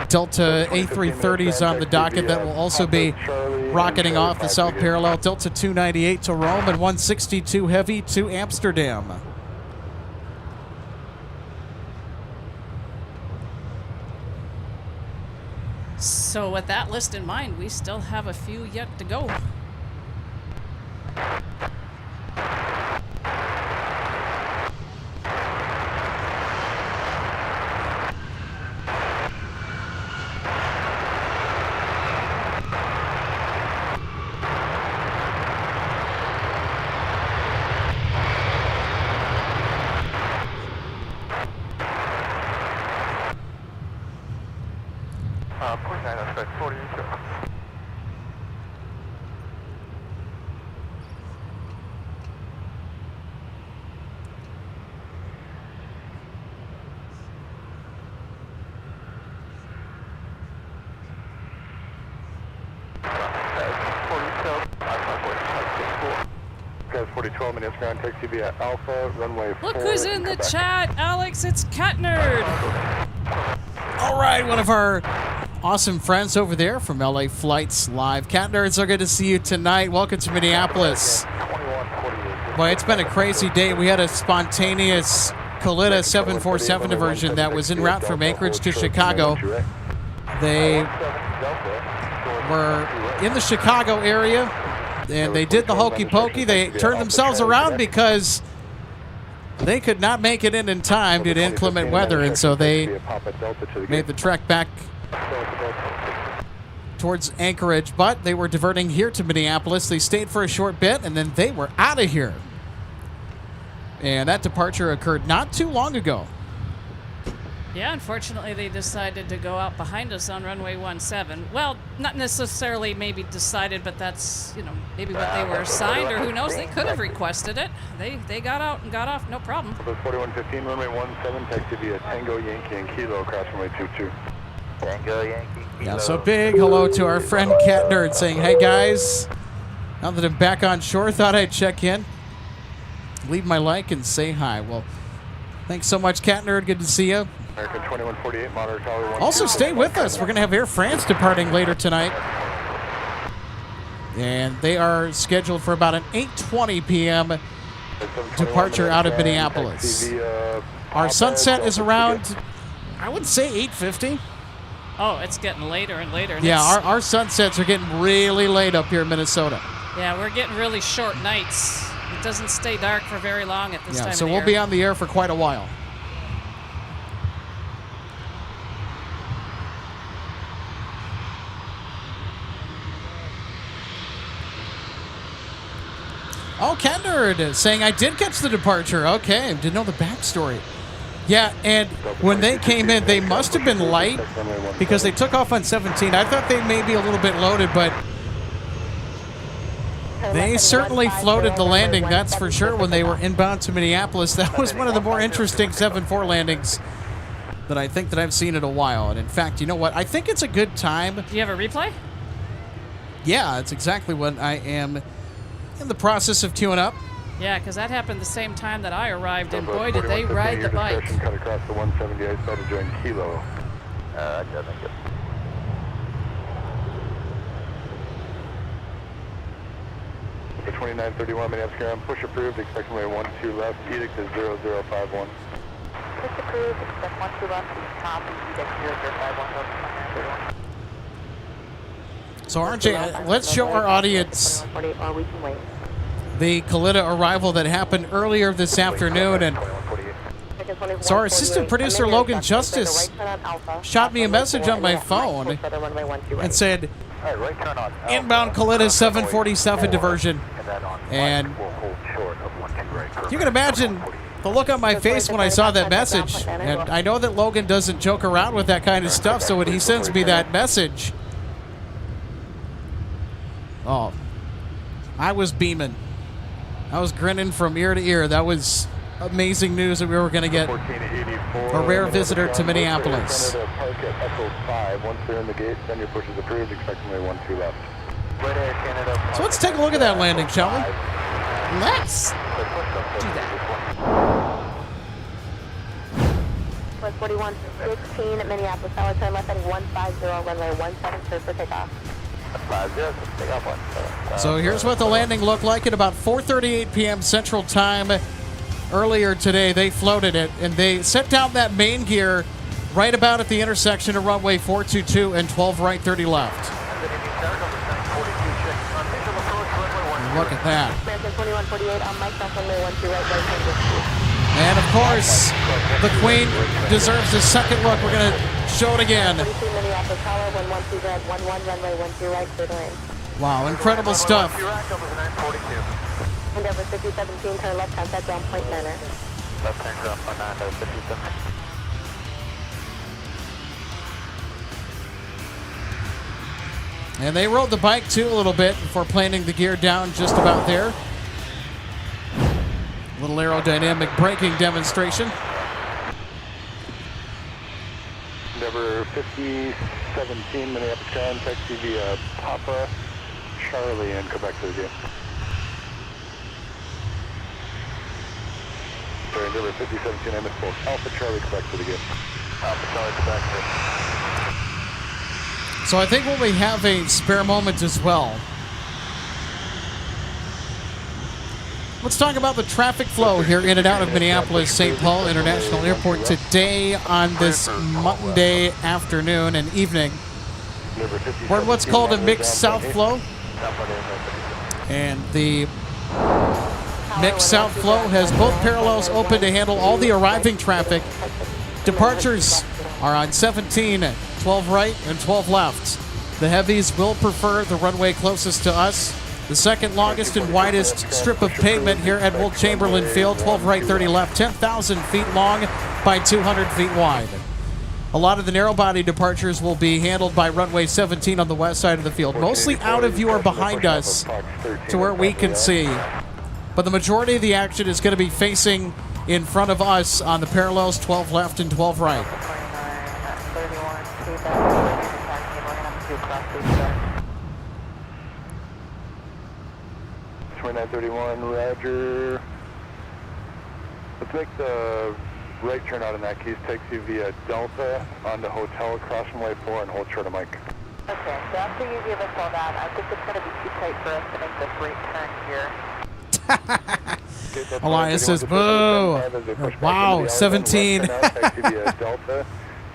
Delta A330s on the docket that will also be rocketing off the South Parallel. Delta 298 to Rome and 162 Heavy to Amsterdam. So with that list in mind, we still have a few yet to go. Point 9, expect 40 show. Guys, 4012 minutes ground taxi via Alpha, runway 4. Look who's in the chat, Alex. It's Cat Nerd. All right, one of our awesome friends over there from LA Flights Live. Cat Nerds, so good to see you tonight. Welcome to Minneapolis. Boy, it's been a crazy day. We had a spontaneous Kalitta 747 diversion that was en route from Anchorage to Chicago. They were in the Chicago area, and they did the hokey pokey. They turned themselves around because they could not make it in time due to inclement weather, and so they made the trek back towards Anchorage, but they were diverting here to Minneapolis. They stayed for a short bit, and then they were out of here. And that departure occurred not too long ago. Yeah, unfortunately, they decided to go out behind us on runway 17. Well, not necessarily maybe decided, but that's, you know, maybe what they were assigned, or who knows, they could have requested it. They got out and got off, no problem. 4115, runway 17, taxi via Tango, Yankee, and Kilo, across runway 22. Tango, Yankee. Yeah, so big hello to our friend Cat Nerd saying, hey guys, now that I'm back on shore, thought I'd check in, leave my like, and say hi. Well, thanks so much, Cat Nerd. Good to see you. American 2148, monitor tower 1. Also, stay with us. We're going to have Air France departing later tonight. And they are scheduled for about an 8:20 p.m. departure out of Minneapolis. Our sunset is around, I would say, 8:50. Oh, it's getting later and later. And Yeah, our sunsets are getting really late up here in Minnesota. yeah, we're getting really short nights. It doesn't stay dark for very long at this time Yeah, of so the we'll year. be on the air for quite a while. Oh, Cat Nerd saying I did catch the departure. Okay, didn't know the backstory. Yeah, and when they came in, they must have been light because they took off on 17. I thought they may be a little bit loaded, but they certainly floated the landing, that's for sure, when they were inbound to Minneapolis. That was one of the more interesting 7-4 landings that I think that I've seen in a while. And in fact, you know what? I think it's a good time. Do you have a replay? Yeah, that's exactly what I am in the process of queuing up. Yeah, because that happened the same time that I arrived, and boy, did they ride the bike. Cut across the 170 outside to join Kilo. That doesn't get. For 2931 Minneapolis ground, push approved, expect runway 12 left, edict is 0051. Push approved, expect 12 left, copy, edict 0051. So, RJ, let's show our audience 2148, or we can wait. the Kalitta arrival that happened earlier this afternoon. And so our assistant producer, Logan Justice, shot me a message on my phone and said, inbound Kalitta 747 diversion. And you can imagine the look on my face when I saw that message. And I know that Logan doesn't joke around with that kind of stuff, so when he sends me that message, oh, I was beaming. I was grinning from ear to ear. That was amazing news that we were going to get a rare visitor to Minneapolis. Once they're in the gate, then your push is approved, expect runway 12 left. So let's take a look at that landing, shall we? Let's do that. Plus 4116 Minneapolis, tower turn left heading 150, runway 17, clear for takeoff. So here's what the landing looked like at about 4:38 p.m. Central Time earlier today. They floated it, and they set down that main gear right about at the intersection of runway 422 and 12 right, 30 left. Look at that. American 2148 on Mike, runway 12 right, And of course, the Queen deserves a second look. We're going to show it again. 42 Minneapolis tower, 112 red, 11, runway 12 right, clear to land. Wow, incredible stuff. Endeavor 5017, turn left, contact ground point Manor. Left hand ground point 9, 57. And they rode the bike too a little bit before planing the gear down just about there. Little aerodynamic braking demonstration. Number 5017 Minneapolis ground, taxi via Papa Charlie and come back to the gate. Sorry, number 5017 MSP Alpha Charlie, come back to the gate. Alpha Charlie, come back here. So I think when we have a spare moment as well, let's talk about the traffic flow here in and out of Minneapolis St. Paul International Airport today on this Monday afternoon and evening. We're in what's called a mixed south flow. And the mixed south flow has both parallels open to handle all the arriving traffic. Departures are on 17, 12 right and 12 left. The heavies will prefer the runway closest to us. The second longest and widest strip of pavement here at Wolf Chamberlain Field, 12 right, 30 left, 10,000 feet long by 200 feet wide. A lot of the narrow-body departures will be handled by runway 17 on the west side of the field, mostly out of view or behind us to where we can see. But the majority of the action is going to be facing in front of us on the parallels 12 left and 12 right. 2931, Roger. Let's make the right turn out in that case. Takes you via Delta onto Hotel across from Way 4 and hold short of Mike. Okay, so after you give us all that, I think it's going to be too tight for us to make this right turn here. Elias says, boo. Wow, 17. Taxi via Delta,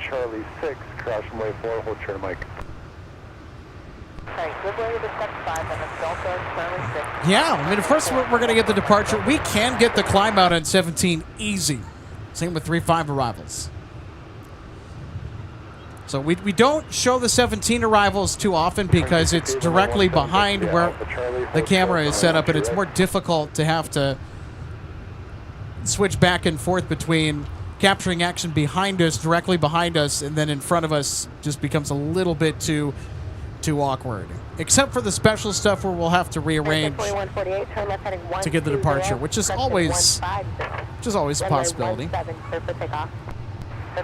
Charlie 6, cross from Way 4, hold short of Mike. Alright, give way to the step 5 and the Delta, Charlie 6. Yeah, I mean, first we're going to get the departure. We can get the climb out on 17 easy. Same with 3-5 arrivals. So we don't show the 17 arrivals too often because it's directly behind where the camera is set up, and it's more difficult to have to switch back and forth between capturing action behind us, directly behind us, and then in front of us just becomes a little bit too awkward. Except for the special stuff where we'll have to rearrange to get the departure, which is always a possibility. Heading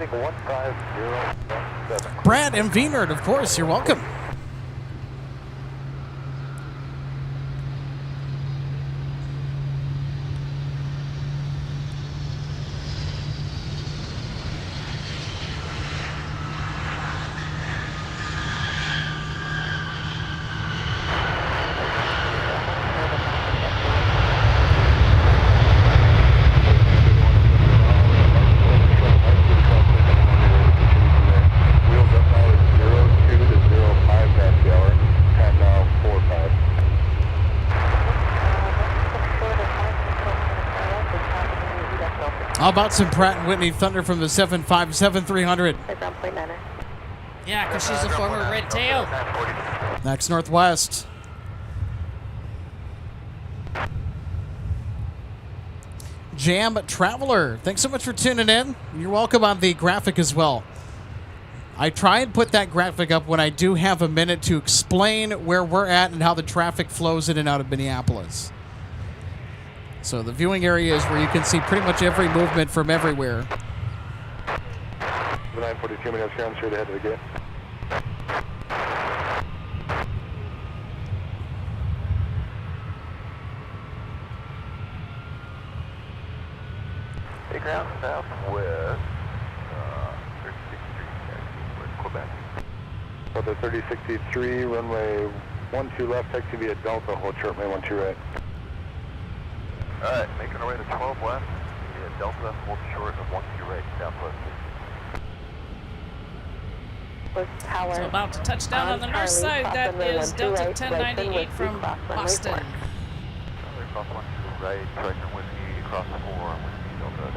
150. Brad, MV Nerd, of course, you're welcome. How about some Pratt & Whitney Thunder from the 757-300? Yeah, because she's a former red tail. Next Northwest. Jam Traveler, thanks so much for tuning in. You're welcome on the graphic as well. I try and put that graphic up when I do have a minute to explain where we're at and how the traffic flows in and out of Minneapolis. So the viewing area is where you can see pretty much every movement from everywhere. The 942 minutes ground straight ahead of the gate. Hey, ground southwest, 3063, Quebec. For the 3063, runway 12 left, taxi via Delta, hold short, runway 12 right. Alright, making our way to 12 left, via Delta, hold short of 12 right, southwest. So about to touch down on the north side, that is Delta 1098 from Boston. Cross 12 right, Striker Whiskey, across 4, Whiskey, Delta.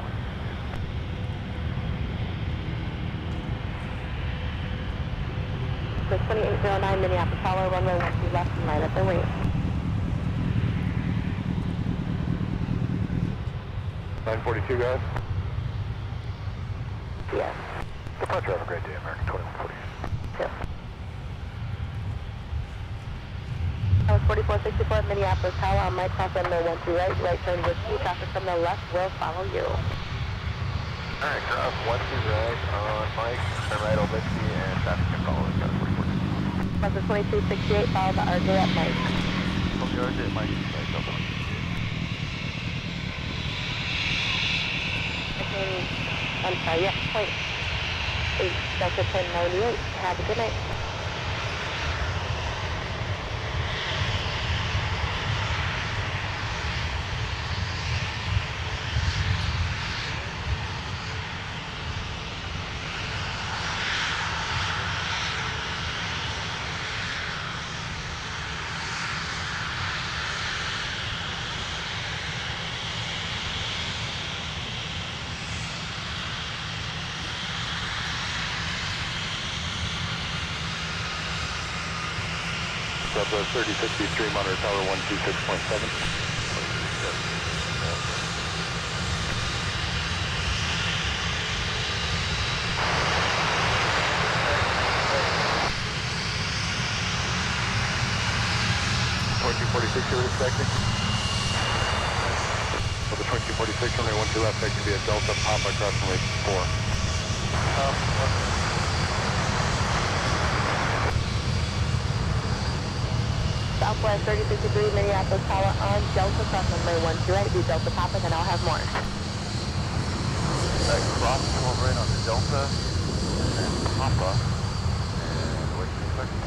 So 2809 Minneapolis, follow runway 12 left and right at the wing. 942 guys. Yes. Departure, have a great day, American 2140. Yes. That was 4464 Minneapolis Tower on Mike cross runway 12 right, right turn whiskey, traffic from the left will follow you. Alright, cross 12 right on Mike, turn right on Whiskey, and traffic can follow us. That's the 2268, follow the RJ at Mike. From the RJ at Mike, right, Delta. I'm sorry, yeah, point 8, Delta 1098. Have a good night. Delta 3063, monitor tower 126.7. You were expecting? Well, the 2246 runway 12 left, that could be a Delta Papa across runway 4. Southwest 3063 Minneapolis Tower on Delta cross runway 12 right, be Delta Papa, and I'll have more. Cross over right on the Delta, and Papa, and what's the expected?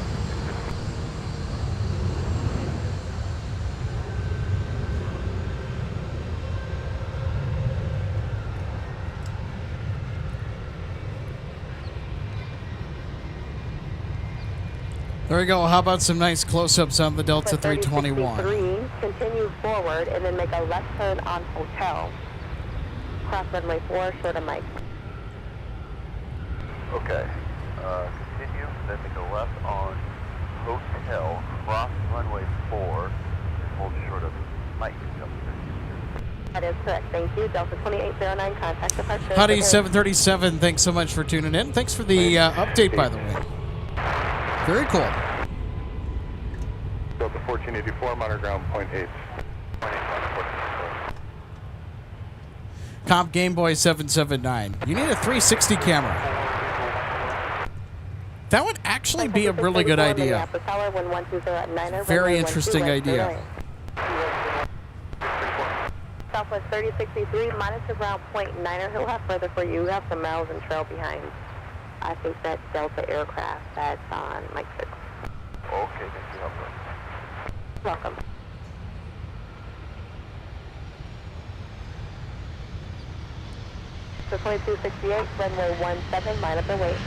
There we go. How about some nice close-ups on the Delta 321? 3063, continue forward and then make a left turn on Hotel. Cross runway 4, short of Mike. Okay. Continue, then make a left on Hotel, cross runway 4, and hold short of Mike. That is correct. Thank you. Delta 2809, contact departure. Howdy 737, thanks so much for tuning in. Thanks for the update, by the way. Very cool. Delta 1484, monitor ground 0.8. Comp Game Boy 779. You need a 360 camera. That would actually be a really good idea. Very interesting idea. Southwest 3063, monitor ground 0.9er. He'll have further for you. He'll have some miles and trail behind. I think that's Delta aircraft that's on Mike 6. Okay, thank you. Welcome. So 2268, runway 17, line up and wait.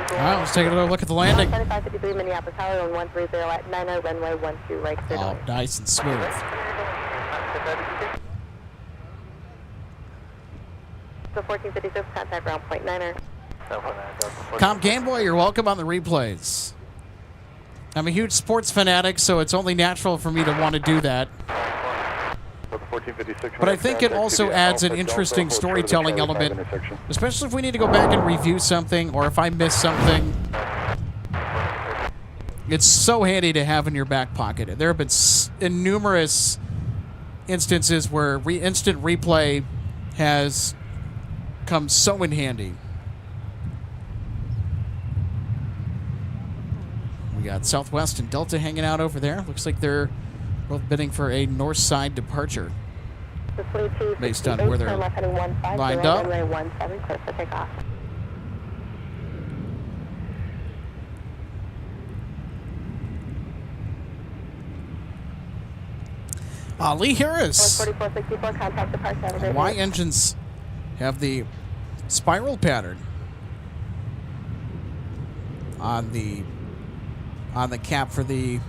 All right, let's take another look at the landing. 2553 Minneapolis Tower on 130 at 90, runway 12 right. Oh, nice and smooth. So 1456, contact ground 0.9er. Comp Game Boy, you're welcome on the replays. I'm a huge sports fanatic, so it's only natural for me to want to do that. But I think it also adds an interesting storytelling element, especially if we need to go back and review something or if I miss something. It's so handy to have in your back pocket. There have been numerous instances where instant replay has come so in handy. We got Southwest and Delta hanging out over there. Looks like they're both bidding for a north side departure based on where they're lined up. Lee Harris. Why engines have the spiral pattern on the cap for the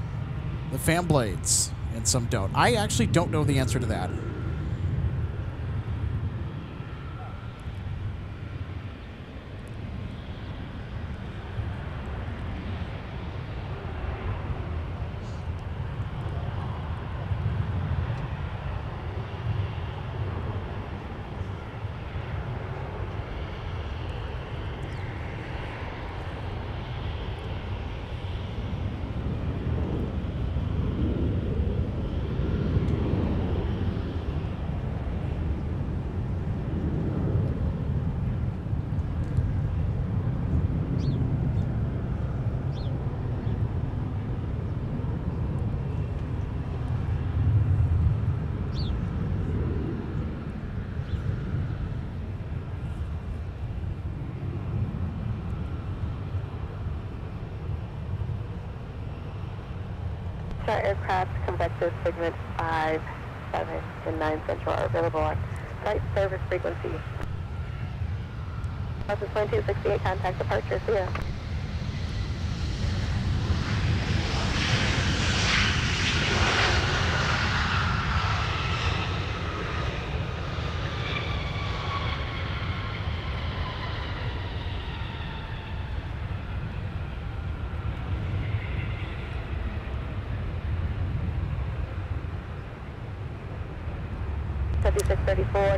fan blades, and some don't? I actually don't know the answer to that. Delta aircraft convector segment 5, 7, and 9 Central are available on flight service frequency. Delta 2268, contact departure. See ya.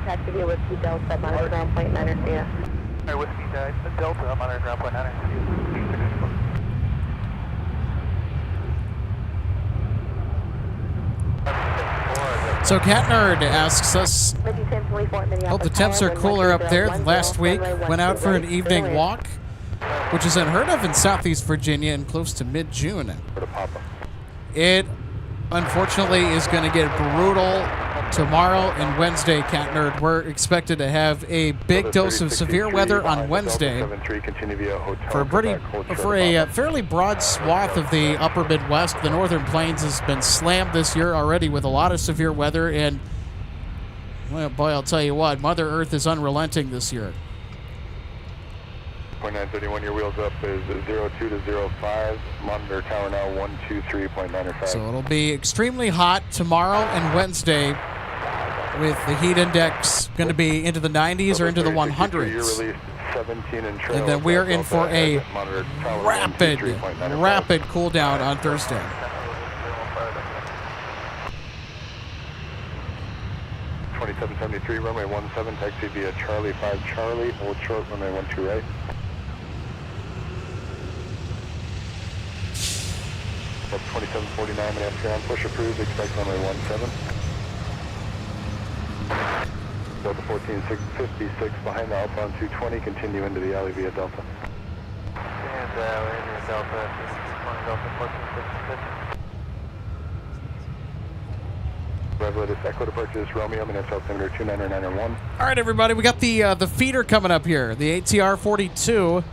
Taxi via Whiskey Delta, monitor ground point 9er, see ya. Alright, Whiskey Delta, monitor ground point 9er, see ya. So Cat Nerd asks us, hope the temps are cooler up there. Last week, went out for an evening walk, which is unheard of in Southeast Virginia and close to mid-June. It, unfortunately, is going to get brutal tomorrow and Wednesday, Cat Nerd. We're expected to have a big dose of severe weather on Wednesday for a fairly broad swath of the upper Midwest. The Northern Plains has been slammed this year already with a lot of severe weather, and, well, boy, I'll tell you what, Mother Earth is unrelenting this year. 931, your wheels up is 02 to 05. Monitor tower now 123.95. So it'll be extremely hot tomorrow and Wednesday, with the heat index going to be into the 90s or into the 100s. And then we're in for a rapid cool down on Thursday. .2773, runway 17, taxi via Charlie 5 Charlie, hold short, runway 12 right. Up 2749, Minneapolis ground, push approved, expect runway 17. Delta 14656 behind the outbound 220, continue into the alley via Delta. And we're in the Delta, Delta 14656. Latest Echo departures, Romeo, Minneapolis altimeter 29901. All right, everybody, we got the feeder coming up here, the ATR 42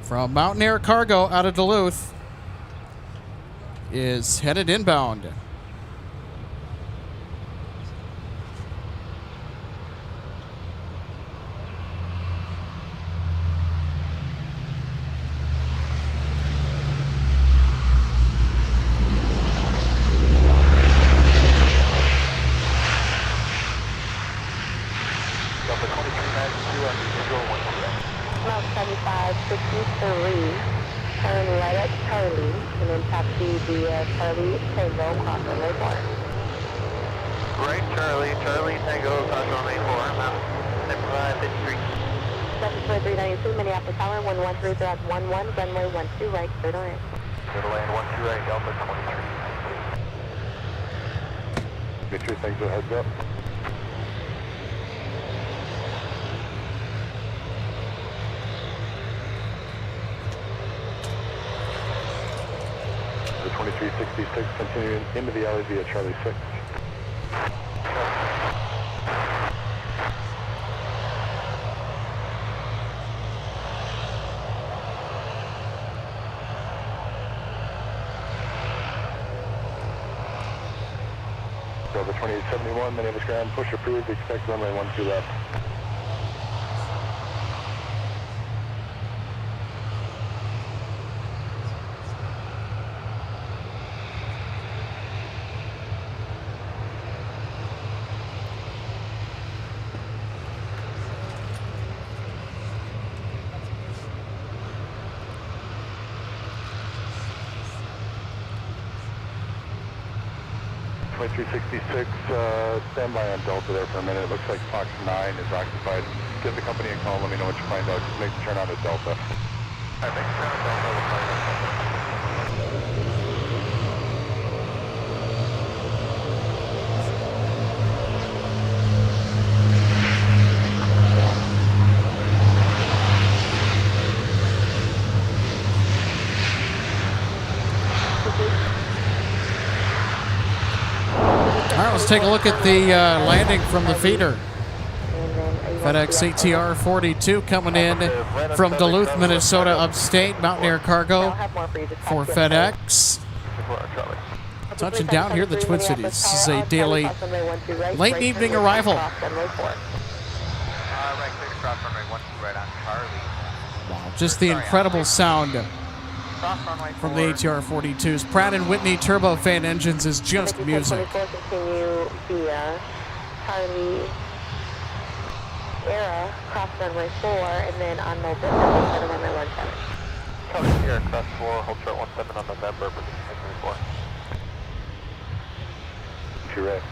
from Mountain Air Cargo out of Duluth is headed inbound. Minneapolis Tower, 113, runway 12 right, clear to land. Clear to land, 12 right, Delta 23. Get your things a heads up. The 2366 continuing into the alley via Charlie 6. Delta 2871, Minneapolis ground, push approved, expect runway 12 left. Stand by on Delta there for a minute. It looks like Fox 9 is occupied. Give the company a call. Let me know what you find out. Just make the turn on to Delta. I think turn on Delta. All right, let's take a look at the landing from the feeder. FedEx ATR 42 coming in from Duluth, Minnesota, upstate. Mountaineer Cargo for FedEx. Touching down here at the Twin Cities. This is a daily late evening arrival. Wow, just the incredible sound from the ATR 42s. Pratt & Whitney turbofan engines is just music. Continue via Charlie Era, cross runway 4, and then on November, head runway 17. Charlie Sierra, cross 4, hold short 17 on November, position 24. You're right.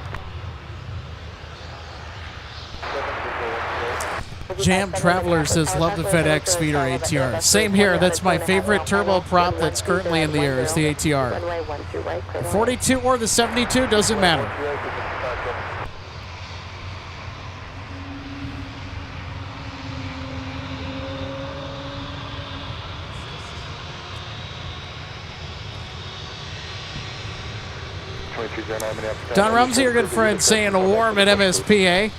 Jam Traveler says, love the FedEx feeder ATR. Same here. That's my favorite turboprop that's currently in the air is the ATR. The 42 or the 72, doesn't matter. Don Rumsey, your good friend, saying warm at MSPA.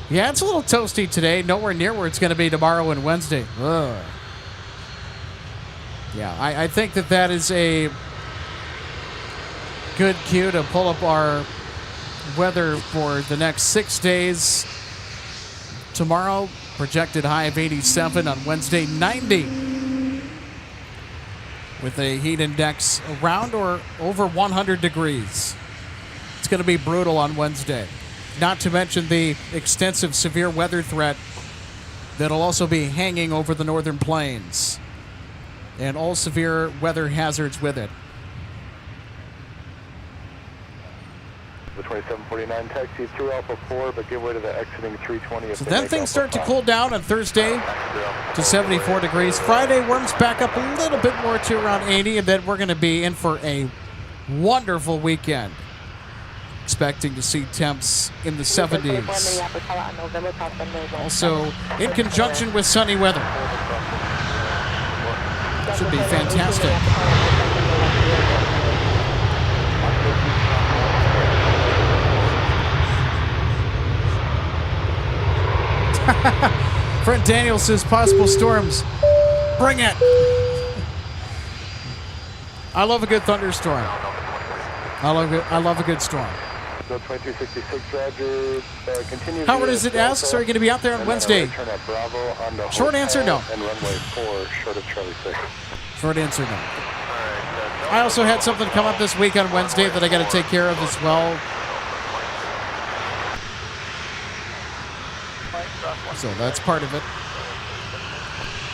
Yeah, it's a little toasty today. Nowhere near where it's going to be tomorrow and Wednesday. Ugh. Yeah, I think that is a good cue to pull up our weather for the next 6 days. Tomorrow, projected high of 87. On Wednesday, 90. With a heat index around or over 100 degrees. It's going to be brutal on Wednesday. Not to mention the extensive severe weather threat that'll also be hanging over the northern plains. And all severe weather hazards with it. The 2749 taxi through Alpha 4, but give way to the exiting 320. So then things start to cool down on Thursday to 74 degrees. Friday warms back up a little bit more to around 80, and then we're going to be in for a wonderful weekend. Expecting to see temps in the 70s. Also, in conjunction with sunny weather. Should be fantastic. Friend Daniel says possible storms. Bring it. I love a good thunderstorm. I love a good storm. 2266, Roger. Continue. Howard, as it asks, are you going to be out there on Wednesday? Short answer, no. And runway 4, short of Charlie 6. Short answer, no. I also had something come up this week on Wednesday that I got to take care of as well. So that's part of it.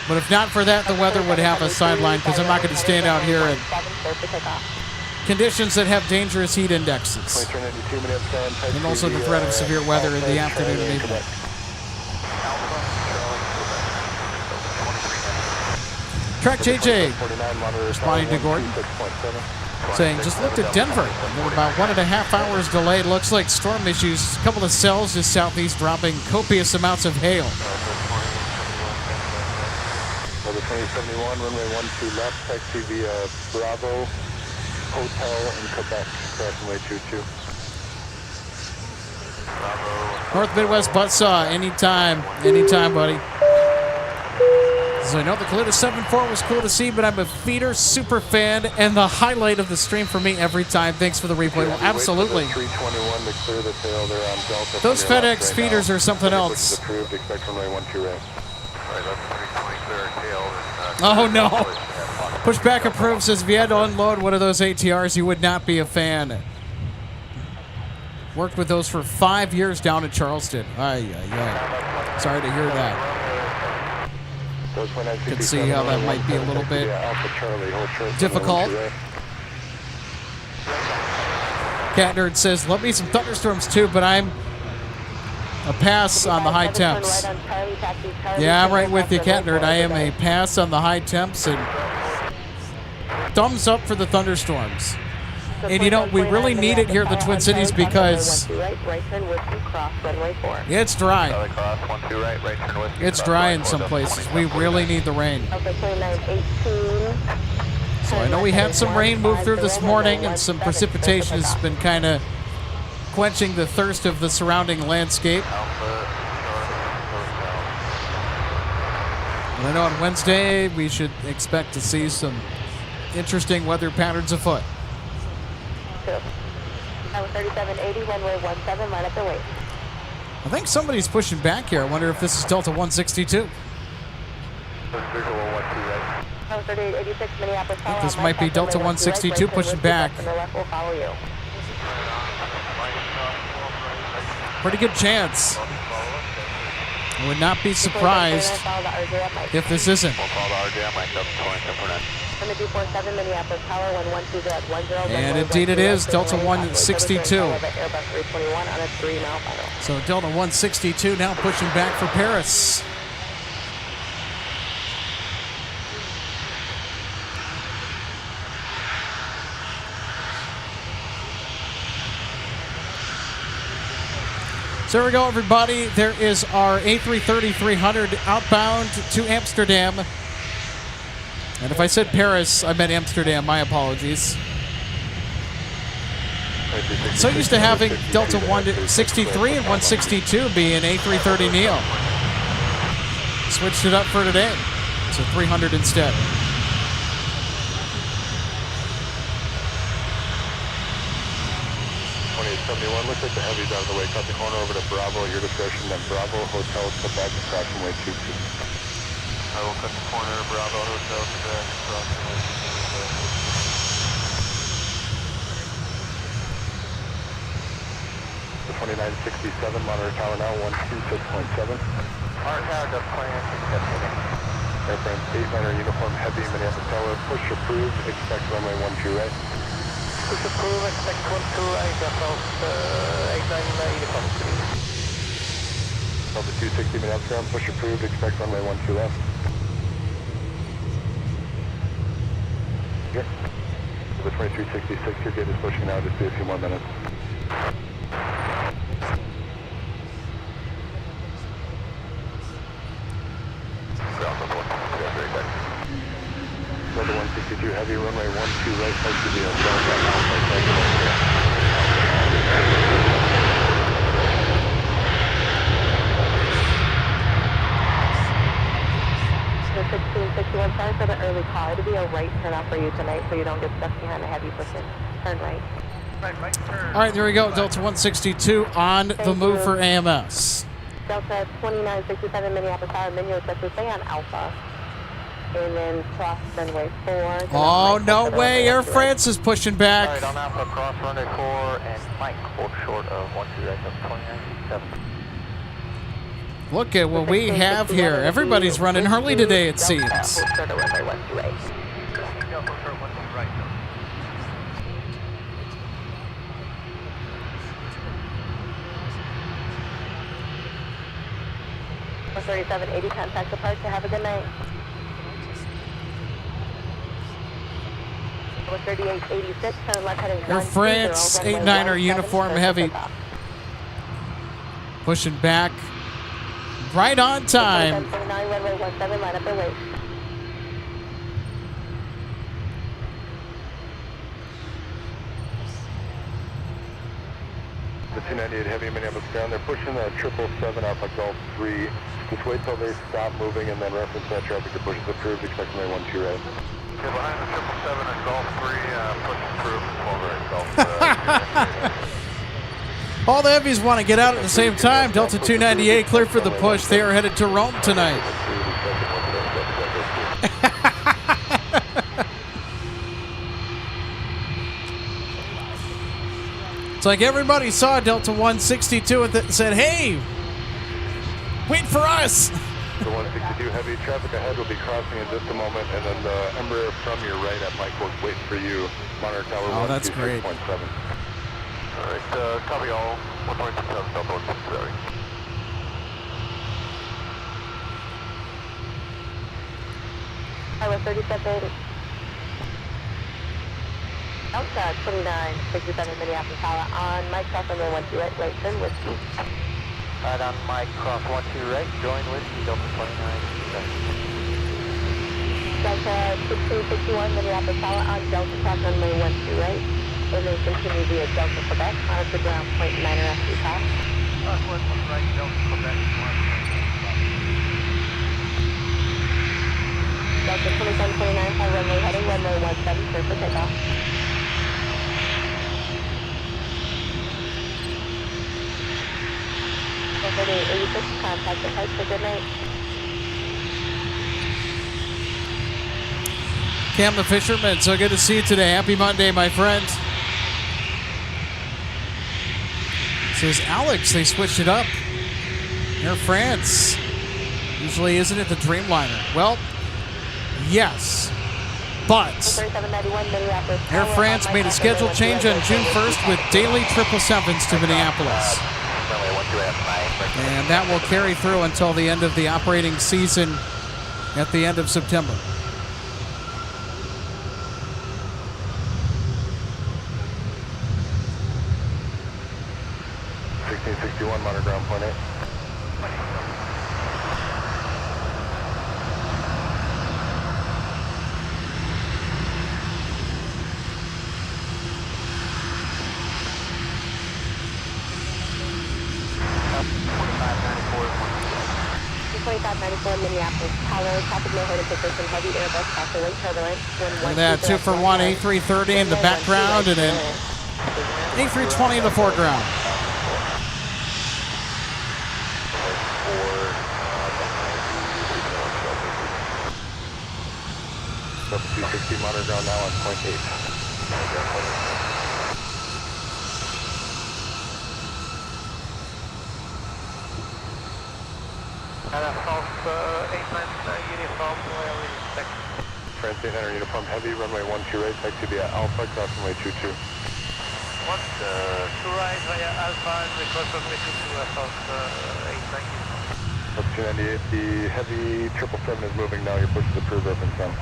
But if not for that, the weather would have us sidelined because I'm not going to stand out here in conditions that have dangerous heat indexes. And also the threat of severe weather in the afternoon and evening. Track JJ responding to Gordon, saying, just looked at Denver. They're about 1.5 hours delayed. Looks like storm issues. A couple of cells just southeast dropping copious amounts of hail. Well, the 2071, runway 12 left, taxi via Bravo Hotel in Quebec, cross runway 22. North Midwest Buzzsaw, anytime, buddy. So I know the Kalita 7.4 was cool to see, but I'm a feeder super fan and the highlight of the stream for me every time. Thanks for the replay. Well, absolutely. Those FedEx feeders are something else. Oh, no. Pushback approved says if you had to unload one of those ATRs, you would not be a fan. Worked with those for 5 years down at Charleston. Sorry to hear that. Can see how that might be a little bit difficult. Cat Nerd says, love me some thunderstorms too, but I'm a pass on the high temps. Yeah, I'm right with you, Cat Nerd. I am a pass on the high temps and thumbs up for the thunderstorms. And you know, we really need it here at the Twin Cities because it's dry. It's dry in some places. We really need the rain. So I know we had some rain move through this morning and some precipitation has been kind of quenching the thirst of the surrounding landscape. I know on Wednesday we should expect to see some interesting weather patterns afoot. 3780, runway 17, line up and wait. I think somebody's pushing back here. I wonder if this is Delta 162. 3886, Minneapolis. I think this might be Delta 162 pushing back. And the left will follow you. Pretty good chance. I would not be surprised if this isn't. We'll follow the RJ mic up to 20. Number 247, Minneapolis Tower, 112 10. And indeed it is Delta 162. Airbus 321 on a 3-mile final. So Delta 162 now pushing back for Paris. So there we go, everybody. There is our A330-300 outbound to Amsterdam. And if I said Paris, I meant Amsterdam. My apologies. So used to having Delta 163 and 162 be an A330neo. Switched it up for today. So 300 instead. Looks like the heavy's out of the way. Cut the corner over to Bravo at your discretion. Then Bravo Hotel, Quebec, approximately 22. I will cut the corner, Bravo Hotel, Quebec, approximately 22. The 2967, monitor tower now, 126.7. Monitor tower, does 2967. Airframe 8-liner uniform, heavy, Minneapolis Tower, push approved, expect runway 12 right. Push approved, expect 12 right, South 8-9 uniform 3. Delta 260 Minneapolis ground, push approved, expect runway 12 left. Here. The 2366, your gate is pushing now, just be a few more minutes. Delta 162 heavy, runway 12 right, place to be a Delta Alpha, take it over here. The 1661, sorry for the early call. It'll be a right turn off for you tonight so you don't get stuck behind a heavy person. Turn right. Right turn. All right, there we go. Delta 162 on the move for AMS. Delta 2967, Minneapolis Tower, menu is stay on Alpha. And then cross runway 4. Oh, no way. Air France is pushing back. Alright, on Alpha, cross runway 4, and Mike, hold short of 12 right, that's 2967. Look at what we have here. Everybody's running early today, it seems. For 3780, contact departure. Have a good night. 3886, turn left heading Air France 8-9er uniform heavy. Pushing back. Right on time. Runway 17, line up and wait. The 298 heavy Minneapolis ground, they're pushing the 777 Alpha Golf 3. Just wait till they stop moving and then reference that traffic to push is approved, expect runway 12 right. Okay, behind the 777 and Golf 3, push approved, 12 right, Golf. All the heavies want to get out at the same time. Delta 298 clear for the push. They are headed to Rome tonight. It's like everybody saw Delta 162 and said, hey, wait for us. The 162 heavy traffic ahead will be crossing in just a moment, and then the Embraer from your right at Mike will wait for you. Monitor tower 126.7. Oh, that's great. Alright, copy all. 1.27, Delta 167. Highway 3780. Delta 2967, Minneapolis Tower on Mike cross runway 12 right turn whiskey. Right on Mike, cross 12 right, join whiskey, Delta 2967. Delta 1661, Minneapolis Tower on Delta cross runway 12 right. And then continue via Delta Quebec, monitor ground point 9er FT top. Cross 1 right, Delta Quebec, 1. Delta 2729, fly runway heading, runway 17, clear for takeoff. Over the 86, contact the flight for good night. Cam the Fisherman, so good to see you today. Happy Monday, my friend. Says Alex, they switched it up. Air France. Usually isn't it the Dreamliner? Well, yes. But 3791 Minneapolis. Air France made a schedule change on June 1st with daily 777s to Minneapolis. And that will carry through until the end of the operating season at the end of September. Monitor ground point 8. Minneapolis. Tower, traffic no headed position, heavy Airbus, crossing wind turbulent. Look at that, 2 for 1, A330 in the background, and then A320 in the foreground. 260 monitor ground now on point 8. False 899 uniform, where we expect. France 800 uniform heavy, runway 12 right, taxi via Alpha, cross runway 22. 2 right via Alpha and request permission to False 890. Up 298, the heavy 777 is moving now, your push is approved, open sun.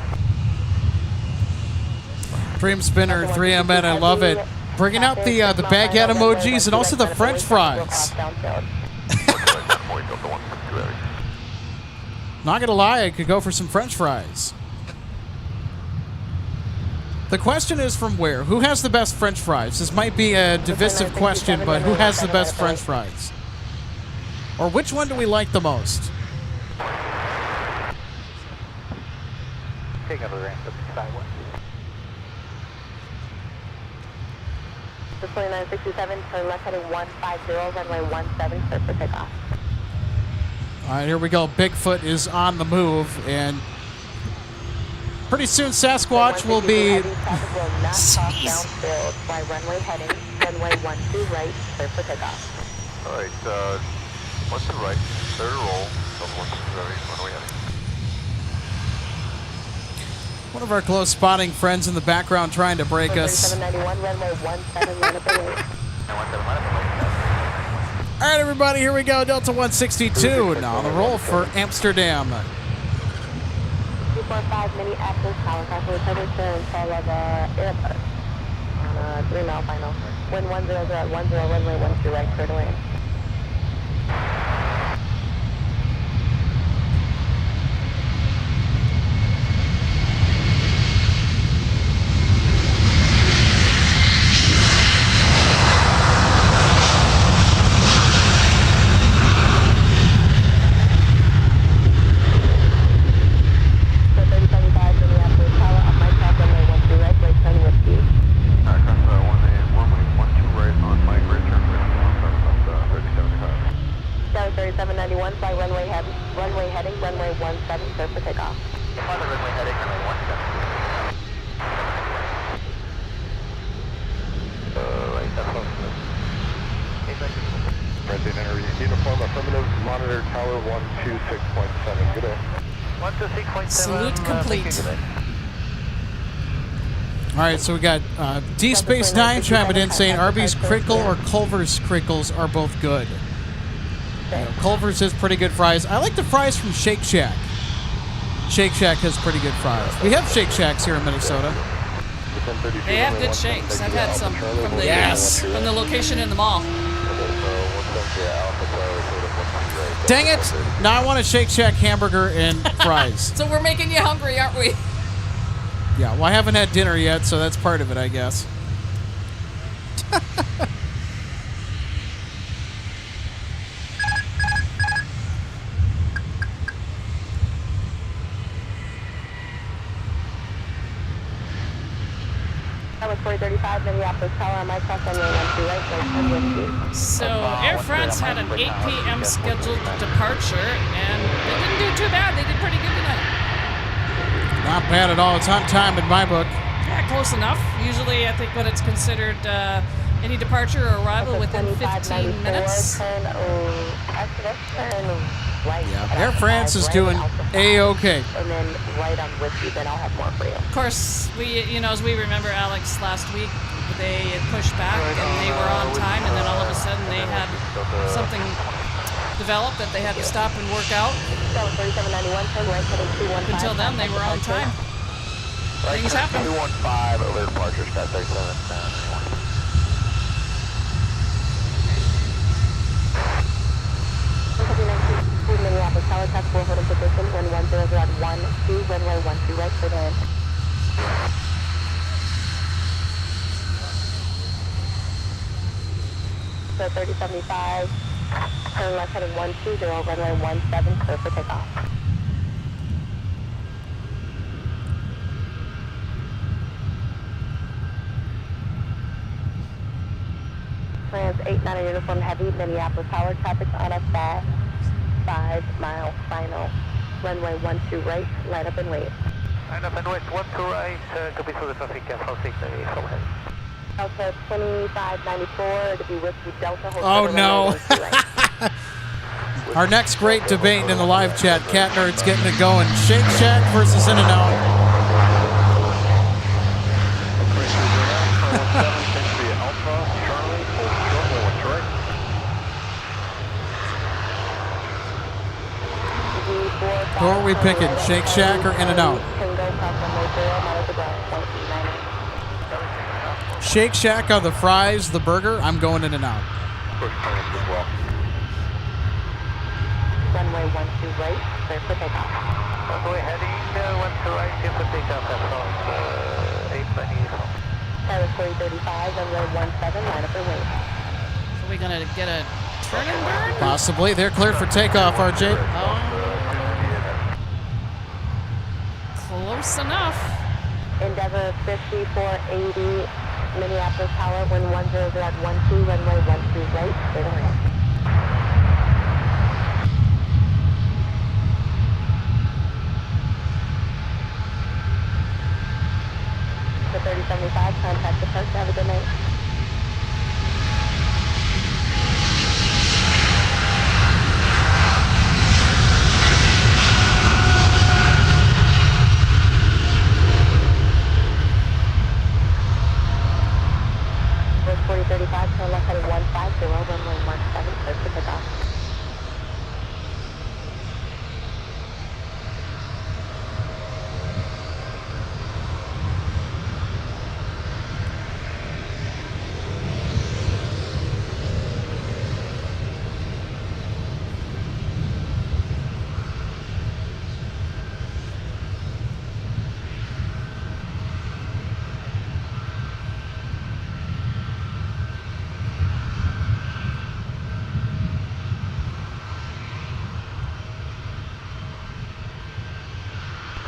Dream Spinner, 3MN, I love it. Bringing out the baguette emojis and also the French fries. Not gonna lie, I could go for some French fries. The question is from where? Who has the best French fries? This might be a divisive question, but who has the best French fries? Or which one do we like the most? Take out the ramp up the sidewalk. 2967, turn left heading 150, runway 17, clear for takeoff. All right, here we go. Bigfoot is on the move, and pretty soon Sasquatch will be... Fly runway heading, runway 12 right, clear for takeoff. Alright, 12 right, third roll, 12 right, runway heading. One of our close spotting friends in the background trying to break us. 3791, runway 17, line up and wait. All right, everybody, here we go. Delta 162 now on the roll for Amsterdam. 245 Minneapolis, tower, crossing with heavy turn, tail of Airport. On a 3-mile final. Wind 100 at 10, runway 12 right, clear to land. Salute complete. All right, so we got D-Space 9 chiming in saying Arby's Crinkle or Culver's Crinkles are both good. You know, Culver's has pretty good fries. I like the fries from Shake Shack. Shake Shack has pretty good fries. We have Shake Shacks here in Minnesota. They have good shakes. I've had some from the from the location in the mall. Dang it! Now I want a Shake Shack hamburger and fries. So we're making you hungry, aren't we? Yeah, well, I haven't had dinner yet, so that's part of it, I guess. Minneapolis Tower on my cross runway 12 right, right turn whiskey. So Air France had an 8 p.m. scheduled departure, and they didn't do too bad. They did pretty good tonight. Not bad at all. It's on time in my book. Yeah, close enough. Usually, I think when it's considered any departure or arrival within 15 minutes. Turn right. Yeah, Air France is doing A-okay. And then right on whiskey, then I'll have more for you. Of course, as we remember, Alex, last week, they had pushed back and they were on time, and then all of a sudden they had something develop that they had to stop and work out. 3791, turn right, heading 215. Until then, they were on time. Things happen. 215 over departure, Scott 3791. Minneapolis Tower, tax 4, hold in position, 110 at 12, runway 12 right for land. So 3075, turn left heading 120, runway 17, clear for takeoff. France 89 uniform heavy, Minneapolis Tower, traffic on a fast 5-mile final. Runway 12 right, line up and wait. Line up and wait, 12 right, copy for the traffic, Français, from head. Delta 2594 to be Whiskey Delta. Oh no. Our next great debate in the live chat, Cat Nerds getting it going. Shake Shack versus In-N-Out. Who are we picking, Shake Shack or In-N-Out? Shake Shack on the fries, the burger. I'm going In-N-Out. Runway 12 right, clear for takeoff. Runway heading 12 right, clear for takeoff at France 898. Tower 4035, runway 17, line up and wait. Are we going to get a turn and burn? Possibly. They're clear for takeoff, RJ. Close enough. Endeavor 5480, Minneapolis Tower, wind 100 at 12, runway 12 right, clear to land. The 3075, contact departure, have a good night. With 4035, turn left heading 150, runway 17, clear for takeoff.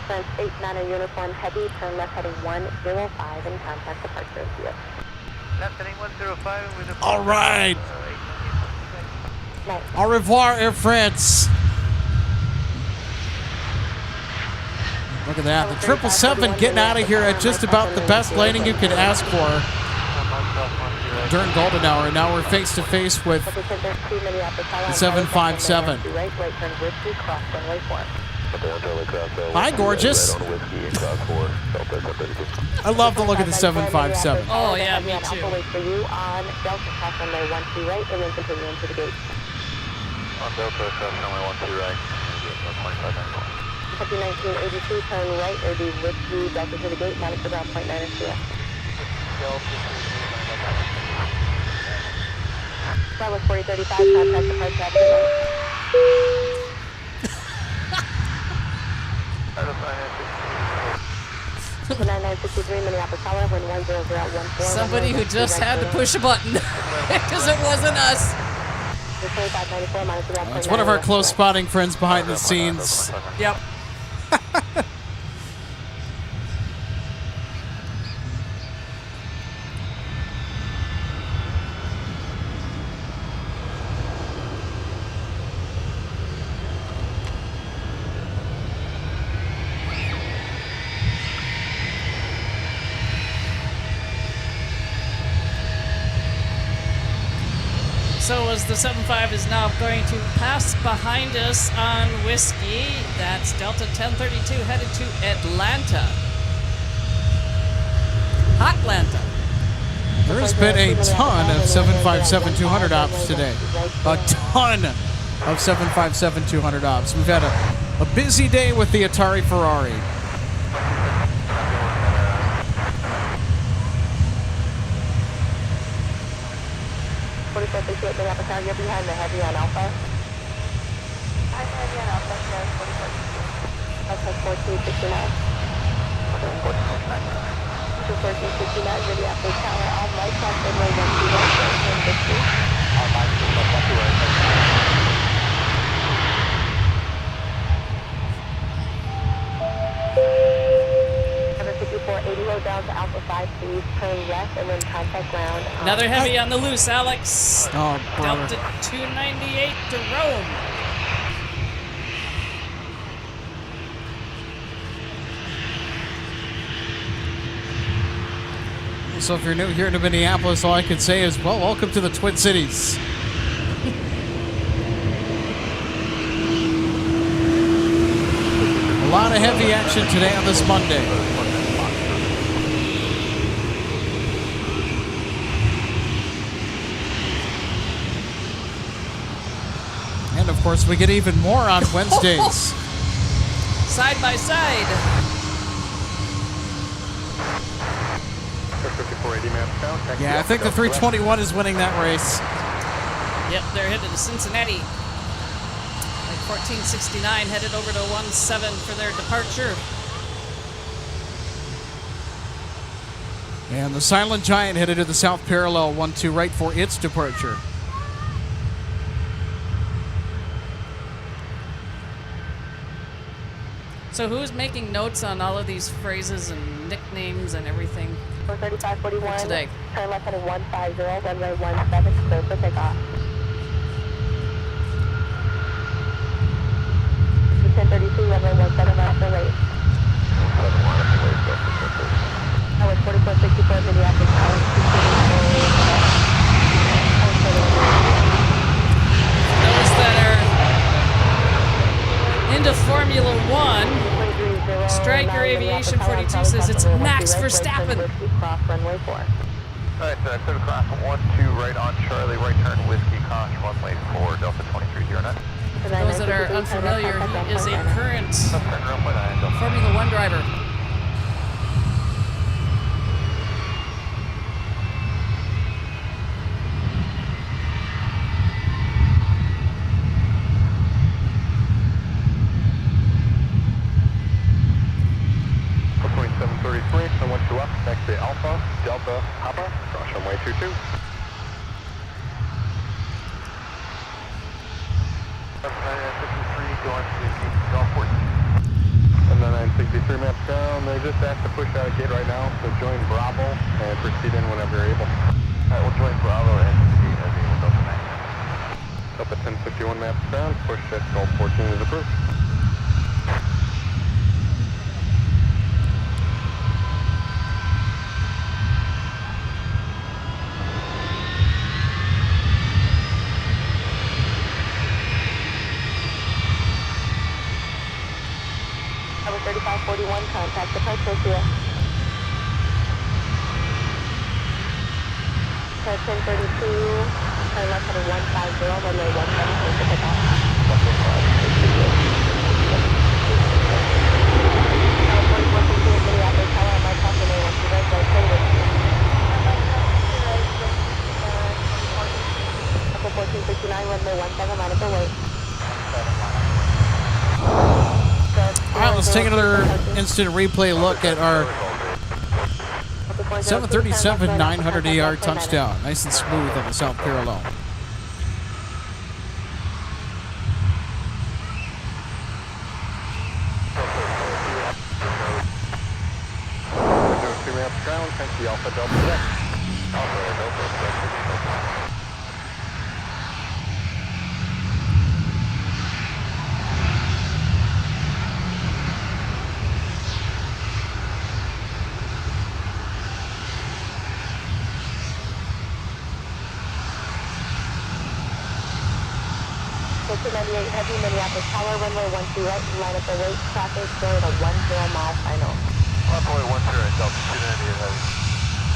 France 89 uniform heavy, turn left heading 105 and contact departure via. Left heading 105 with a... All right. Nice. Au revoir, Air France. Look at that. The 777 getting out of here at just about the best landing you could ask for during golden hour. Now we're face to face with the 757. Hi, gorgeous. I love the look of the 757. Oh, yeah, me too. Wait for you on Delta, cross runway 12 right, and then continue into the gate. On Delta, cross runway 12 right, 2591. Copy 1982, turn right, or the Whiskey Delta to the gate, monitor ground point 9 CF. That was 4035, contact departure after 9963 Minneapolis Tower, wind 10014. Somebody who just had to push a button because it wasn't us. It's one of our close spotting friends behind the scenes. Yep. So as the 75 is now going to pass behind us on Whiskey, that's Delta 1032 headed to Atlanta. Hotlanta. There's been a ton of 757-200 ops today. A ton of 757-200 ops. We've had a busy day with the Atari Ferrari. 4468 Minneapolis, you're behind the heavy on Alpha. I'm heavy on Alpha, sir, 4468. Okay, 1469. 1469, Minneapolis Tower, all lights on runway 120, all lights on down to Alpha 5, please turn left and then contact ground. Another heavy on the loose, Alex. Oh, brother. Delta 298 to Rome. So if you're new here to Minneapolis, all I can say is, well, welcome to the Twin Cities. A lot of heavy action today on this Monday. And of course, we get even more on Wednesdays. Side by side. 5480 maps down. Yeah, I think the 321 is winning that race. Yep, they're headed to Cincinnati. Like 1469 headed over to 17 for their departure. And the Silent Giant headed to the South Parallel 12 right for its departure. So who's making notes on all of these phrases and nicknames and everything 43541 today? Turn left at 150, runway 17, clear for takeoff. 1032, runway 17, left for wait. That was 4464 Minneapolis, Those that are into Formula One, Striker Aviation 42 says it's Max Verstappen. Cross runway 4. Alright, so I clear cross 12 right on Charlie, right turn Whiskey, cross runway 4, Delta 2309. For those that are unfamiliar, he is a current Formula One driver. Next to Alpha, Delta, Papa, cross runway 22. Going to Gulfport. And then 963 maps down. They just asked to push out a gate right now, so join Bravo and proceed in whenever you're able. Alright, we'll join Bravo and proceed as we will Delta 9. Delta 1051 maps down, push at Gulf 14 is approved. Number 3541, contact departure here. 1032, turn left at 150, runway 17, clear for takeoff. 4468 Minneapolis, Tower, my top runway 12 right, go forward. Upper 1469, runway 17, monitor wait. All right, let's take another instant replay look at our 737 900-yard touchdown. Nice and smooth on the South Parallel. Two maps ground, thank you, Alpha Delta X. Alpha Delta. Delta 298 Heavy, Minneapolis Tower, runway 12 right, line up the wait, traffic, going to 10 mile final. Runway 10 at Delta 298 Heavy.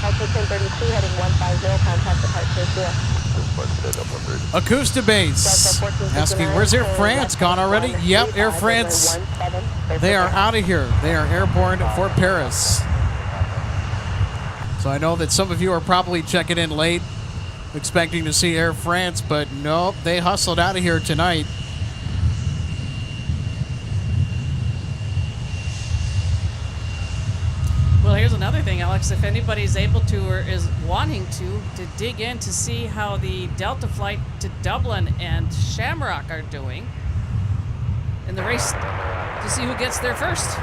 Delta 1032 heading 150, contact departure here. Acoustic Base asking, where's Air France? Gone already? Yep, Air France. They are out of here. They are airborne for Paris. So I know that some of you are probably checking in late, expecting to see Air France, but nope, they hustled out of here tonight. Well, here's another thing, Alex. If anybody's able to or is wanting to dig in to see how the Delta flight to Dublin and Shamrock are doing in the race to see who gets there first.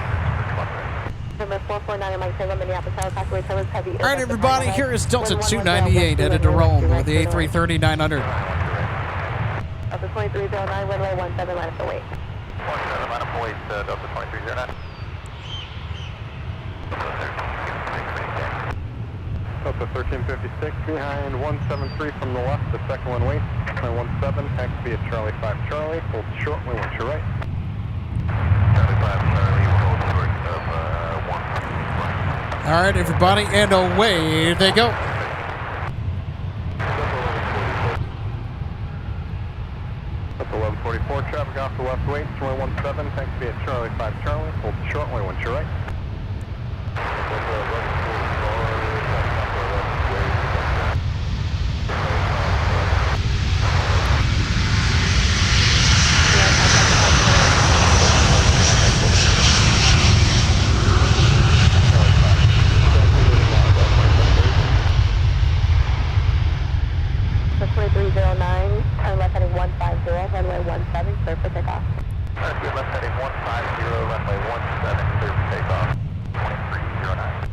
Number 449 Mike 7, Minneapolis Tower, passway Taylor's Heavy. All right, everybody, here is Delta 298 headed to Rome with the A330-900. Delta 2309, runway 17, line up the wait. 17, line up the wait, Delta 2309. Delta 1356 behind 173 from the left, the second one wait. 17, taxi at Charlie 5 Charlie, hold short, we want your right. Charlie 5 Charlie, hold short of 1. All right, everybody, and away they go. Delta 1144, traffic off the left wait, runway 17, taxi at Charlie 5 Charlie, hold short, we want your right. Delta 2309, turn left heading 150, runway 17, clear for takeoff. Turn left heading 150, runway 17, clear for takeoff. 2309.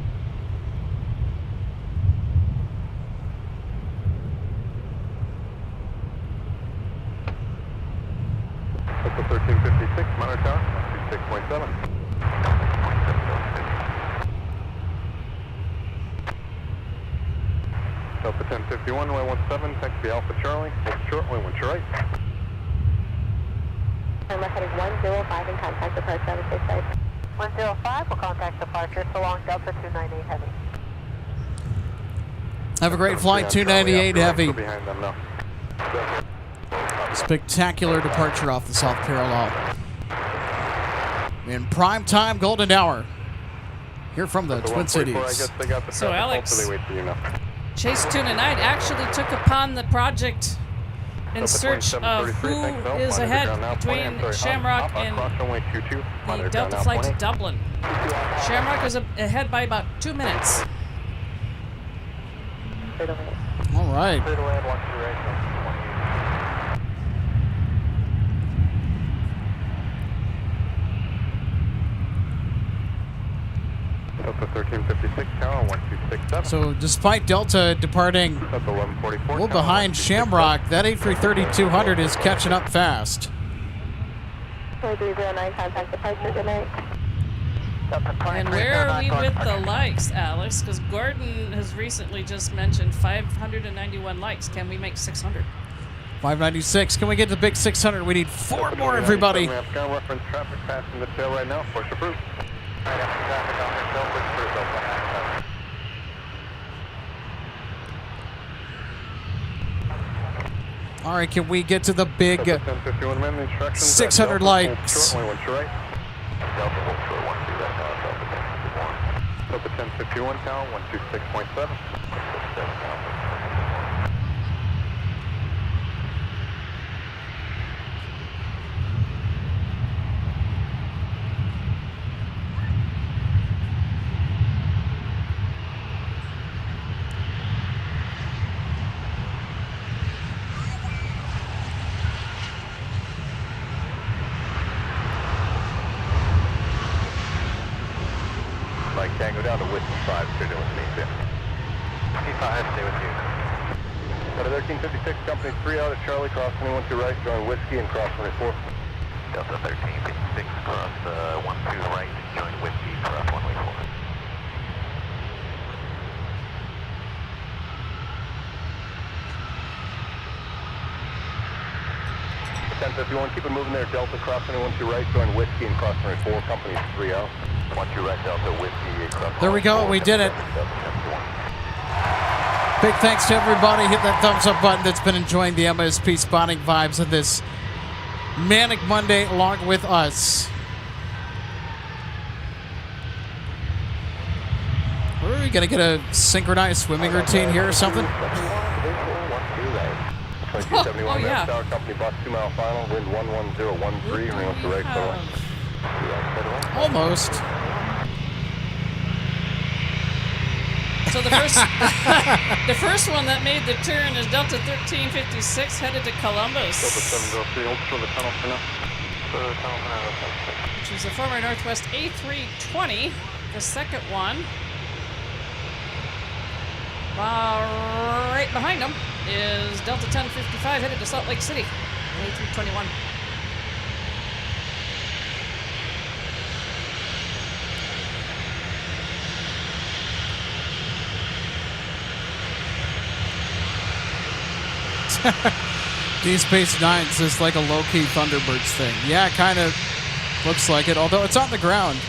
Delta 1356, monitor tower, 26.7. Delta 1051, runway 17, taxi Alpha Charlie, hold short, we want your right. Turn left heading 105 and contact departure on the safe side. 105 will contact departure, so long Delta 298 Heavy. Have a great flight, 298 Heavy. Behind them now. Spectacular departure off the South Parallel. In prime time, golden hour. Here from the Twin Cities. So, Alex, Chase Tuna Night actually took upon the project in search of who is ahead between Shamrock and the Delta flight to Dublin. Shamrock is ahead by about 2 minutes. All right. Delta 1356, tower 1267. So despite Delta departing Delta 1144, well behind Shamrock, that A330-200 is catching up fast. 2309, contact departure, good night. And where are we with the likes, Alex? Because Gordon has recently just mentioned 591 likes. Can we make 600? 596. Can we get the big 600? We need 4 more, everybody. Reference traffic passing the tail right now. Push approved. All right, can we get to the big 600 likes? Delta 1051, tower 126.7. Mike Tango down to Whiskey 5, stay with me, 55, stay with you. Delta 1356, company 3 out at Charlie, cross 112 right, join Whiskey and cross 24. Delta 1356, cross 12 right, join Whiskey, cross 114. 1051, keep it moving there. Delta cross runway 12 right, join Whiskey and cross runway 4, company 30. 12 right, Delta Whiskey, cross There we go. We did it. Big thanks to everybody. Hit that thumbs up button that's been enjoying the MSP spotting vibes of this Manic Monday along with us. Are we going to get a synchronized swimming routine here or something? Oh, yeah. Company bus 2 mile final, wind 11013, and to right, Almost. So the first one that made the turn is Delta 1356 headed to Columbus, which is the former Northwest A320. The second one, right behind them, is Delta 1055 headed to Salt Lake City, A321. D-Space 9 is like a low-key Thunderbirds thing. Yeah, kind of looks like it, although it's on the ground.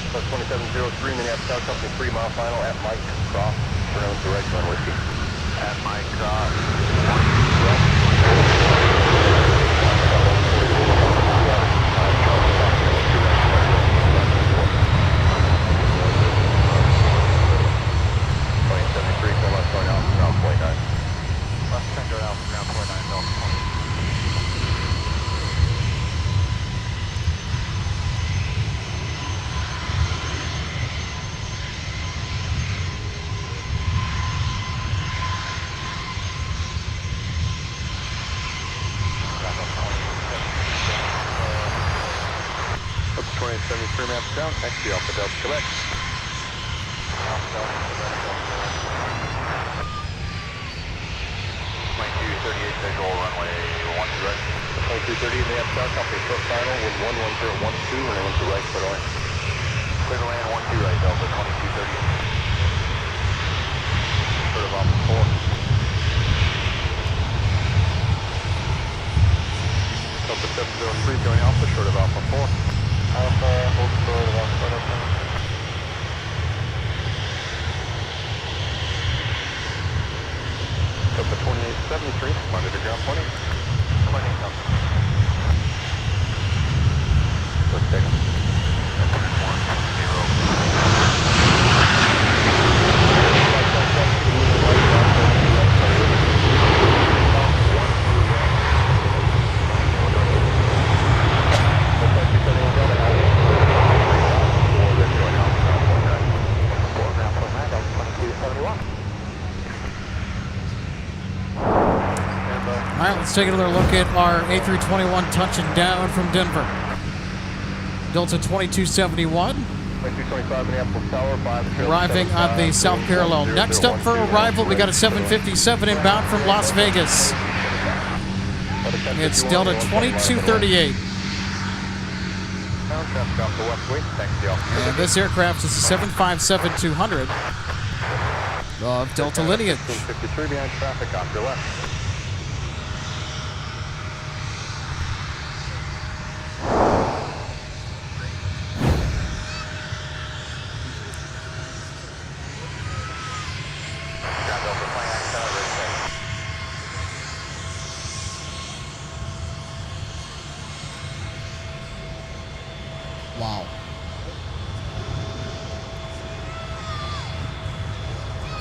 Plus 2703, Minneapolis South Company 3 mile final at Mike Cross, turn to right, join Whiskey. At Mike Cross. Down, next to Alpha Delta Quebec. 2238, visual runway 12 right. 2230, they have Star Company short final with 11012, and 12 right, clear away. Clear to land 12 right, Delta 2230. Sort of off the 4. Delta 703, joining Alpha, short of Alpha 4. Alpha, hold short of Alpha 4. Delta 2873, monitor ground 20. 20 something. Let's take them. 1. All right, let's take another look at our A321 touching down from Denver. Delta 2271. 2225 Minneapolis Tower 5. Arriving on the south parallel. Next up for arrival, we got a 757 inbound from Las Vegas. It's Delta 2238. And this aircraft is a 757-200 of Delta lineage. 53 behind traffic off your left. Wow.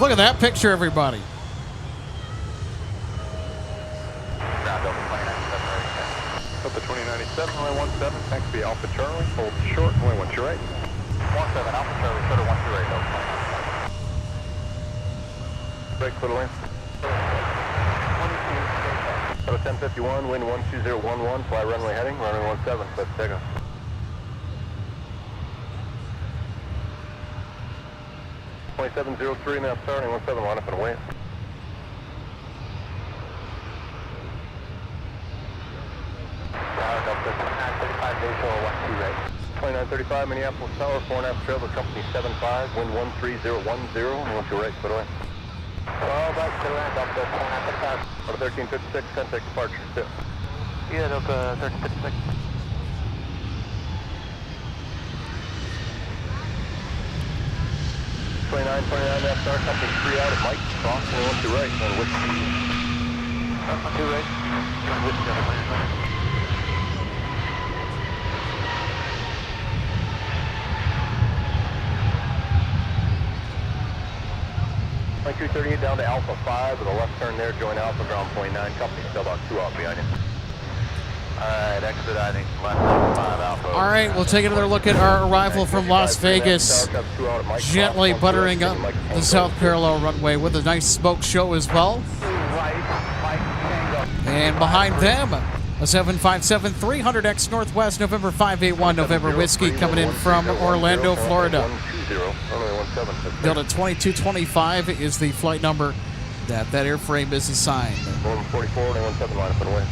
Look at that picture, everybody. Delta 2097, only 17, thanks to Alpha Charlie, hold short, only 1 to right. 17, Alpha Charlie, clear to 1 to right, Delta 20. Break, clear to lane. Delta 1051, wind 12011, fly runway heading, runway 17, let's take off. .703 now starting 17, line up and away. Delta 2935, right. 2935 Minneapolis Tower, 4.5 trail, company 75, wind 13010, and 1 2 right, by the way. All right, to land up there, 4.5. 1356, contact departure, still. Yeah, Delta 1356. 2929 left star, company 3 out at Mike, cross, and 1 2 right, and whiskey. 1 2 right, whiskey on the plan. Like 238 down to Alpha 5 with a left turn there, join Alpha ground point 9, company still about 2 out behind you. Alright, expediting left 5 Alpha. All right, we'll take another look at our arrival from Las Vegas. Gently buttering up the south parallel runway with a nice smoke show as well. And behind them, a 757-300X Northwest November 581 November Whiskey coming in from Orlando, Florida. Delta 2225 is the flight number that airframe is assigned. 44, 117 line up and away.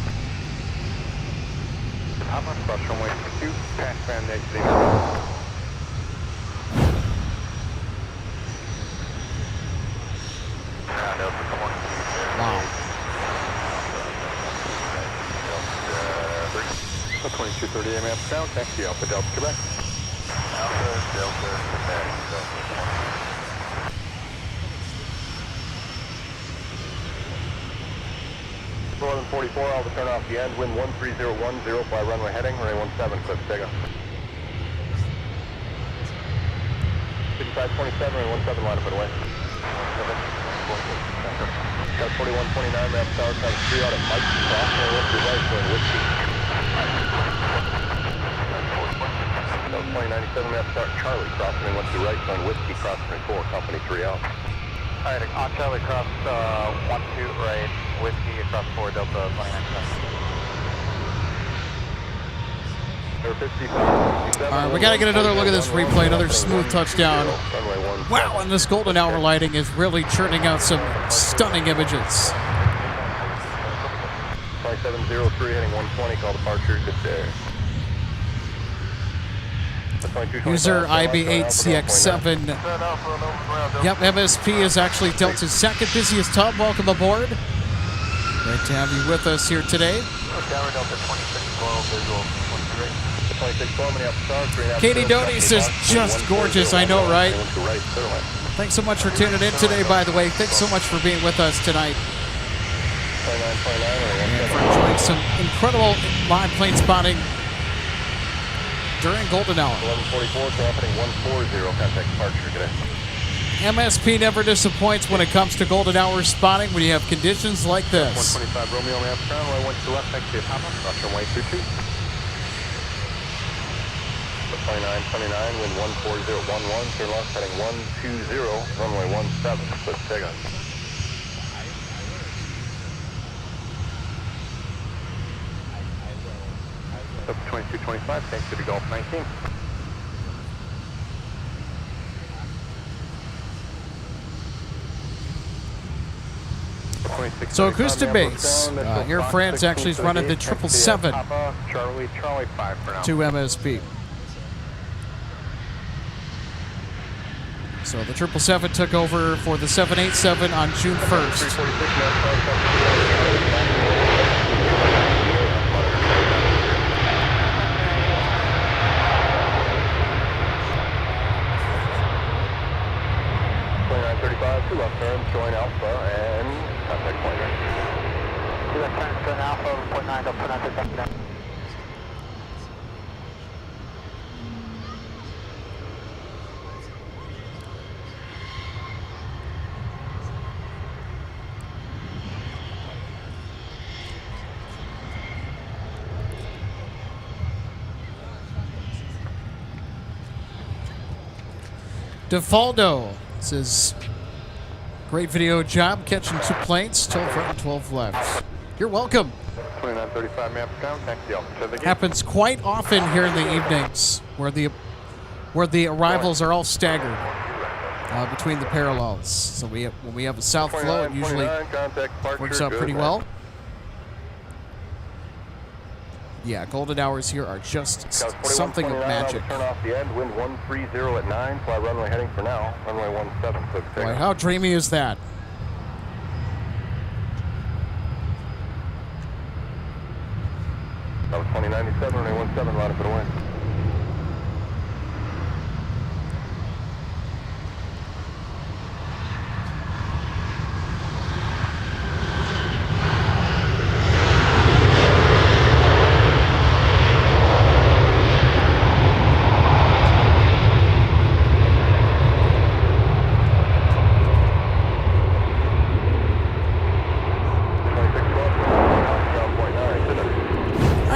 How much cross runway 2, pass band exit. Wow. 2230 AMF down, taxi Alpha Delta Quebec. Alpha Delta Quebec, Delta 44, Alpha turn off the end, wind 13010, fly runway heading, runway 17, clip takeoff. 5527, runway 17, line up and away. Got 4129, ramp tower, time 3 out at Mike, cross, and lift your right, going whiskey. 2097, ramp tower, Charlie, crossing went to right, going whiskey, crossing 4, company 3 out. Alright, on Charlie, cross 1 2 right, whiskey, across 4, Delta 29. All right, we got to get another look at this replay, another smooth touchdown. Wow, and this golden hour lighting is really churning out some stunning images. 2703 heading 120, call departure, good there. User IB8CX7. Yep, MSP is actually Delta's second busiest hub. Welcome aboard. Great to have you with us here today. Katie Doty says, just gorgeous, I know, right? Thanks so much for tuning in today, by the way. Thanks so much for being with us tonight. And for enjoying some incredible live plane spotting during golden hour. 1144, happening 140, contact departure today. MSP never disappoints when it comes to golden hour spotting when you have conditions like this. 125 Romeo, map ground, runway 1 to left, next to Papa, cross runway 22. 2929, wind 14011, turn left, heading 120, runway 17, split takeoff. Up 2225, thanks to the Gulf 19. So Acoustic Base, Air France actually is running the 777 Charlie 5 for now. to MSP. So the 777 took over for the 787 on June 1st. Two left turns, join Alpha, and contact point right. Two left turns, join Alpha, point 9, Delta 29. DeFaldo says, great video job catching 2 planes, 12 right and 12 left. You're welcome. 2935 map down, taxi Alpha to the gate. Happens quite often here in the evenings where the arrivals are all staggered between the parallels. So when we have a south flow, it usually works out pretty well. Yeah, golden hours here are just Scouts something of 4129 magic. Turn off the end, wind 130 at 9, fly runway heading for now, runway 17, clear for Boy, takeoff. how dreamy is that? That was 2097, runway 17, line up for the wind.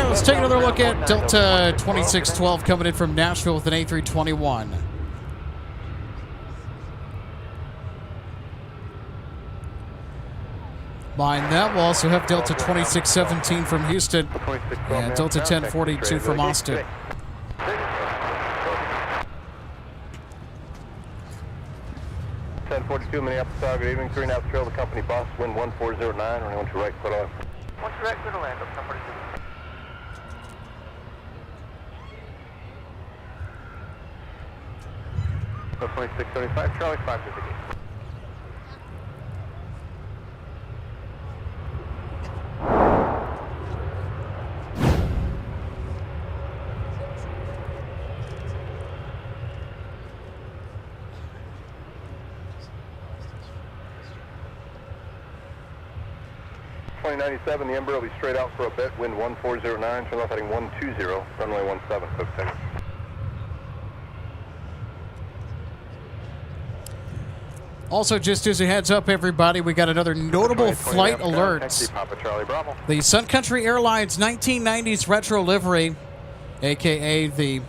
Let's take another look at Delta 2612 coming in from Nashville with an A321. Behind that, we'll also have Delta 2617 from Houston and Delta 1042 from Austin. Minneapolis, good evening. 3.5 trail, the company bus, wind 1409, runway 12 right, clear to land. 12 right, clear to land, Delta 1042. 2675, Charlie 558. The Embraer will be straight out for a bit, wind 1409, turn left heading 120, runway 17, clear for takeoff. Also, just as a heads up, everybody, we got another notable flight alert. The Sun Country Airlines 1990s retro livery, a.k.a. the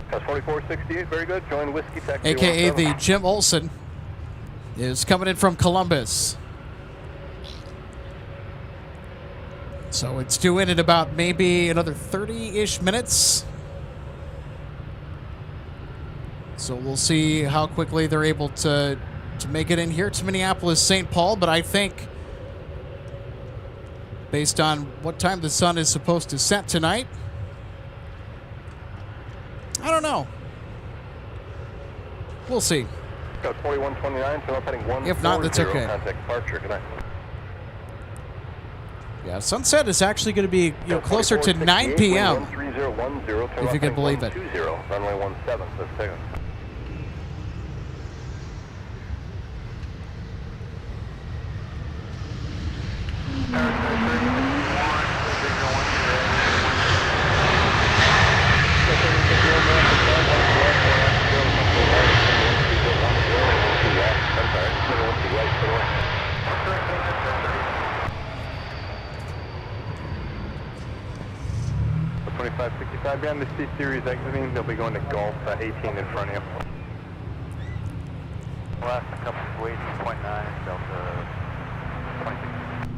That's 4468, very good. Join Whiskey Taxi. a.k.a. the Jim Olsen, is coming in from Columbus. So it's due in at about maybe another 30-ish minutes. So we'll see how quickly they're able to make it in here to Minneapolis, St. Paul. But I think, based on what time the sun is supposed to set tonight, I don't know. We'll see. 4129, turn left heading 140. If not, that's okay. Contact departure. Good night. Yeah, sunset is actually going to be closer to 9 p.m. If you can believe it. Runway 17, let's take it. The 2565 beyond the C-Series exiting, they'll be going to Gulf 18 in front of you. Last couple of weight 2.9, Delta 26.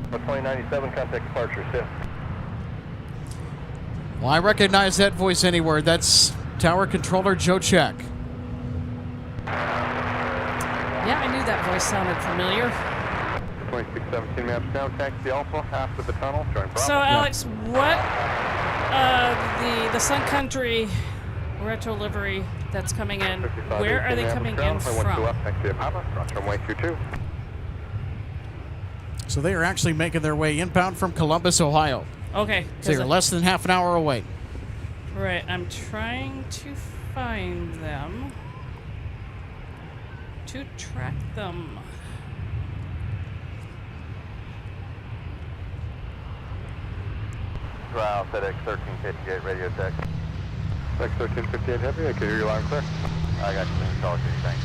2097, contact departure, sit. Well, I recognize that voice anywhere. That's Tower Controller Joe Check. Yeah, I knew that voice sounded familiar. 2617 maps now, taxi Alpha, after the tunnel, join Bravo. So, Alex, what the Sun Country retro livery that's coming in, where are they coming in from? So they are actually making their way inbound from Columbus, Ohio. Okay. So you're less than half an hour away. Right, I'm trying to find them, to track them. Trial FedEx 1358 radio tech. FedEx 1358 heavy, I can hear you loud and clear. I got you in Call City, thanks.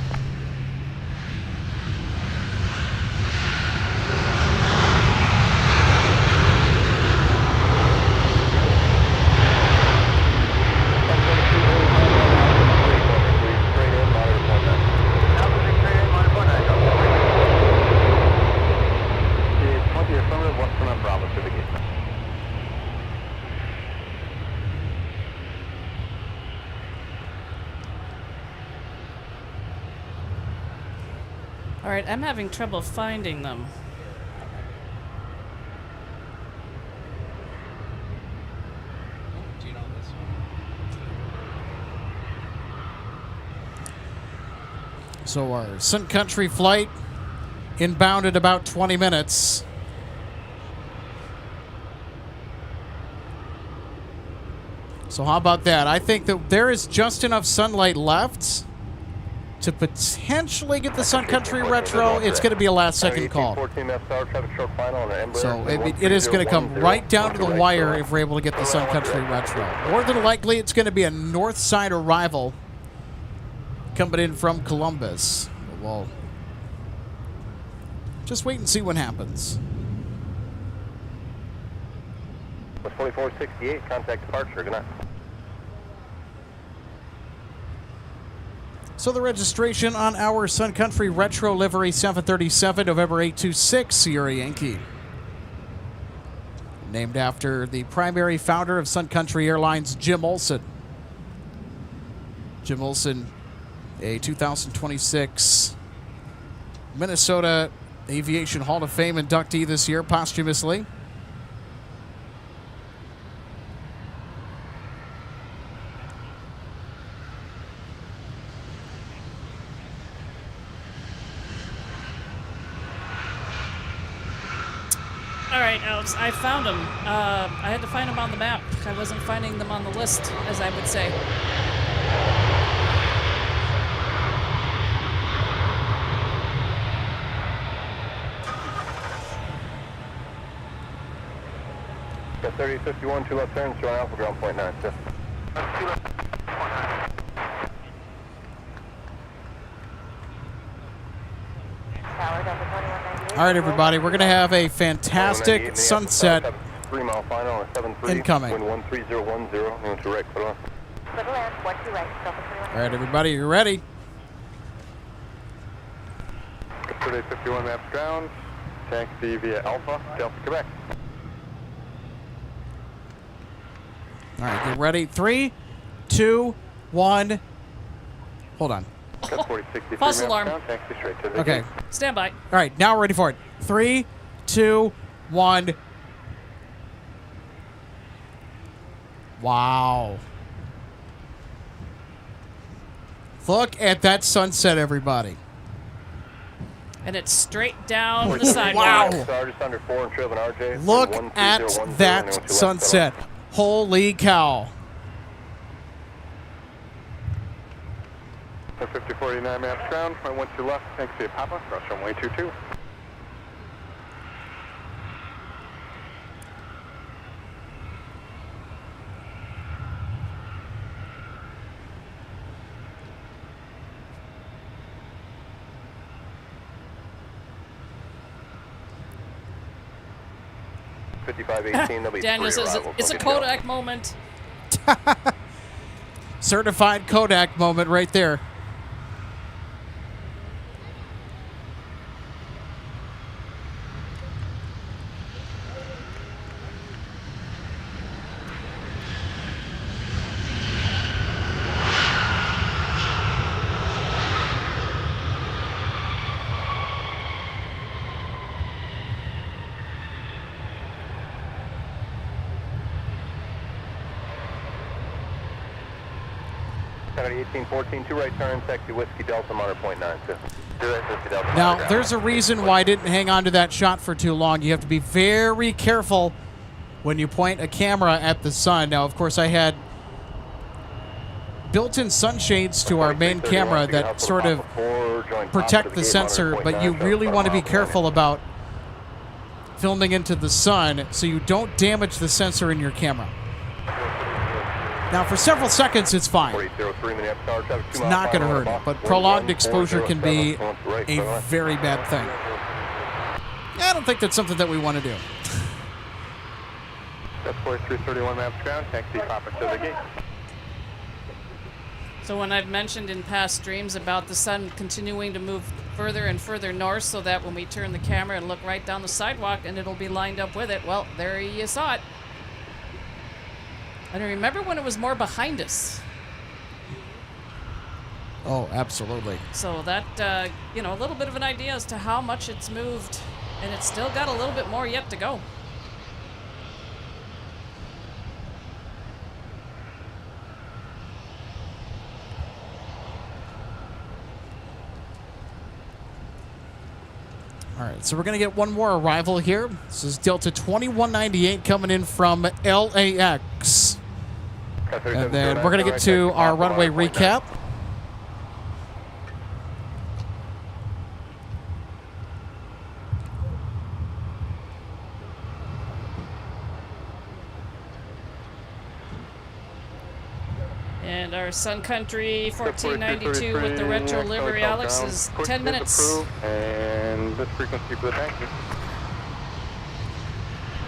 All right, I'm having trouble finding them. So our Sun Country flight inbound in about 20 minutes. So how about that? I think that there is just enough sunlight left to potentially get the Sun Country retro. It's going to be a last-second call. So it is going to come right down to the wire if we're able to get the Sun Country retro. More than likely, it's going to be a north side arrival coming in from Columbus. Well, just wait and see what happens. 4468, contact departure. Good night. So the registration on our Sun Country Retro livery 737 November 826 Sierra Yankee. Named after the primary founder of Sun Country Airlines, Jim Olson. Jim Olson, a 2026 Minnesota Aviation Hall of Fame inductee this year, posthumously. All right, Alex, I found them. I had to find them on the map. I wasn't finding them on the list, as I would say. Got 3051, 2 left turns, John Alpha, ground point 9, sir. All right, everybody, we're going to have a fantastic sunset 3 mile final, 73, incoming. wind 13010, going to right, put on. All right, everybody, you ready? 3851 maps ground, taxi via Alpha, Delta, Quebec. All right, get ready. 3, 2, 1. Hold on. Got 4063 False maps alarm. ground, taxi straight to the Okay. gate. Stand by. All right, now we're ready for it. 3, 2, 1. Wow. Look at that sunset, everybody. And it's straight down the sidewalk. Wow. Just under 4 and Trevin RJ. Look wind at 13010, that going to left, sunset. Holy cow. 5049 maps ground, I went to left, taxi Papa, cross runway 22. on. 5518, there'll be Daniel 3 says arrivals, it's a don't get Kodak moment. Certified Kodak moment right there. Kennedy 1814, 2 right turns, taxi Whiskey Delta, monitor point 9, sir. 2 right, Whiskey Delta. Now, monitor there's a reason why I didn't hang on to that shot for too long. You have to be very careful when you point a camera at the sun. Now, of course, I had built-in sunshades to our main camera that sort of protect the sensor, but you really want to be careful about filming into the sun so you don't damage the sensor in your camera. Now, for several seconds, it's fine. It's not going to hurt it, but prolonged exposure can be a very bad thing. I don't think that's something that we want to do. That's 4331 maps ground, taxi Papa to the gate. So when I've mentioned in past streams about the sun continuing to move further and further north so that when we turn the camera and look right down the sidewalk and it'll be lined up with it, well, there you saw it. And I remember when it was more behind us. Oh, absolutely. So that, you know, a little bit of an idea as to how much it's moved. And it's still got a little bit more yet to go. All right, so we're going to get one more arrival here. This is Delta 2198 coming in from LAX. And then we're going to get to our runway recap. And our Sun Country 1492 with the retro livery, Alex, is 10 minutes. And this frequency for the taxi.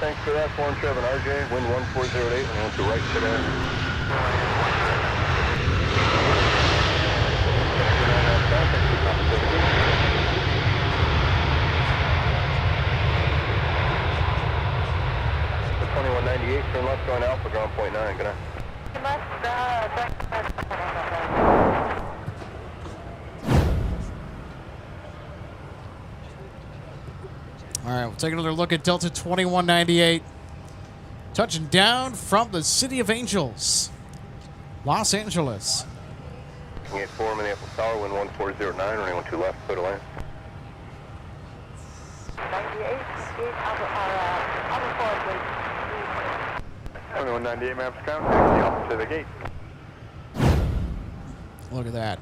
Thanks for that, 47 RJ, wind 1408, and went to right today. The 2198, turn left going Alpha, ground point 9, good night. All right, we'll take another look at Delta 2198. Touching down from the City of Angels, Los Angeles. King 84, Minneapolis Tower, wind 1409, running 12 left, clear to land. 98, Alpha 4, 2198 maps ground, taxi off to the gate. Look at that.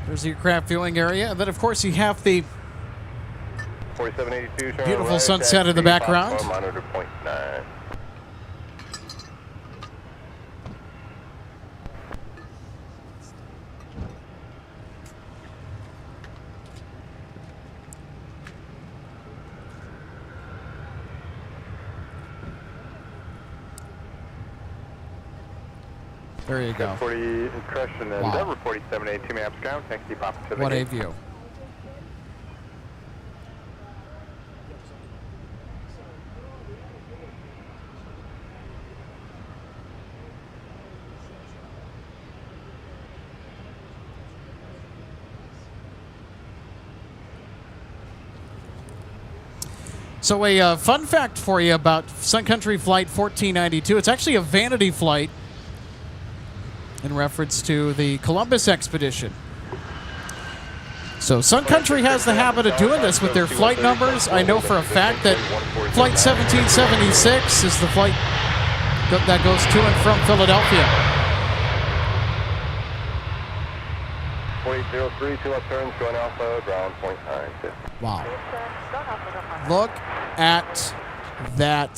There's the aircraft viewing area. And then, of course, you have the 4782, turn beautiful right, sunset in the background. Monitor point 9. There you go. 40 crush and then Wow. Endeavor 4782 maps ground, taxi pop to the What a gate. view. So a fun fact for you about Sun Country Flight 1492. It's actually a vanity flight in reference to the Columbus expedition. So Sun Country has the habit of doing this with their flight numbers. I know for a fact that Flight 1776 is the flight that goes to and from Philadelphia. 4803, 2 left turns, going Alpha, ground point 9. Wow. Look at that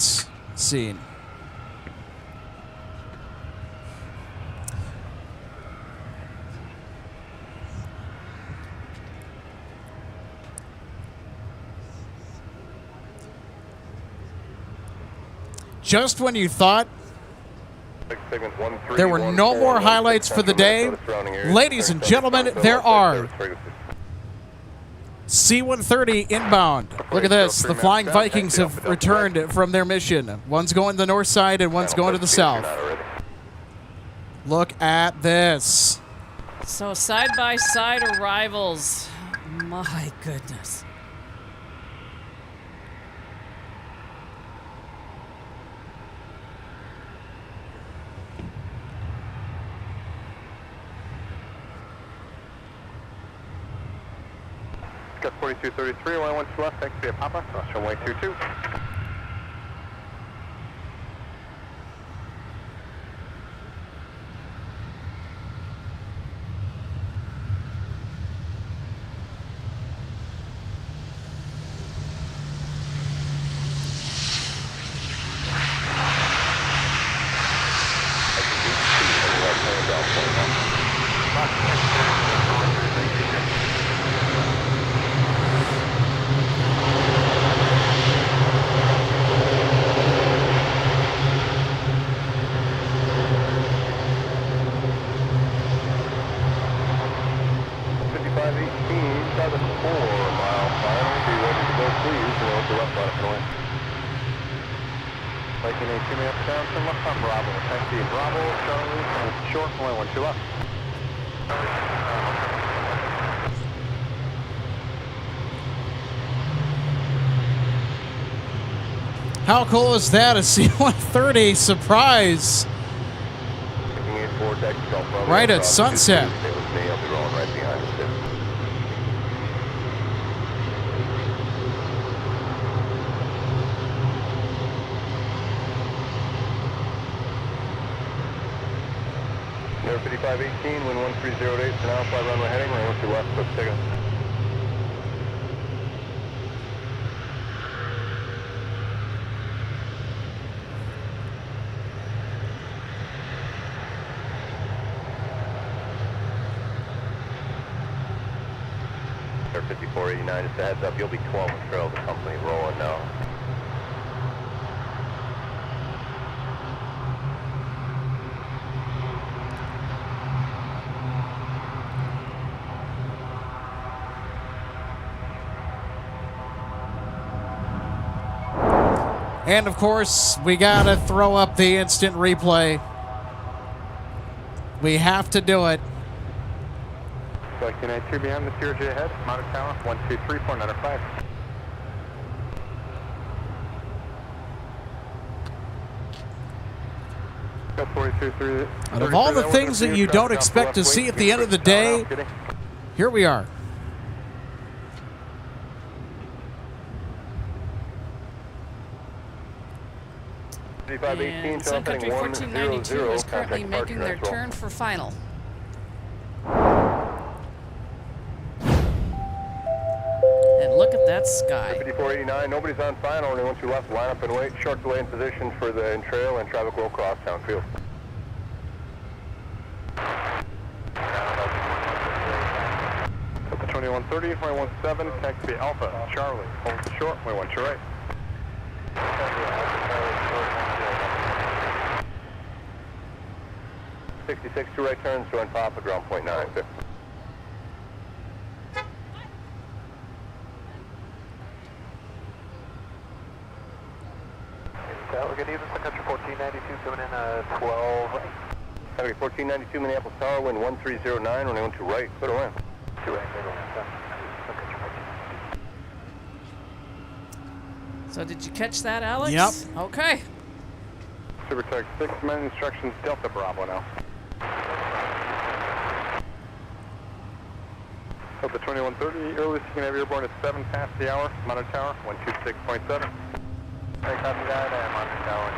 scene. Just when you thought there were no more highlights for the day, ladies and gentlemen, there are. C-130 inbound. Look at this. The Flying Vikings have returned from their mission. One's going to the north side and one's going to the south. Look at this. So side-by-side arrivals. My goodness. Got 4233, 112 left, taxi via Papa, cross runway 22. How cool is that? A C-130 surprise Right at sunset. Stay with me, I'll be rolling right behind you. Air 5518, wind 1308 for now, fly runway heading, runway to left, quick takeoff. Air 5489, just a heads up, you'll be 12 and trail the company rolling now. And of course, we gotta throw up the instant replay. We have to do it. Select United 2 behind the CRJ ahead, mounted tower, 123.495. Out of all the things that you don't expect to see at the end of the day, here we are. And Sun Country 1492 is currently making their turn for final. And look at that sky. 5489, nobody's on final, only one 2 left, line up and wait, short delay in position for the in-trail and traffic will cross downfield. At the 2130, 217, taxi Alpha, Charlie, hold short, 1 to right. 66 to right turns, join Papa, ground point 9. We're going to use the Sun Country 1492 coming in 12 right. Heavy 1492 Minneapolis Tower, wind 1309, running 1 to right, clear to land. 2 right, clear to land. Sun Country 1492. So did you catch that, Alex? Yep. Okay. SuperTech 6, men instructions, Delta Bravo now. At the 2130, earliest you can have airborne at 7 past the hour, monitor tower, 126.7. Hey, copy that, I'm on the tower.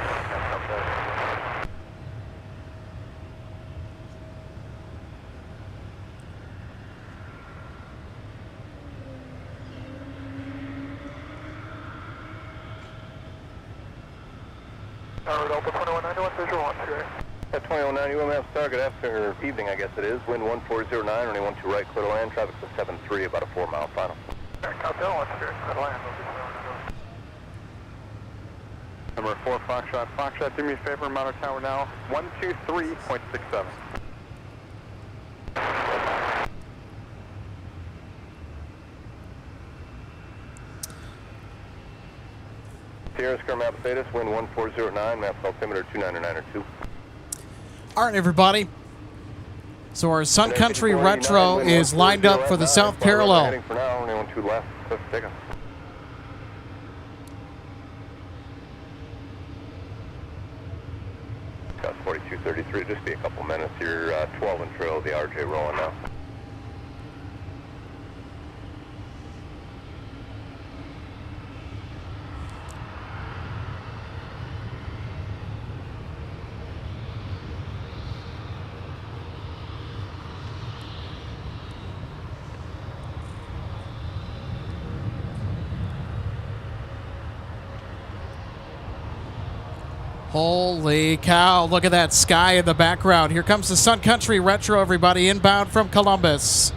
Tower Delta 2191, visual on right. At 2190, you will have target after evening, I guess it is. Wind 1409, running 1 to right, clear to land. Traffic's at 73, about a 4-mile final. Copy that, 1 clear to land. Number 4, Foxtrot. Foxtrot, do me a favor, monitor tower now, 123.67. Sierra Square map status, wind 1409, map altimeter 29902. All right, everybody. So our Sun Country Retro is lined up for the south parallel. Heading for now, only 1 2 left, let's take off. Got 4233, just be a couple minutes. You're 12 and trail, the RJ rolling now. Holy cow, look at that sky in the background. Here comes the Sun Country Retro, everybody, inbound from Columbus.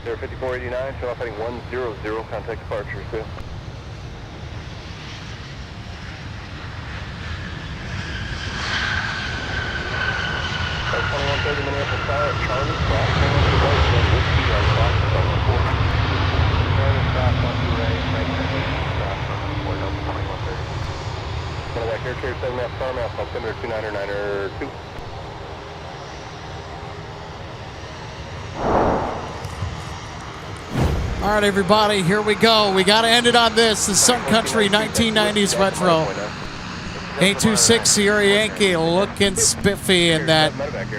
Air 5489, show off heading 100, contact departure, soon. Air 2130 Minneapolis Tower, Charlie, cross, altimeter 299er2. All right, everybody, here we go. We got to end it on this. The Sun Country 1990s retro. 826 Sierra Yankee looking spiffy in that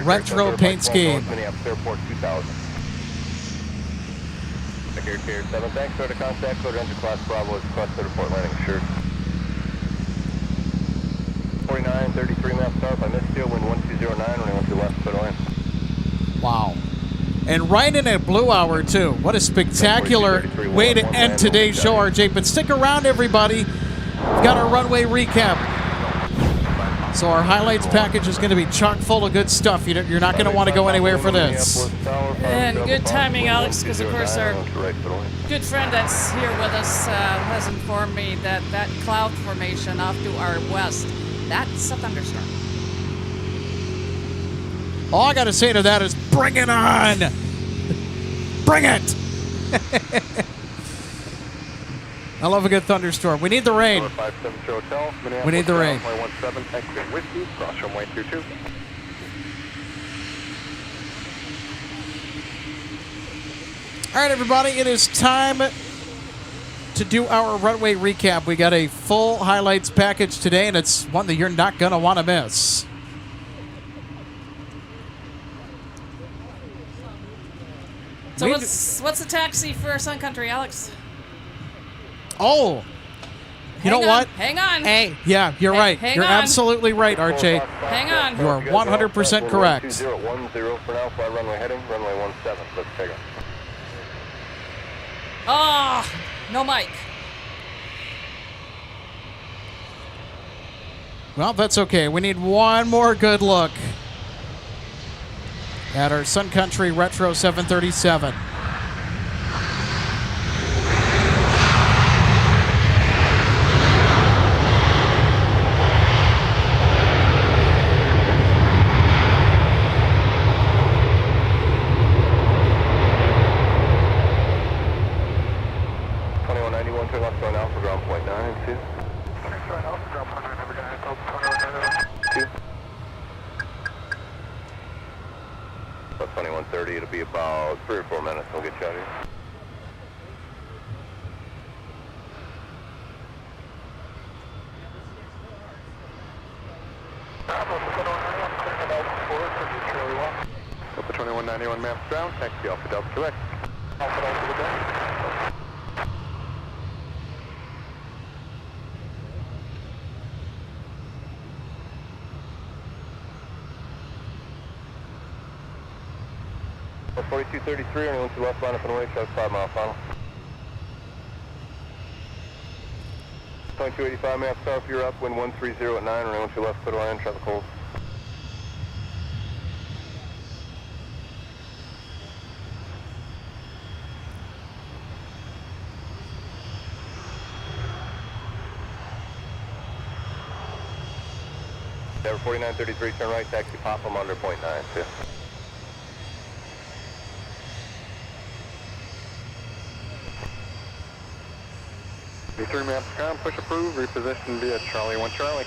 retro paint scheme. Minneapolis Airport 2000. Secretary 7, thanks. Start a contact. Code enter class Bravo. It's class to report landing assured. 4933 maps south. I missed you. Wind 1209. Running 12 left. Clear to land. Wow. And right in a blue hour, too. What a spectacular way to end today's show, RJ. But stick around, everybody. We've got our runway recap. So our highlights package is going to be chock full of good stuff. You're not going to want to go anywhere for this. And good timing, Alex, because, of course, our good friend that's here with us has informed me that that cloud formation off to our west, that's a thunderstorm. All I got to say to that is bring it on. Bring it. I love a good thunderstorm. We need the rain. We need the rain. All right, everybody, it is time to do our runway recap. We got a full highlights package today, and it's one that you're not going to want to miss. So what's the taxi for Sun Country, Alex? Oh, you know what? Hang on. Hey, yeah, you're right. You're absolutely right, RJ. Hang on. You are 100% correct. 2010 for now. Fly runway heading. Runway 17. Let's take off. Oh, no mic. Well, that's okay. We need one more good look at our Sun Country Retro 737. It'll be about 3 or 4 minutes. We'll get you out of here. Delta 2191 maps ground. Taxi Alpha Delta Quebec. Alpha Delta Quebec. Well, 4233, only 12 left line up and away, shows 5 mile final. 2285 maps south, you're up, wind 130 at 9, only 12 left, clear to land, traffic hold. Tower 4933, turn right, taxi pop, I'm under 0.92. B3 maps ground, push approved, reposition via Charlie 1 Charlie.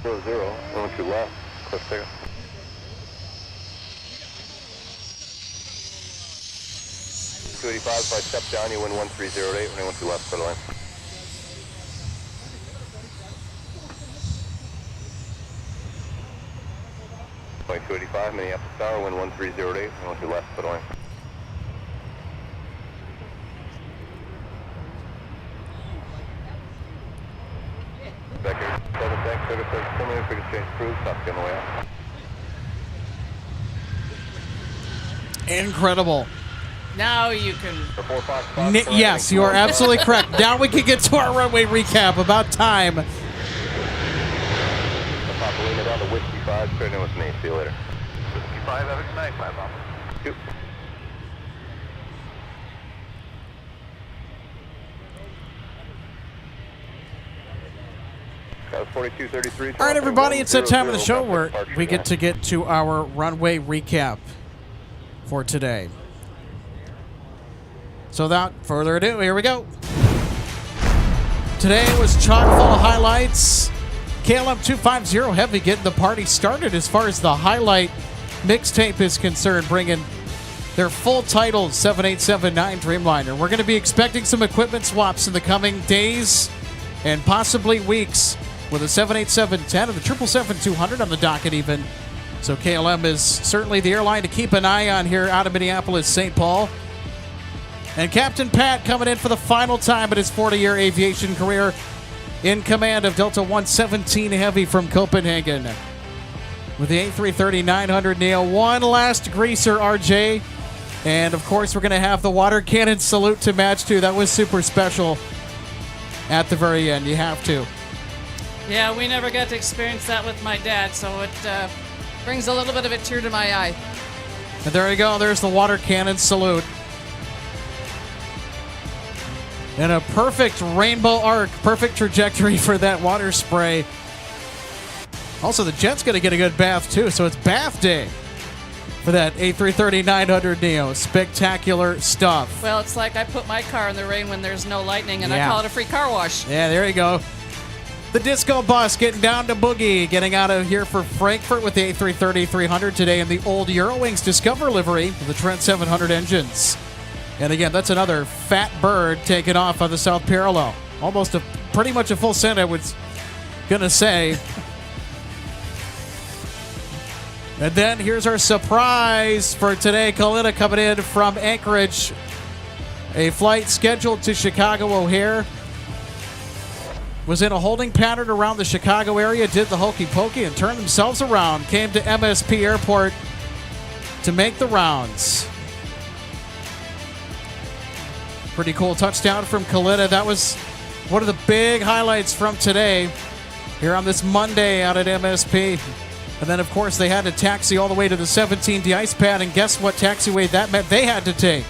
Zero, zero, 1 2 left, cliff there. .285, if I step down, you win 1308, when 1 2 left, clear the line. Point 285, Minneapolis Tower, wind 1308, and 1 2 left, clear the line. Back here, 7 tank, 36, terminal, big exchange crew, stop getting away out. Incredible. Now you can. Yes, you are absolutely correct. Now we can get to our runway recap. About time. Papa Lima down to Whiskey 5, straight in with me. See you later. Whiskey 5, have a good night, my Papa. Two. All right, everybody, it's that time of the show where we get to our runway recap for today. So without further ado, here we go. Today was chock full of highlights. KLM 250 Heavy getting the party started as far as the highlight mixtape is concerned, bringing their full titled 7879 Dreamliner. We're going to be expecting some equipment swaps in the coming days and possibly weeks with a 787-10 and the 777-200 on the docket even. So KLM is certainly the airline to keep an eye on here out of Minneapolis, St. Paul. And Captain Pat coming in for the final time in his 40-year aviation career in command of Delta 117 Heavy from Copenhagen. With the A330-900 Neo, one last greaser, RJ. And, of course, we're going to have the water cannon salute to match, too. That was super special at the very end. You have to. Yeah, we never got to experience that with my dad, so it brings a little bit of a tear to my eye. And there you go. There's the water cannon salute. And a perfect rainbow arc, perfect trajectory for that water spray. Also, the jet's going to get a good bath, too, so it's bath day for that A330-900 Neo. Spectacular stuff. Well, it's like I put my car in the rain when there's no lightning, and I call it a free car wash. Yeah, there you go. The disco bus getting down to Boogie, getting out of here for Frankfurt with the A330-300 today in the old Eurowings Discover livery with the Trent 700 engines. And again, that's another fat bird taking off on the South Parallel. Almost pretty much a full set, I was going to say. And then here's our surprise for today. Kalina coming in from Anchorage. A flight scheduled to Chicago O'Hare. Was in a holding pattern around the Chicago area, did the hokey pokey and turned themselves around. Came to MSP Airport to make the rounds. Pretty cool touchdown from Kalina. That was one of the big highlights from today here on this Monday out at MSP. And then, of course, they had to taxi all the way to the 17 de-ice pad, and guess what taxiway that meant they had to take?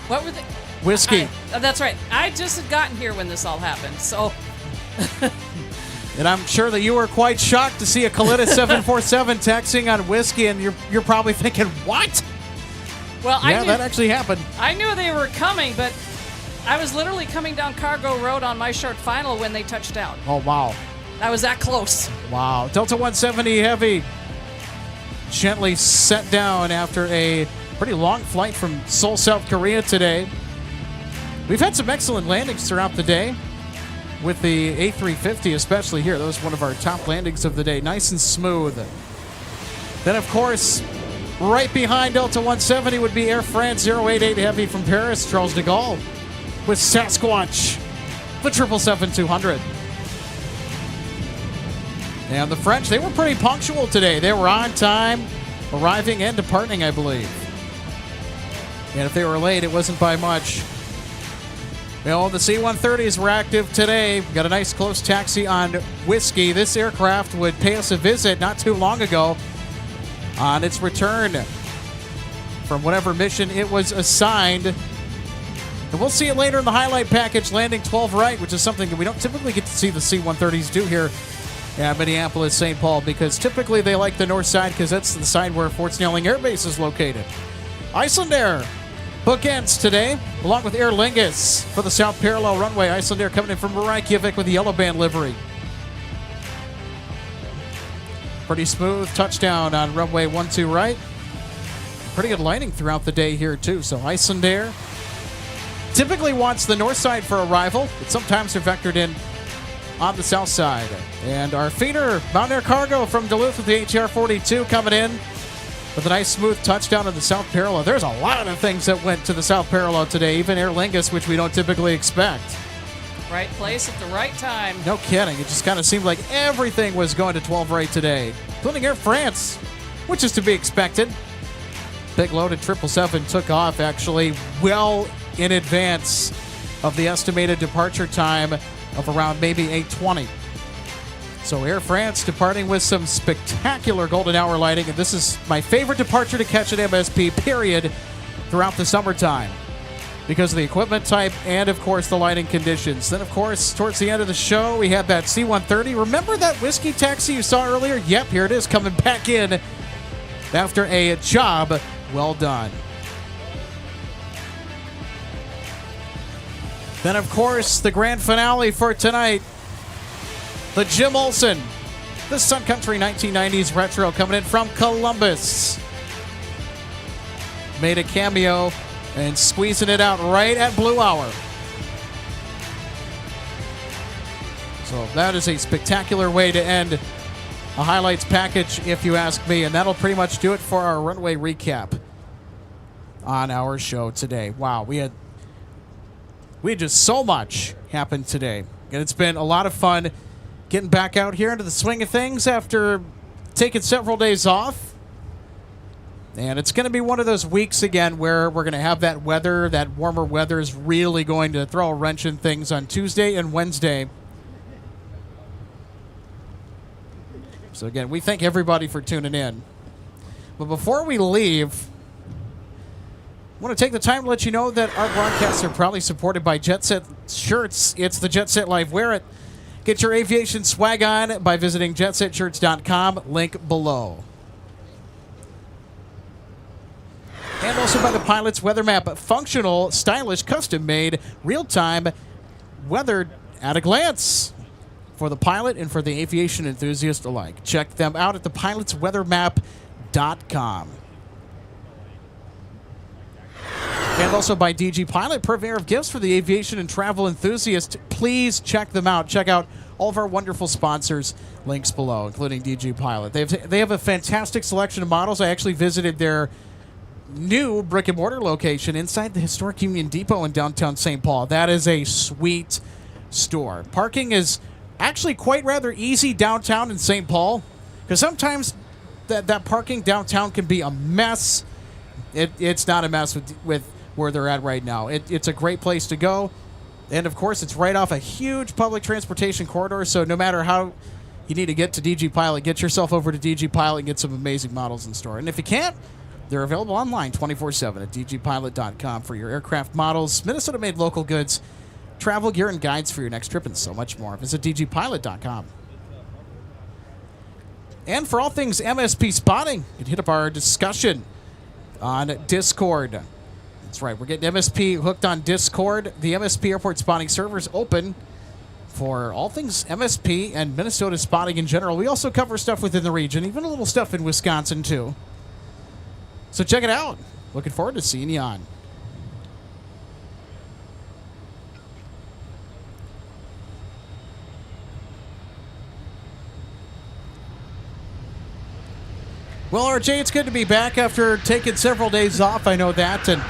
What were they? Whiskey. That's right. I just had gotten here when this all happened, so... And I'm sure that you were quite shocked to see a Kalina 747 taxiing on whiskey, and you're probably thinking, what? Well, yeah, that actually happened. I knew they were coming, but I was literally coming down Cargo Road on my short final when they touched down. Oh, wow. I was that close. Wow. Delta 170 Heavy gently set down after a pretty long flight from Seoul, South Korea today. We've had some excellent landings throughout the day with the A350 especially here. That was one of our top landings of the day. Nice and smooth. Then, of course, right behind Delta 170 would be Air France 088 Heavy from Paris, Charles de Gaulle, with Sasquatch, the 777-200. And the French, they were pretty punctual today. They were on time, arriving and departing, I believe. And if they were late, it wasn't by much. Well, the C-130s were active today. Got a nice close taxi on Whiskey. This aircraft would pay us a visit not too long ago on its return from whatever mission it was assigned. And we'll see it later in the highlight package, landing 12 right, which is something that we don't typically get to see the C-130s do here at Minneapolis, St. Paul, because typically they like the north side because that's the side where Fort Snelling Air Base is located. Icelandair bookends today, along with Aer Lingus for the South Parallel runway. Icelandair coming in from Reykjavik with the yellow band livery. Pretty smooth touchdown on runway 12 right. Pretty good lighting throughout the day here, too. So Icelandair typically wants the north side for arrival, but sometimes they're vectored in on the south side. And our feeder, Mountain Air Cargo from Duluth with the ATR-42 coming in with a nice smooth touchdown on the South Parallel. There's a lot of things that went to the South Parallel today, even Aer Lingus, which we don't typically expect. Right place at the right time. No kidding. It just kind of seemed like everything was going to 12 right today, including Air France, which is to be expected. Big loaded 777 took off actually well in advance of the estimated departure time of around maybe 8:20. So Air France departing with some spectacular golden hour lighting, and this is my favorite departure to catch at MSP, period, throughout the summertime because of the equipment type and, of course, the lighting conditions. Then, of course, towards the end of the show, we had that C-130. Remember that whiskey taxi you saw earlier? Yep, here it is coming back in after a job well done. Then, of course, the grand finale for tonight, the Jim Olsen, the Sun Country 1990s retro coming in from Columbus. Made a cameo and squeezing it out right at Blue Hour. So that is a spectacular way to end a highlights package, if you ask me. And that'll pretty much do it for our runway recap on our show today. Wow, we had just so much happened today. And it's been a lot of fun getting back out here into the swing of things after taking several days off. And it's going to be one of those weeks again where we're going to have that weather. That warmer weather is really going to throw a wrench in things on Tuesday and Wednesday. So again, we thank everybody for tuning in. But before we leave, I want to take the time to let you know that our broadcasts are proudly supported by Jet Set Shirts. It's the Jet Set Live Wear It. Get your aviation swag on by visiting jetsetshirts.com, link below. And also by the Pilot's Weather Map, functional, stylish, custom-made, real-time weather at a glance for the pilot and for the aviation enthusiast alike. Check them out at thepilotsweathermap.com. And also by DG Pilot, purveyor of gifts for the aviation and travel enthusiast. Please check them out. Check out all of our wonderful sponsors. Links below, including DG Pilot. They have a fantastic selection of models. I actually visited their new brick-and-mortar location inside the historic Union Depot in downtown St. Paul. That is a sweet store. Parking is actually quite rather easy downtown in St. Paul, because sometimes that parking downtown can be a mess. It's not a mess with where they're at right now. It's a great place to go. And, of course, it's right off a huge public transportation corridor, so no matter how you need to get to DG Pilot, get yourself over to DG Pilot and get some amazing models in store. And if you can't, they're available online 24/7 at dgpilot.com for your aircraft models, Minnesota-made local goods, travel gear, and guides for your next trip, and so much more. Visit dgpilot.com. And for all things MSP spotting, you can hit up our discussion on Discord. That's right, we're getting MSP hooked on Discord. The MSP Airport spotting server is open for all things MSP and Minnesota spotting in general. We also cover stuff within the region, even a little stuff in Wisconsin, too. So check it out. Looking forward to seeing you on. Well, RJ, it's good to be back after taking several days off. I know that. And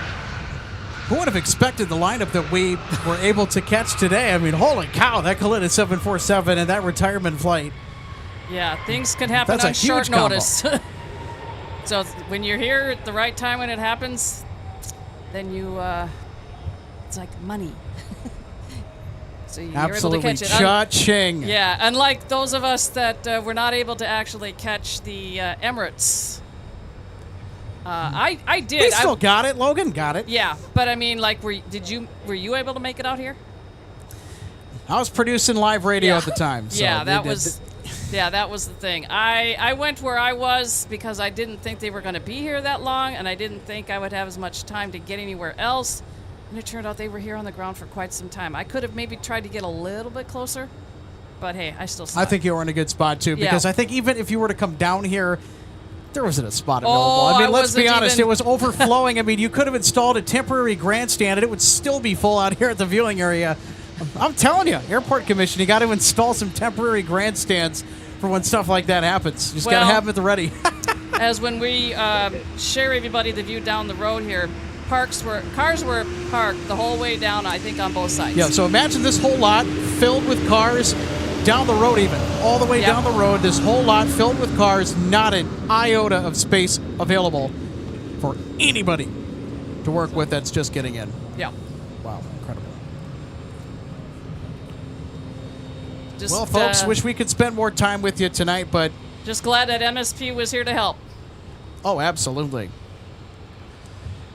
who would have expected the lineup that we were able to catch today? I mean, holy cow, that Kalitta 747 and that retirement flight. Yeah, things can happen on short notice. So when you're here at the right time when it happens, then you, it's like money. So you're absolutely able to catch it. Cha-ching. Yeah, unlike those of us that were not able to actually catch the Emirates. I did. We still got it. Logan got it. Yeah, but I mean, like, were you able to make it out here? I was producing live radio at the time. So yeah, that was the thing. I went where I was because I didn't think they were going to be here that long, and I didn't think I would have as much time to get anywhere else. And it turned out they were here on the ground for quite some time. I could have maybe tried to get a little bit closer, but hey, I still saw I think you were in a good spot, too, because I think even if you were to come down here, there wasn't a spot available. Oh, I mean, let's be honest, even... it was overflowing. I mean, you could have installed a temporary grandstand, and it would still be full out here at the viewing area. I'm telling you, Airport Commission, you got to install some temporary grandstands for when stuff like that happens. You just got to have them at the ready. As when we share everybody the view down the road here, cars were parked the whole way down, I think, on both sides. Yeah, so imagine this whole lot filled with cars down the road even. All the way down the road, this whole lot filled with cars, not an iota of space available for anybody to work with that's just getting in. Yeah. Wow, incredible. Just, well, folks, wish we could spend more time with you tonight, but... Just glad that MSP was here to help. Oh, absolutely.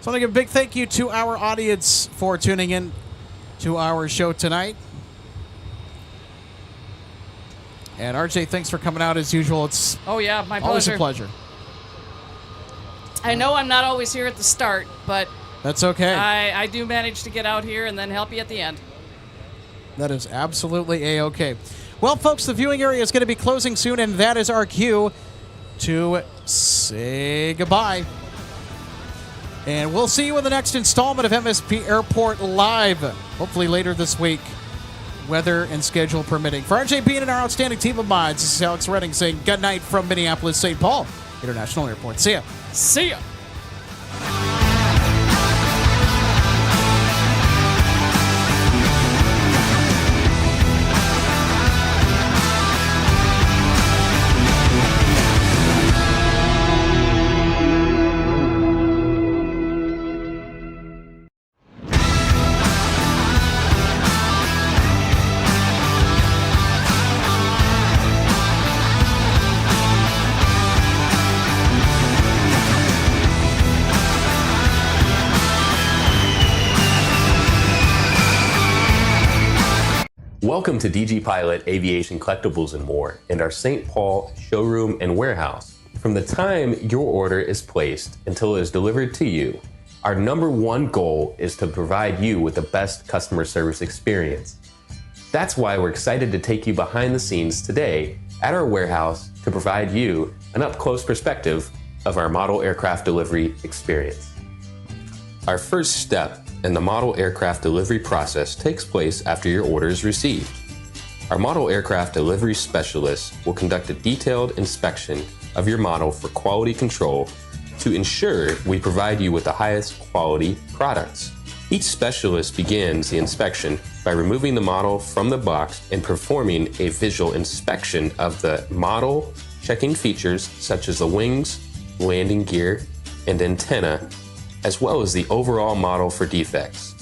So I want to give a big thank you to our audience for tuning in to our show tonight. And RJ, thanks for coming out as usual. It's my pleasure. Always a pleasure. I know I'm not always here at the start, but that's okay. I do manage to get out here and then help you at the end. That is absolutely A-OK. Well, folks, the viewing area is going to be closing soon, and that is our cue to say goodbye. And we'll see you in the next installment of MSP Airport Live, hopefully later this week, weather and schedule permitting. For RJ Bean and our outstanding team of minds, this is Alex Redding saying good night from Minneapolis, St. Paul International Airport. See ya. See ya. Welcome to DG Pilot Aviation Collectibles and More and our St. Paul showroom and warehouse. From the time your order is placed until it is delivered to you, our #1 goal is to provide you with the best customer service experience. That's why we're excited to take you behind the scenes today at our warehouse to provide you an up-close perspective of our model aircraft delivery experience. Our first step in the model aircraft delivery process takes place after your order is received. Our model aircraft delivery specialist will conduct a detailed inspection of your model for quality control to ensure we provide you with the highest quality products. Each specialist begins the inspection by removing the model from the box and performing a visual inspection of the model, checking features such as the wings, landing gear, and antenna, as well as the overall model for defects.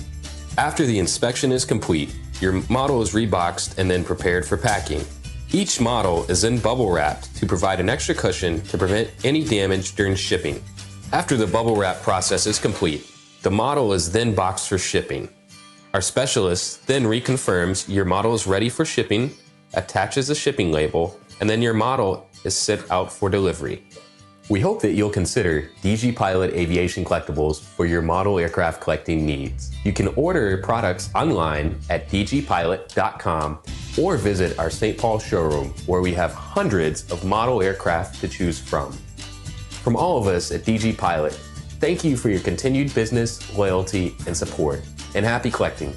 After the inspection is complete, your model is reboxed and then prepared for packing. Each model is then bubble wrapped to provide an extra cushion to prevent any damage during shipping. After the bubble wrap process is complete, the model is then boxed for shipping. Our specialist then reconfirms your model is ready for shipping, attaches a shipping label, and then your model is sent out for delivery. We hope that you'll consider DG Pilot Aviation Collectibles for your model aircraft collecting needs. You can order products online at dgpilot.com or visit our St. Paul showroom where we have hundreds of model aircraft to choose from. From all of us at DG Pilot, thank you for your continued business, loyalty, and support, and happy collecting.